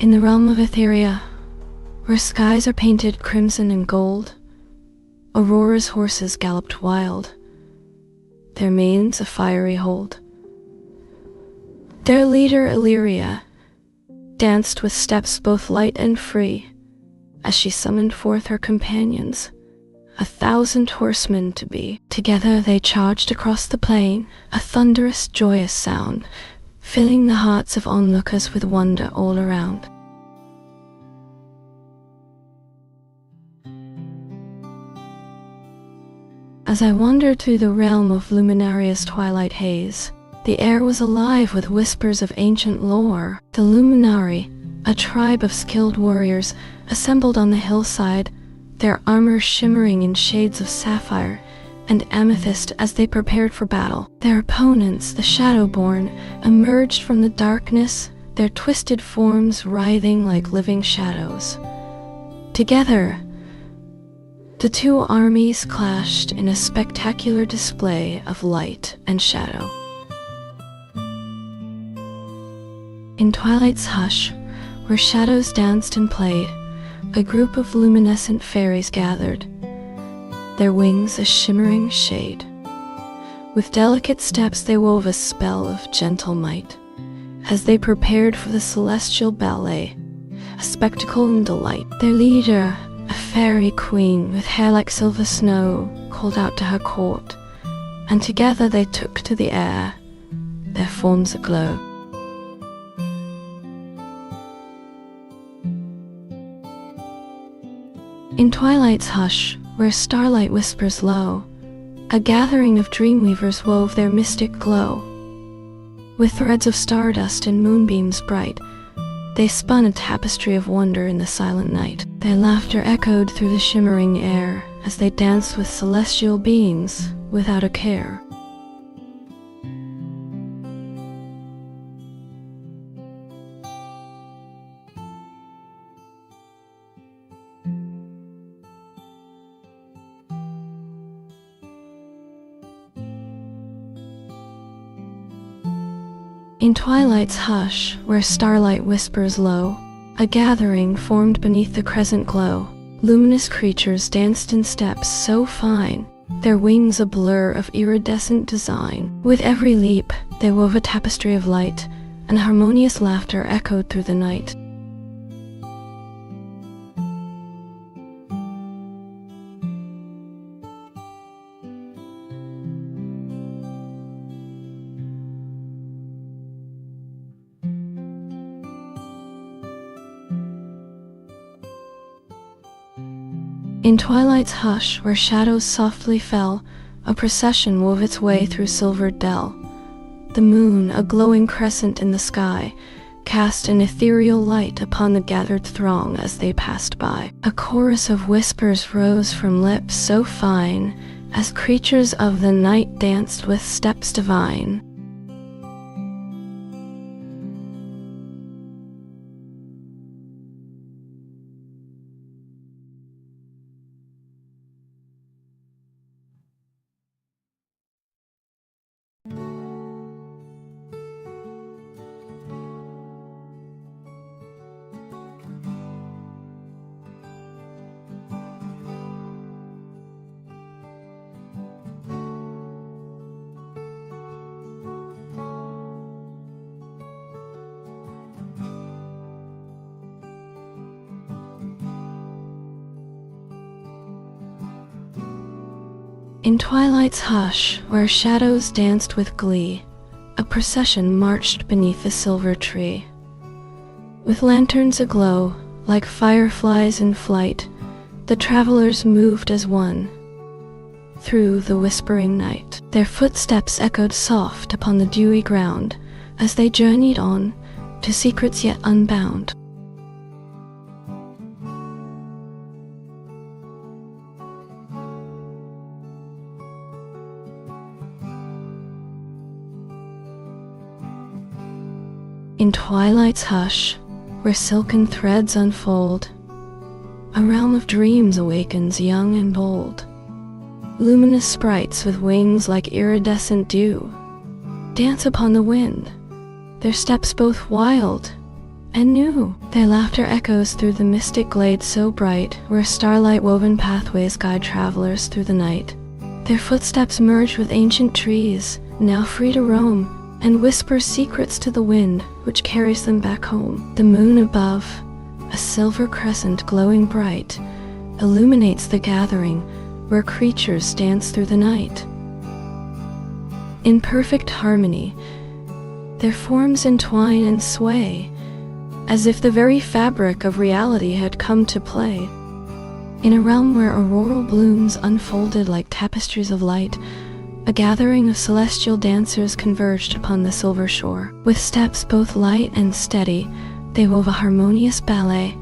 In the realm of Etheria, where skies are painted crimson and gold, Aurora's horses galloped wild, their manes a fiery hold. Their leader, Illyria, danced with steps both light and free, as she summoned forth her companions, 1,000 horsemen to be. Together they charged across the plain, a thunderous, joyous sound, filling the hearts of onlookers with wonder all around. As I wandered through the realm of Luminaria's twilight haze, the air was alive with whispers of ancient lore. The Luminari, a tribe of skilled warriors, assembled on the hillside, their armor shimmering in shades of sapphire and amethyst as they prepared for battle. Their opponents, the Shadowborn, emerged from the darkness, their twisted forms writhing like living shadows. Together, the two armies clashed in a spectacular display of light and shadow. In twilight's hush, where shadows danced and played, a group of luminescent fairies gathered, their wings a shimmering shade. With delicate steps they wove a spell of gentle might, as they prepared for the celestial ballet, a spectacle and delight. Their leader, a fairy queen with hair like silver snow, called out to her court, and together they took to the air, their forms aglow. In twilight's hush, where starlight whispers low, a gathering of dreamweavers wove their mystic glow. With threads of stardust and moonbeams bright, they spun a tapestry of wonder in the silent night. Their laughter echoed through the shimmering air as they danced with celestial beings without a care. In twilight's hush, where starlight whispers low, a gathering formed beneath the crescent glow. Luminous creatures danced in steps so fine, their wings a blur of iridescent design. With every leap, they wove a tapestry of light, and harmonious laughter echoed through the night. In twilight's hush, where shadows softly fell, a procession wove its way through silvered dell. The moon, a glowing crescent in the sky, cast an ethereal light upon the gathered throng as they passed by. A chorus of whispers rose from lips so fine, as creatures of the night danced with steps divine. In twilight's hush, where shadows danced with glee, a procession marched beneath the silver tree. With lanterns aglow, like fireflies in flight, the travelers moved as one through the whispering night. Their footsteps echoed soft upon the dewy ground as they journeyed on to secrets yet unbound. In twilight's hush, where silken threads unfold, a realm of dreams awakens young and bold. Luminous sprites with wings like iridescent dew dance upon the wind, their steps both wild and new. Their laughter echoes through the mystic glade so bright, where starlight-woven pathways guide travelers through the night. Their footsteps merge with ancient trees, now free to roam, and whisper secrets to the wind, which carries them back home. The moon above, a silver crescent glowing bright, illuminates the gathering, where creatures dance through the night. In perfect harmony, their forms entwine and sway, as if the very fabric of reality had come to play. In a realm where auroral blooms unfolded like tapestries of light, a gathering of celestial dancers converged upon the silver shore. With steps both light and steady, they wove a harmonious ballet,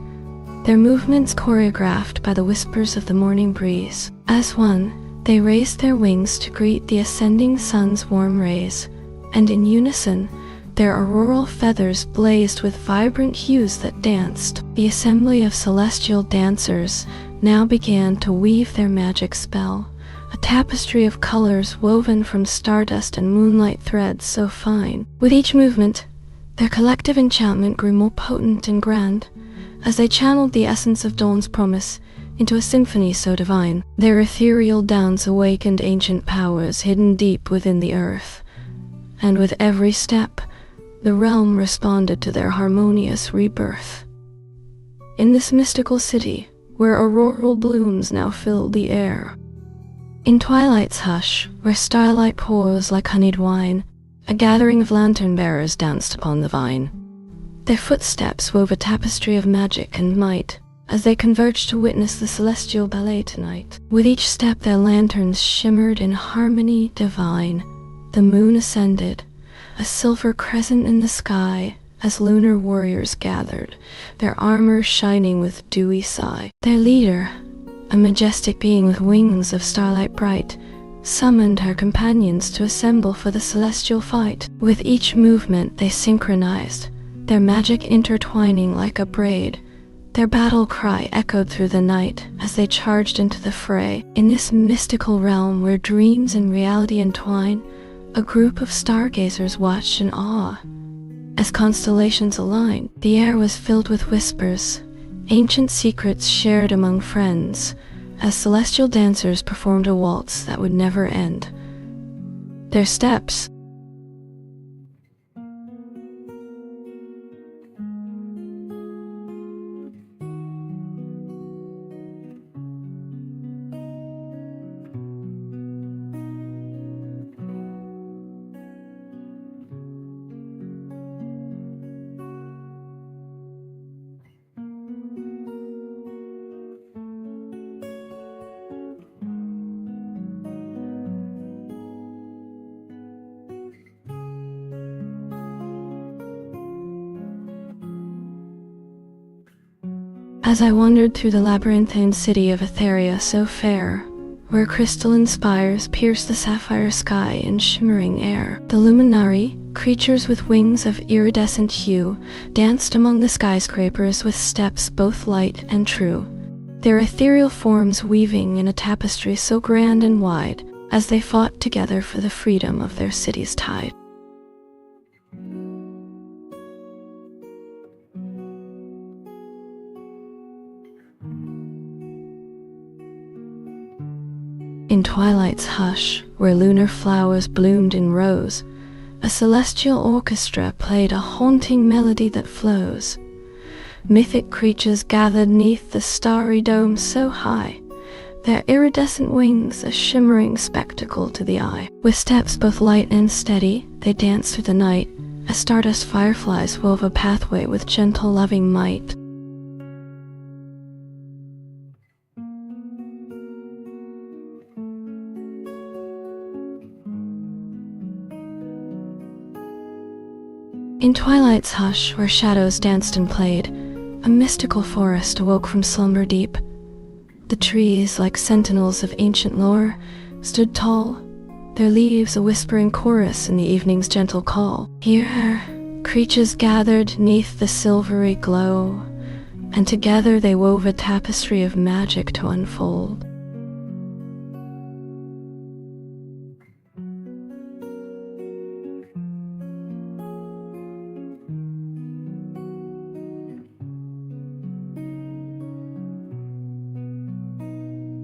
their movements choreographed by the whispers of the morning breeze. As one, they raised their wings to greet the ascending sun's warm rays, and in unison, their auroral feathers blazed with vibrant hues that danced. The assembly of celestial dancers now began to weave their magic spell, a tapestry of colors woven from stardust and moonlight threads so fine. With each movement, their collective enchantment grew more potent and grand, as they channeled the essence of dawn's promise into a symphony so divine. Their ethereal dance awakened ancient powers hidden deep within the earth, and with every step, the realm responded to their harmonious rebirth. In this mystical city, where auroral blooms now filled the air, in twilight's hush, where starlight pours like honeyed wine, a gathering of lantern-bearers danced upon the vine. Their footsteps wove a tapestry of magic and might, as they converged to witness the celestial ballet tonight. With each step their lanterns shimmered in harmony divine. The moon ascended, a silver crescent in the sky, as lunar warriors gathered, their armor shining with dewy sigh. Their leader, a majestic being with wings of starlight bright, summoned her companions to assemble for the celestial fight. With each movement they synchronized, their magic intertwining like a braid. Their battle cry echoed through the night as they charged into the fray. In this mystical realm where dreams and reality entwine, a group of stargazers watched in awe. As constellations aligned, the air was filled with whispers, ancient secrets shared among friends, as celestial dancers performed a waltz that would never end. Their steps, as I wandered through the labyrinthine city of Etheria so fair, where crystalline spires pierce the sapphire sky in shimmering air. The luminary, creatures with wings of iridescent hue, danced among the skyscrapers with steps both light and true, their ethereal forms weaving in a tapestry so grand and wide, as they fought together for the freedom of their city's tide. In twilight's hush, where lunar flowers bloomed in rows, a celestial orchestra played a haunting melody that flows. Mythic creatures gathered neath the starry dome so high, their iridescent wings a shimmering spectacle to the eye. With steps both light and steady, they danced through the night, as stardust fireflies wove a pathway with gentle loving might. In twilight's hush, where shadows danced and played, a mystical forest awoke from slumber deep. The trees, like sentinels of ancient lore, stood tall, their leaves a whispering chorus in the evening's gentle call. Here, creatures gathered 'neath the silvery glow, and together they wove a tapestry of magic to unfold.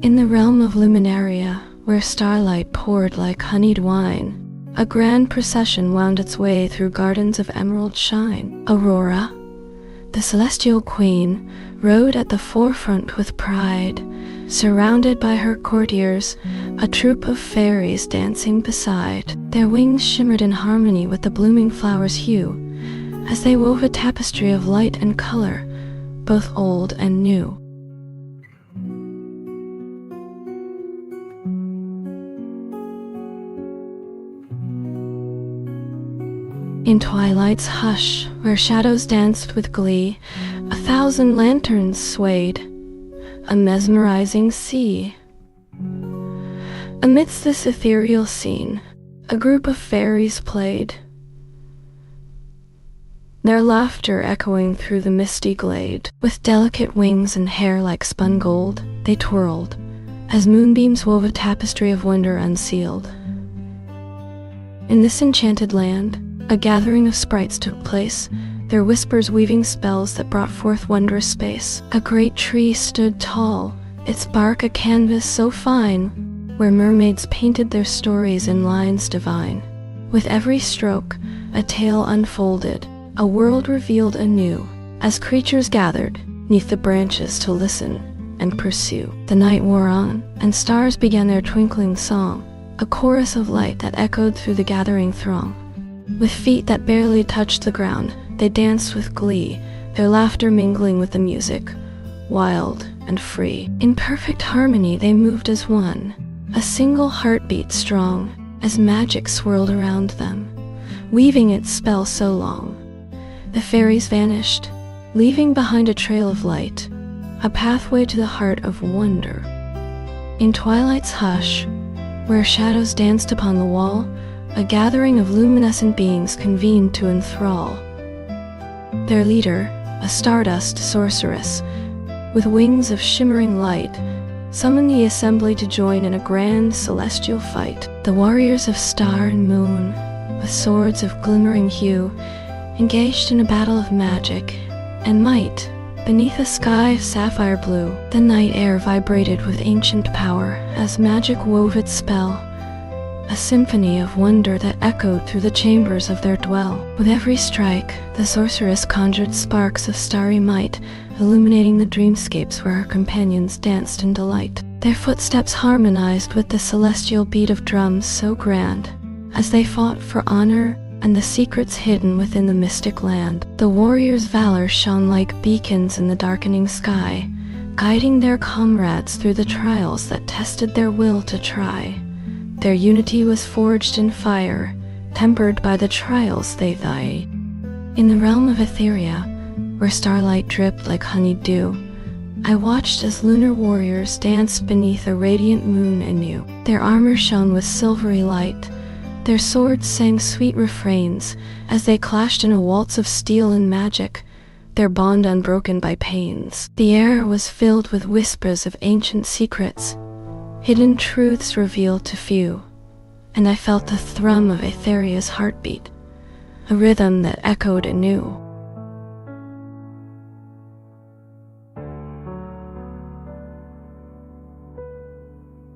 In the realm of Luminaria, where starlight poured like honeyed wine, a grand procession wound its way through gardens of emerald shine. Aurora, the celestial queen, rode at the forefront with pride, surrounded by her courtiers, a troop of fairies dancing beside. Their wings shimmered in harmony with the blooming flower's hue, as they wove a tapestry of light and color, both old and new. In twilight's hush, where shadows danced with glee, 1,000 lanterns swayed, a mesmerizing sea. Amidst this ethereal scene, a group of fairies played, their laughter echoing through the misty glade. With delicate wings and hair like spun gold, they twirled, as moonbeams wove a tapestry of wonder unsealed. In this enchanted land, a gathering of sprites took place, their whispers weaving spells that brought forth wondrous space. A great tree stood tall, its bark a canvas so fine, where mermaids painted their stories in lines divine. With every stroke, a tale unfolded, a world revealed anew, as creatures gathered 'neath the branches to listen and pursue. The night wore on, and stars began their twinkling song, a chorus of light that echoed through the gathering throng. With feet that barely touched the ground, they danced with glee, their laughter mingling with the music, wild and free. In perfect harmony they moved as one, a single heartbeat strong, as magic swirled around them, weaving its spell so long. The fairies vanished, leaving behind a trail of light, a pathway to the heart of wonder. In twilight's hush, where shadows danced upon the wall, a gathering of luminescent beings convened to enthrall. Their leader, a stardust sorceress, with wings of shimmering light, summoned the assembly to join in a grand celestial fight. The warriors of star and moon, with swords of glimmering hue, engaged in a battle of magic and might. Beneath a sky of sapphire blue, the night air vibrated with ancient power as magic wove its spell, a symphony of wonder that echoed through the chambers of their dwell. With every strike, the sorceress conjured sparks of starry might, illuminating the dreamscapes where her companions danced in delight. Their footsteps harmonized with the celestial beat of drums so grand, as they fought for honor and the secrets hidden within the mystic land. The warriors' valor shone like beacons in the darkening sky, guiding their comrades through the trials that tested their will to try. Their unity was forged in fire, tempered by the trials they vie. In the realm of Etheria, where starlight dripped like honeyed dew, I watched as lunar warriors danced beneath a radiant moon anew. Their armor shone with silvery light, their swords sang sweet refrains as they clashed in a waltz of steel and magic, their bond unbroken by pains. The air was filled with whispers of ancient secrets, hidden truths revealed to few, and I felt the thrum of Etheria's heartbeat, a rhythm that echoed anew.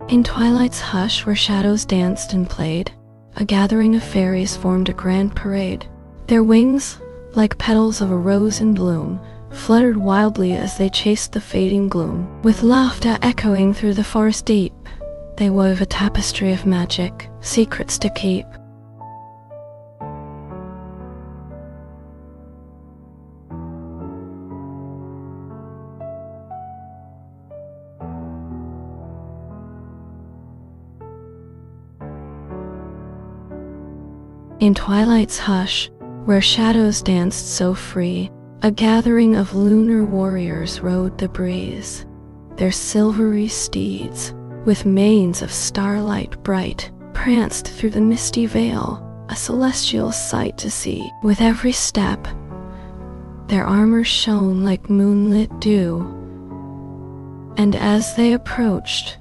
In twilight's hush where shadows danced and played, a gathering of fairies formed a grand parade. Their wings, like petals of a rose in bloom, fluttered wildly as they chased the fading gloom. With laughter echoing through the forest deep, they wove a tapestry of magic, secrets to keep. In twilight's hush, where shadows danced so free, a gathering of lunar warriors rode the breeze. Their silvery steeds, with manes of starlight bright, pranced through the misty veil, a celestial sight to see. With every step, their armor shone like moonlit dew, and as they approached,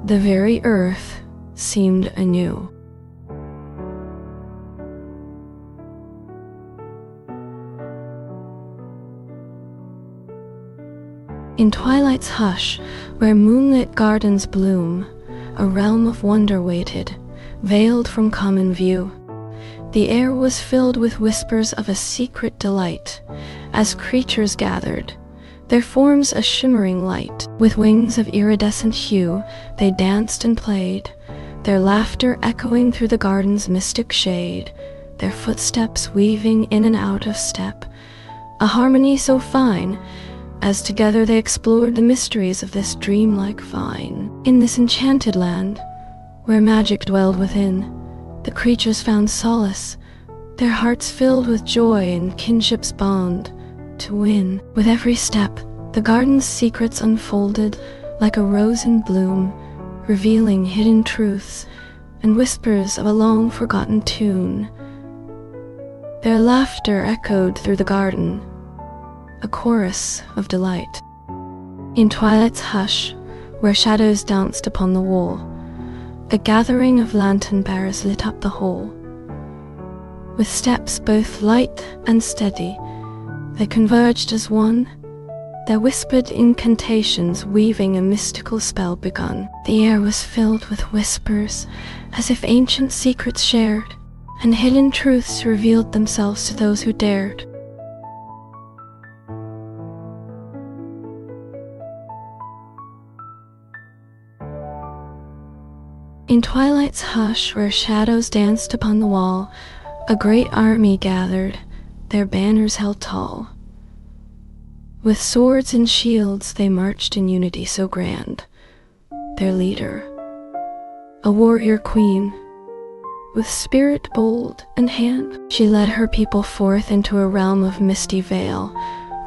the very earth seemed anew. In twilight's hush, where moonlit gardens bloom, a realm of wonder waited, veiled from common view. The air was filled with whispers of a secret delight, as creatures gathered, their forms a shimmering light. With wings of iridescent hue, they danced and played, their laughter echoing through the garden's mystic shade, their footsteps weaving in and out of step, a harmony so fine, as together they explored the mysteries of this dreamlike vine. In this enchanted land, where magic dwelled within, the creatures found solace, their hearts filled with joy and kinship's bond to win. With every step, the garden's secrets unfolded like a rose in bloom, revealing hidden truths and whispers of a long-forgotten tune. Their laughter echoed through the garden, a chorus of delight. In twilight's hush, where shadows danced upon the wall, a gathering of lantern bearers lit up the hall. With steps both light and steady, they converged as one, their whispered incantations weaving a mystical spell begun. The air was filled with whispers, as if ancient secrets shared, and hidden truths revealed themselves to those who dared. In twilight's hush, where shadows danced upon the wall, a great army gathered, their banners held tall. With swords and shields they marched in unity so grand. Their leader, a warrior queen, with spirit bold and hand, she led her people forth into a realm of misty veil,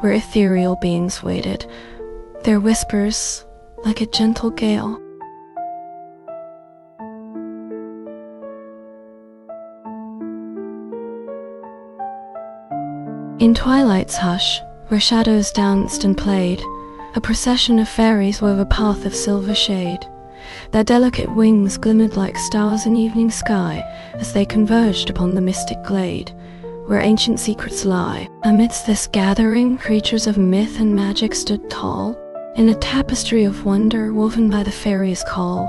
where ethereal beings waited, their whispers like a gentle gale. In twilight's hush, where shadows danced and played, a procession of fairies wove a path of silver shade. Their delicate wings glimmered like stars in evening sky as they converged upon the mystic glade, where ancient secrets lie. Amidst this gathering, creatures of myth and magic stood tall, in a tapestry of wonder woven by the fairies' call.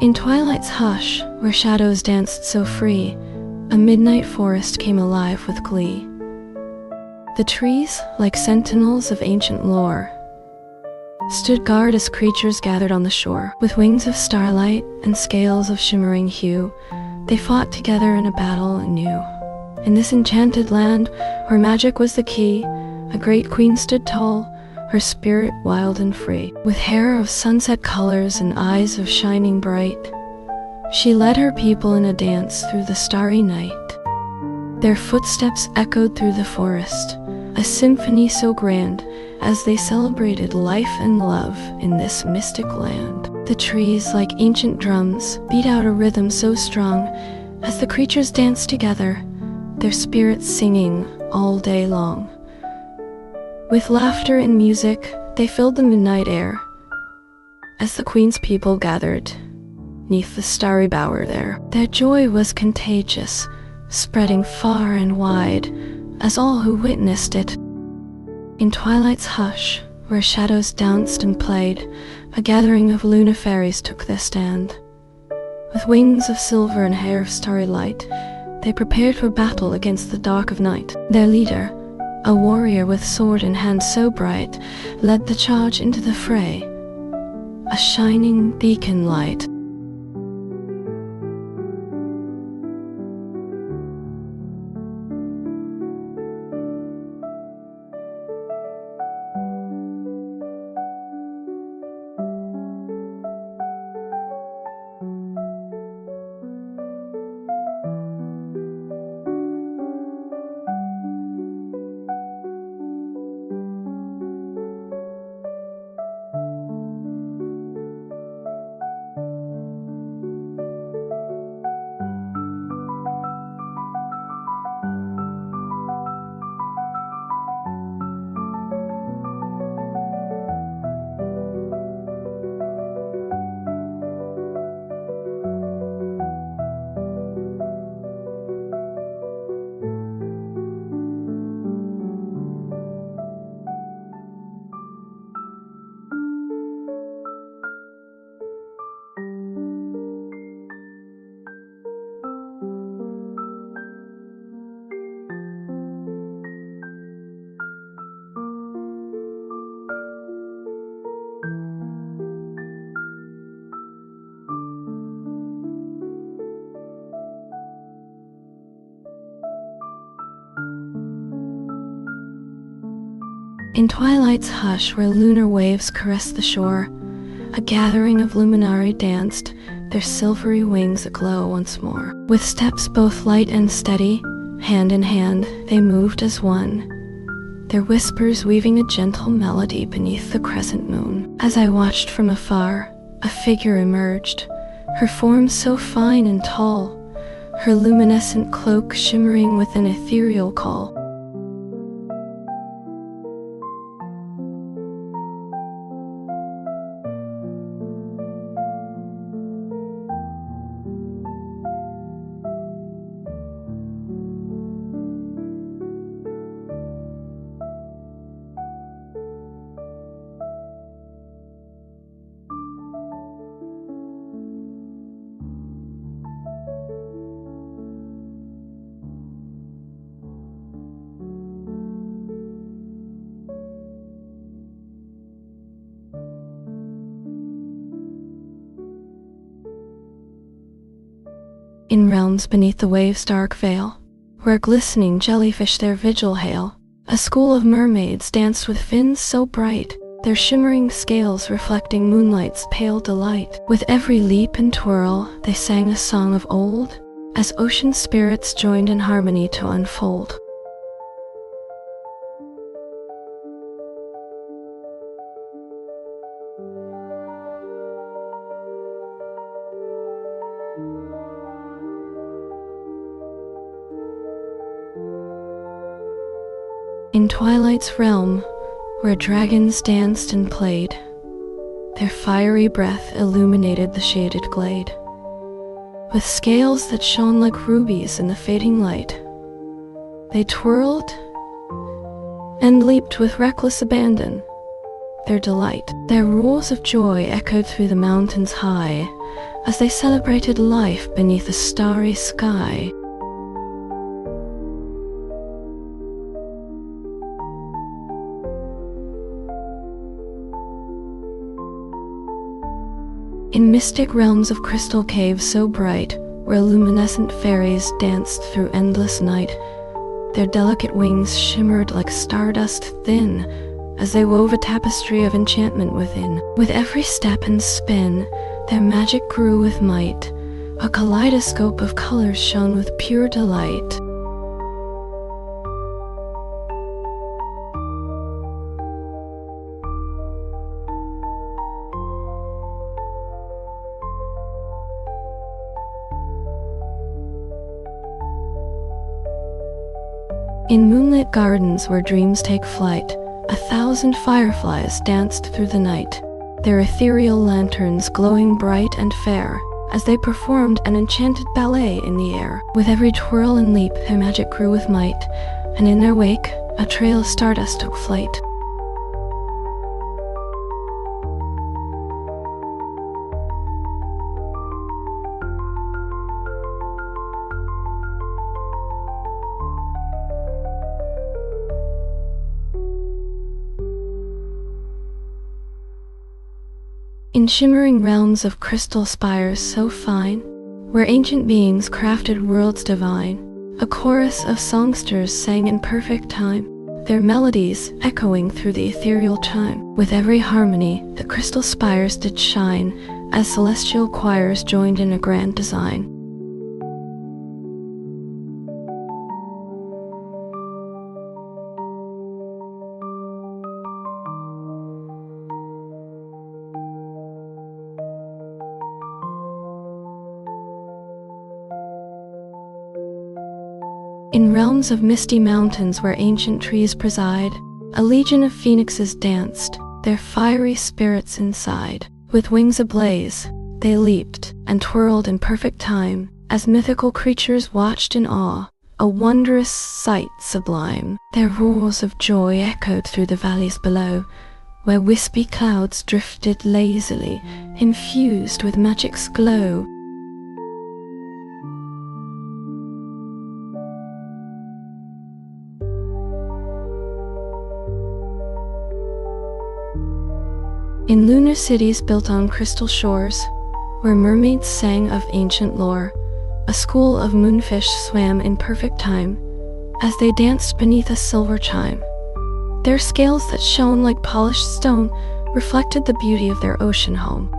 In twilight's hush, where shadows danced so free, a midnight forest came alive with glee. The trees, like sentinels of ancient lore, stood guard as creatures gathered on the shore. With wings of starlight and scales of shimmering hue, they fought together in a battle anew. In this enchanted land, where magic was the key, a great queen stood tall, her spirit wild and free. With hair of sunset colors and eyes of shining bright, she led her people in a dance through the starry night. Their footsteps echoed through the forest, a symphony so grand, as they celebrated life and love in this mystic land. The trees, like ancient drums, beat out a rhythm so strong, as the creatures danced together, their spirits singing all day long. With laughter and music, they filled the midnight air, as the queen's people gathered neath the starry bower there. Their joy was contagious, spreading far and wide, as all who witnessed it. In twilight's hush, where shadows danced and played, a gathering of lunar fairies took their stand. With wings of silver and hair of starry light, they prepared for battle against the dark of night. Their leader, a warrior with sword in hand so bright, led the charge into the fray, a shining beacon light. In twilight's hush where lunar waves caressed the shore, a gathering of luminari danced, their silvery wings aglow once more. With steps both light and steady, hand in hand, they moved as one, their whispers weaving a gentle melody beneath the crescent moon. As I watched from afar, a figure emerged, her form so fine and tall, her luminescent cloak shimmering with an ethereal call. In realms beneath the wave's dark veil, where glistening jellyfish their vigil hail, a school of mermaids danced with fins so bright, their shimmering scales reflecting moonlight's pale delight. With every leap and twirl, they sang a song of old, as ocean spirits joined in harmony to unfold. In twilight's realm, where dragons danced and played, their fiery breath illuminated the shaded glade. With scales that shone like rubies in the fading light, they twirled and leaped with reckless abandon, their delight. Their roars of joy echoed through the mountains high, as they celebrated life beneath a starry sky. In mystic realms of crystal caves so bright, where luminescent fairies danced through endless night, their delicate wings shimmered like stardust thin, as they wove a tapestry of enchantment within. With every step and spin, their magic grew with might, a kaleidoscope of colors shone with pure delight. In moonlit gardens where dreams take flight, 1,000 fireflies danced through the night, their ethereal lanterns glowing bright and fair, as they performed an enchanted ballet in the air. With every twirl and leap, their magic grew with might, and in their wake, a trail of stardust took flight. In shimmering realms of crystal spires so fine, where ancient beings crafted worlds divine, a chorus of songsters sang in perfect time, their melodies echoing through the ethereal chime. With every harmony, the crystal spires did shine, as celestial choirs joined in a grand design. In realms of misty mountains where ancient trees preside, a legion of phoenixes danced, their fiery spirits inside. With wings ablaze, they leaped and twirled in perfect time, as mythical creatures watched in awe, a wondrous sight sublime. Their roars of joy echoed through the valleys below, where wispy clouds drifted lazily, infused with magic's glow. In lunar cities built on crystal shores, where mermaids sang of ancient lore, a school of moonfish swam in perfect time, as they danced beneath a silver chime, Their scales that shone like polished stone reflected the beauty of their ocean home.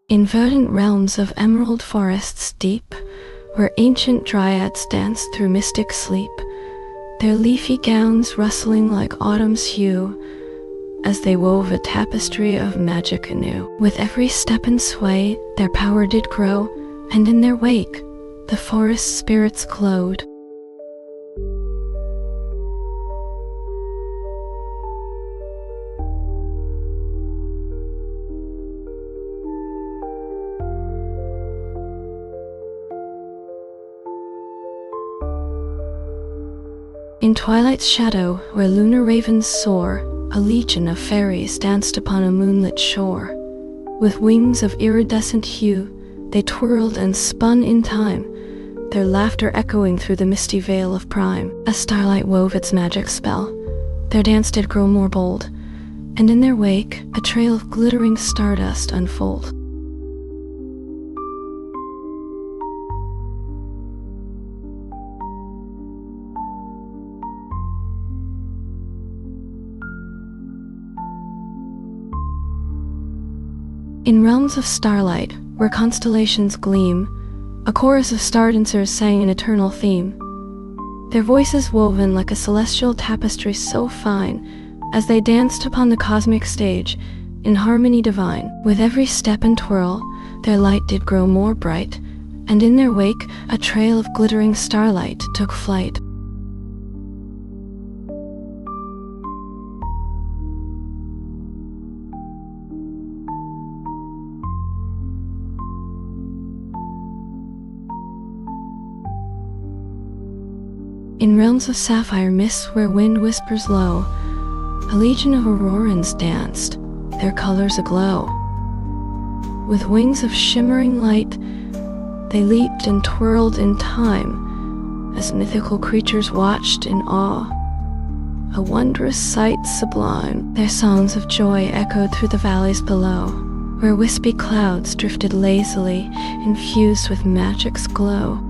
In verdant realms of emerald forests deep, where ancient dryads danced through mystic sleep, their leafy gowns rustling like autumn's hue, as they wove a tapestry of magic anew. With every step and sway, their power did grow, and in their wake, the forest spirits glowed. In twilight's shadow, where lunar ravens soar, a legion of fairies danced upon a moonlit shore. With wings of iridescent hue, they twirled and spun in time, their laughter echoing through the misty veil of prime. As starlight wove its magic spell, their dance did grow more bold, and in their wake, a trail of glittering stardust unfold. In realms of starlight, where constellations gleam, a chorus of star dancers sang an eternal theme. Their voices woven like a celestial tapestry so fine, as they danced upon the cosmic stage, in harmony divine. With every step and twirl, their light did grow more bright, and in their wake, a trail of glittering starlight took flight. In realms of sapphire mists where wind whispers low, a legion of aurorans danced, their colors aglow. With wings of shimmering light, they leaped and twirled in time, as mythical creatures watched in awe. A wondrous sight sublime, their songs of joy echoed through the valleys below, where wispy clouds drifted lazily, infused with magic's glow.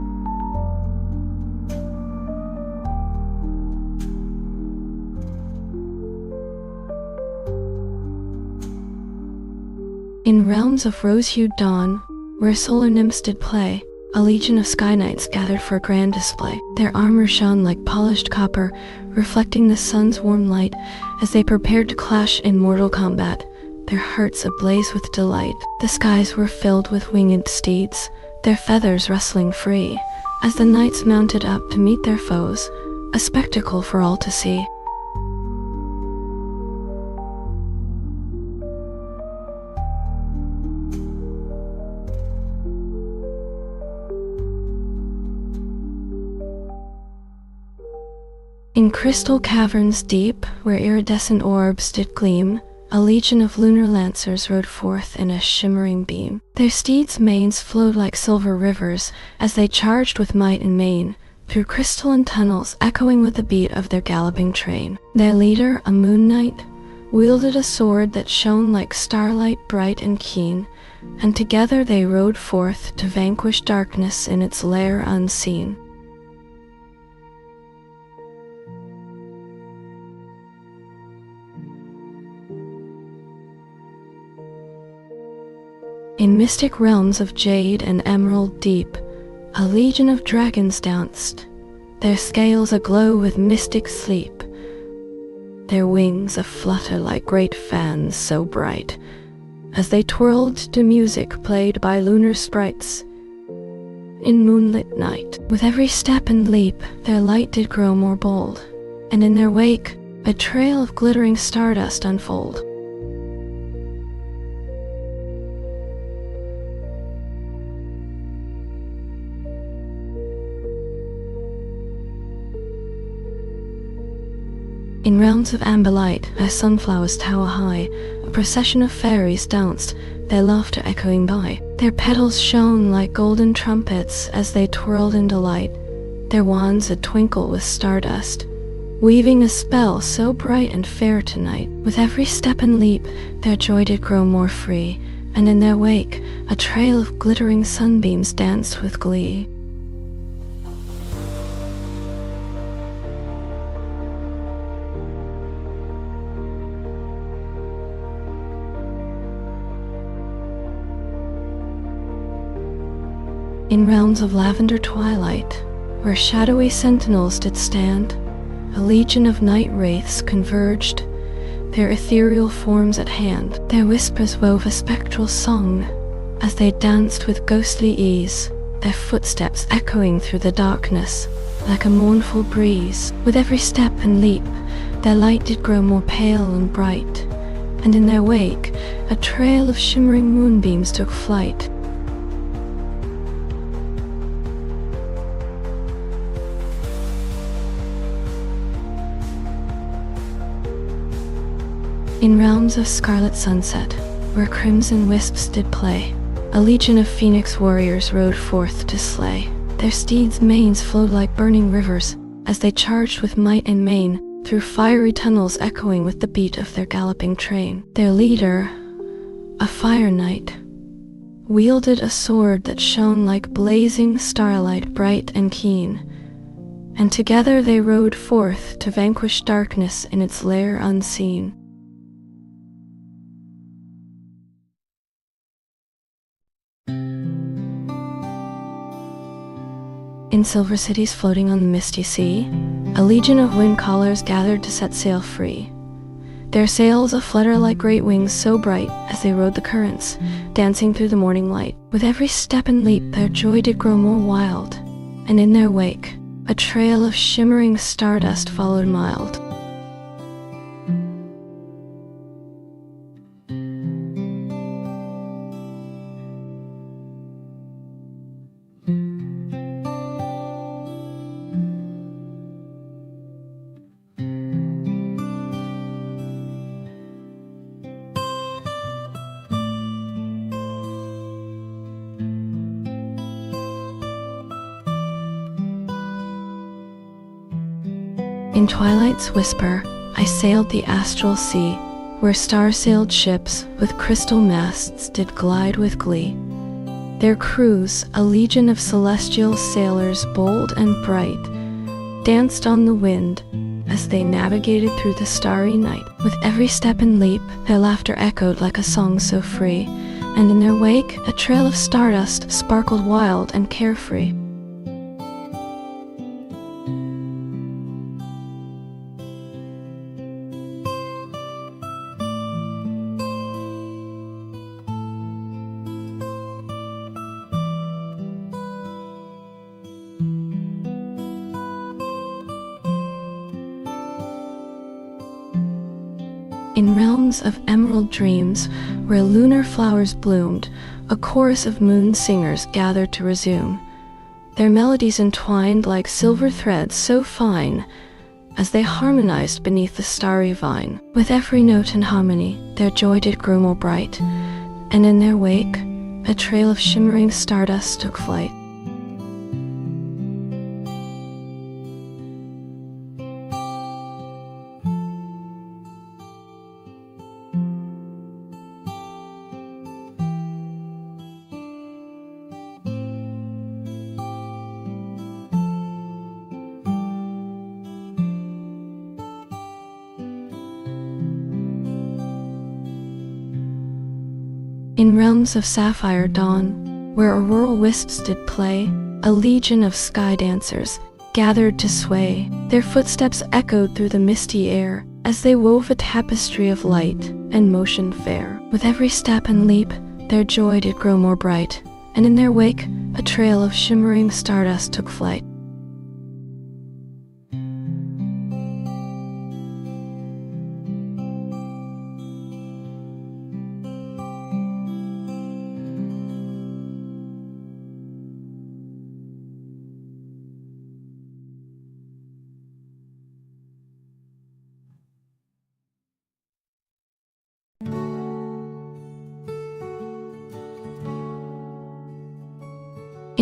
In realms of rose-hued dawn, where solar nymphs did play, a legion of sky knights gathered for a grand display. Their armor shone like polished copper, reflecting the sun's warm light as they prepared to clash in mortal combat, their hearts ablaze with delight. The skies were filled with winged steeds, their feathers rustling free, as the knights mounted up to meet their foes, a spectacle for all to see. In crystal caverns deep, where iridescent orbs did gleam, a legion of lunar lancers rode forth in a shimmering beam. Their steeds' manes flowed like silver rivers, as they charged with might and main, through crystalline tunnels echoing with the beat of their galloping train. Their leader, a moon knight, wielded a sword that shone like starlight bright and keen, and together they rode forth to vanquish darkness in its lair unseen. In mystic realms of jade and emerald deep, a legion of dragons danced, their scales aglow with mystic sleep, their wings a-flutter like great fans so bright, as they twirled to music played by lunar sprites in moonlit night. With every step and leap, their light did grow more bold, and in their wake, a trail of glittering stardust unfold. In realms of amber light, as sunflowers tower high, a procession of fairies danced, their laughter echoing by. Their petals shone like golden trumpets as they twirled in delight, their wands a twinkle with stardust, weaving a spell so bright and fair tonight. With every step and leap, their joy did grow more free, and in their wake, a trail of glittering sunbeams danced with glee. In realms of lavender twilight, where shadowy sentinels did stand, a legion of night wraiths converged, their ethereal forms at hand. Their whispers wove a spectral song as they danced with ghostly ease, their footsteps echoing through the darkness like a mournful breeze. With every step and leap, their light did grow more pale and bright, and in their wake, a trail of shimmering moonbeams took flight. In realms of scarlet sunset, where crimson wisps did play, a legion of phoenix warriors rode forth to slay. Their steeds' manes flowed like burning rivers, as they charged with might and main, through fiery tunnels echoing with the beat of their galloping train. Their leader, a fire knight, wielded a sword that shone like blazing starlight, bright and keen, and together they rode forth to vanquish darkness in its lair unseen. In silver cities floating on the misty sea, a legion of wind callers gathered to set sail free. Their sails aflutter like great wings so bright as they rode the currents, dancing through the morning light. With every step and leap, their joy did grow more wild, and in their wake, a trail of shimmering stardust followed mild. In twilight's whisper, I sailed the astral sea, where star-sailed ships with crystal masts did glide with glee. Their crews, a legion of celestial sailors bold and bright, danced on the wind as they navigated through the starry night. With every step and leap, their laughter echoed like a song so free, and in their wake, a trail of stardust sparkled wild and carefree. In realms of emerald dreams, where lunar flowers bloomed, a chorus of moon singers gathered to resume. Their melodies entwined like silver threads so fine, as they harmonized beneath the starry vine. With every note and harmony, their joy did grow more bright, and in their wake, a trail of shimmering stardust took flight. In realms of sapphire dawn, where auroral wisps did play, a legion of sky dancers gathered to sway. Their footsteps echoed through the misty air as they wove a tapestry of light and motion fair. With every step and leap, their joy did grow more bright, and in their wake, a trail of shimmering stardust took flight.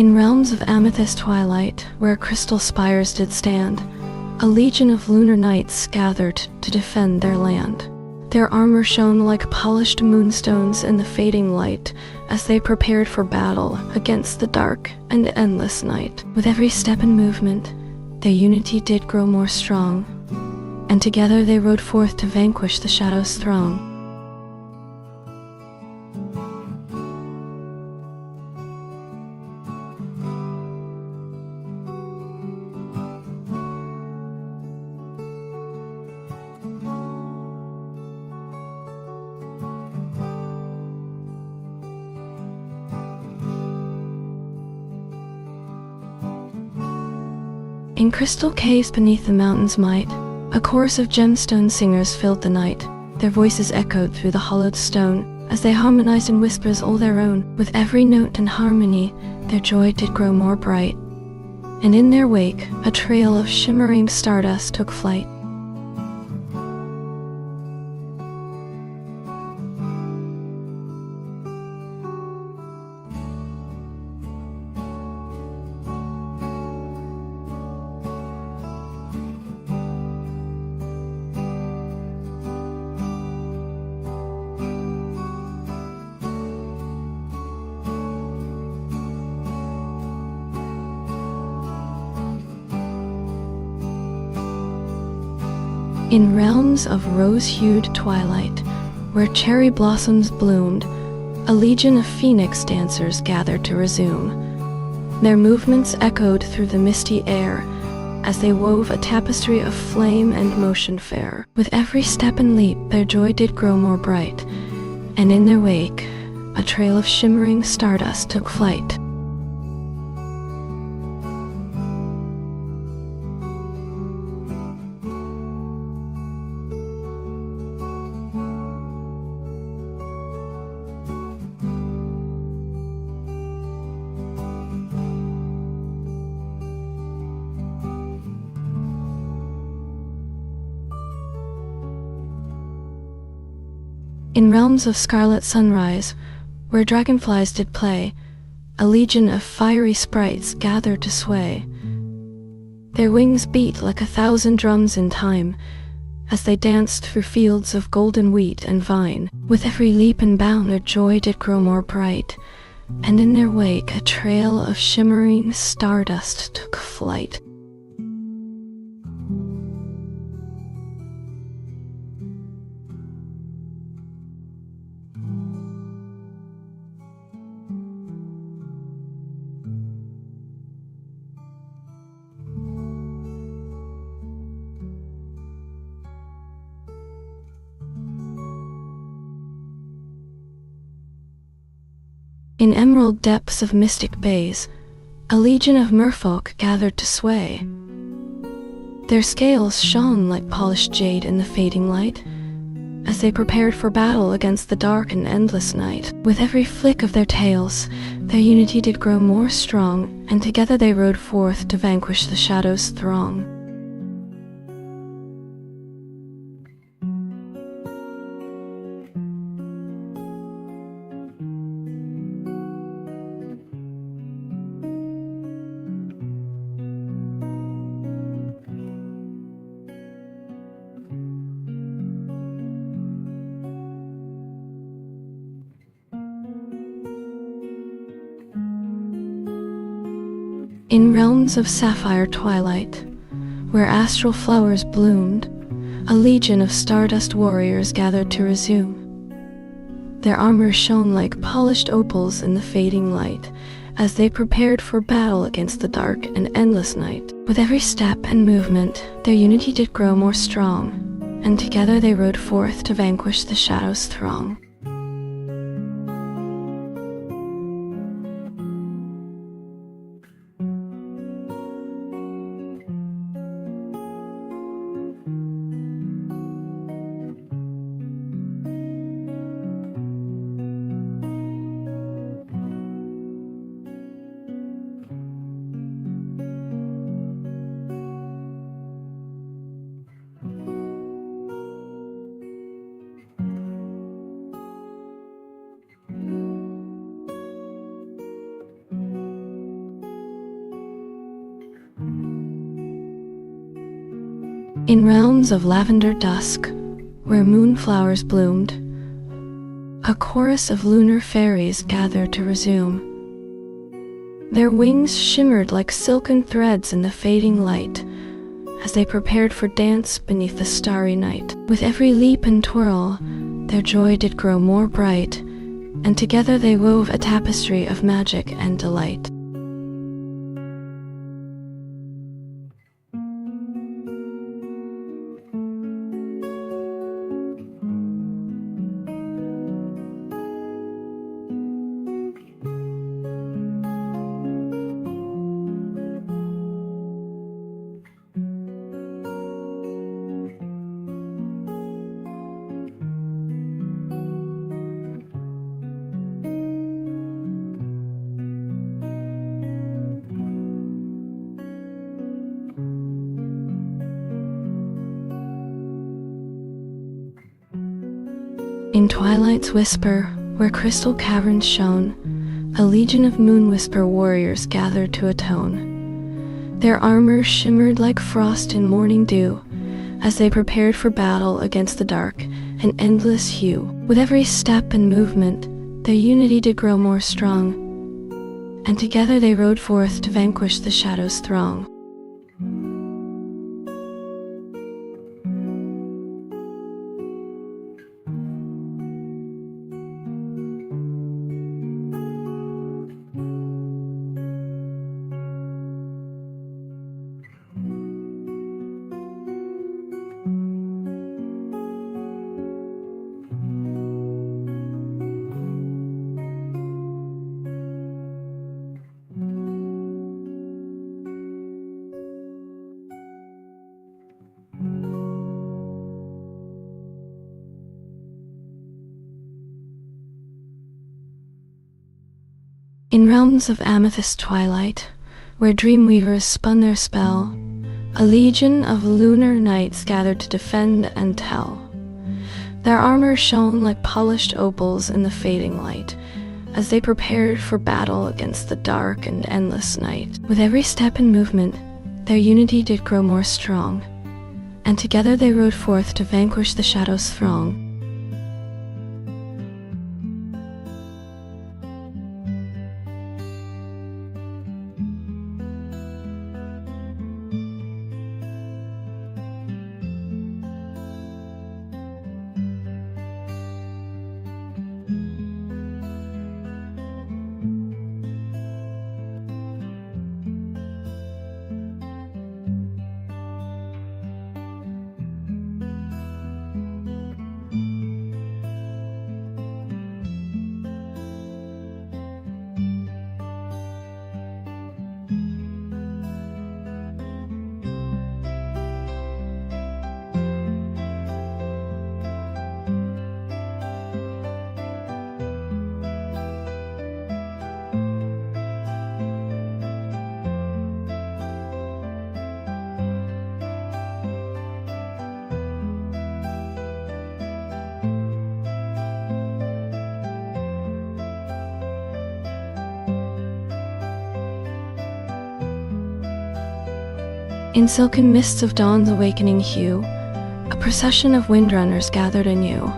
In realms of amethyst twilight, where crystal spires did stand, a legion of lunar knights gathered to defend their land. Their armor shone like polished moonstones in the fading light, as they prepared for battle against the dark and endless night. With every step and movement, their unity did grow more strong, and together they rode forth to vanquish the shadow's throng. In crystal caves beneath the mountain's might, a chorus of gemstone singers filled the night. Their voices echoed through the hollowed stone, as they harmonized in whispers all their own. With every note and harmony, their joy did grow more bright, and in their wake, a trail of shimmering stardust took flight. In realms of rose-hued twilight, where cherry blossoms bloomed, a legion of phoenix dancers gathered to resume. Their movements echoed through the misty air, as they wove a tapestry of flame and motion fair. With every step and leap, their joy did grow more bright, and in their wake, a trail of shimmering stardust took flight. In realms of scarlet sunrise, where dragonflies did play, a legion of fiery sprites gathered to sway. Their wings beat like 1,000 drums in time, as they danced through fields of golden wheat and vine. With every leap and bound their joy did grow more bright, and in their wake a trail of shimmering stardust took flight. In emerald depths of mystic bays, a legion of merfolk gathered to sway. Their scales shone like polished jade in the fading light, as they prepared for battle against the dark and endless night. With every flick of their tails, their unity did grow more strong, and together they rode forth to vanquish the shadow's throng. In realms of sapphire twilight, where astral flowers bloomed, a legion of stardust warriors gathered to resume. Their armor shone like polished opals in the fading light, as they prepared for battle against the dark and endless night. With every step and movement, their unity did grow more strong, and together they rode forth to vanquish the shadow's throng. In realms of lavender dusk, where moonflowers bloomed, a chorus of lunar fairies gathered to resume. Their wings shimmered like silken threads in the fading light, as they prepared for dance beneath the starry night. With every leap and twirl, their joy did grow more bright, and together they wove a tapestry of magic and delight. In twilight's whisper, where crystal caverns shone, a legion of moon-whisper warriors gathered to atone. Their armor shimmered like frost in morning dew, as they prepared for battle against the dark and endless hue. With every step and movement, their unity did grow more strong, and together they rode forth to vanquish the shadow's throng. In realms of amethyst twilight, where dreamweavers spun their spell, a legion of lunar knights gathered to defend and tell. Their armor shone like polished opals in the fading light, as they prepared for battle against the dark and endless night. With every step and movement, their unity did grow more strong, and together they rode forth to vanquish the shadow's throng. In silken mists of dawn's awakening hue, a procession of windrunners gathered anew,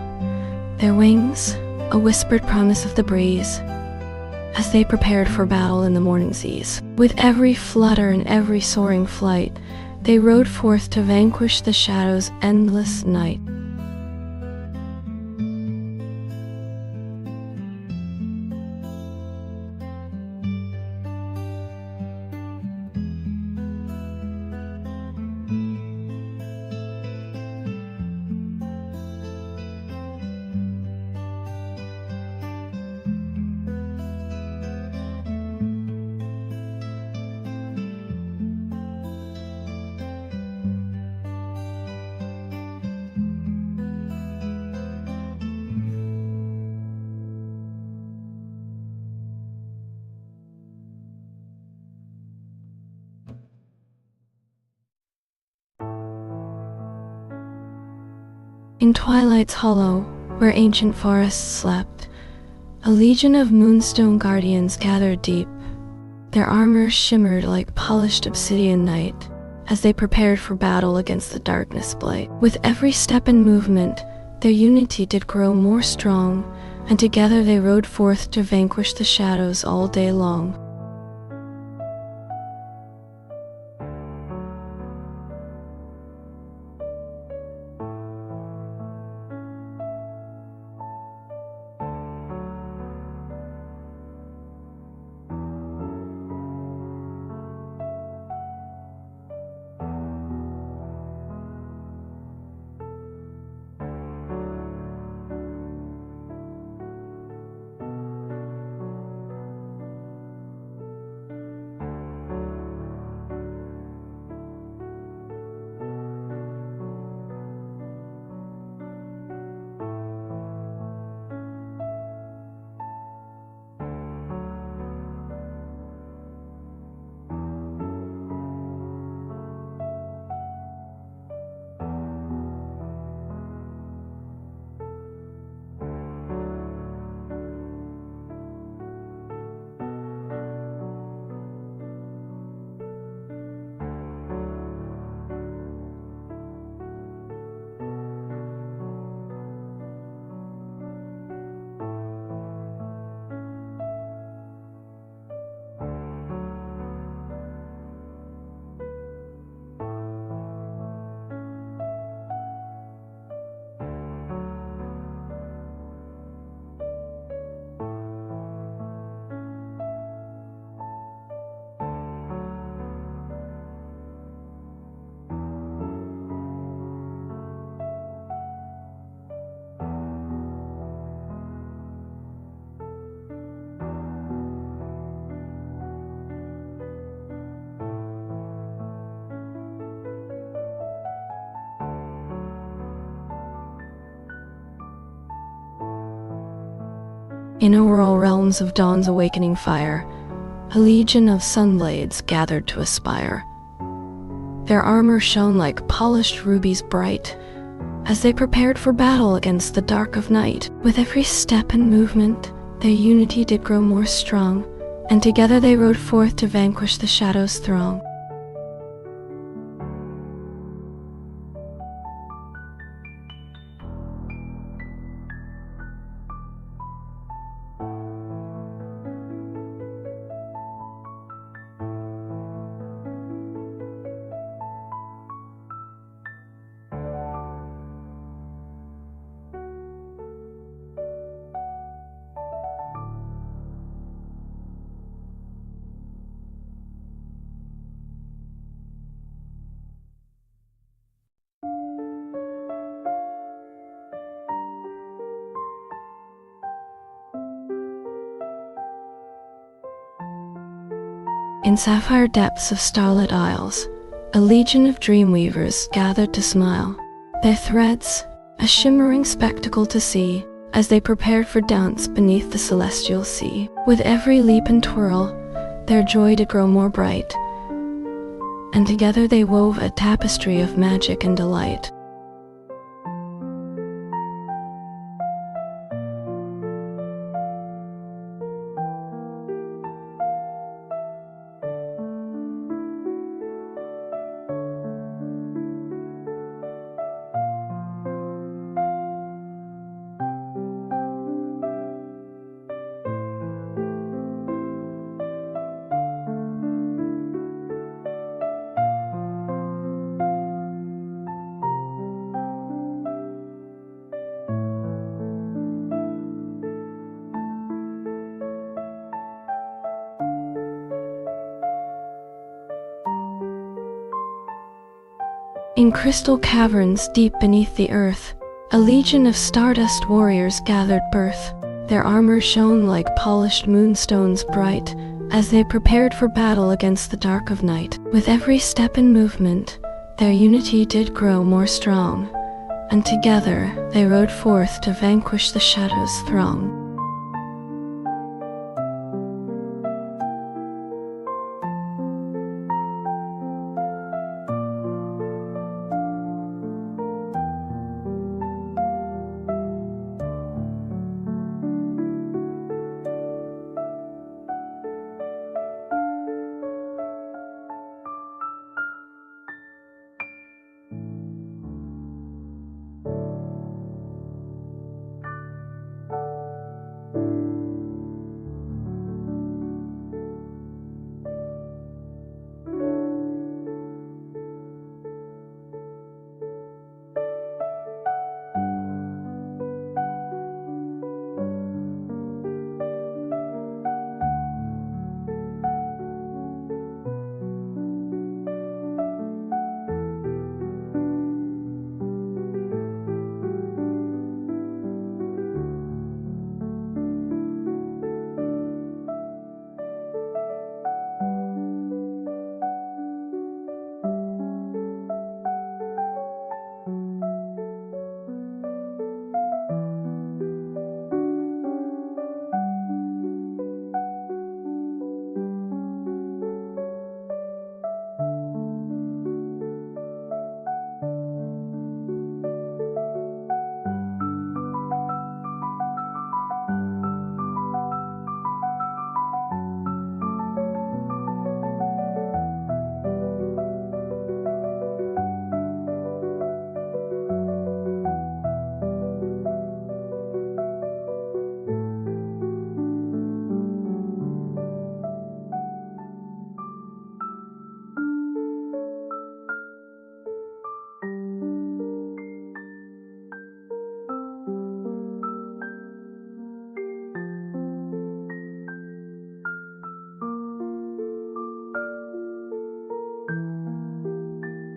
their wings a whispered promise of the breeze, as they prepared for battle in the morning's ease. With every flutter and every soaring flight, they rode forth to vanquish the shadow's endless night. In twilight's hollow, where ancient forests slept, a legion of moonstone guardians gathered deep. Their armor shimmered like polished obsidian night, as they prepared for battle against the darkness blight. With every step and movement, their unity did grow more strong, and together they rode forth to vanquish the shadows all day long. In auroral realms of dawn's awakening fire, a legion of sunblades gathered to aspire. Their armor shone like polished rubies bright, as they prepared for battle against the dark of night. With every step and movement, their unity did grow more strong, and together they rode forth to vanquish the shadows' throng. In sapphire depths of starlit isles, a legion of dreamweavers gathered to smile, their threads a shimmering spectacle to see, as they prepared for dance beneath the celestial sea. With every leap and twirl, their joy did grow more bright, and together they wove a tapestry of magic and delight. In crystal caverns deep beneath the earth, a legion of stardust warriors gathered birth. Their armor shone like polished moonstones bright, as they prepared for battle against the dark of night. With every step and movement, their unity did grow more strong, and together they rode forth to vanquish the shadows' throng.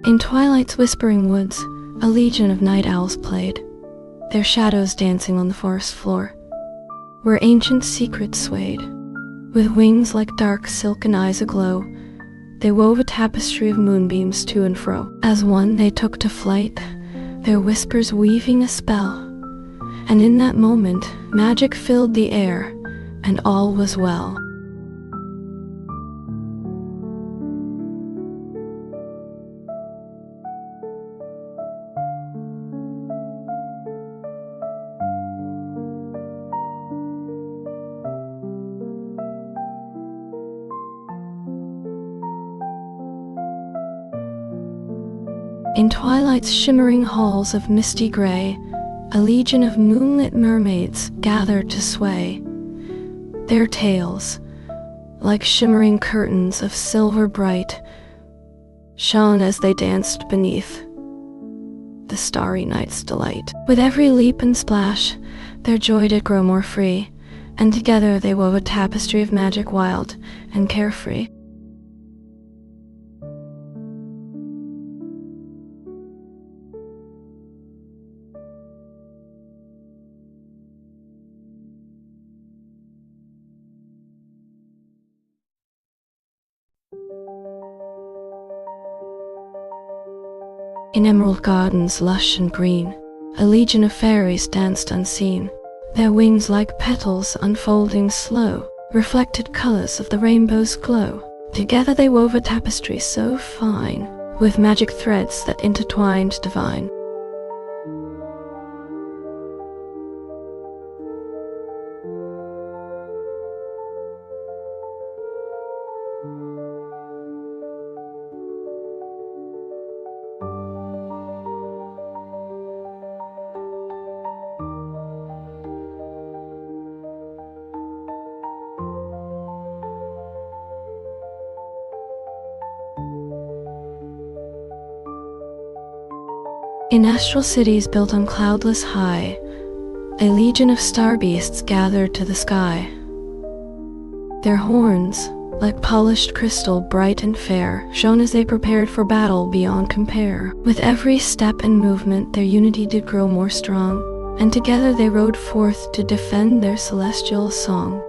In twilight's whispering woods, a legion of night owls played, their shadows dancing on the forest floor, where ancient secrets swayed. With wings like dark silk and eyes aglow, they wove a tapestry of moonbeams to and fro. As one they took to flight, their whispers weaving a spell, and in that moment magic filled the air, and all was well. In twilight's shimmering halls of misty gray, a legion of moonlit mermaids gathered to sway. Their tails, like shimmering curtains of silver bright, shone as they danced beneath the starry night's delight. With every leap and splash, their joy did grow more free, and together they wove a tapestry of magic wild and carefree. In emerald gardens lush and green, a legion of fairies danced unseen. Their wings like petals unfolding slow, reflected colors of the rainbow's glow. Together they wove a tapestry so fine, with magic threads that intertwined divine. In astral cities built on cloudless high, a legion of star beasts gathered to the sky. Their horns, like polished crystal bright and fair, shone as they prepared for battle beyond compare. With every step and movement their unity did grow more strong, and together they rode forth to defend their celestial song.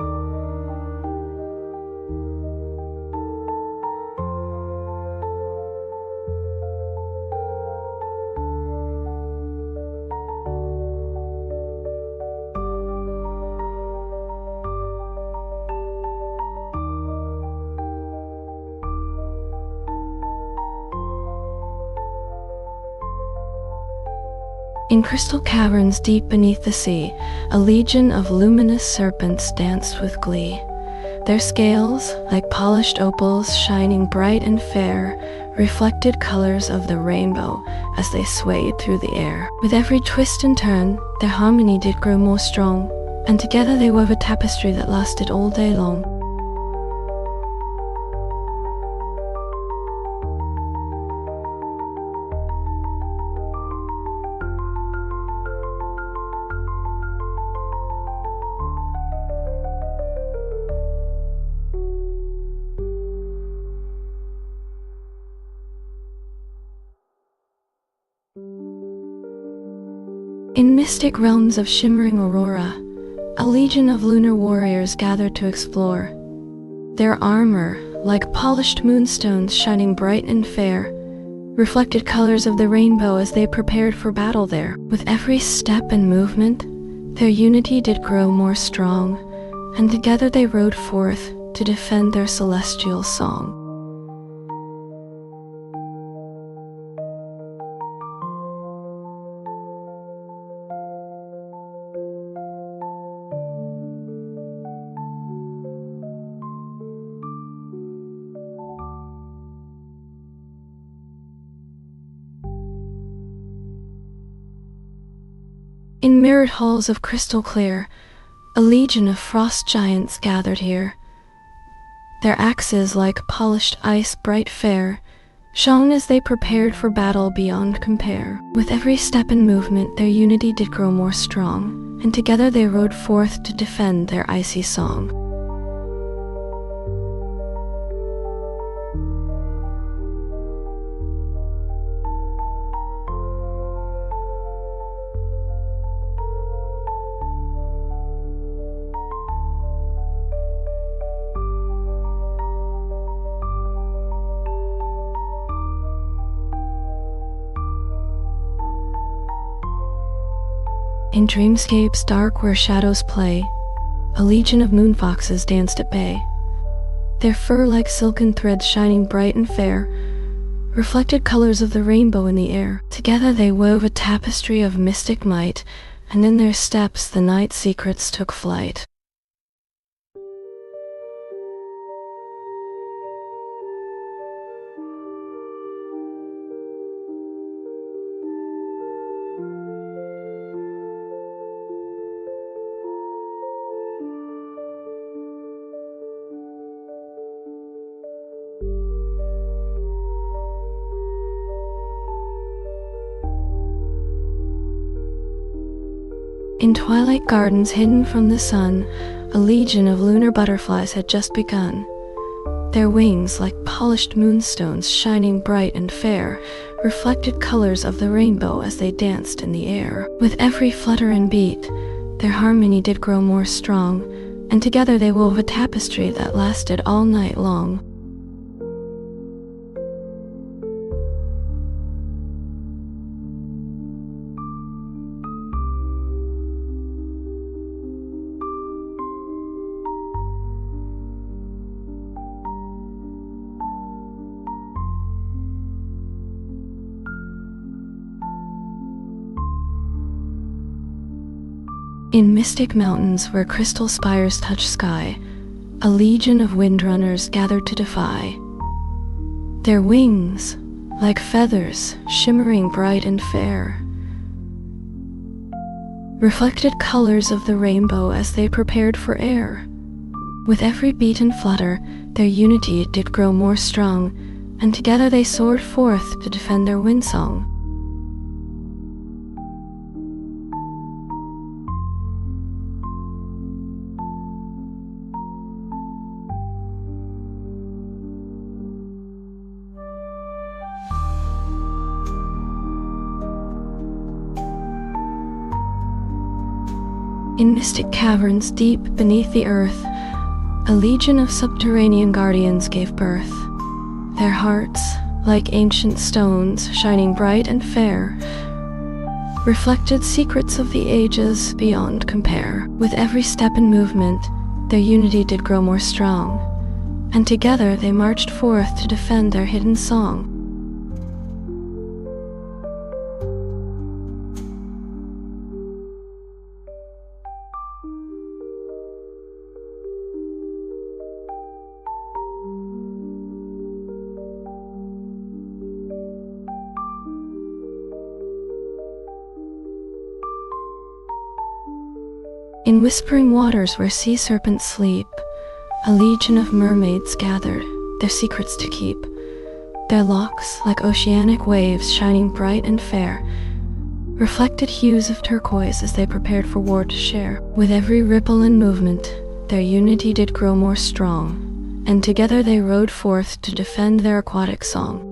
In crystal caverns deep beneath the sea, a legion of luminous serpents danced with glee. Their scales, like polished opals shining bright and fair, reflected colors of the rainbow as they swayed through the air. With every twist and turn, their harmony did grow more strong, and together they wove a tapestry that lasted all day long. In mystic realms of shimmering aurora, a legion of lunar warriors gathered to explore. Their armor, like polished moonstones shining bright and fair, reflected colors of the rainbow as they prepared for battle there. With every step and movement, their unity did grow more strong, and together they rode forth to defend their celestial song. In mirrored halls of crystal clear, a legion of frost giants gathered here. Their axes, like polished ice bright fair, shone as they prepared for battle beyond compare. With every step and movement their unity did grow more strong, and together they rode forth to defend their icy song. In dreamscapes dark where shadows play, a legion of moonfoxes danced at bay. Their fur like silken threads shining bright and fair, reflected colors of the rainbow in the air. Together they wove a tapestry of mystic might, and in their steps the night secrets took flight. In twilight gardens hidden from the sun, a legion of lunar butterflies had just begun. Their wings, like polished moonstones shining bright and fair, reflected colors of the rainbow as they danced in the air. With every flutter and beat, their harmony did grow more strong, and together they wove a tapestry that lasted all night long. In mystic mountains where crystal spires touch sky, a legion of windrunners gathered to defy. Their wings, like feathers, shimmering bright and fair, reflected colors of the rainbow as they prepared for air. With every beat and flutter, their unity did grow more strong, and together they soared forth to defend their windsong. In mystic caverns deep beneath the earth, a legion of subterranean guardians gave birth. Their hearts, like ancient stones shining bright and fair, reflected secrets of the ages beyond compare. With every step and movement, their unity did grow more strong, and together they marched forth to defend their hidden song. In whispering waters where sea serpents sleep, a legion of mermaids gathered, their secrets to keep. Their locks, like oceanic waves shining bright and fair, reflected hues of turquoise as they prepared for war to share. With every ripple and movement, their unity did grow more strong, and together they rode forth to defend their aquatic song.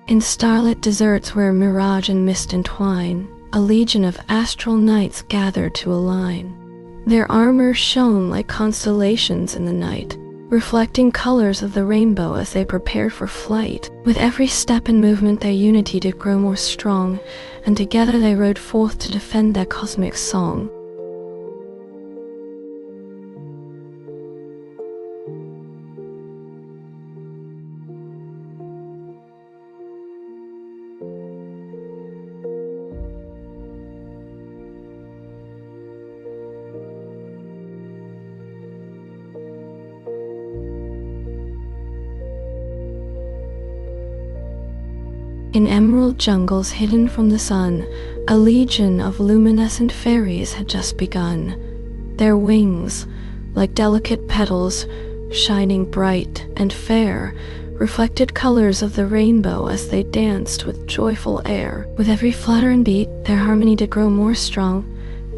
In starlit deserts where mirage and mist entwine, a legion of astral knights gathered to align. Their armor shone like constellations in the night, reflecting colors of the rainbow as they prepared for flight. With every step and movement their unity did grow more strong, and together they rode forth to defend their cosmic song. In emerald jungles hidden from the sun, a legion of luminescent fairies had just begun. Their wings, like delicate petals, shining bright and fair, reflected colors of the rainbow as they danced with joyful air. With every flutter and beat, their harmony did grow more strong,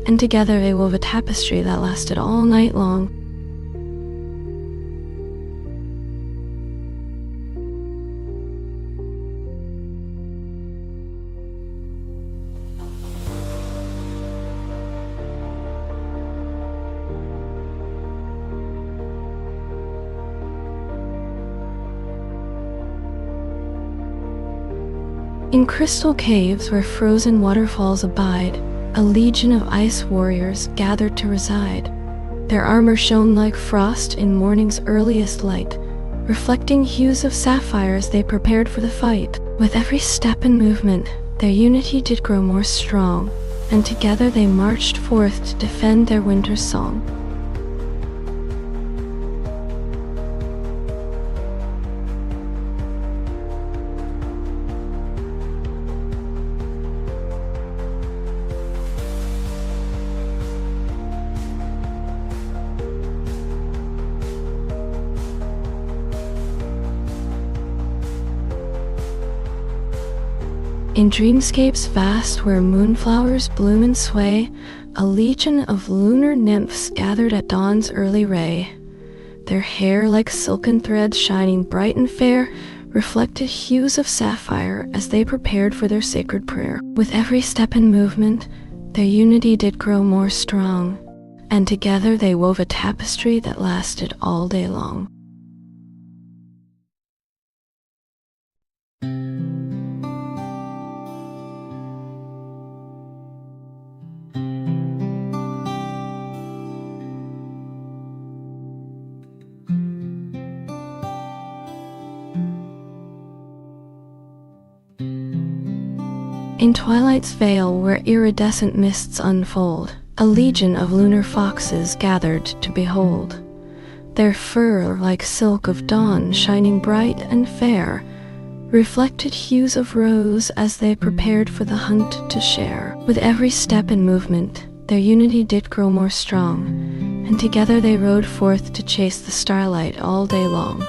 and together they wove a tapestry that lasted all night long. In crystal caves where frozen waterfalls abide, a legion of ice warriors gathered to reside. Their armor shone like frost in morning's earliest light, reflecting hues of sapphire as they prepared for the fight. With every step and movement, their unity did grow more strong, and together they marched forth to defend their winter song. In dreamscapes vast where moonflowers bloom and sway, a legion of lunar nymphs gathered at dawn's early ray. Their hair like silken threads shining bright and fair, reflected hues of sapphire as they prepared for their sacred prayer. With every step and movement, their unity did grow more strong, and together they wove a tapestry that lasted all day long. In twilight's veil where iridescent mists unfold, a legion of lunar foxes gathered to behold. Their fur like silk of dawn shining bright and fair, reflected hues of rose as they prepared for the hunt to share. With every step and movement, their unity did grow more strong, and together they rode forth to chase the starlight all day long.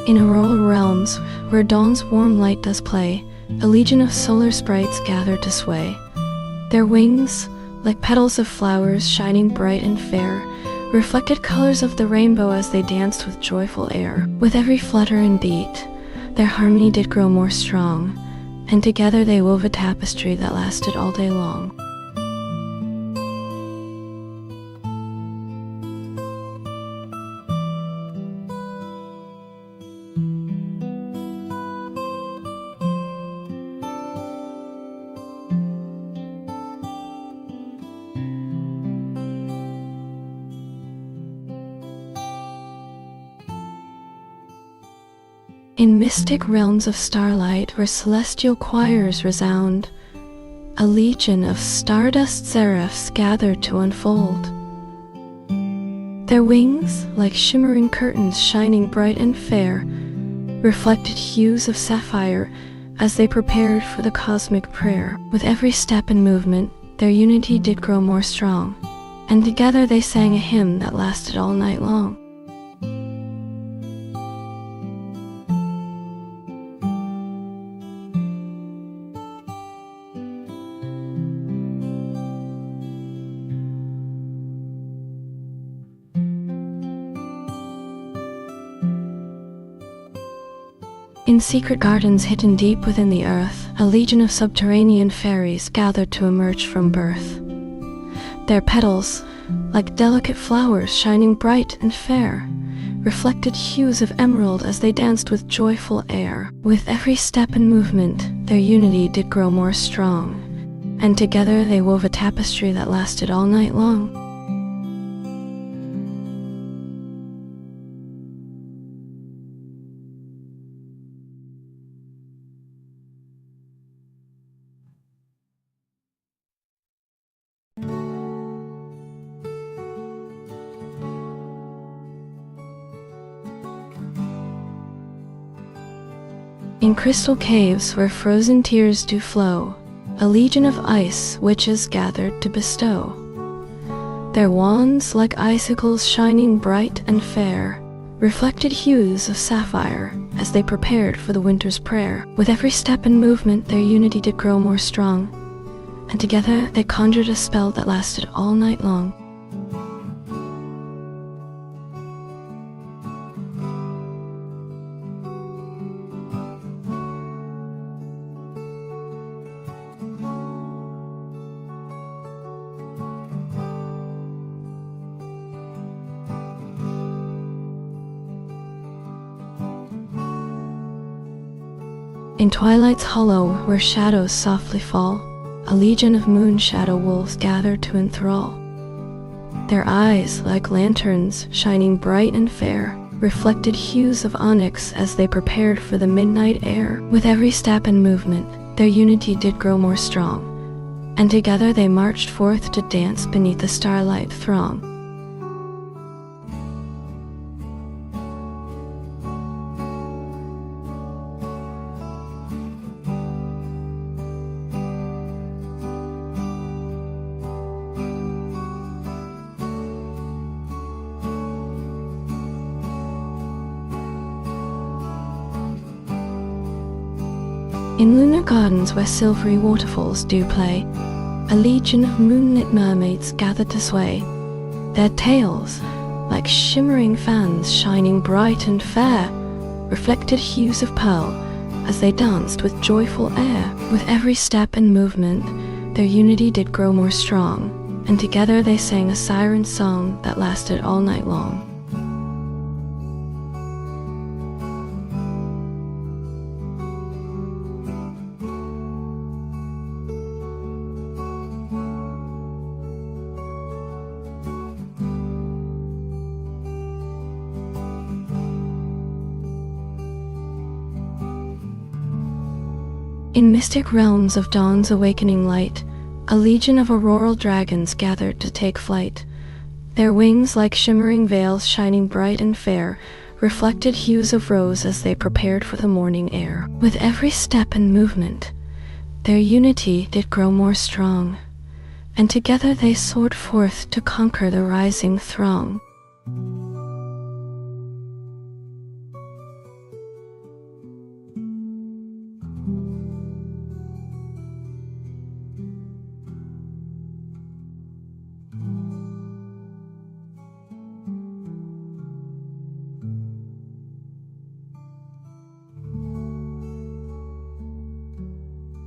In auroral realms, where dawn's warm light does play, a legion of solar sprites gather to sway. Their wings, like petals of flowers shining bright and fair, reflected colors of the rainbow as they danced with joyful air. With every flutter and beat, their harmony did grow more strong, and together they wove a tapestry that lasted all day long. In mystic realms of starlight where celestial choirs resound, a legion of stardust seraphs gathered to unfold. Their wings, like shimmering curtains shining bright and fair, reflected hues of sapphire as they prepared for the cosmic prayer. With every step and movement, their unity did grow more strong, and together they sang a hymn that lasted all night long. In secret gardens hidden deep within the earth, a legion of subterranean fairies gathered to emerge from birth. Their petals, like delicate flowers shining bright and fair, reflected hues of emerald as they danced with joyful air. With every step and movement, their unity did grow more strong, and together they wove a tapestry that lasted all night long. In crystal caves where frozen tears do flow, a legion of ice witches gathered to bestow. Their wands, like icicles shining bright and fair, reflected hues of sapphire as they prepared for the winter's prayer. With every step and movement, their unity did grow more strong, and together they conjured a spell that lasted all night long. In twilight's hollow, where shadows softly fall, a legion of moon shadow wolves gather to enthrall. Their eyes, like lanterns, shining bright and fair, reflected hues of onyx as they prepared for the midnight air. With every step and movement, their unity did grow more strong, and together they marched forth to dance beneath the starlight throng. In lunar gardens where silvery waterfalls do play, a legion of moonlit mermaids gathered to sway. Their tails, like shimmering fans shining bright and fair, reflected hues of pearl as they danced with joyful air. With every step and movement, their unity did grow more strong, and together they sang a siren song that lasted all night long. In mystic realms of dawn's awakening light, a legion of auroral dragons gathered to take flight. Their wings, like shimmering veils shining bright and fair, reflected hues of rose as they prepared for the morning air. With every step and movement, their unity did grow more strong, and together they soared forth to conquer the rising throng.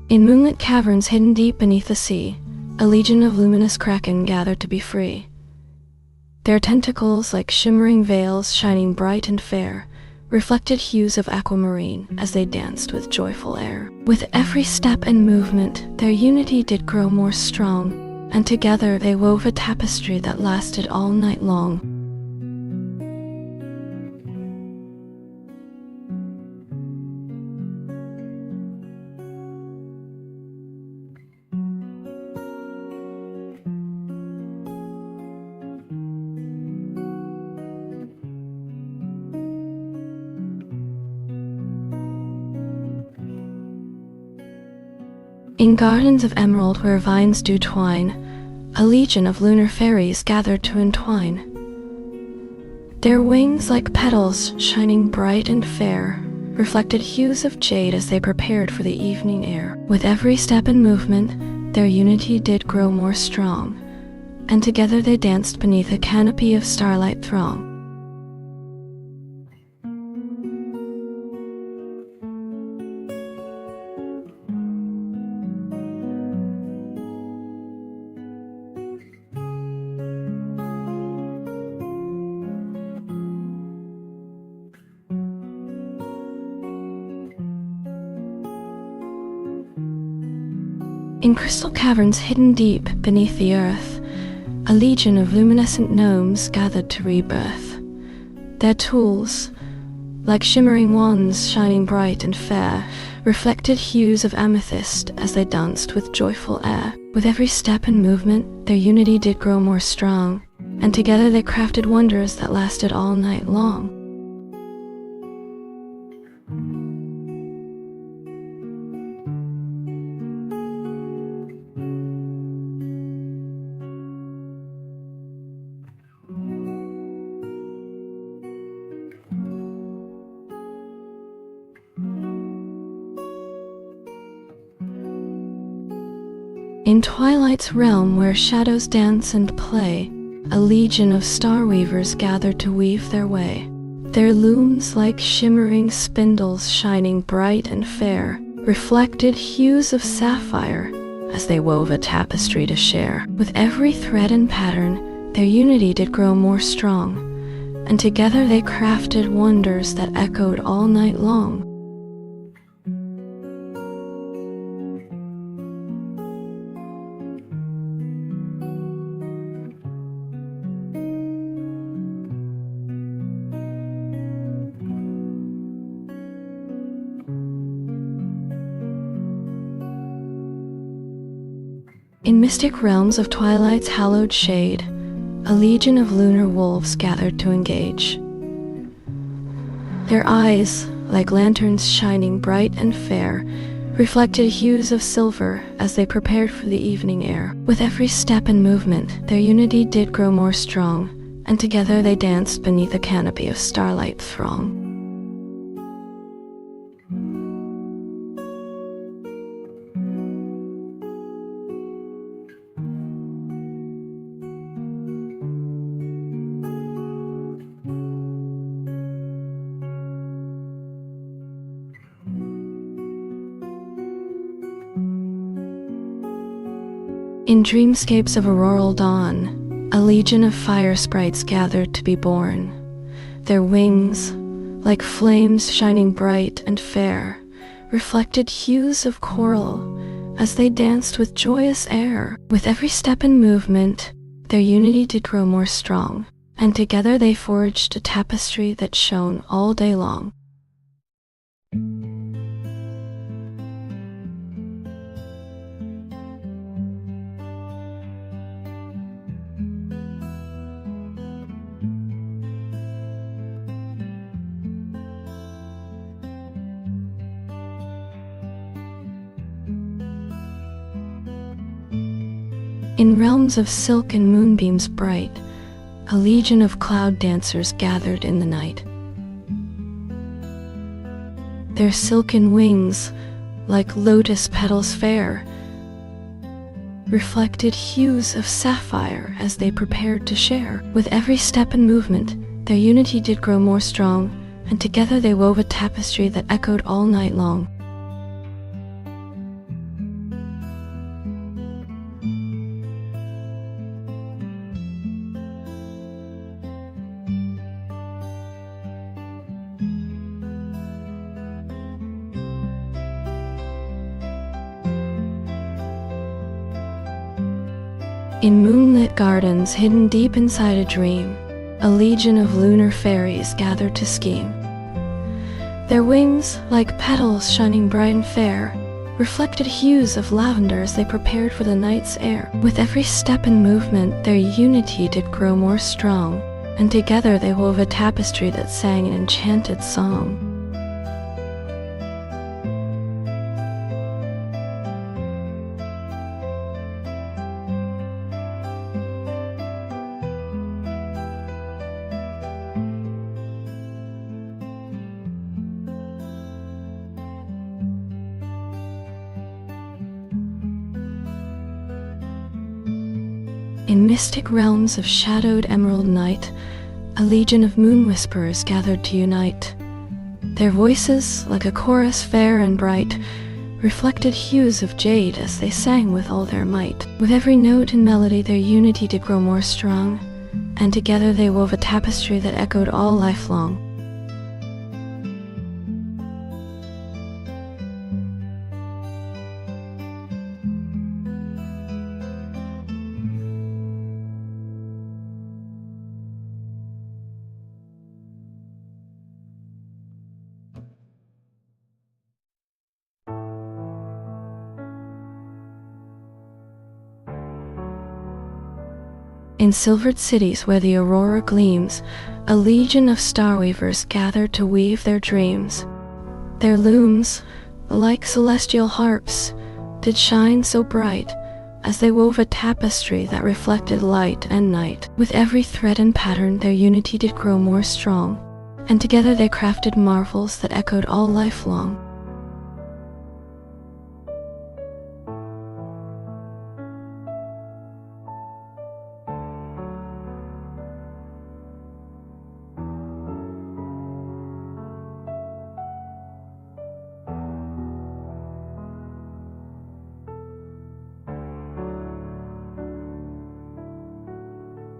In moonlit caverns hidden deep beneath the sea, a legion of luminous kraken gathered to be free. Their tentacles, like shimmering veils shining bright and fair, reflected hues of aquamarine as they danced with joyful air. With every step and movement, their unity did grow more strong, and together they wove a tapestry that lasted all night long. In gardens of emerald where vines do twine, a legion of lunar fairies gathered to entwine. Their wings, like petals shining bright and fair, reflected hues of jade as they prepared for the evening air. With every step and movement, their unity did grow more strong, and together they danced beneath a canopy of starlight throng. In crystal caverns hidden deep beneath the earth, a legion of luminescent gnomes gathered to rebirth. Their tools, like shimmering wands shining bright and fair, reflected hues of amethyst as they danced with joyful air. With every step and movement, their unity did grow more strong, and together they crafted wonders that lasted all night long. In twilight's realm where shadows dance and play, a legion of star weavers gathered to weave their way. Their looms, like shimmering spindles shining bright and fair, reflected hues of sapphire as they wove a tapestry to share. With every thread and pattern, their unity did grow more strong, and together they crafted wonders that echoed all night long. In mystic realms of twilight's hallowed shade, a legion of lunar wolves gathered to engage. Their eyes, like lanterns shining bright and fair, reflected hues of silver as they prepared for the evening air. With every step and movement, their unity did grow more strong, and together they danced beneath a canopy of starlight throng. In dreamscapes of auroral dawn, a legion of fire sprites gathered to be born. Their wings, like flames shining bright and fair, reflected hues of coral as they danced with joyous air. With every step and movement, their unity did grow more strong, and together they forged a tapestry that shone all day long. In realms of silk and moonbeams bright, a legion of cloud dancers gathered in the night. Their silken wings, like lotus petals fair, reflected hues of sapphire as they prepared to share. With every step and movement, their unity did grow more strong, and together they wove a tapestry that echoed all night long. In moonlit gardens hidden deep inside a dream, a legion of lunar fairies gathered to scheme. Their wings, like petals shining bright and fair, reflected hues of lavender as they prepared for the night's air. With every step and movement, their unity did grow more strong, and together they wove a tapestry that sang an enchanted song. In mystic realms of shadowed emerald night, a legion of moon whisperers gathered to unite. Their voices, like a chorus fair and bright, reflected hues of jade as they sang with all their might. With every note and melody, their unity did grow more strong, and together they wove a tapestry that echoed all life long. In silvered cities where the aurora gleams, a legion of starweavers gathered to weave their dreams. Their looms, like celestial harps, did shine so bright as they wove a tapestry that reflected light and night. With every thread and pattern, their unity did grow more strong, and together they crafted marvels that echoed all life long.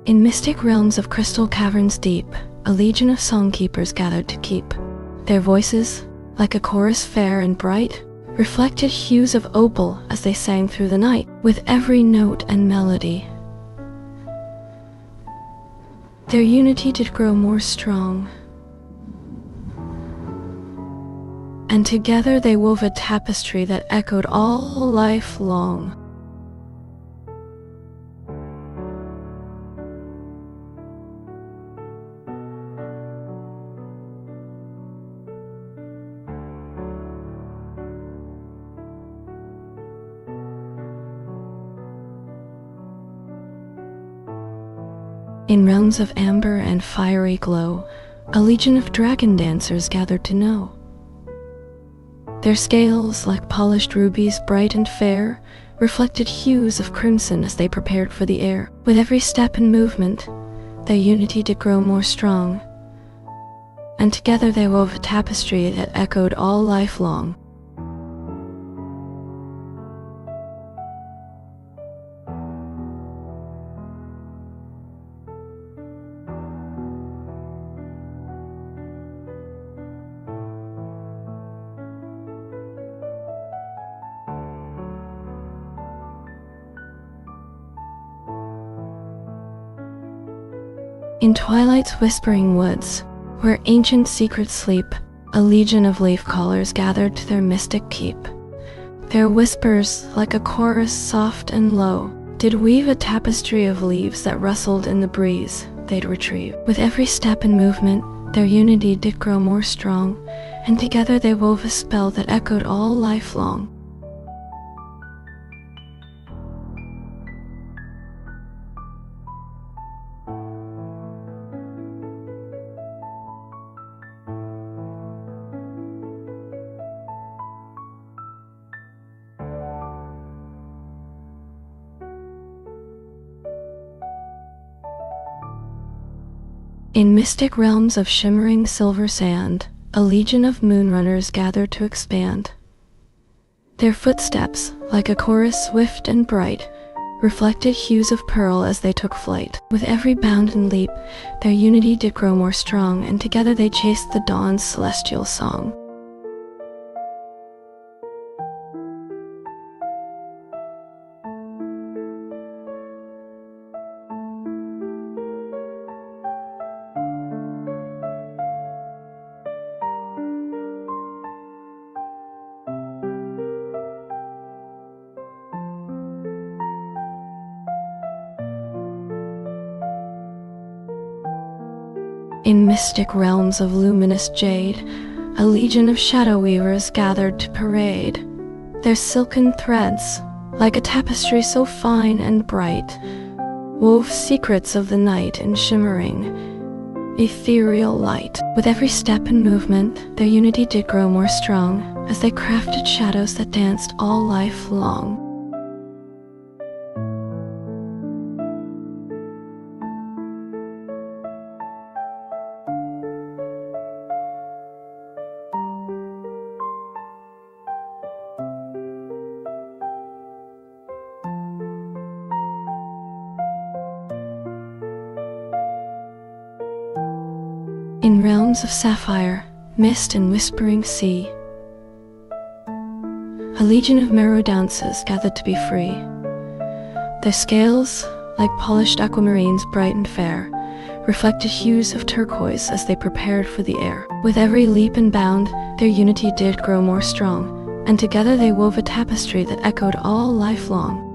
In mystic realms of crystal caverns deep, a legion of songkeepers gathered to keep. Their voices, like a chorus fair and bright, reflected hues of opal as they sang through the night. With every note and melody, their unity did grow more strong, and together they wove a tapestry that echoed all life long. In realms of amber and fiery glow, a legion of dragon dancers gathered to know. Their scales, like polished rubies bright and fair, reflected hues of crimson as they prepared for the air. With every step and movement, their unity did grow more strong, and together they wove a tapestry that echoed all life long. In twilight's whispering woods, where ancient secrets sleep, a legion of leaf-callers gathered to their mystic keep. Their whispers, like a chorus soft and low, did weave a tapestry of leaves that rustled in the breeze they'd retrieve. With every step and movement, their unity did grow more strong, and together they wove a spell that echoed all life long. In mystic realms of shimmering silver sand, a legion of moonrunners gathered to expand. Their footsteps, like a chorus swift and bright, reflected hues of pearl as they took flight. With every bound and leap, their unity did grow more strong, and together they chased the dawn's celestial song. In mystic realms of luminous jade, a legion of shadow weavers gathered to parade. Their silken threads, like a tapestry so fine and bright, wove secrets of the night in shimmering, ethereal light. With every step and movement, their unity did grow more strong, as they crafted shadows that danced all life long. In realms of sapphire, mist and whispering sea, a legion of merrow dancers gathered to be free. Their scales, like polished aquamarines bright and fair, reflected hues of turquoise as they prepared for the air. With every leap and bound, their unity did grow more strong, and together they wove a tapestry that echoed all life long.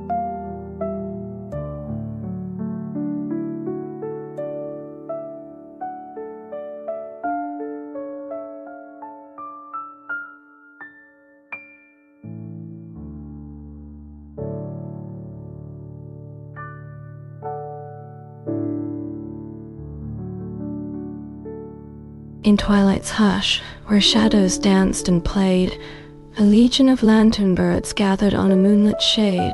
In twilight's hush, where shadows danced and played, a legion of lantern birds gathered on a moonlit shade.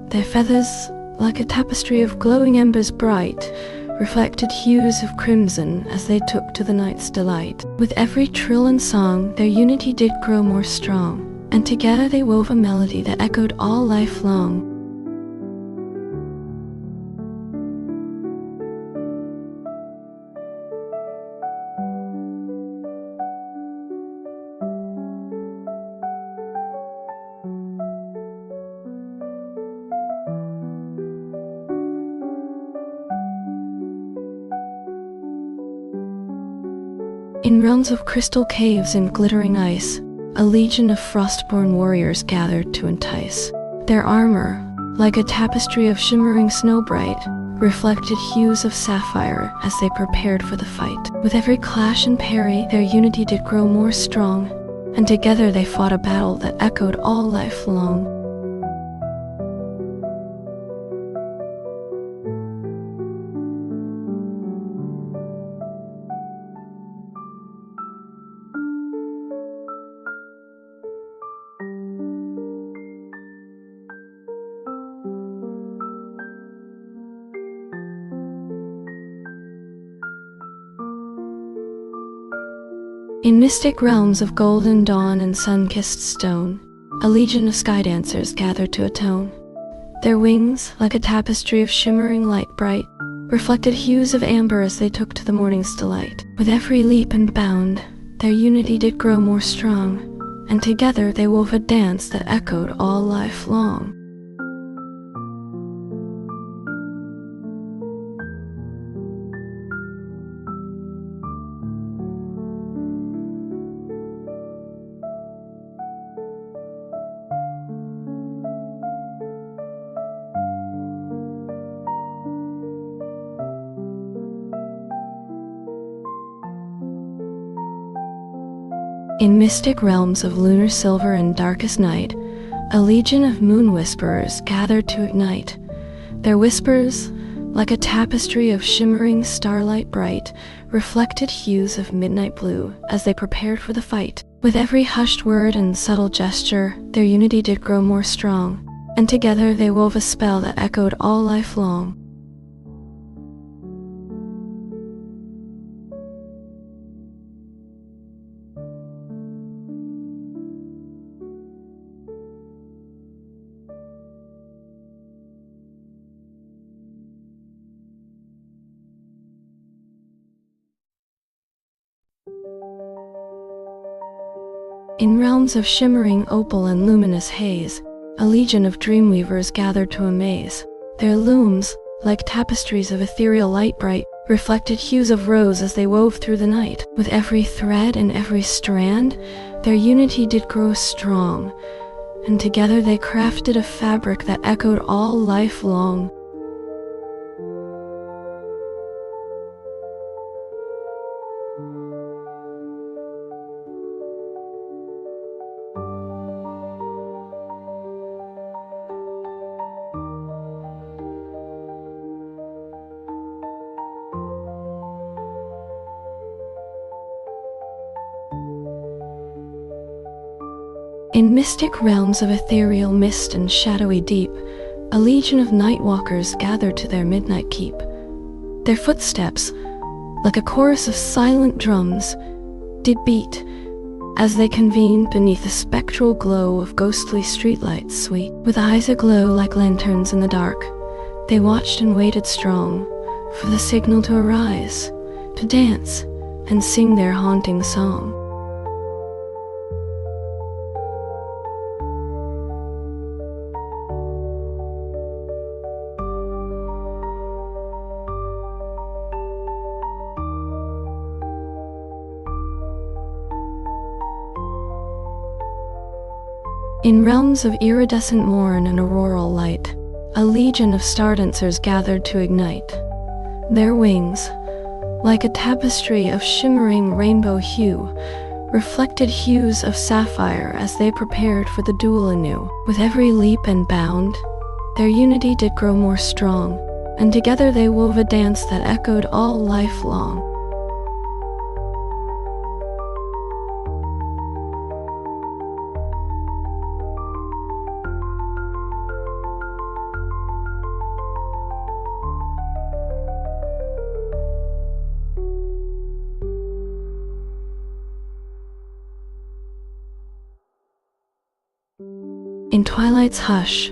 Their feathers, like a tapestry of glowing embers bright, reflected hues of crimson as they took to the night's delight. With every trill and song, their unity did grow more strong, and together they wove a melody that echoed all life long. In realms of crystal caves and glittering ice, a legion of frostborn warriors gathered to entice. Their armor, like a tapestry of shimmering snow bright, reflected hues of sapphire as they prepared for the fight. With every clash and parry, their unity did grow more strong, and together they fought a battle that echoed all life long. In mystic realms of golden dawn and sun-kissed stone, a legion of sky dancers gathered to atone. Their wings, like a tapestry of shimmering light bright, reflected hues of amber as they took to the morning's delight. With every leap and bound, their unity did grow more strong, and together they wove a dance that echoed all life long. In mystic realms of lunar silver and darkest night, a legion of moon whisperers gathered to ignite. Their whispers, like a tapestry of shimmering starlight bright, reflected hues of midnight blue as they prepared for the fight. With every hushed word and subtle gesture, their unity did grow more strong, and together they wove a spell that echoed all life long. In realms of shimmering opal and luminous haze, a legion of dreamweavers gathered to amaze. Their looms, like tapestries of ethereal light bright, reflected hues of rose as they wove through the night. With every thread and every strand, their unity did grow strong, and together they crafted a fabric that echoed all life long. In mystic realms of ethereal mist and shadowy deep, a legion of nightwalkers gathered to their midnight keep. Their footsteps, like a chorus of silent drums, did beat as they convened beneath the spectral glow of ghostly streetlights sweet. With eyes aglow like lanterns in the dark, they watched and waited strong for the signal to arise, to dance and sing their haunting song. In realms of iridescent morn and auroral light, a legion of star dancers gathered to ignite. Their wings, like a tapestry of shimmering rainbow hue, reflected hues of sapphire as they prepared for the duel anew. With every leap and bound, their unity did grow more strong, and together they wove a dance that echoed all life long. In twilight's hush,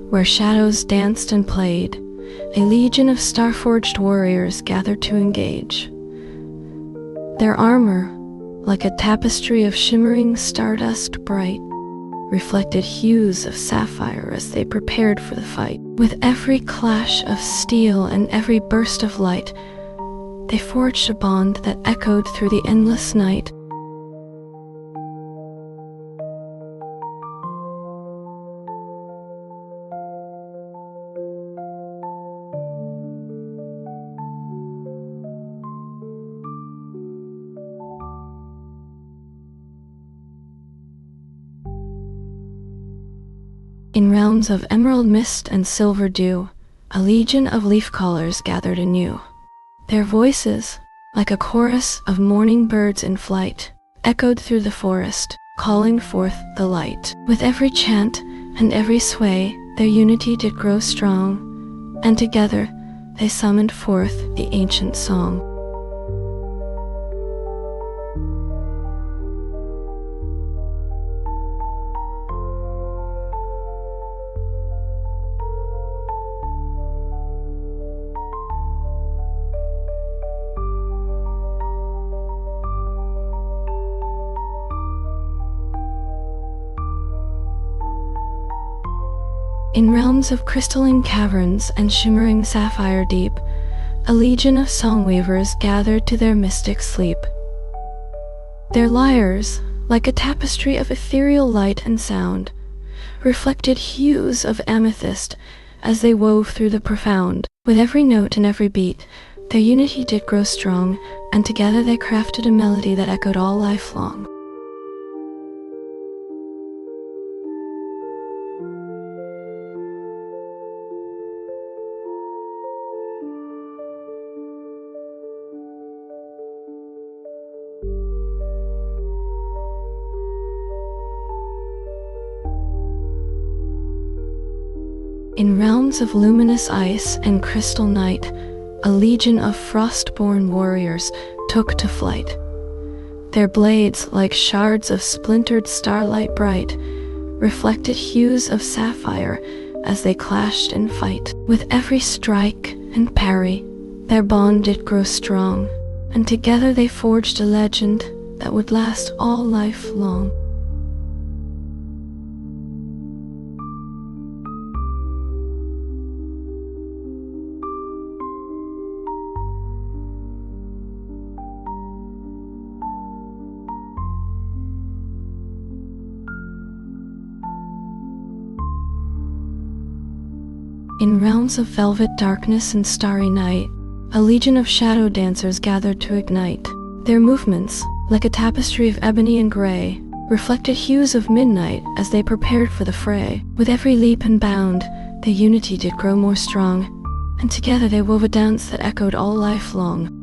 where shadows danced and played, a legion of star-forged warriors gathered to engage. Their armor, like a tapestry of shimmering stardust bright, reflected hues of sapphire as they prepared for the fight. With every clash of steel and every burst of light, they forged a bond that echoed through the endless night. In realms of emerald mist and silver dew, a legion of leaf-callers gathered anew. Their voices, like a chorus of morning birds in flight, echoed through the forest, calling forth the light. With every chant and every sway, their unity did grow strong, and together they summoned forth the ancient song. In realms of crystalline caverns and shimmering sapphire deep, a legion of song-weavers gathered to their mystic sleep. Their lyres, like a tapestry of ethereal light and sound, reflected hues of amethyst as they wove through the profound. With every note and every beat, their unity did grow strong, and together they crafted a melody that echoed all life long. In realms of luminous ice and crystal night, a legion of frost-born warriors took to flight. Their blades, like shards of splintered starlight bright, reflected hues of sapphire as they clashed in fight. With every strike and parry, their bond did grow strong, and together they forged a legend that would last all life long. In realms of velvet darkness and starry night, a legion of shadow dancers gathered to ignite. Their movements, like a tapestry of ebony and gray, reflected hues of midnight as they prepared for the fray. With every leap and bound, their unity did grow more strong, and together they wove a dance that echoed all life long.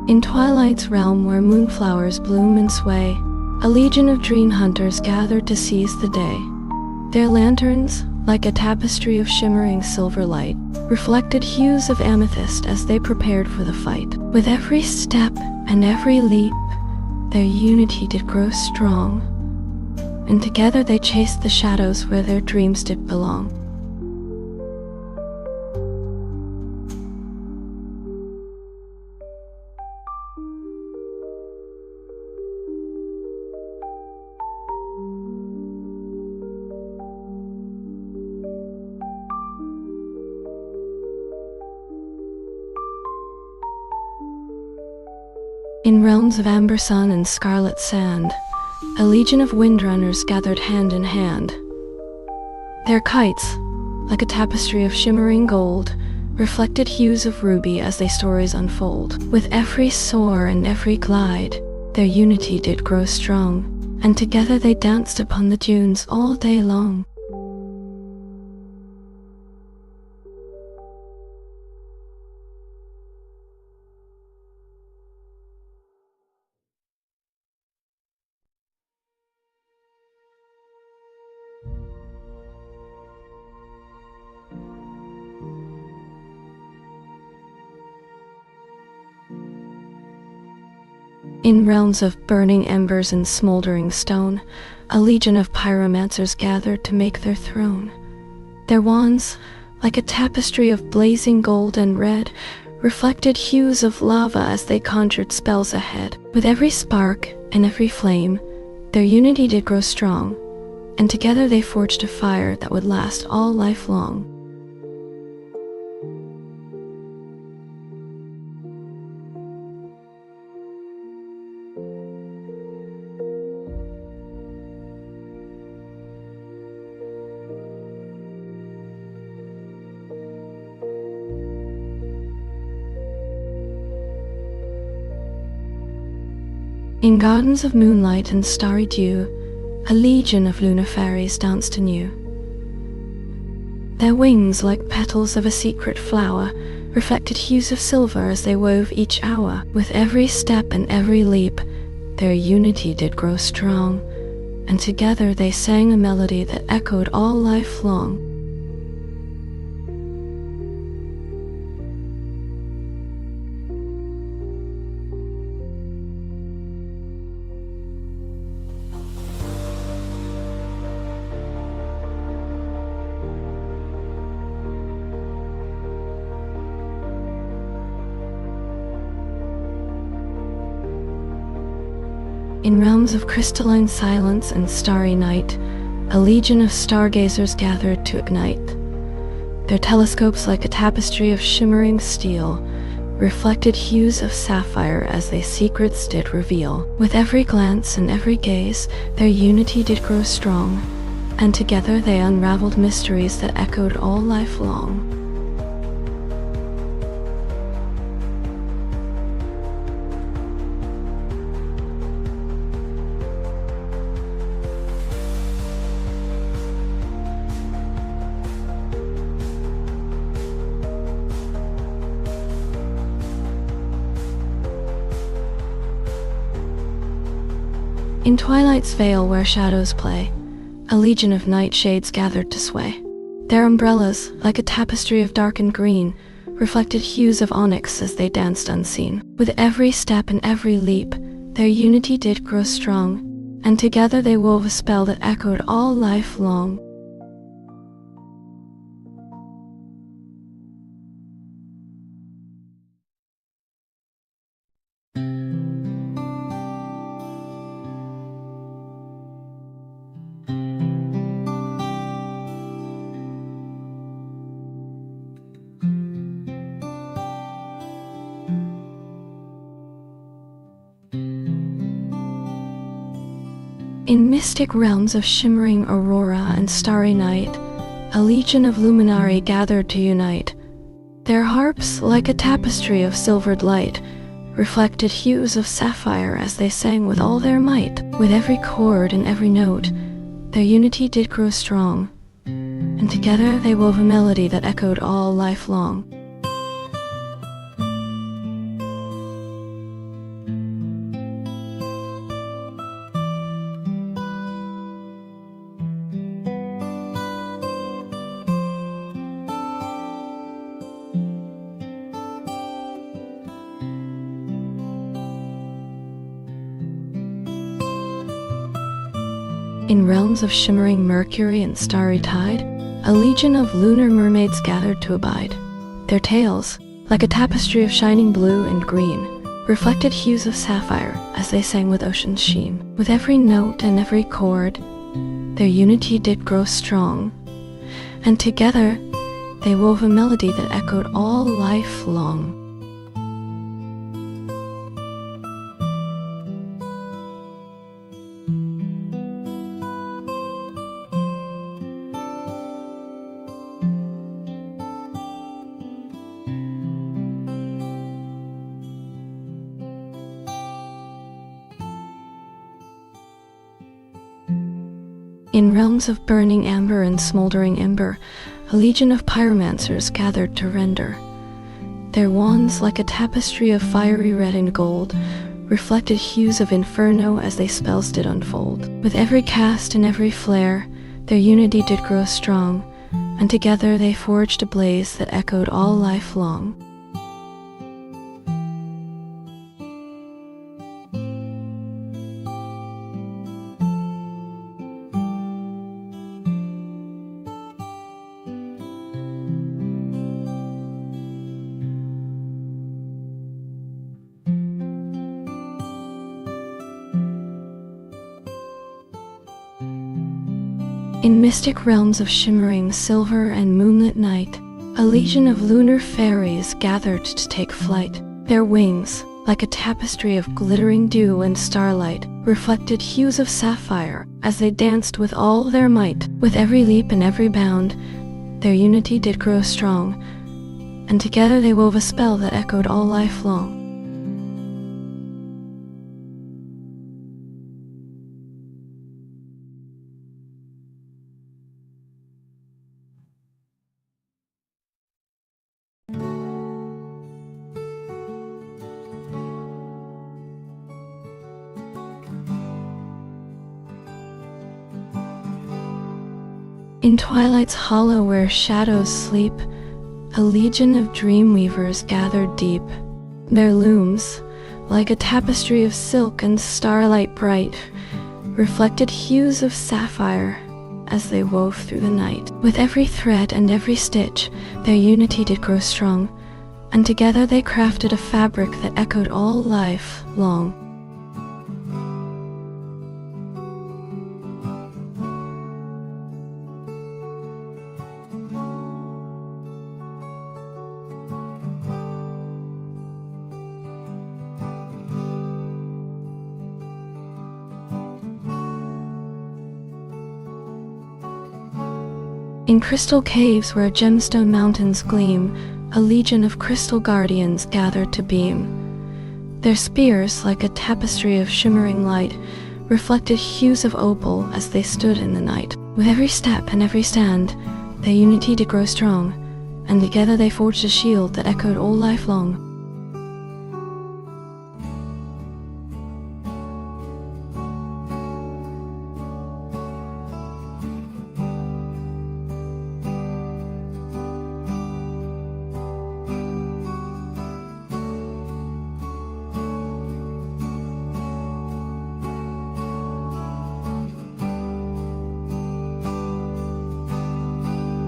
In Twilight's realm where moonflowers bloom and sway, a legion of dream hunters gathered to seize the day. Their lanterns, like a tapestry of shimmering silver light, reflected hues of amethyst as they prepared for the fight. With every step and every leap, their unity did grow strong, and together they chased the shadows where their dreams did belong. In realms of amber sun and scarlet sand, a legion of windrunners gathered hand in hand. Their kites, like a tapestry of shimmering gold, reflected hues of ruby as their stories unfold. With every soar and every glide, their unity did grow strong, and together they danced upon the dunes all day long. In realms of burning embers and smoldering stone, a legion of pyromancers gathered to make their throne. Their wands, like a tapestry of blazing gold and red, reflected hues of lava as they conjured spells ahead. With every spark and every flame, their unity did grow strong, and together they forged a fire that would last all life long. In gardens of moonlight and starry dew, a legion of lunar fairies danced anew. Their wings, like petals of a secret flower, reflected hues of silver as they wove each hour. With every step and every leap, their unity did grow strong, and together they sang a melody that echoed all life long. In realms of crystalline silence and starry night, a legion of stargazers gathered to ignite. Their telescopes like a tapestry of shimmering steel, reflected hues of sapphire as they secrets did reveal. With every glance and every gaze, their unity did grow strong, and together they unraveled mysteries that echoed all life long. In twilight's veil where shadows play, a legion of nightshades gathered to sway. Their umbrellas, like a tapestry of darkened green, reflected hues of onyx as they danced unseen. With every step and every leap, their unity did grow strong, and together they wove a spell that echoed all life long. In mystic realms of shimmering aurora and starry night, a legion of luminari gathered to unite. Their harps, like a tapestry of silvered light, reflected hues of sapphire as they sang with all their might. With every chord and every note, their unity did grow strong, and together they wove a melody that echoed all life long. In realms of shimmering mercury and starry tide, a legion of lunar mermaids gathered to abide. Their tails, like a tapestry of shining blue and green, reflected hues of sapphire as they sang with ocean's sheen. With every note and every chord, their unity did grow strong, and together they wove a melody that echoed all life long. In realms of burning amber and smoldering ember, a legion of pyromancers gathered to render. Their wands, like a tapestry of fiery red and gold, reflected hues of inferno as they spells did unfold. With every cast and every flare, their unity did grow strong, and together they forged a blaze that echoed all life long. In mystic realms of shimmering silver and moonlit night, a legion of lunar fairies gathered to take flight. Their wings, like a tapestry of glittering dew and starlight, reflected hues of sapphire as they danced with all their might. With every leap and every bound, their unity did grow strong, and together they wove a spell that echoed all life long. In twilight's hollow where shadows sleep, a legion of dream weavers gathered deep. Their looms, like a tapestry of silk and starlight bright, reflected hues of sapphire as they wove through the night. With every thread and every stitch, their unity did grow strong, and together they crafted a fabric that echoed all life long. In crystal caves where gemstone mountains gleam, a legion of crystal guardians gathered to beam. Their spears, like a tapestry of shimmering light, reflected hues of opal as they stood in the night. With every step and every stand, their unity did grow strong, and together they forged a shield that echoed all life long.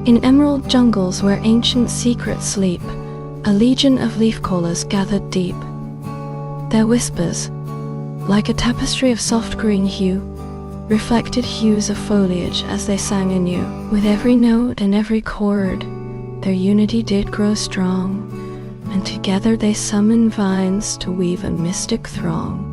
In emerald jungles where ancient secrets sleep, a legion of leaf-callers gathered deep. Their whispers, like a tapestry of soft green hue, reflected hues of foliage as they sang anew. With every note and every chord, their unity did grow strong, and together they summoned vines to weave a mystic throng.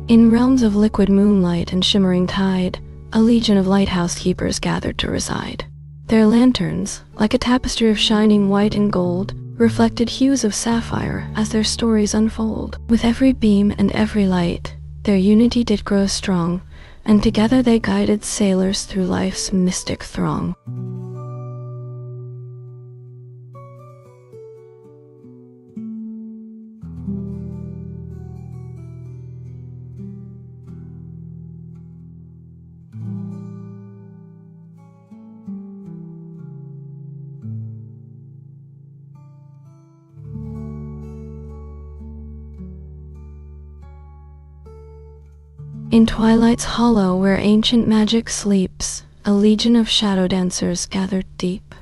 In realms of liquid moonlight and shimmering tide, a legion of lighthouse keepers gathered to reside. Their lanterns, like a tapestry of shining white and gold, reflected hues of sapphire as their stories unfold. With every beam and every light, their unity did grow strong, and together they guided sailors through life's mystic throng. In twilight's hollow where ancient magic sleeps, a legion of shadow dancers gathered deep.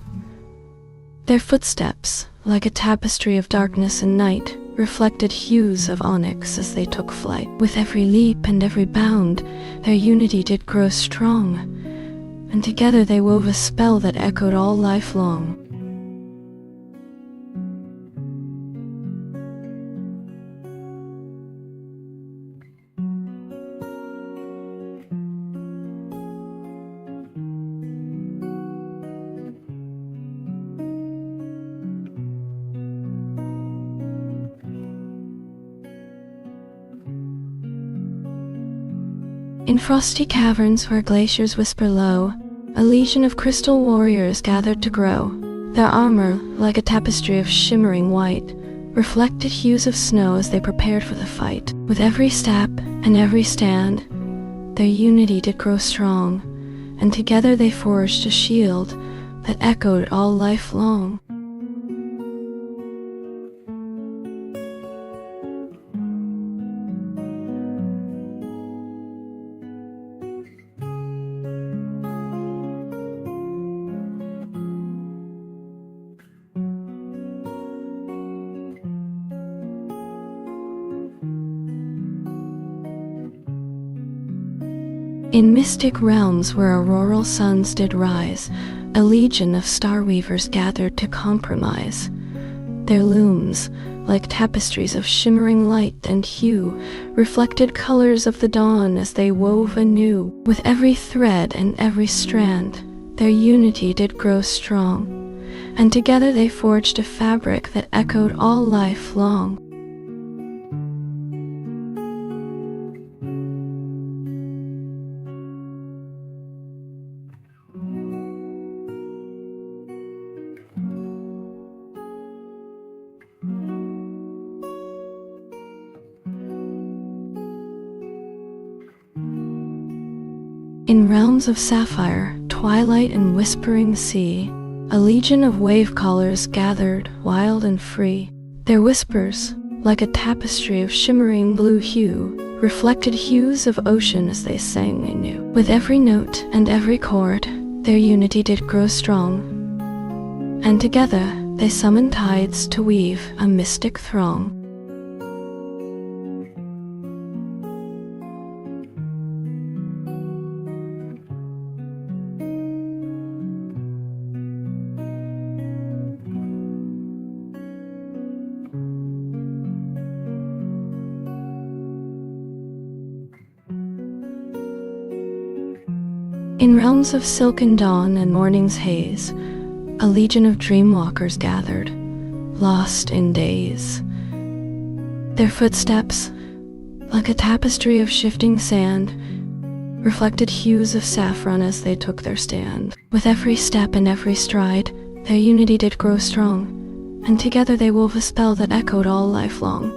Their footsteps, like a tapestry of darkness and night, reflected hues of onyx as they took flight. With every leap and every bound, their unity did grow strong, and together they wove a spell that echoed all life long. In frosty caverns where glaciers whisper low, a legion of crystal warriors gathered to grow. Their armor, like a tapestry of shimmering white, reflected hues of snow as they prepared for the fight. With every step and every stand, their unity did grow strong, and together they forged a shield that echoed all life long. In mystic realms where auroral suns did rise, a legion of star weavers gathered to compromise. Their looms, like tapestries of shimmering light and hue, reflected colors of the dawn as they wove anew. With every thread and every strand, their unity did grow strong, and together they forged a fabric that echoed all life long. In realms of sapphire, twilight and whispering sea, a legion of wave-callers gathered, wild and free. Their whispers, like a tapestry of shimmering blue hue, reflected hues of ocean as they sang anew. With every note and every chord, their unity did grow strong, and together they summoned tides to weave a mystic throng. realms of silken dawn and morning's haze, a legion of dreamwalkers gathered, lost in days. Their footsteps, like a tapestry of shifting sand, reflected hues of saffron as they took their stand. With every step and every stride, their unity did grow strong, and together they wove a spell that echoed all life long.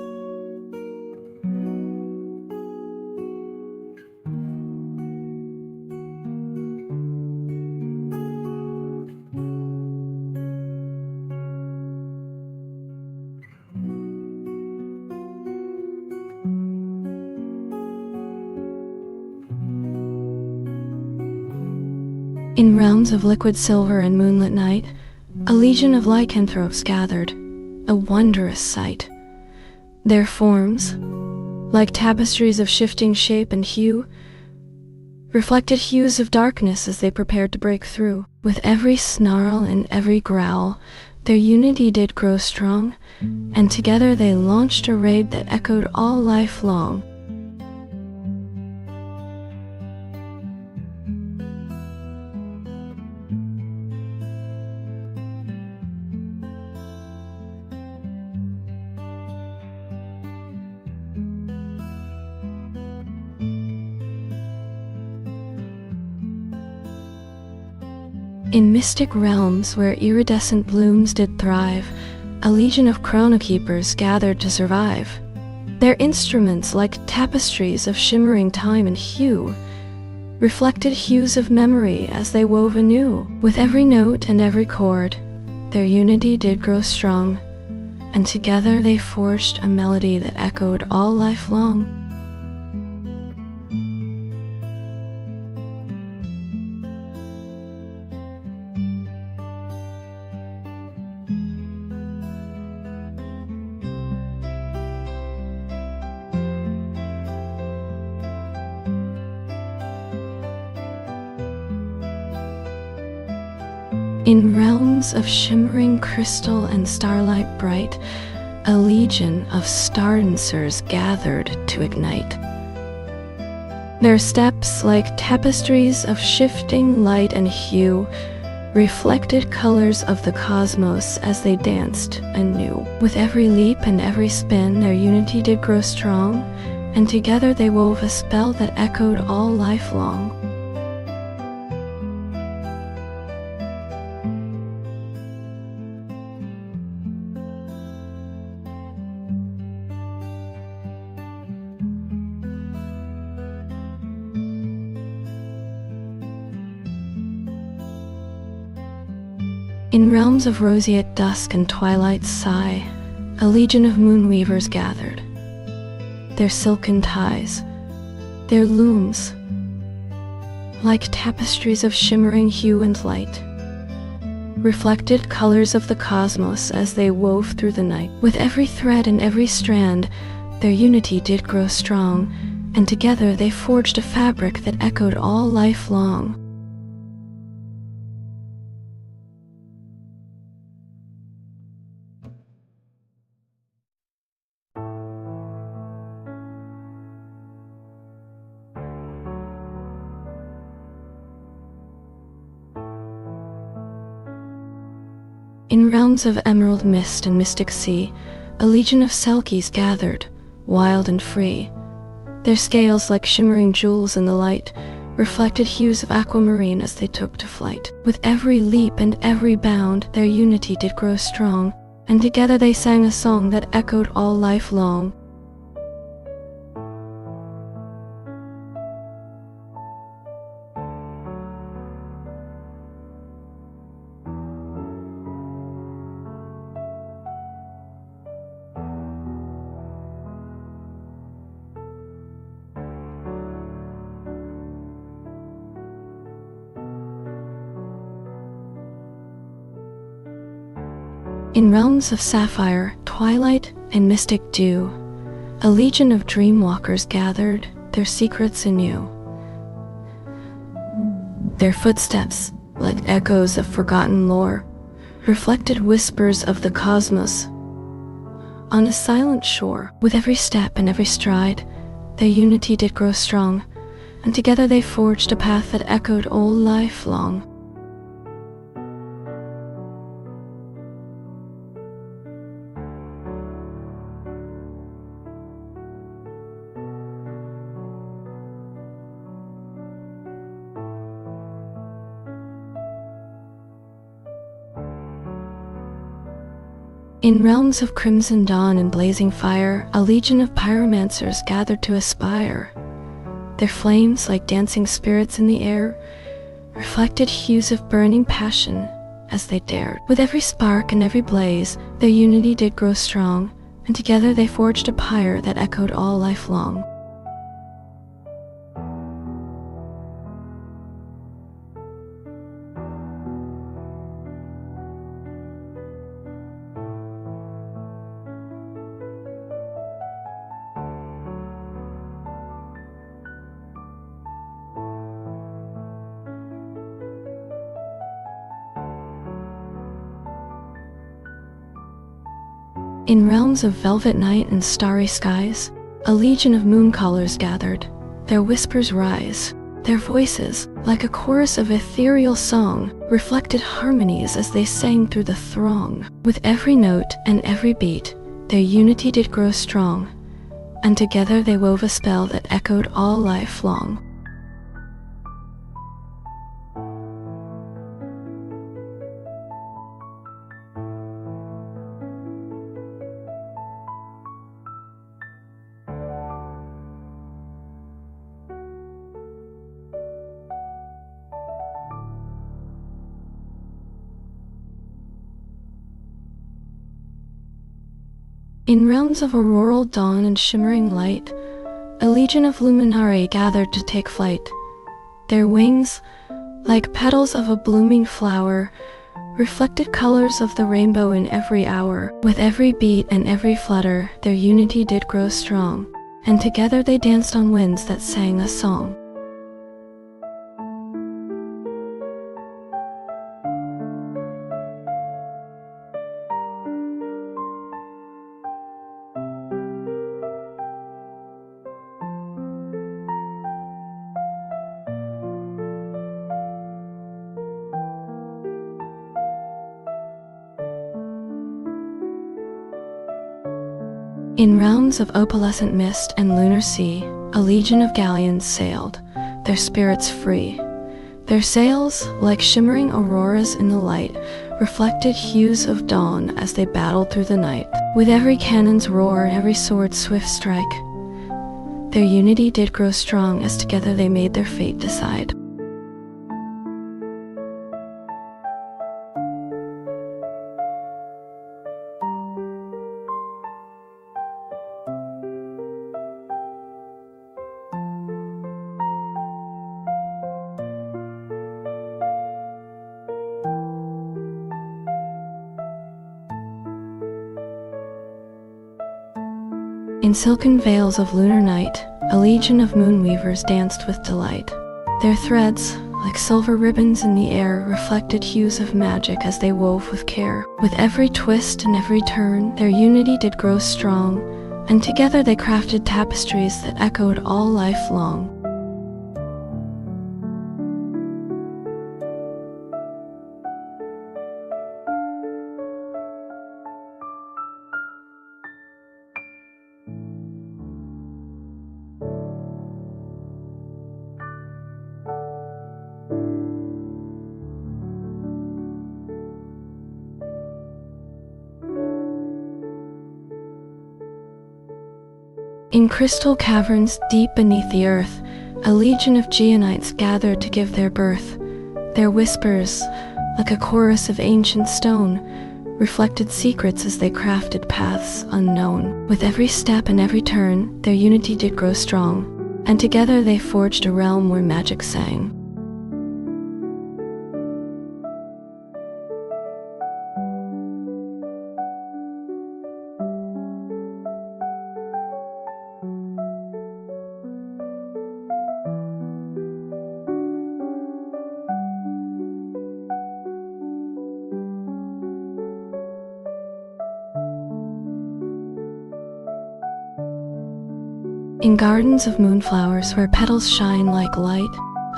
In realms of liquid silver and moonlit night, a legion of lycanthropes gathered, a wondrous sight. Their forms, like tapestries of shifting shape and hue, reflected hues of darkness as they prepared to break through. With every snarl and every growl, their unity did grow strong, and together they launched a raid that echoed all life long. In mystic realms where iridescent blooms did thrive, a legion of chronokeepers gathered to survive. Their instruments, like tapestries of shimmering time and hue, reflected hues of memory as they wove anew. With every note and every chord, their unity did grow strong, and together they forged a melody that echoed all life long. In realms of shimmering crystal and starlight bright, a legion of star-dancers gathered to ignite. Their steps, like tapestries of shifting light and hue, reflected colors of the cosmos as they danced anew. With every leap and every spin, their unity did grow strong, and together they wove a spell that echoed all life long. In realms of roseate dusk and twilight's sigh, a legion of moonweavers gathered. Their silken ties, their looms, like tapestries of shimmering hue and light, reflected colors of the cosmos as they wove through the night. With every thread and every strand, their unity did grow strong, and together they forged a fabric that echoed all life long. In realms of emerald mist and mystic sea, a legion of selkies gathered, wild and free. Their scales, like shimmering jewels in the light, reflected hues of aquamarine as they took to flight. With every leap and every bound, their unity did grow strong, and together they sang a song that echoed all life long. In realms of sapphire, twilight, and mystic dew, a legion of dreamwalkers gathered, their secrets anew. Their footsteps, like echoes of forgotten lore, reflected whispers of the cosmos on a silent shore. With every step and every stride, their unity did grow strong, and together they forged a path that echoed all life long. In realms of crimson dawn and blazing fire, a legion of pyromancers gathered to aspire. Their flames, like dancing spirits in the air, reflected hues of burning passion as they dared. With every spark and every blaze, their unity did grow strong, and together they forged a pyre that echoed all life long. In realms of velvet night and starry skies, a legion of moon callers gathered. Their whispers rise. Their voices, like a chorus of ethereal song, reflected harmonies as they sang through the throng. With every note and every beat, their unity did grow strong, and together they wove a spell that echoed all life long. In realms of auroral dawn and shimmering light, a legion of luminari gathered to take flight. Their wings, like petals of a blooming flower, reflected colors of the rainbow in every hour. With every beat and every flutter, their unity did grow strong, and together they danced on winds that sang a song. In realms of opalescent mist and lunar sea, a legion of galleons sailed, their spirits free. Their sails, like shimmering auroras in the light, reflected hues of dawn as they battled through the night. With every cannon's roar, every sword's swift strike, their unity did grow strong as together they made their fate decide. In silken veils of lunar night, a legion of moonweavers danced with delight. Their threads, like silver ribbons in the air, reflected hues of magic as they wove with care. With every twist and every turn, their unity did grow strong, and together they crafted tapestries that echoed all life long. In crystal caverns deep beneath the earth, a legion of Geonites gathered to give their birth. Their whispers, like a chorus of ancient stone, reflected secrets as they crafted paths unknown. With every step and every turn, their unity did grow strong, and together they forged a realm where magic sang. In gardens of moonflowers where petals shine like light,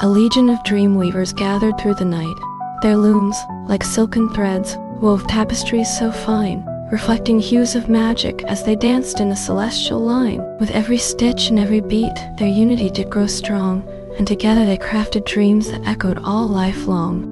a legion of dream weavers gathered through the night. Their looms, like silken threads, wove tapestries so fine, reflecting hues of magic as they danced in a celestial line. With every stitch and every beat, their unity did grow strong, and together they crafted dreams that echoed all life long.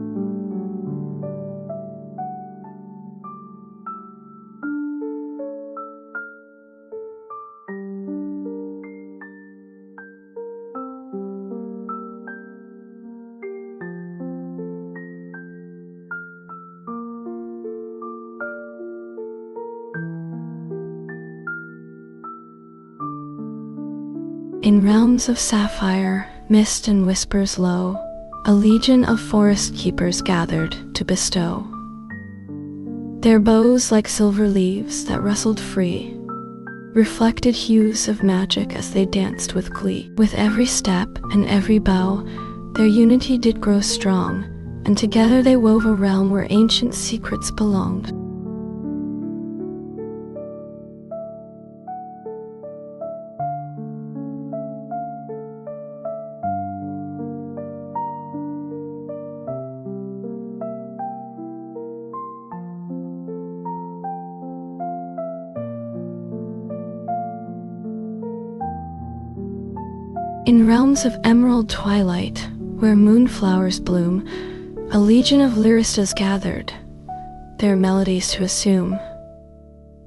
In realms of sapphire, mist and whispers low, a legion of forest keepers gathered to bestow. Their bows like silver leaves that rustled free, reflected hues of magic as they danced with glee. With every step and every bow, their unity did grow strong, and together they wove a realm where ancient secrets belonged. In realms of emerald twilight, where moonflowers bloom, a legion of lyristas gathered, their melodies to assume.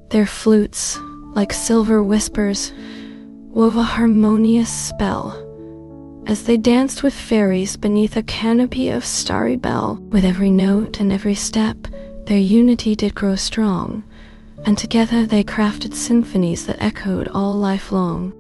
Their flutes, like silver whispers, wove a harmonious spell, as they danced with fairies beneath a canopy of starry bell. With every note and every step, their unity did grow strong, and together they crafted symphonies that echoed all life long.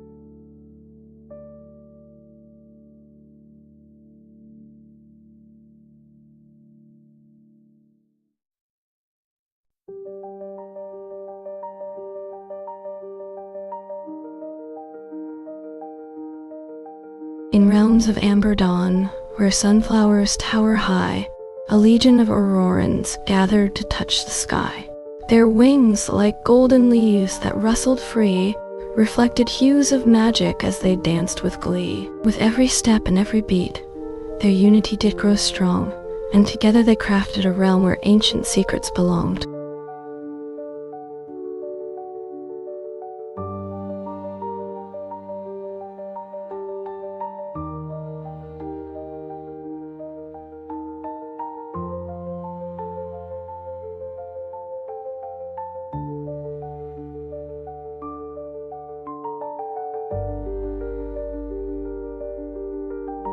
In realms of amber dawn, where sunflowers tower high, a legion of aurorans gathered to touch the sky. Their wings, like golden leaves that rustled free, reflected hues of magic as they danced with glee. With every step and every beat, their unity did grow strong, and together they crafted a realm where ancient secrets belonged.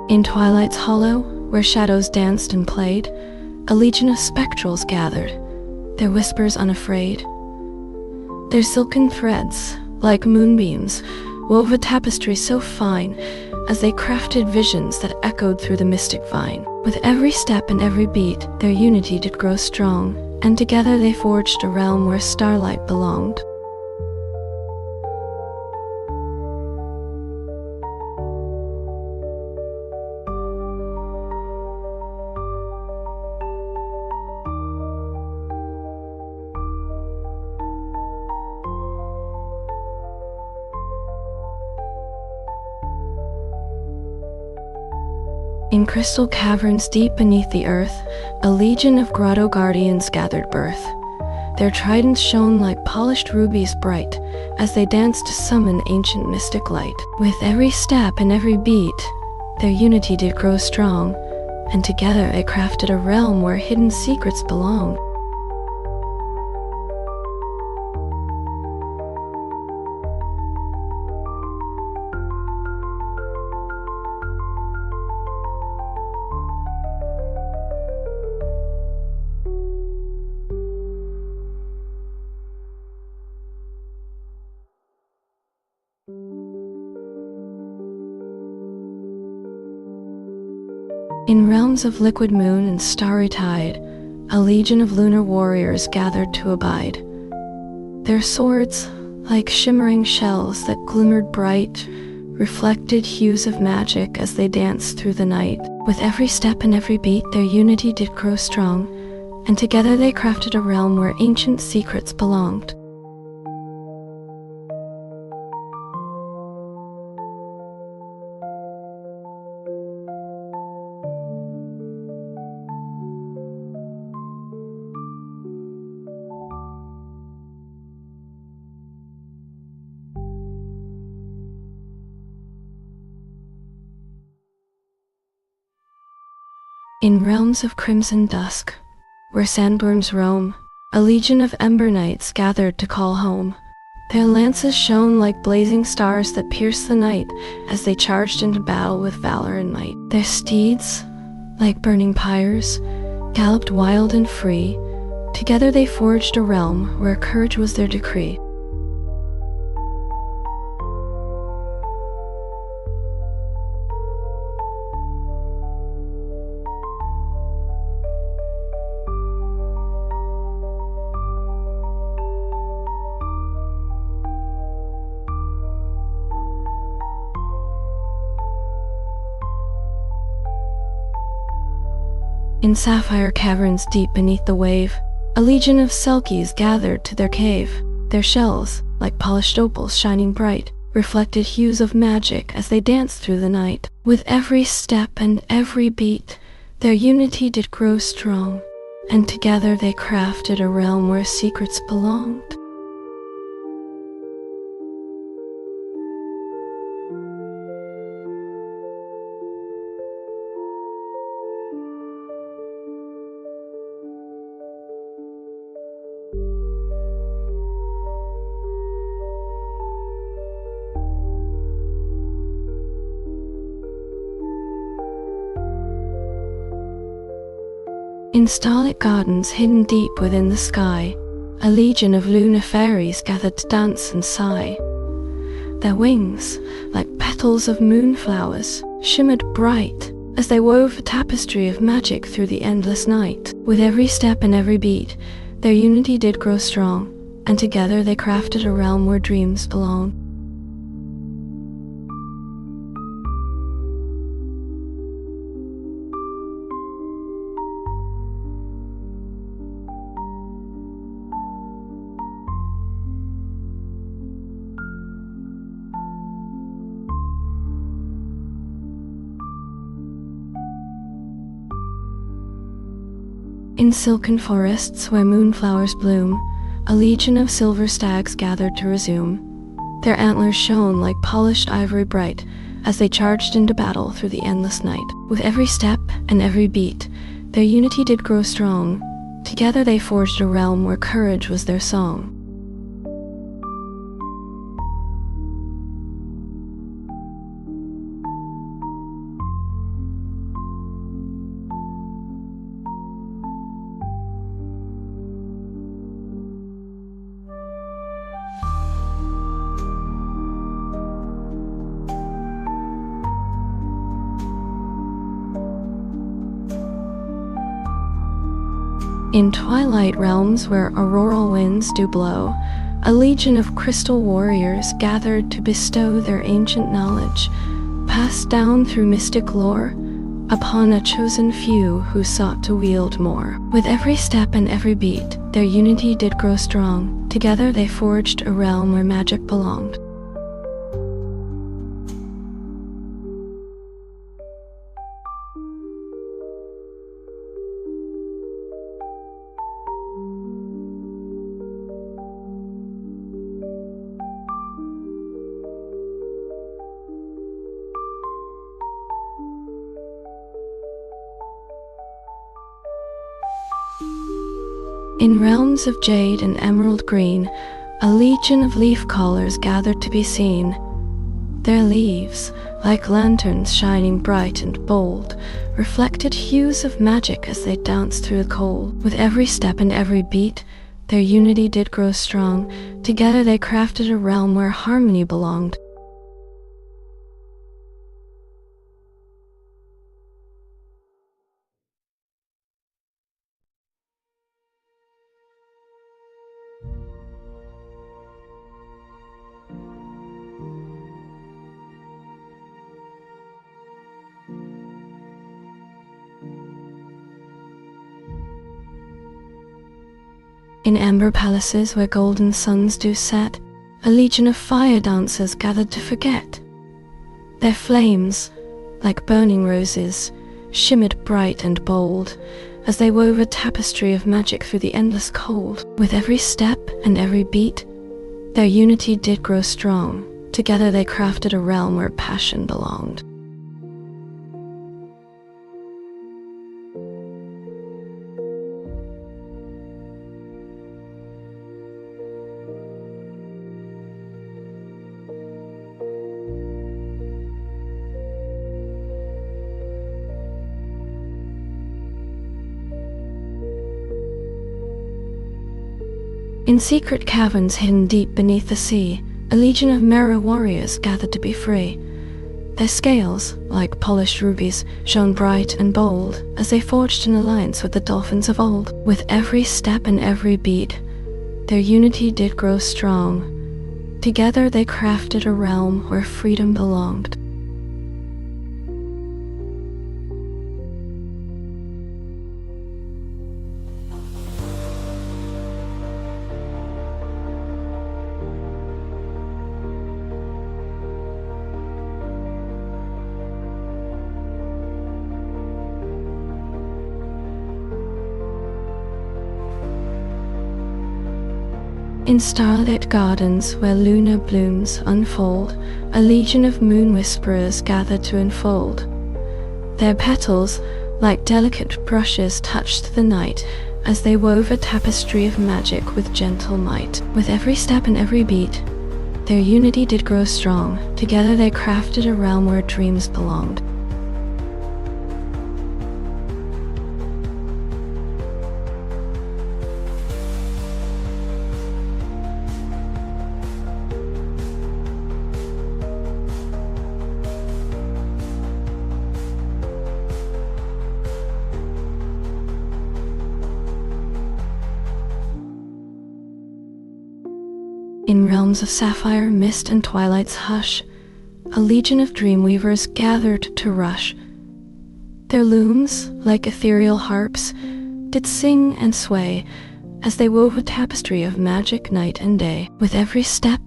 In Twilight's hollow, where shadows danced and played, a legion of spectrals gathered, their whispers unafraid. Their silken threads, like moonbeams, wove a tapestry so fine as they crafted visions that echoed through the mystic vine. With every step and every beat, their unity did grow strong, and together they forged a realm where starlight belonged. In crystal caverns deep beneath the earth, a legion of grotto guardians gathered birth. Their tridents shone like polished rubies bright, as they danced to summon ancient mystic light. With every step and every beat, their unity did grow strong, and together they crafted a realm where hidden secrets belonged. In realms of liquid moon and starry tide, a legion of lunar warriors gathered to abide. Their swords, like shimmering shells that glimmered bright, reflected hues of magic as they danced through the night. With every step and every beat, their unity did grow strong, and together they crafted a realm where ancient secrets belonged. In realms of crimson dusk, where sandworms roam, a legion of ember knights gathered to call home. Their lances shone like blazing stars that pierced the night as they charged into battle with valor and might. Their steeds, like burning pyres, galloped wild and free. Together they forged a realm where courage was their decree. In sapphire caverns deep beneath the wave, a legion of selkies gathered to their cave. Their shells, like polished opals shining bright, reflected hues of magic as they danced through the night. With every step and every beat, their unity did grow strong, and together they crafted a realm where secrets belonged. In starlit gardens hidden deep within the sky, a legion of lunar fairies gathered to dance and sigh. Their wings, like petals of moonflowers, shimmered bright as they wove a tapestry of magic through the endless night. With every step and every beat, their unity did grow strong, and together they crafted a realm where dreams belong. In silken forests where moonflowers bloom, a legion of silver stags gathered to resume. Their antlers shone like polished ivory bright as they charged into battle through the endless night. With every step and every beat, their unity did grow strong. Together they forged a realm where courage was their song. In twilight realms where auroral winds do blow, a legion of crystal warriors gathered to bestow their ancient knowledge, passed down through mystic lore, upon a chosen few who sought to wield more. With every step and every beat, their unity did grow strong. Together they forged a realm where magic belonged. In realms of jade and emerald green, a legion of leaf callers gathered to be seen. Their leaves, like lanterns shining bright and bold, reflected hues of magic as they danced through the cold. With every step and every beat, their unity did grow strong. Together they crafted a realm where harmony belonged. In amber palaces where golden suns do set, a legion of fire dancers gathered to forget. Their flames, like burning roses, shimmered bright and bold as they wove a tapestry of magic through the endless cold. With every step and every beat, their unity did grow strong. Together they crafted a realm where passion belonged. In secret caverns hidden deep beneath the sea, a legion of merry warriors gathered to be free. Their scales, like polished rubies, shone bright and bold as they forged an alliance with the dolphins of old. With every step and every beat, their unity did grow strong. Together they crafted a realm where freedom belonged. In starlit gardens where lunar blooms unfold, a legion of moon whisperers gathered to enfold. Their petals, like delicate brushes, touched the night as they wove a tapestry of magic with gentle might. With every step and every beat, their unity did grow strong. Together they crafted a realm where dreams belonged. In realms of sapphire, mist, and twilight's hush, a legion of dreamweavers gathered to rush. Their looms, like ethereal harps, did sing and sway as they wove a tapestry of magic night and day. With every step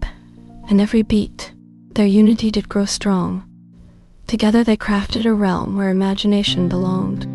and every beat, their unity did grow strong. Together they crafted a realm where imagination belonged.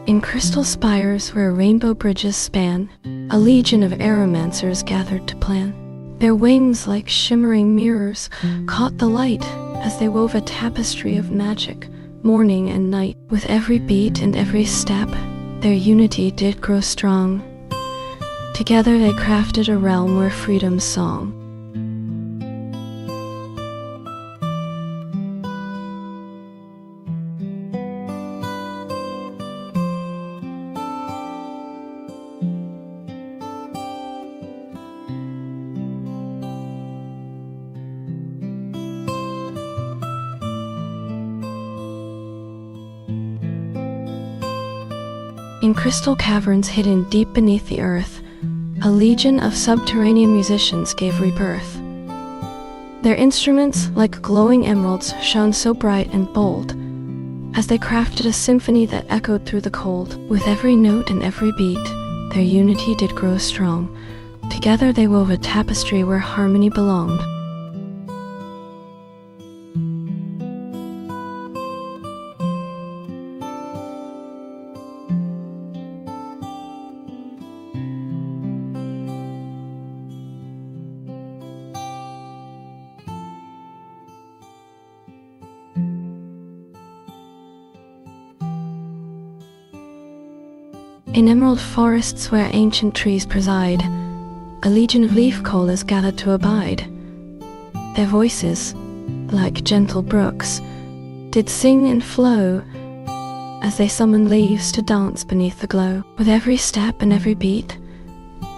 In crystal spires where rainbow bridges span, a legion of aeromancers gathered to plan. Their wings, like shimmering mirrors, caught the light as they wove a tapestry of magic, morning and night. With every beat and every step, their unity did grow strong. Together they crafted a realm where freedom's song. In crystal caverns hidden deep beneath the earth, a legion of subterranean musicians gave rebirth. Their instruments, like glowing emeralds, shone so bright and bold as they crafted a symphony that echoed through the cold. With every note and every beat, their unity did grow strong. Together they wove a tapestry where harmony belonged. In emerald forests where ancient trees preside, a legion of leaf callers gathered to abide. Their voices, like gentle brooks, did sing and flow as they summoned leaves to dance beneath the glow. With every step and every beat,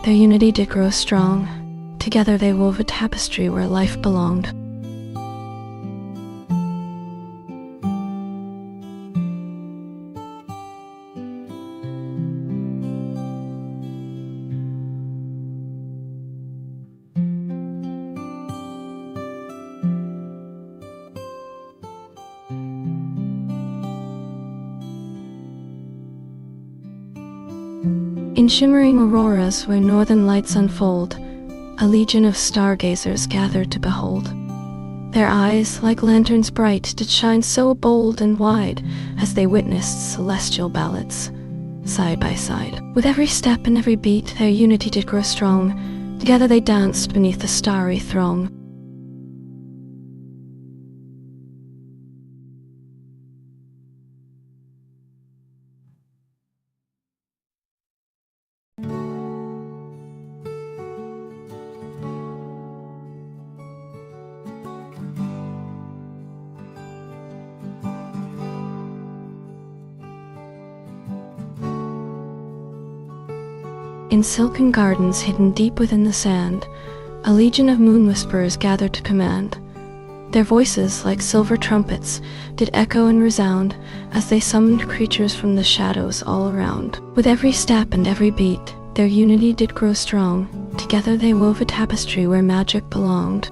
their unity did grow strong. Together they wove a tapestry where life belonged. In shimmering auroras where northern lights unfold, a legion of stargazers gathered to behold. Their eyes, like lanterns bright, did shine so bold and wide as they witnessed celestial ballads, side by side. With every step and every beat, their unity did grow strong. Together they danced beneath the starry throng. In silken gardens hidden deep within the sand, a legion of moon whisperers gathered to command. Their voices, like silver trumpets, did echo and resound as they summoned creatures from the shadows all around. With every step and every beat, their unity did grow strong. Together they wove a tapestry where magic belonged.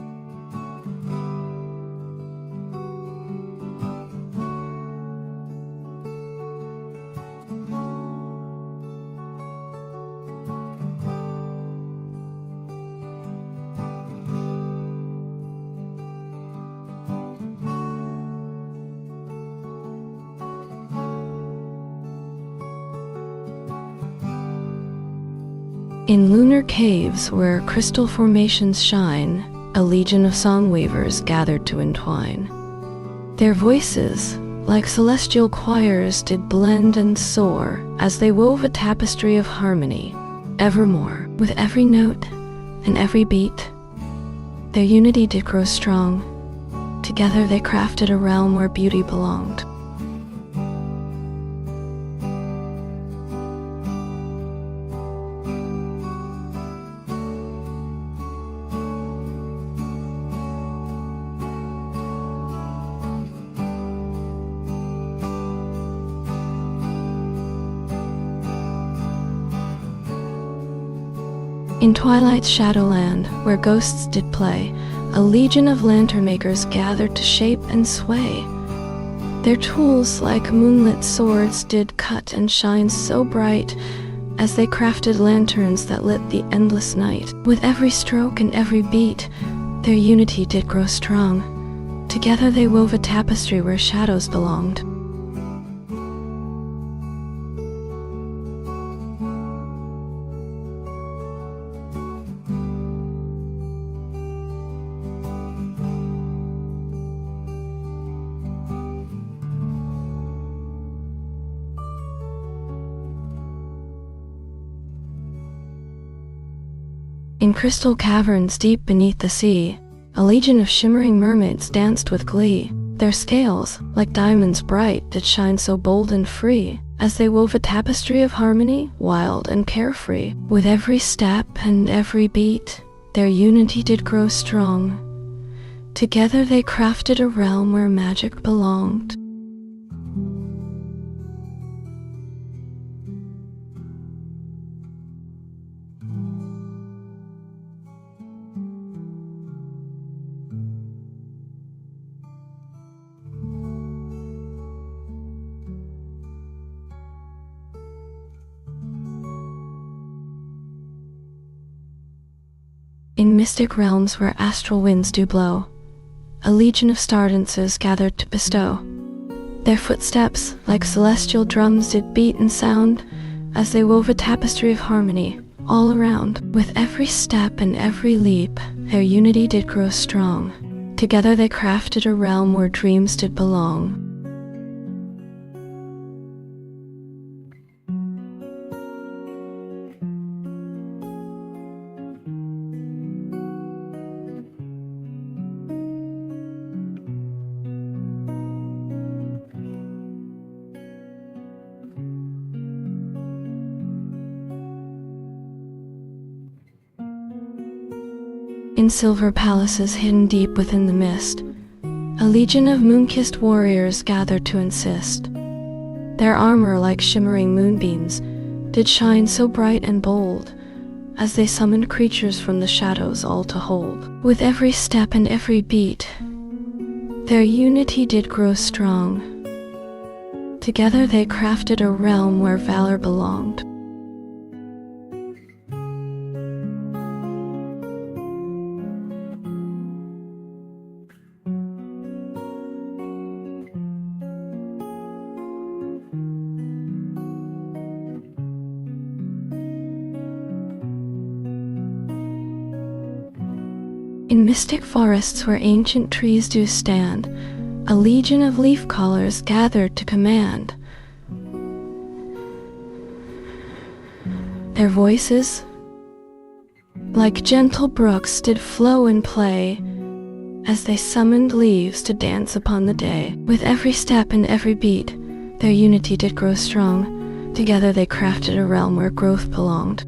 In lunar caves where crystal formations shine, a legion of song weavers gathered to entwine. Their voices, like celestial choirs, did blend and soar as they wove a tapestry of harmony, evermore. With every note and every beat, their unity did grow strong. Together they crafted a realm where beauty belonged. In Twilight's shadowland, where ghosts did play, a legion of lantern makers gathered to shape and sway. Their tools, like moonlit swords, did cut and shine so bright as they crafted lanterns that lit the endless night. With every stroke and every beat, their unity did grow strong. Together they wove a tapestry where shadows belonged. In crystal caverns deep beneath the sea, a legion of shimmering mermaids danced with glee. Their scales, like diamonds bright, did shine so bold and free, as they wove a tapestry of harmony, wild and carefree. With every step and every beat, their unity did grow strong. Together they crafted a realm where magic belonged. In mystic realms where astral winds do blow, a legion of stardances gathered to bestow. Their footsteps, like celestial drums, did beat and sound as they wove a tapestry of harmony all around. With every step and every leap, their unity did grow strong. Together they crafted a realm where dreams did belong. In silver palaces hidden deep within the mist, a legion of moon-kissed warriors gathered to insist. Their armor, like shimmering moonbeams, did shine so bright and bold as they summoned creatures from the shadows all to hold. With every step and every beat, their unity did grow strong. Together they crafted a realm where valor belonged. In mystic forests where ancient trees do stand, a legion of leaf callers gathered to command. Their voices, like gentle brooks, did flow and play as they summoned leaves to dance upon the day. With every step and every beat, their unity did grow strong. Together they crafted a realm where growth belonged.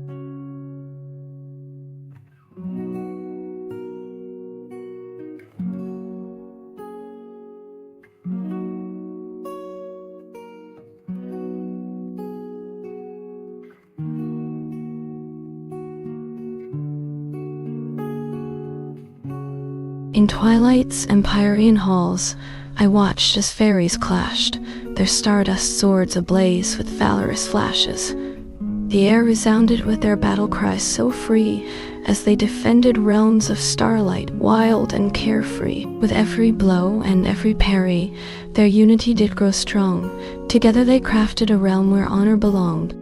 In twilight's empyrean halls, I watched as fairies clashed, their stardust swords ablaze with valorous flashes. The air resounded with their battle cries so free, as they defended realms of starlight, wild and carefree. With every blow and every parry, their unity did grow strong. Together they crafted a realm where honor belonged.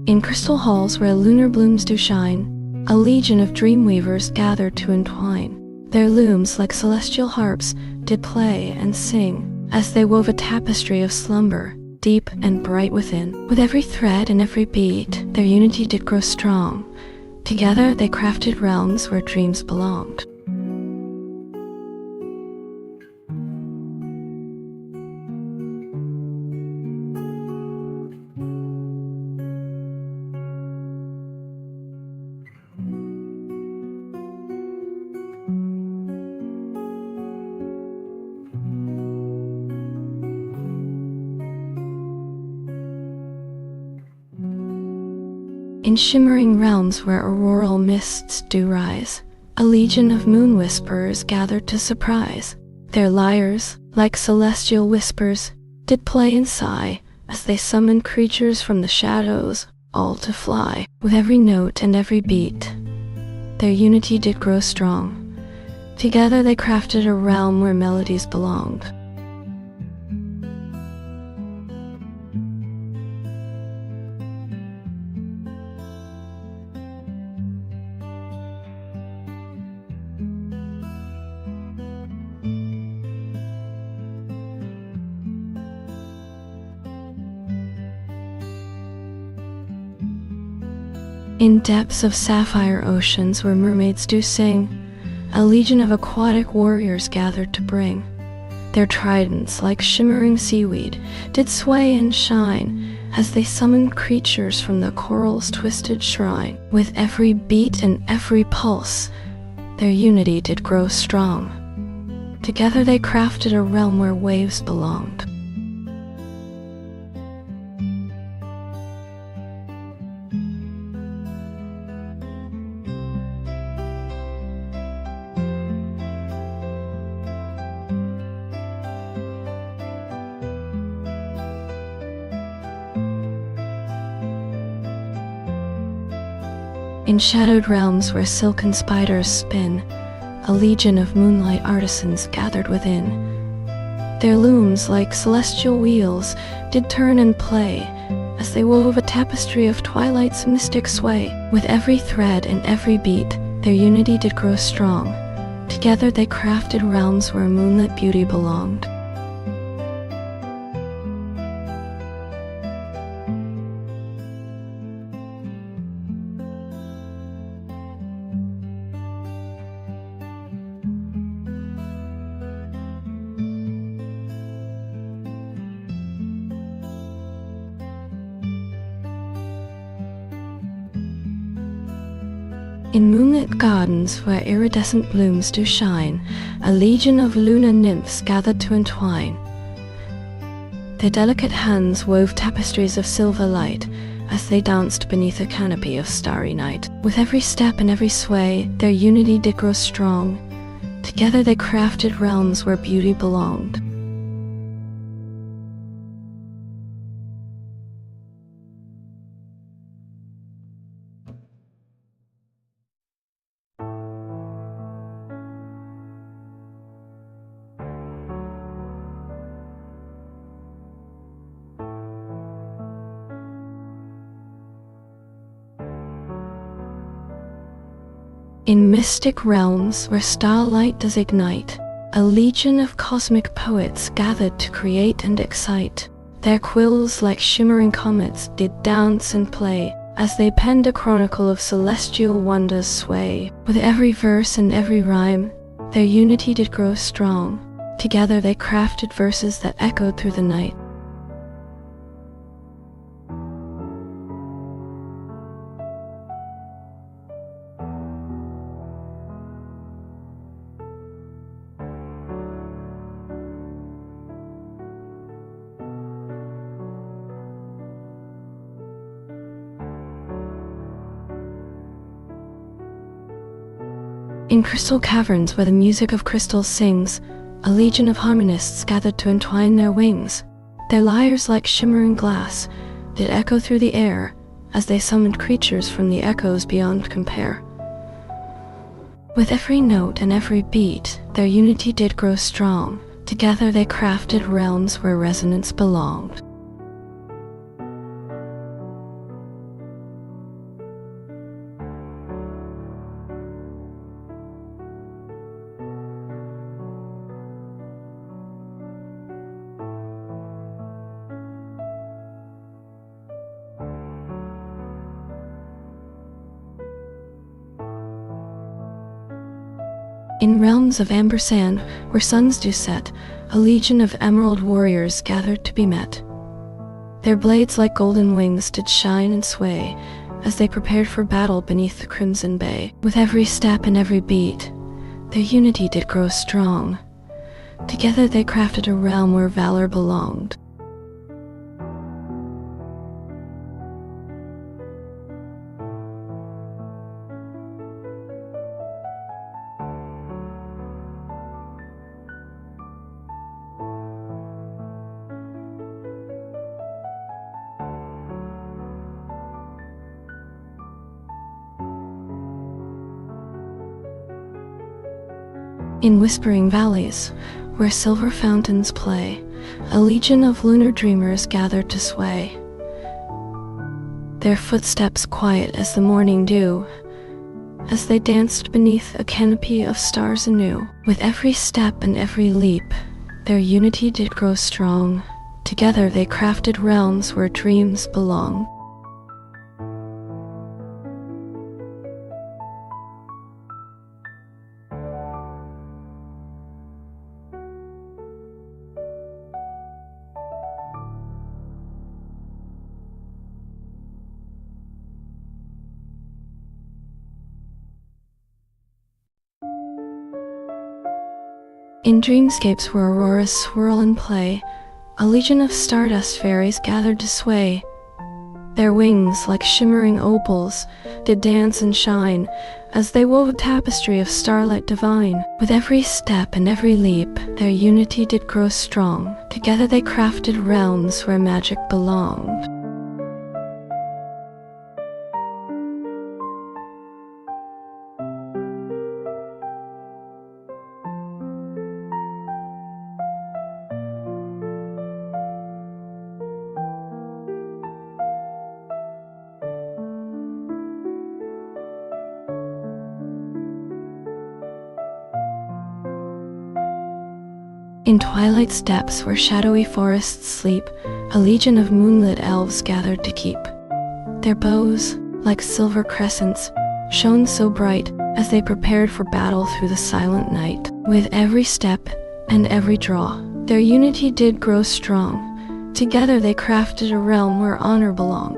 In crystal halls where lunar blooms do shine, a legion of dream weavers gathered to entwine. Their looms, like celestial harps, did play and sing, as they wove a tapestry of slumber, deep and bright within. With every thread and every beat, their unity did grow strong. Together they crafted realms where dreams belonged. In shimmering realms where auroral mists do rise, a legion of moon whisperers gathered to surprise. Their lyres, like celestial whispers, did play and sigh, as they summoned creatures from the shadows, all to fly. With every note and every beat, their unity did grow strong. Together they crafted a realm where melodies belonged. In depths of sapphire oceans where mermaids do sing, a legion of aquatic warriors gathered to bring. Their tridents, like shimmering seaweed, did sway and shine, as they summoned creatures from the coral's twisted shrine. With every beat and every pulse, their unity did grow strong. Together they crafted a realm where waves belonged. In shadowed realms where silken spiders spin, a legion of moonlight artisans gathered within. Their looms, like celestial wheels, did turn and play, as they wove a tapestry of twilight's mystic sway. With every thread and every beat, their unity did grow strong. Together they crafted realms where moonlit beauty belonged. In moonlit gardens where iridescent blooms do shine, a legion of lunar nymphs gathered to entwine. Their delicate hands wove tapestries of silver light as they danced beneath a canopy of starry night. With every step and every sway, their unity did grow strong. Together they crafted realms where beauty belonged. In mystic realms where starlight does ignite, a legion of cosmic poets gathered to create and excite. Their quills, like shimmering comets, did dance and play, as they penned a chronicle of celestial wonders sway. With every verse and every rhyme, their unity did grow strong. Together they crafted verses that echoed through the night. In crystal caverns where the music of crystals sings, a legion of harmonists gathered to entwine their wings. Their lyres like shimmering glass did echo through the air as they summoned creatures from the echoes beyond compare. With every note and every beat, their unity did grow strong. Together they crafted realms where resonance belonged. In realms of amber sand, where suns do set, a legion of emerald warriors gathered to be met. Their blades like golden wings did shine and sway, as they prepared for battle beneath the crimson bay. With every step and every beat, their unity did grow strong. Together they crafted a realm where valor belonged. In whispering valleys, where silver fountains play, a legion of lunar dreamers gathered to sway. Their footsteps quiet as the morning dew, as they danced beneath a canopy of stars anew. With every step and every leap, their unity did grow strong. Together they crafted realms where dreams belong. In dreamscapes where auroras swirl and play, a legion of stardust fairies gathered to sway. Their wings, like shimmering opals, did dance and shine, as they wove a tapestry of starlight divine. With every step and every leap, their unity did grow strong. Together they crafted realms where magic belonged. In twilight's depths where shadowy forests sleep, a legion of moonlit elves gathered to keep. Their bows, like silver crescents, shone so bright as they prepared for battle through the silent night. With every step and every draw, their unity did grow strong. Together they crafted a realm where honor belonged.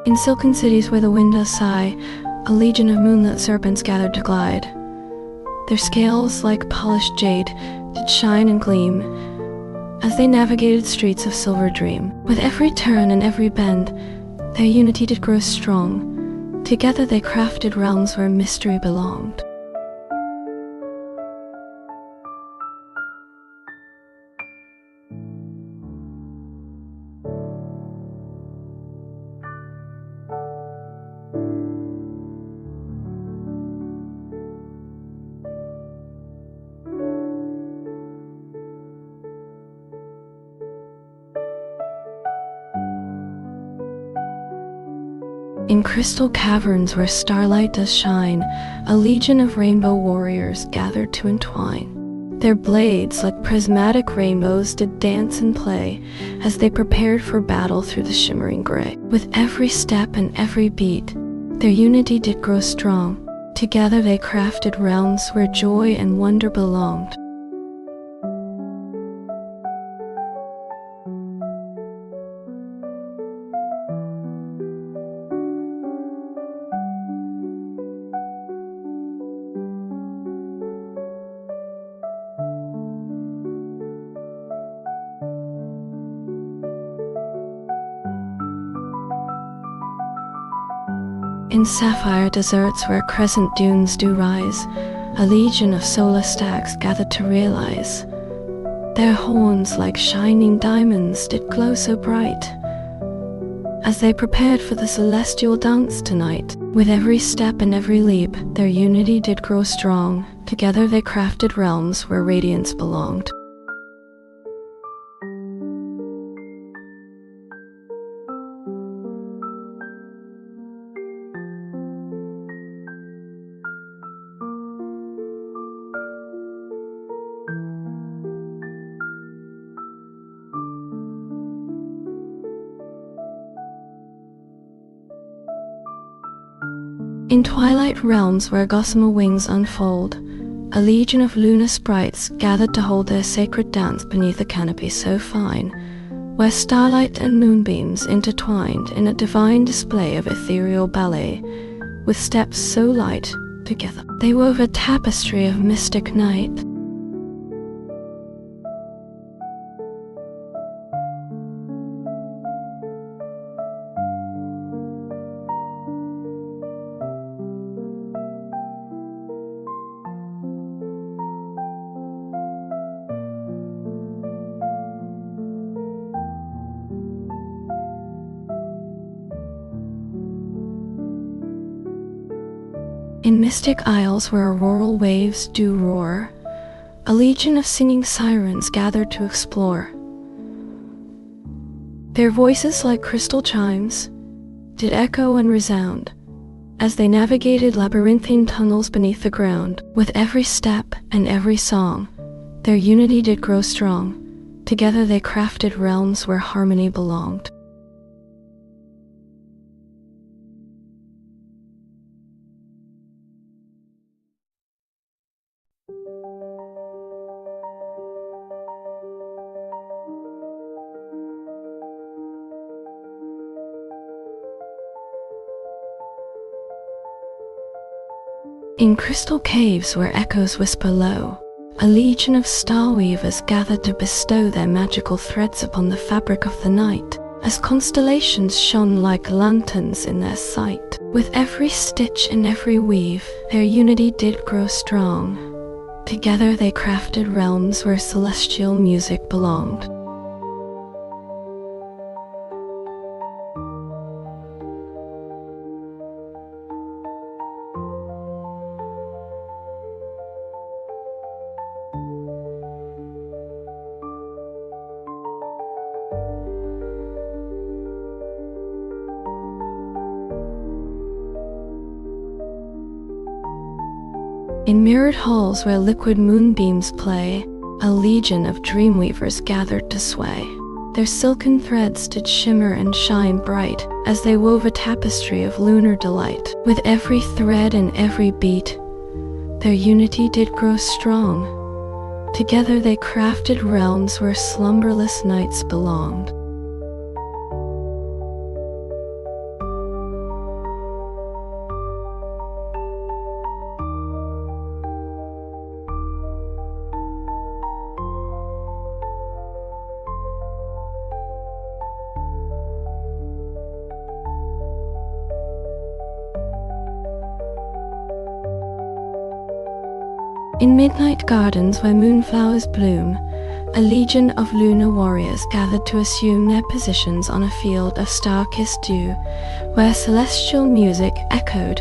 In silken cities where the wind does sigh, a legion of moonlit serpents gathered to glide. Their scales, like polished jade, did shine and gleam, as they navigated streets of silver dream. With every turn and every bend, their unity did grow strong. Together they crafted realms where mystery belonged. In crystal caverns where starlight does shine, a legion of rainbow warriors gathered to entwine. Their blades, like prismatic rainbows, did dance and play as they prepared for battle through the shimmering gray. With every step and every beat, their unity did grow strong. Together they crafted realms where joy and wonder belonged. In sapphire deserts where crescent dunes do rise, a legion of solar stags gathered to realize. Their horns like shining diamonds did glow so bright, as they prepared for the celestial dance tonight. With every step and every leap, their unity did grow strong. Together they crafted realms where radiance belonged. In twilight realms where gossamer wings unfold, a legion of lunar sprites gathered to hold their sacred dance beneath a canopy so fine, where starlight and moonbeams intertwined in a divine display of ethereal ballet. With steps so light, together they wove a tapestry of mystic night. In mystic isles where auroral waves do roar, a legion of singing sirens gathered to explore. Their voices like crystal chimes did echo and resound as they navigated labyrinthine tunnels beneath the ground. With every step and every song, their unity did grow strong. Together they crafted realms where harmony belonged. In crystal caves where echoes whisper low, a legion of star weavers gathered to bestow their magical threads upon the fabric of the night, as constellations shone like lanterns in their sight. With every stitch and every weave, their unity did grow strong. Together they crafted realms where celestial music belonged. In mirrored halls where liquid moonbeams play, a legion of dreamweavers gathered to sway. Their silken threads did shimmer and shine bright as they wove a tapestry of lunar delight. With every thread and every beat, their unity did grow strong. Together they crafted realms where slumberless nights belonged. In midnight gardens where moonflowers bloom, a legion of lunar warriors gathered to assume their positions on a field of star-kissed dew, where celestial music echoed,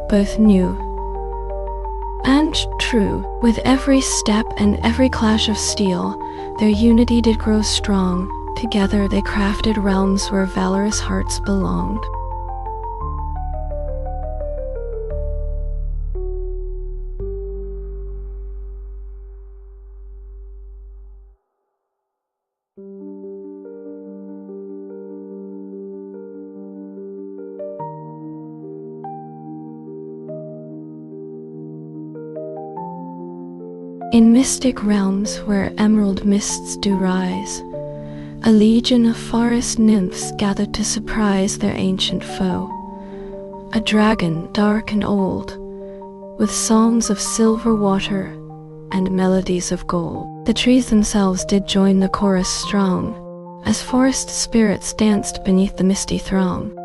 both new and true. With every step and every clash of steel, their unity did grow strong. Together they crafted realms where valorous hearts belonged. In mystic realms where emerald mists do rise, a legion of forest nymphs gathered to surprise their ancient foe. A dragon dark and old, with songs of silver water and melodies of gold. The trees themselves did join the chorus strong, as forest spirits danced beneath the misty throng.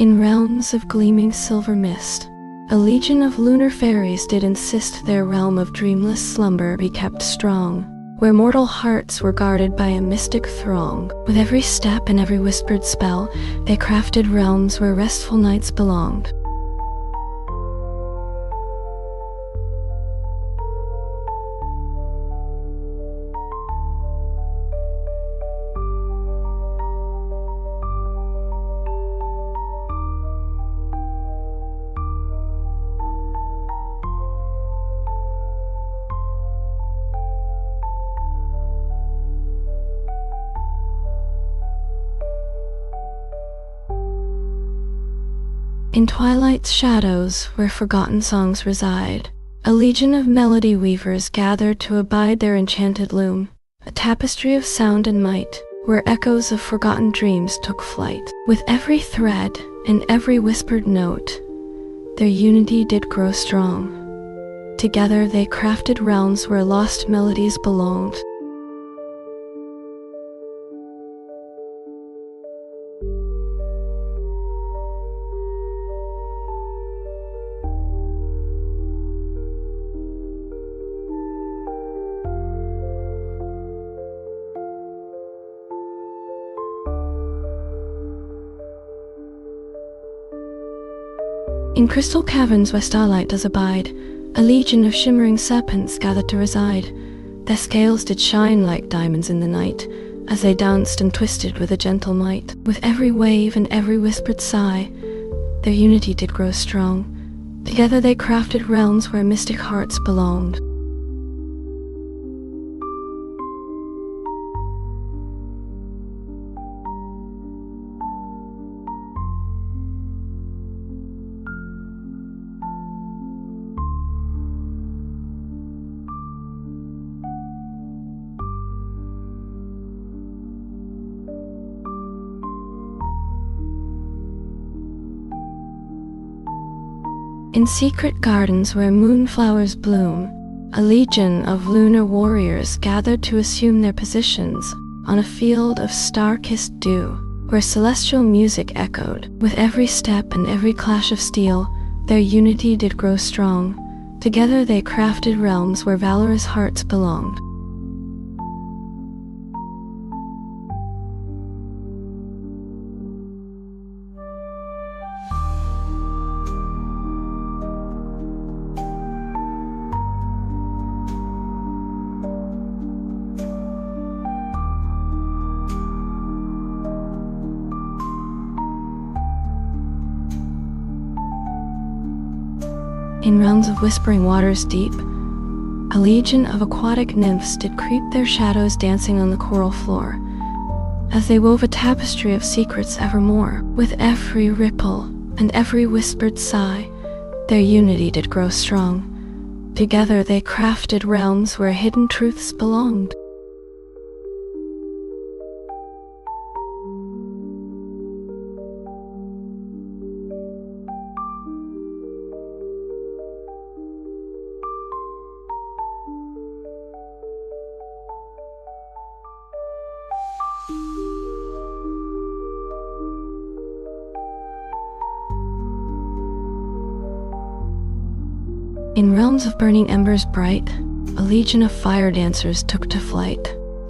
In realms of gleaming silver mist, a legion of lunar fairies did insist their realm of dreamless slumber be kept strong, where mortal hearts were guarded by a mystic throng. With every step and every whispered spell, they crafted realms where restful nights belonged. In twilight's shadows, where forgotten songs reside, a legion of melody weavers gathered to abide their enchanted loom, a tapestry of sound and might, where echoes of forgotten dreams took flight. With every thread and every whispered note, their unity did grow strong. Together they crafted realms where lost melodies belonged. In crystal caverns where starlight does abide, a legion of shimmering serpents gathered to reside. Their scales did shine like diamonds in the night, as they danced and twisted with a gentle might. With every wave and every whispered sigh, their unity did grow strong. Together they crafted realms where mystic hearts belonged. In secret gardens where moonflowers bloom, a legion of lunar warriors gathered to assume their positions on a field of star-kissed dew, where celestial music echoed. With every step and every clash of steel, their unity did grow strong. Together they crafted realms where valorous hearts belonged. In realms of whispering waters deep, a legion of aquatic nymphs did creep their shadows dancing on the coral floor, as they wove a tapestry of secrets evermore. With every ripple and every whispered sigh, their unity did grow strong. Together they crafted realms where hidden truths belonged. In realms of burning embers bright, a legion of fire dancers took to flight.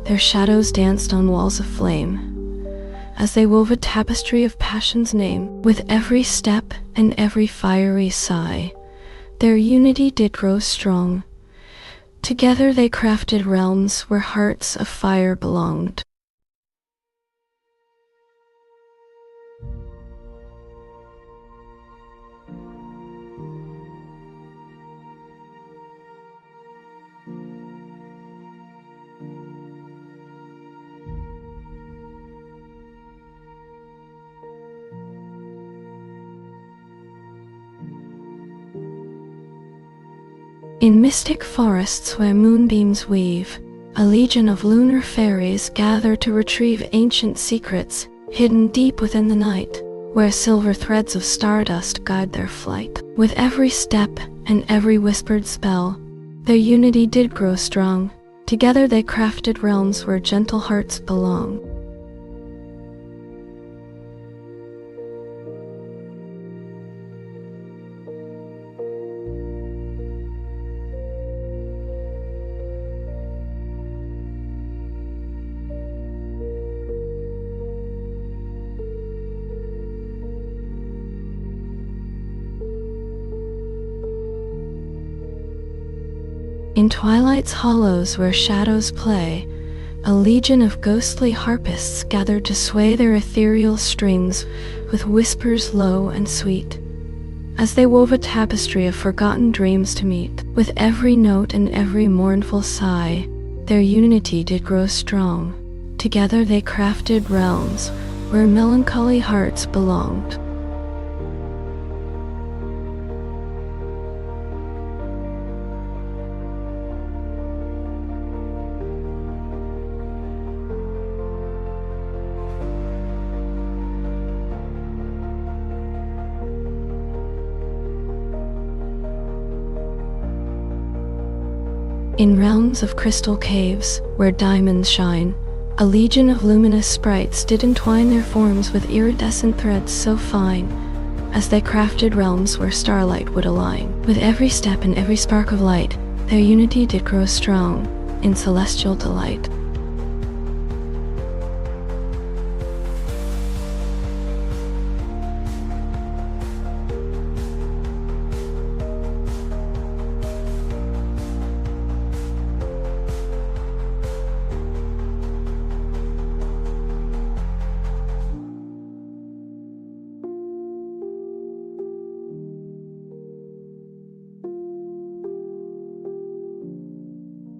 Their shadows danced on walls of flame, as they wove a tapestry of passion's name. With every step and every fiery sigh, their unity did grow strong. Together they crafted realms where hearts of fire belonged. In mystic forests where moonbeams weave, a legion of lunar fairies gather to retrieve ancient secrets hidden deep within the night, where silver threads of stardust guide their flight. With every step and every whispered spell, their unity did grow strong. Together they crafted realms where gentle hearts belong. In twilight's hollows where shadows play, a legion of ghostly harpists gathered to sway their ethereal strings with whispers low and sweet, as they wove a tapestry of forgotten dreams to meet. With every note and every mournful sigh, their unity did grow strong. Together they crafted realms where melancholy hearts belonged. In realms of crystal caves, where diamonds shine, a legion of luminous sprites did entwine their forms with iridescent threads so fine, as they crafted realms where starlight would align. With every step and every spark of light, their unity did grow strong, in celestial delight.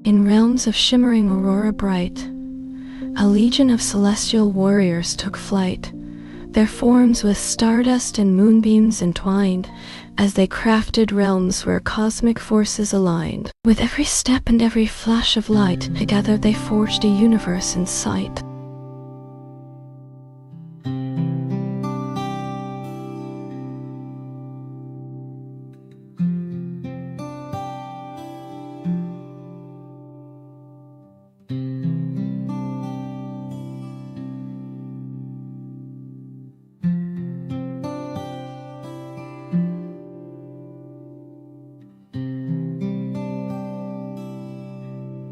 In realms of shimmering aurora bright, a legion of celestial warriors took flight, their forms with stardust and moonbeams entwined, as they crafted realms where cosmic forces aligned. With every step and every flash of light, together they forged a universe in sight.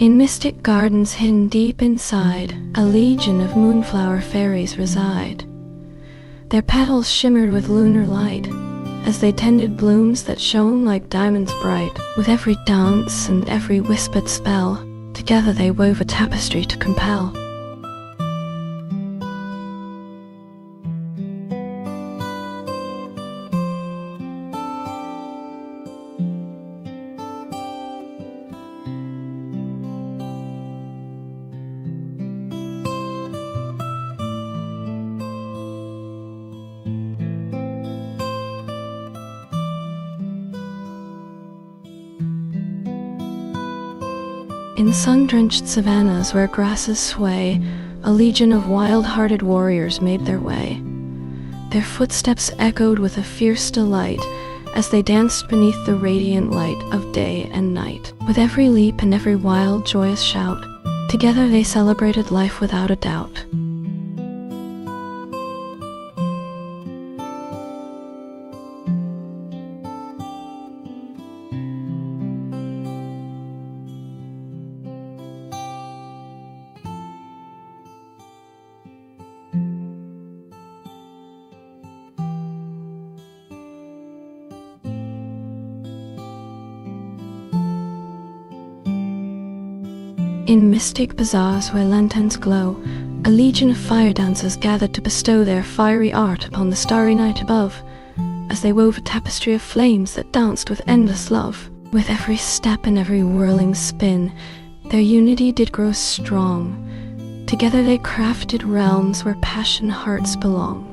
In mystic gardens hidden deep inside, a legion of moonflower fairies reside. Their petals shimmered with lunar light, as they tended blooms that shone like diamonds bright. With every dance and every whispered spell, together they wove a tapestry to compel. In sun-drenched savannas where grasses sway, a legion of wild-hearted warriors made their way. Their footsteps echoed with a fierce delight as they danced beneath the radiant light of day and night. With every leap and every wild, joyous shout, together they celebrated life without a doubt. In mystic bazaars where lanterns glow, a legion of fire dancers gathered to bestow their fiery art upon the starry night above, as they wove a tapestry of flames that danced with endless love. With every step and every whirling spin, their unity did grow strong. Together they crafted realms where passionate hearts belonged.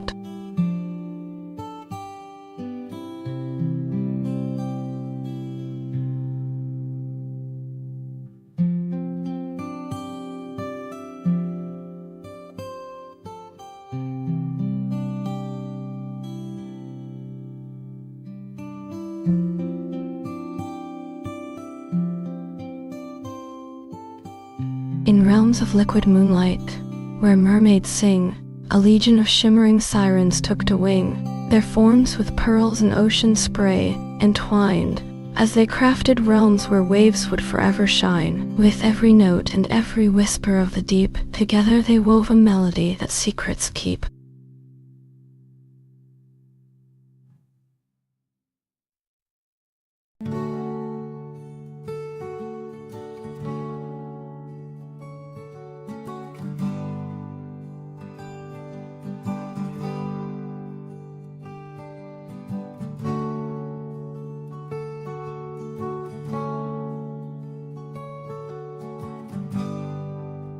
In realms of liquid moonlight, where mermaids sing, a legion of shimmering sirens took to wing, their forms with pearls and ocean spray entwined, as they crafted realms where waves would forever shine. With every note and every whisper of the deep, together they wove a melody that secrets keep.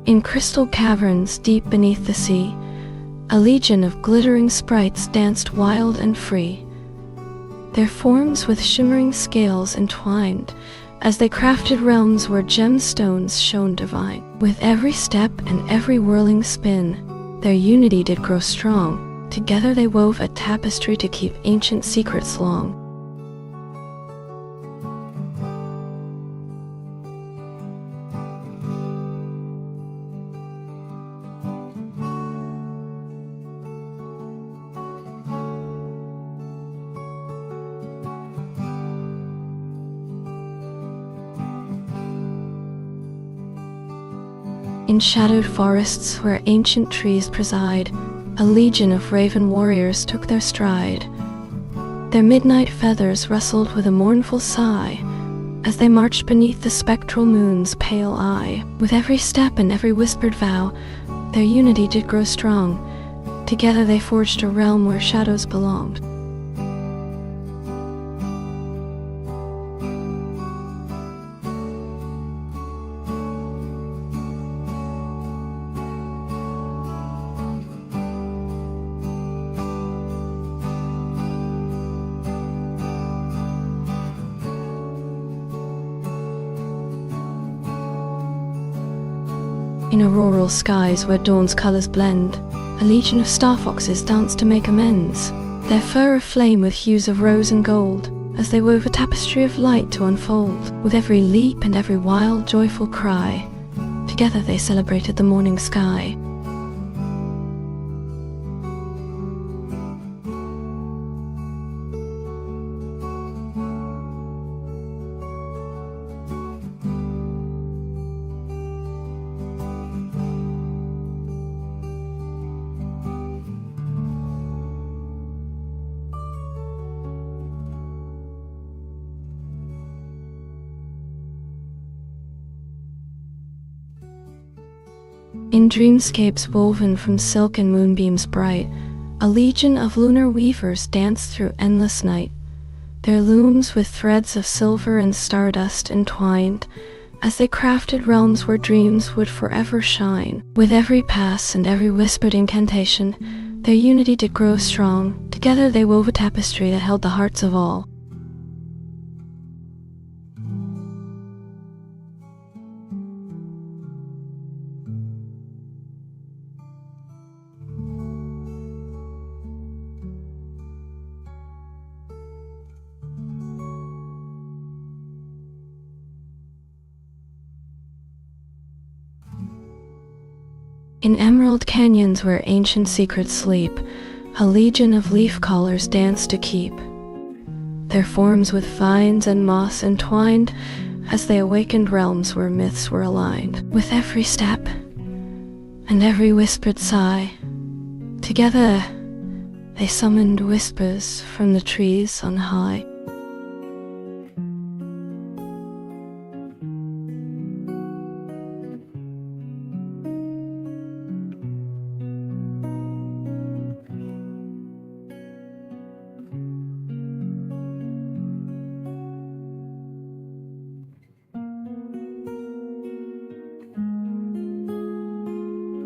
In crystal caverns deep beneath the sea, a legion of glittering sprites danced wild and free, their forms with shimmering scales entwined, as they crafted realms where gemstones shone divine. With every step and every whirling spin, their unity did grow strong. Together they wove a tapestry to keep ancient secrets long. In shadowed forests where ancient trees preside, a legion of raven warriors took their stride. Their midnight feathers rustled with a mournful sigh, as they marched beneath the spectral moon's pale eye. With every step and every whispered vow, their unity did grow strong. Together they forged a realm where shadows belonged. In auroral skies where dawn's colors blend, a legion of star foxes danced to make amends, their fur aflame with hues of rose and gold, as they wove a tapestry of light to unfold. With every leap and every wild, joyful cry, together they celebrated the morning sky. In dreamscapes woven from silk and moonbeams bright, a legion of lunar weavers danced through endless night, their looms with threads of silver and stardust entwined, as they crafted realms where dreams would forever shine. With every pass and every whispered incantation, their unity did grow strong. Together they wove a tapestry that held the hearts of all. In emerald canyons where ancient secrets sleep, a legion of leaf callers danced to keep their forms with vines and moss entwined, as they awakened realms where myths were aligned. With every step and every whispered sigh, together they summoned whispers from the trees on high.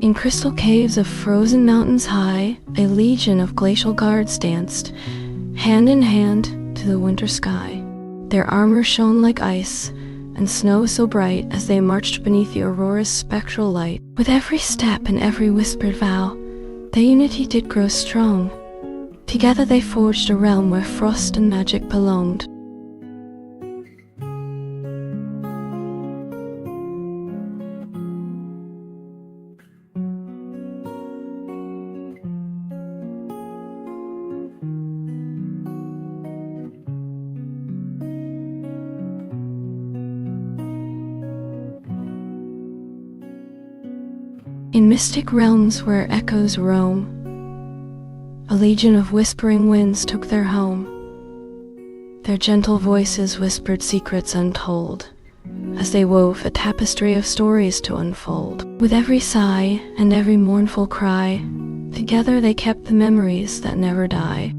In crystal caves of frozen mountains high, a legion of glacial guards danced, hand in hand to the winter sky. Their armor shone like ice, and snow so bright as they marched beneath the aurora's spectral light. With every step and every whispered vow, their unity did grow strong. Together they forged a realm where frost and magic belonged. In mystic realms where echoes roam, a legion of whispering winds took their home. Their gentle voices whispered secrets untold, as they wove a tapestry of stories to unfold. With every sigh and every mournful cry, together they kept the memories that never die.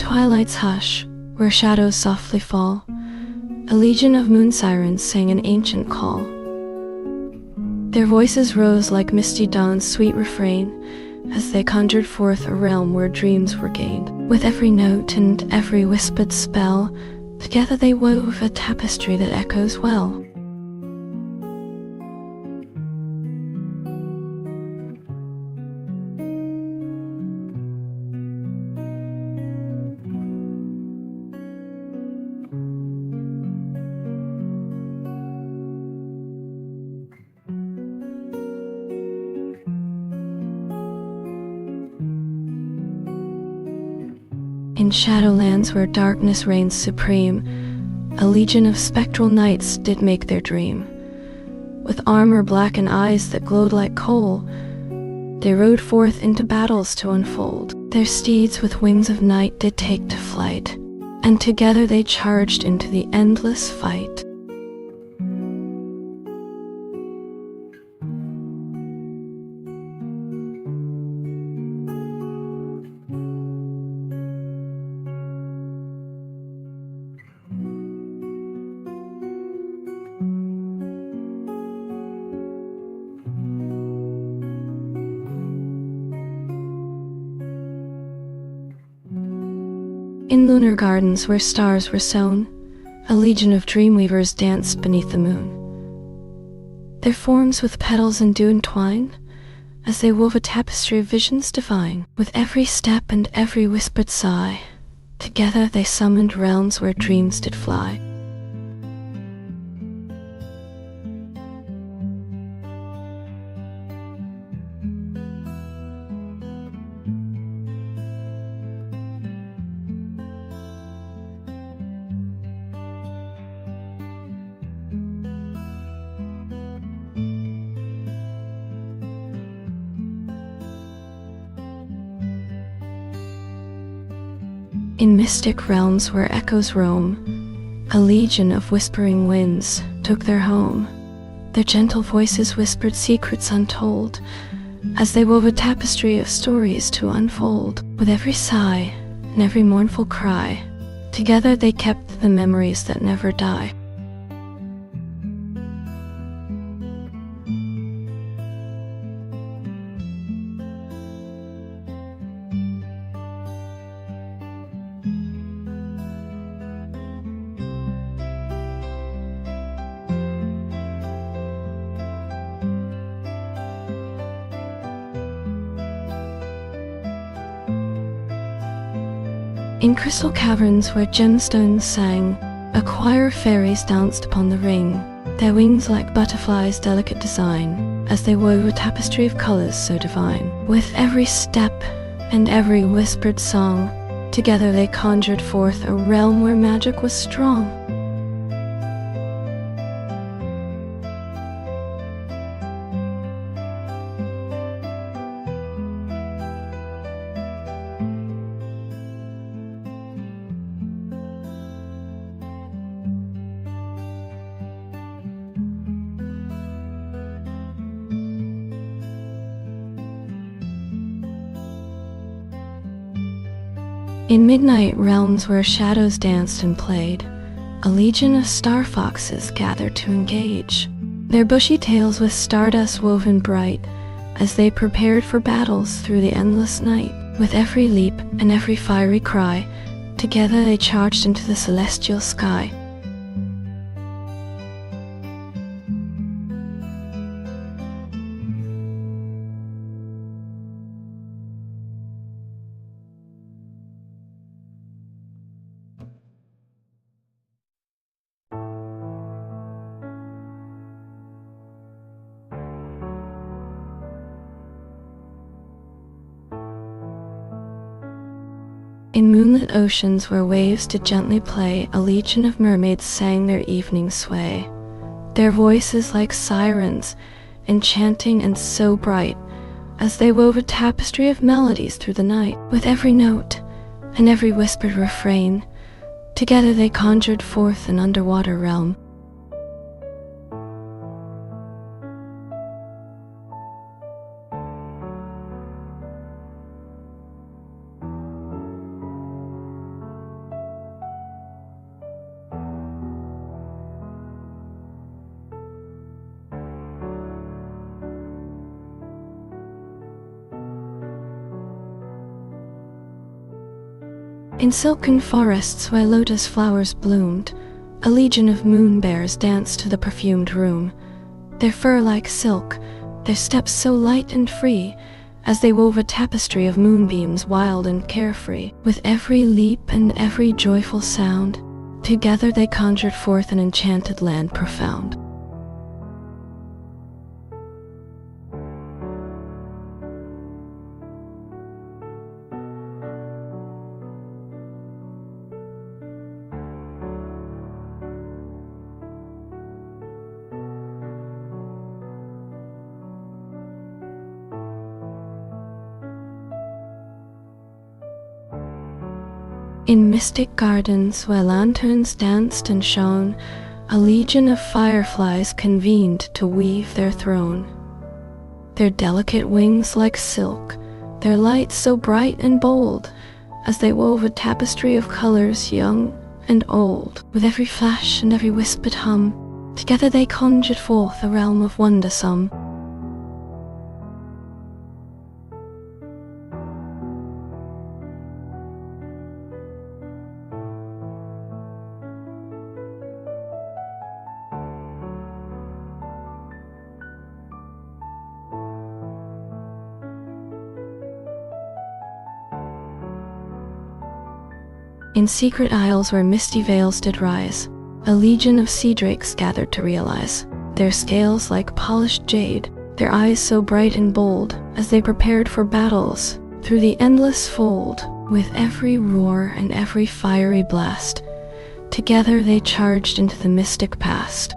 twilight's hush, where shadows softly fall, a legion of moon sirens sang an ancient call. Their voices rose like misty dawn's sweet refrain, as they conjured forth a realm where dreams were gained. With every note and every whispered spell, together they wove a tapestry that echoes well. In shadowlands where darkness reigns supreme, a legion of spectral knights did make their dream. With armor black and eyes that glowed like coal, they rode forth into battles to unfold. Their steeds with wings of night did take to flight, and together they charged into the endless fight. In lunar gardens where stars were sown, a legion of dreamweavers danced beneath the moon. Their forms with petals and dew entwined, as they wove a tapestry of visions divine. With every step and every whispered sigh, together they summoned realms where dreams did fly. In mystic realms where echoes roam, a legion of whispering winds took their home. Their gentle voices whispered secrets untold, as they wove a tapestry of stories to unfold. With every sigh and every mournful cry, together they kept the memories that never die. In crystal caverns where gemstones sang, a choir of fairies danced upon the ring, their wings like butterflies' delicate design, as they wove a tapestry of colors so divine. With every step and every whispered song, together they conjured forth a realm where magic was strong. In midnight realms where shadows danced and played, a legion of star foxes gathered to engage. Their bushy tails with stardust woven bright, as they prepared for battles through the endless night. With every leap and every fiery cry, together they charged into the celestial sky. In moonlit oceans where waves did gently play, a legion of mermaids sang their evening sway. Their voices like sirens, enchanting and so bright, as they wove a tapestry of melodies through the night. With every note and every whispered refrain, together they conjured forth an underwater realm. In silken forests where lotus flowers bloomed, a legion of moon bears danced to the perfumed room, their fur like silk, their steps so light and free, as they wove a tapestry of moonbeams wild and carefree. With every leap and every joyful sound, together they conjured forth an enchanted land profound. In mystic gardens where lanterns danced and shone, a legion of fireflies convened to weave their throne. Their delicate wings like silk, their light so bright and bold, as they wove a tapestry of colors young and old. With every flash and every whispered hum, together they conjured forth a realm of wondersome. In secret isles where misty veils did rise, a legion of sea drakes gathered to realize, their scales like polished jade, their eyes so bright and bold, as they prepared for battles through the endless fold. With every roar and every fiery blast, together they charged into the mystic past.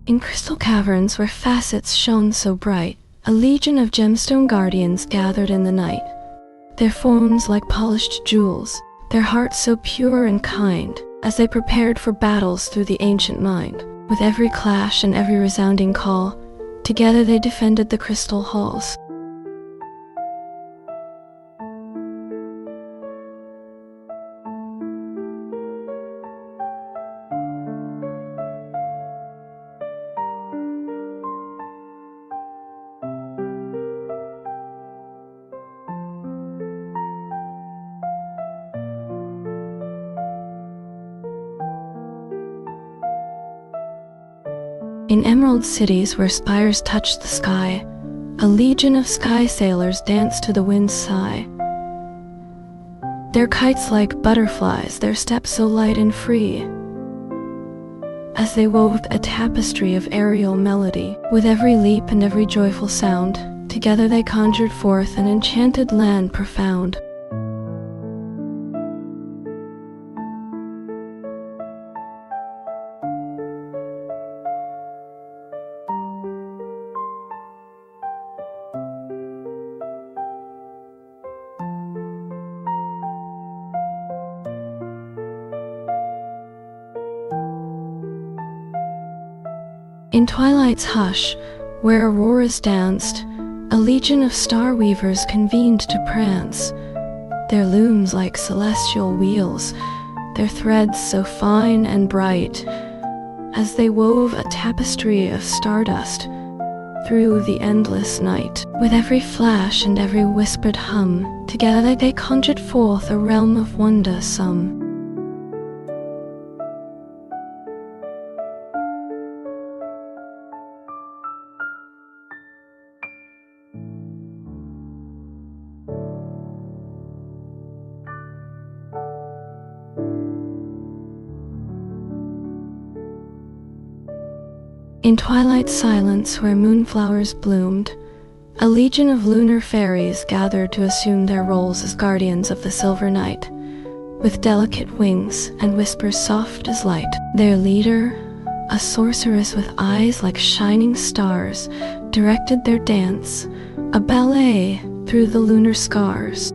In crystal caverns where facets shone so bright, a legion of gemstone guardians gathered in the night. Their forms like polished jewels, their hearts so pure and kind, as they prepared for battles through the ancient mind. With every clash and every resounding call, together they defended the crystal halls. In emerald cities where spires touched the sky, a legion of sky sailors danced to the wind's sigh. Their kites like butterflies, their steps so light and free, as they wove a tapestry of aerial melody. With every leap and every joyful sound, together they conjured forth an enchanted land profound. In twilight's hush, where auroras danced, a legion of star weavers convened to prance. Their looms like celestial wheels, their threads so fine and bright, as they wove a tapestry of stardust through the endless night. With every flash and every whispered hum, together they conjured forth a realm of wondersome. In twilight silence where moonflowers bloomed, a legion of lunar fairies gathered to assume their roles as guardians of the silver night. With delicate wings and whispers soft as light, their leader, a sorceress with eyes like shining stars, directed their dance, a ballet through the lunar scars.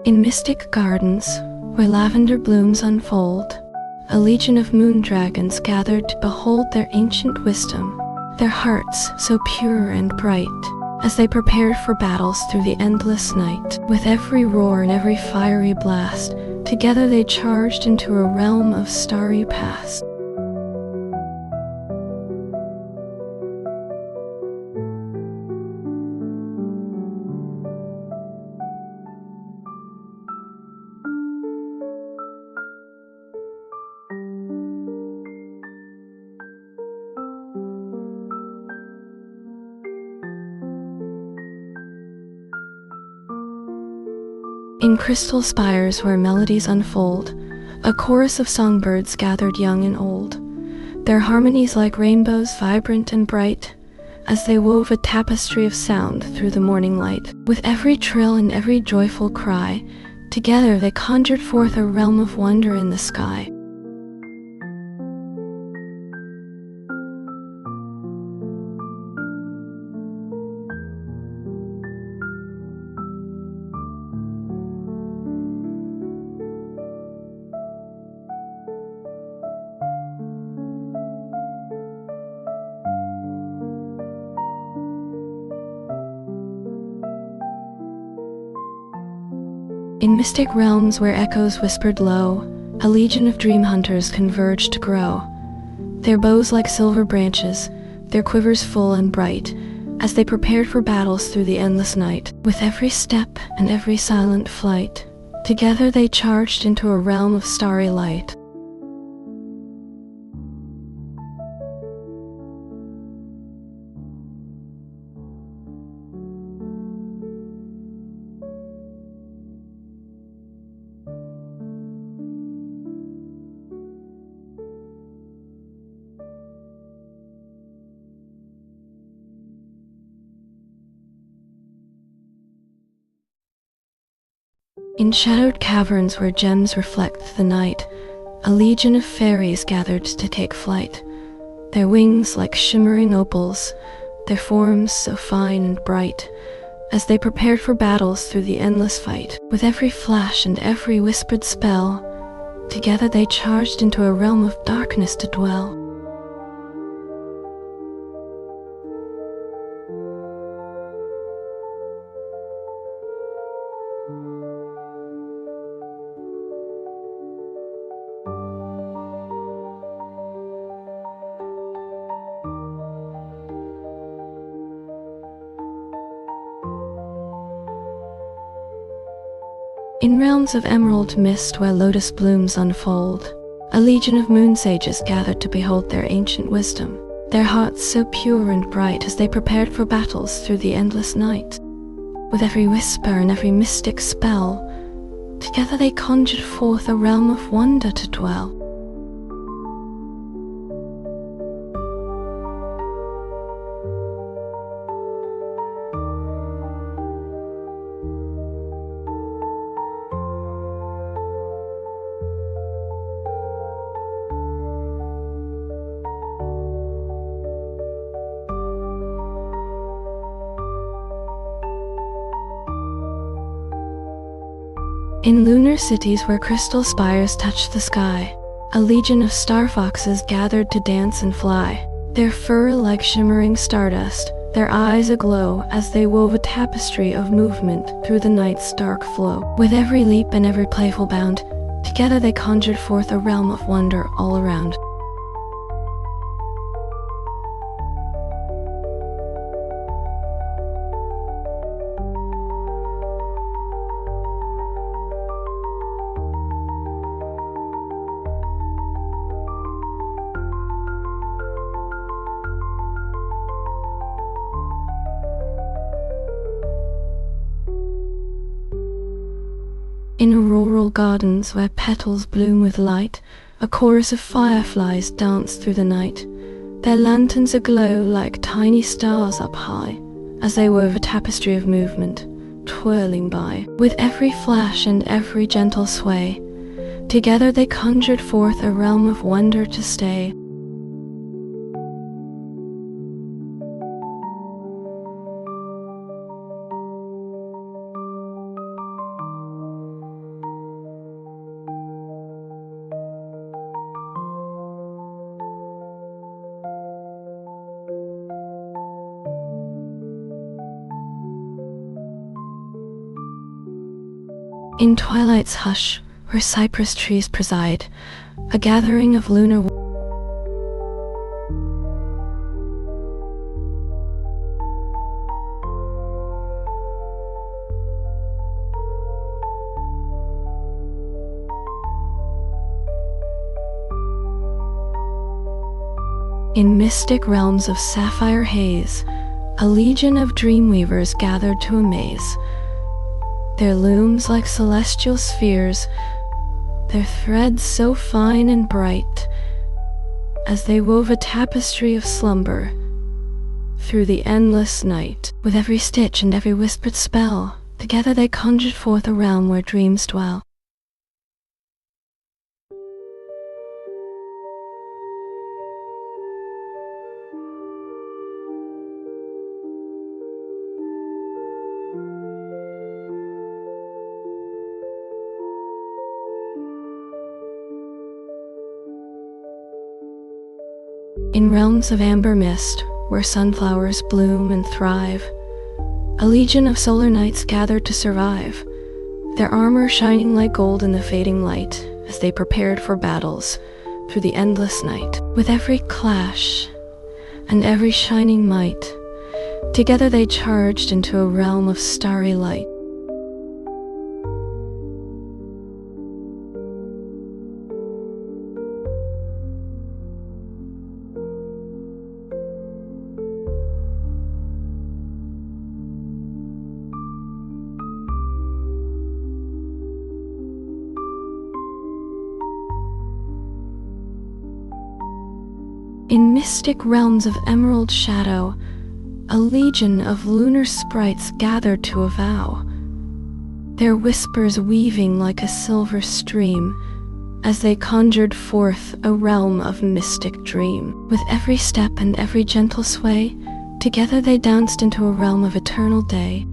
In mystic gardens, where lavender blooms unfold, a legion of moon dragons gathered to behold their ancient wisdom, their hearts so pure and bright, as they prepared for battles through the endless night. With every roar and every fiery blast, together they charged into a realm of starry past. In crystal spires where melodies unfold, a chorus of songbirds gathered young and old, their harmonies like rainbows vibrant and bright, as they wove a tapestry of sound through the morning light. With every trill and every joyful cry, together they conjured forth a realm of wonder in the sky. In mystic realms where echoes whispered low, a legion of dream hunters converged to grow, their bows like silver branches, their quivers full and bright, as they prepared for battles through the endless night. With every step and every silent flight, together they charged into a realm of starry light. In shadowed caverns where gems reflect the night, a legion of fairies gathered to take flight, their wings like shimmering opals, their forms so fine and bright, as they prepared for battles through the endless fight. With every flash and every whispered spell, together they charged into a realm of darkness to dwell. In realms of emerald mist where lotus blooms unfold, a legion of moon sages gathered to behold their ancient wisdom, their hearts so pure and bright as they prepared for battles through the endless night. With every whisper and every mystic spell, together they conjured forth a realm of wonder to dwell. In lunar cities where crystal spires touch the sky, a legion of star foxes gathered to dance and fly, their fur like shimmering stardust, their eyes aglow as they wove a tapestry of movement through the night's dark flow. With every leap and every playful bound, together they conjured forth a realm of wonder all around. In auroral gardens where petals bloom with light, a chorus of fireflies dance through the night, their lanterns aglow like tiny stars up high, as they wove a tapestry of movement, twirling by. With every flash and every gentle sway, together they conjured forth a realm of wonder to stay. In twilight's hush, where cypress trees preside, a gathering of lunar in mystic realms of sapphire haze, a legion of dreamweavers gathered to amaze. Their looms like celestial spheres, their threads so fine and bright, as they wove a tapestry of slumber through the endless night. With every stitch and every whispered spell, together they conjured forth a realm where dreams dwell. In realms of amber mist, where sunflowers bloom and thrive, a legion of solar knights gathered to survive, their armor shining like gold in the fading light, as they prepared for battles through the endless night. With every clash and every shining might, together they charged into a realm of starry light. In mystic realms of emerald shadow, a legion of lunar sprites gathered to a vow, their whispers weaving like a silver stream, as they conjured forth a realm of mystic dream. With every step and every gentle sway, together they danced into a realm of eternal day.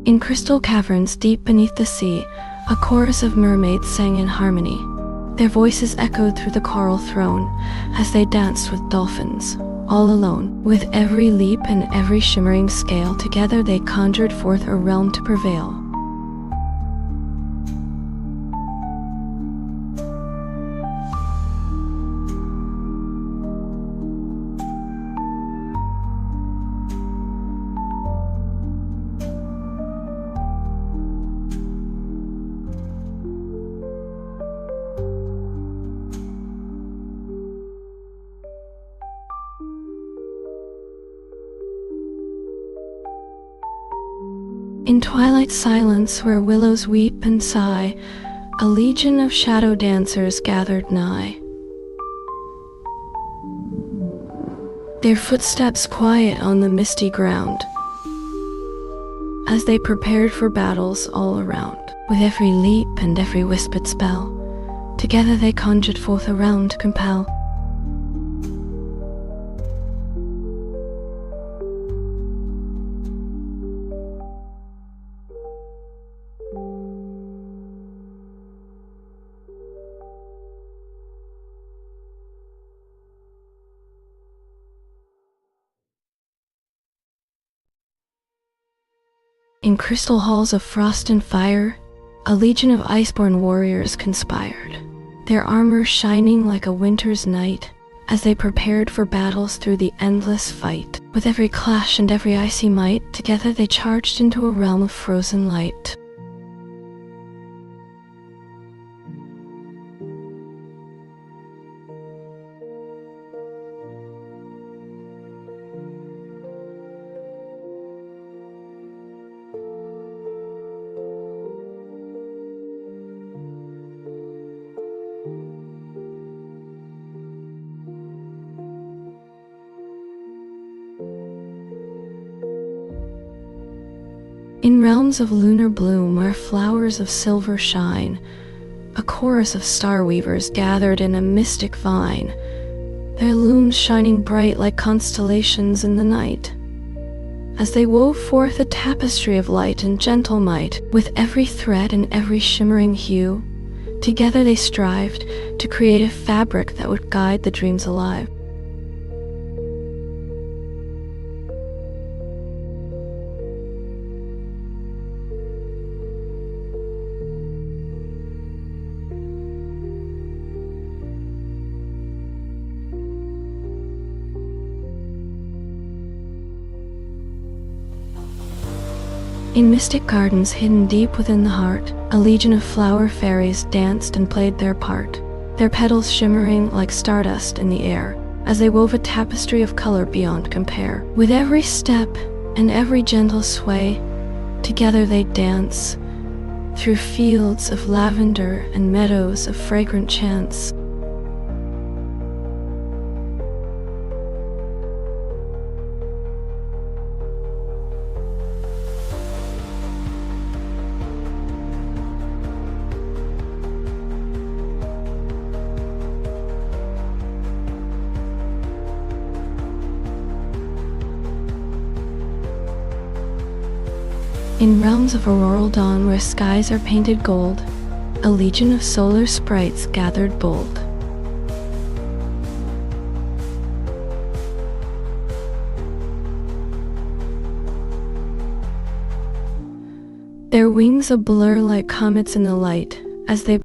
In crystal caverns deep beneath the sea, a chorus of mermaids sang in harmony. Their voices echoed through the coral throne as they danced with dolphins, all alone. With every leap and every shimmering scale, together they conjured forth a realm to prevail. In twilight silence, where willows weep and sigh, a legion of shadow dancers gathered nigh. Their footsteps quiet on the misty ground, as they prepared for battles all around. With every leap and every whispered spell, together they conjured forth a realm to compel. In crystal halls of frost and fire, a legion of iceborne warriors conspired, their armor shining like a winter's night, as they prepared for battles through the endless fight. With every clash and every icy might, together they charged into a realm of frozen light. In realms of lunar bloom, where flowers of silver shine, a chorus of star weavers gathered in a mystic vine, their looms shining bright like constellations in the night. As they wove forth a tapestry of light and gentle might, with every thread and every shimmering hue, together they strived to create a fabric that would guide the dreams alive. In mystic gardens hidden deep within the heart, a legion of flower fairies danced and played their part, their petals shimmering like stardust in the air, as they wove a tapestry of color beyond compare. With every step and every gentle sway, together they dance, through fields of lavender and meadows of fragrant chants. In realms of auroral dawn where skies are painted gold, a legion of solar sprites gathered bold. Their wings a blur like comets in the light, as they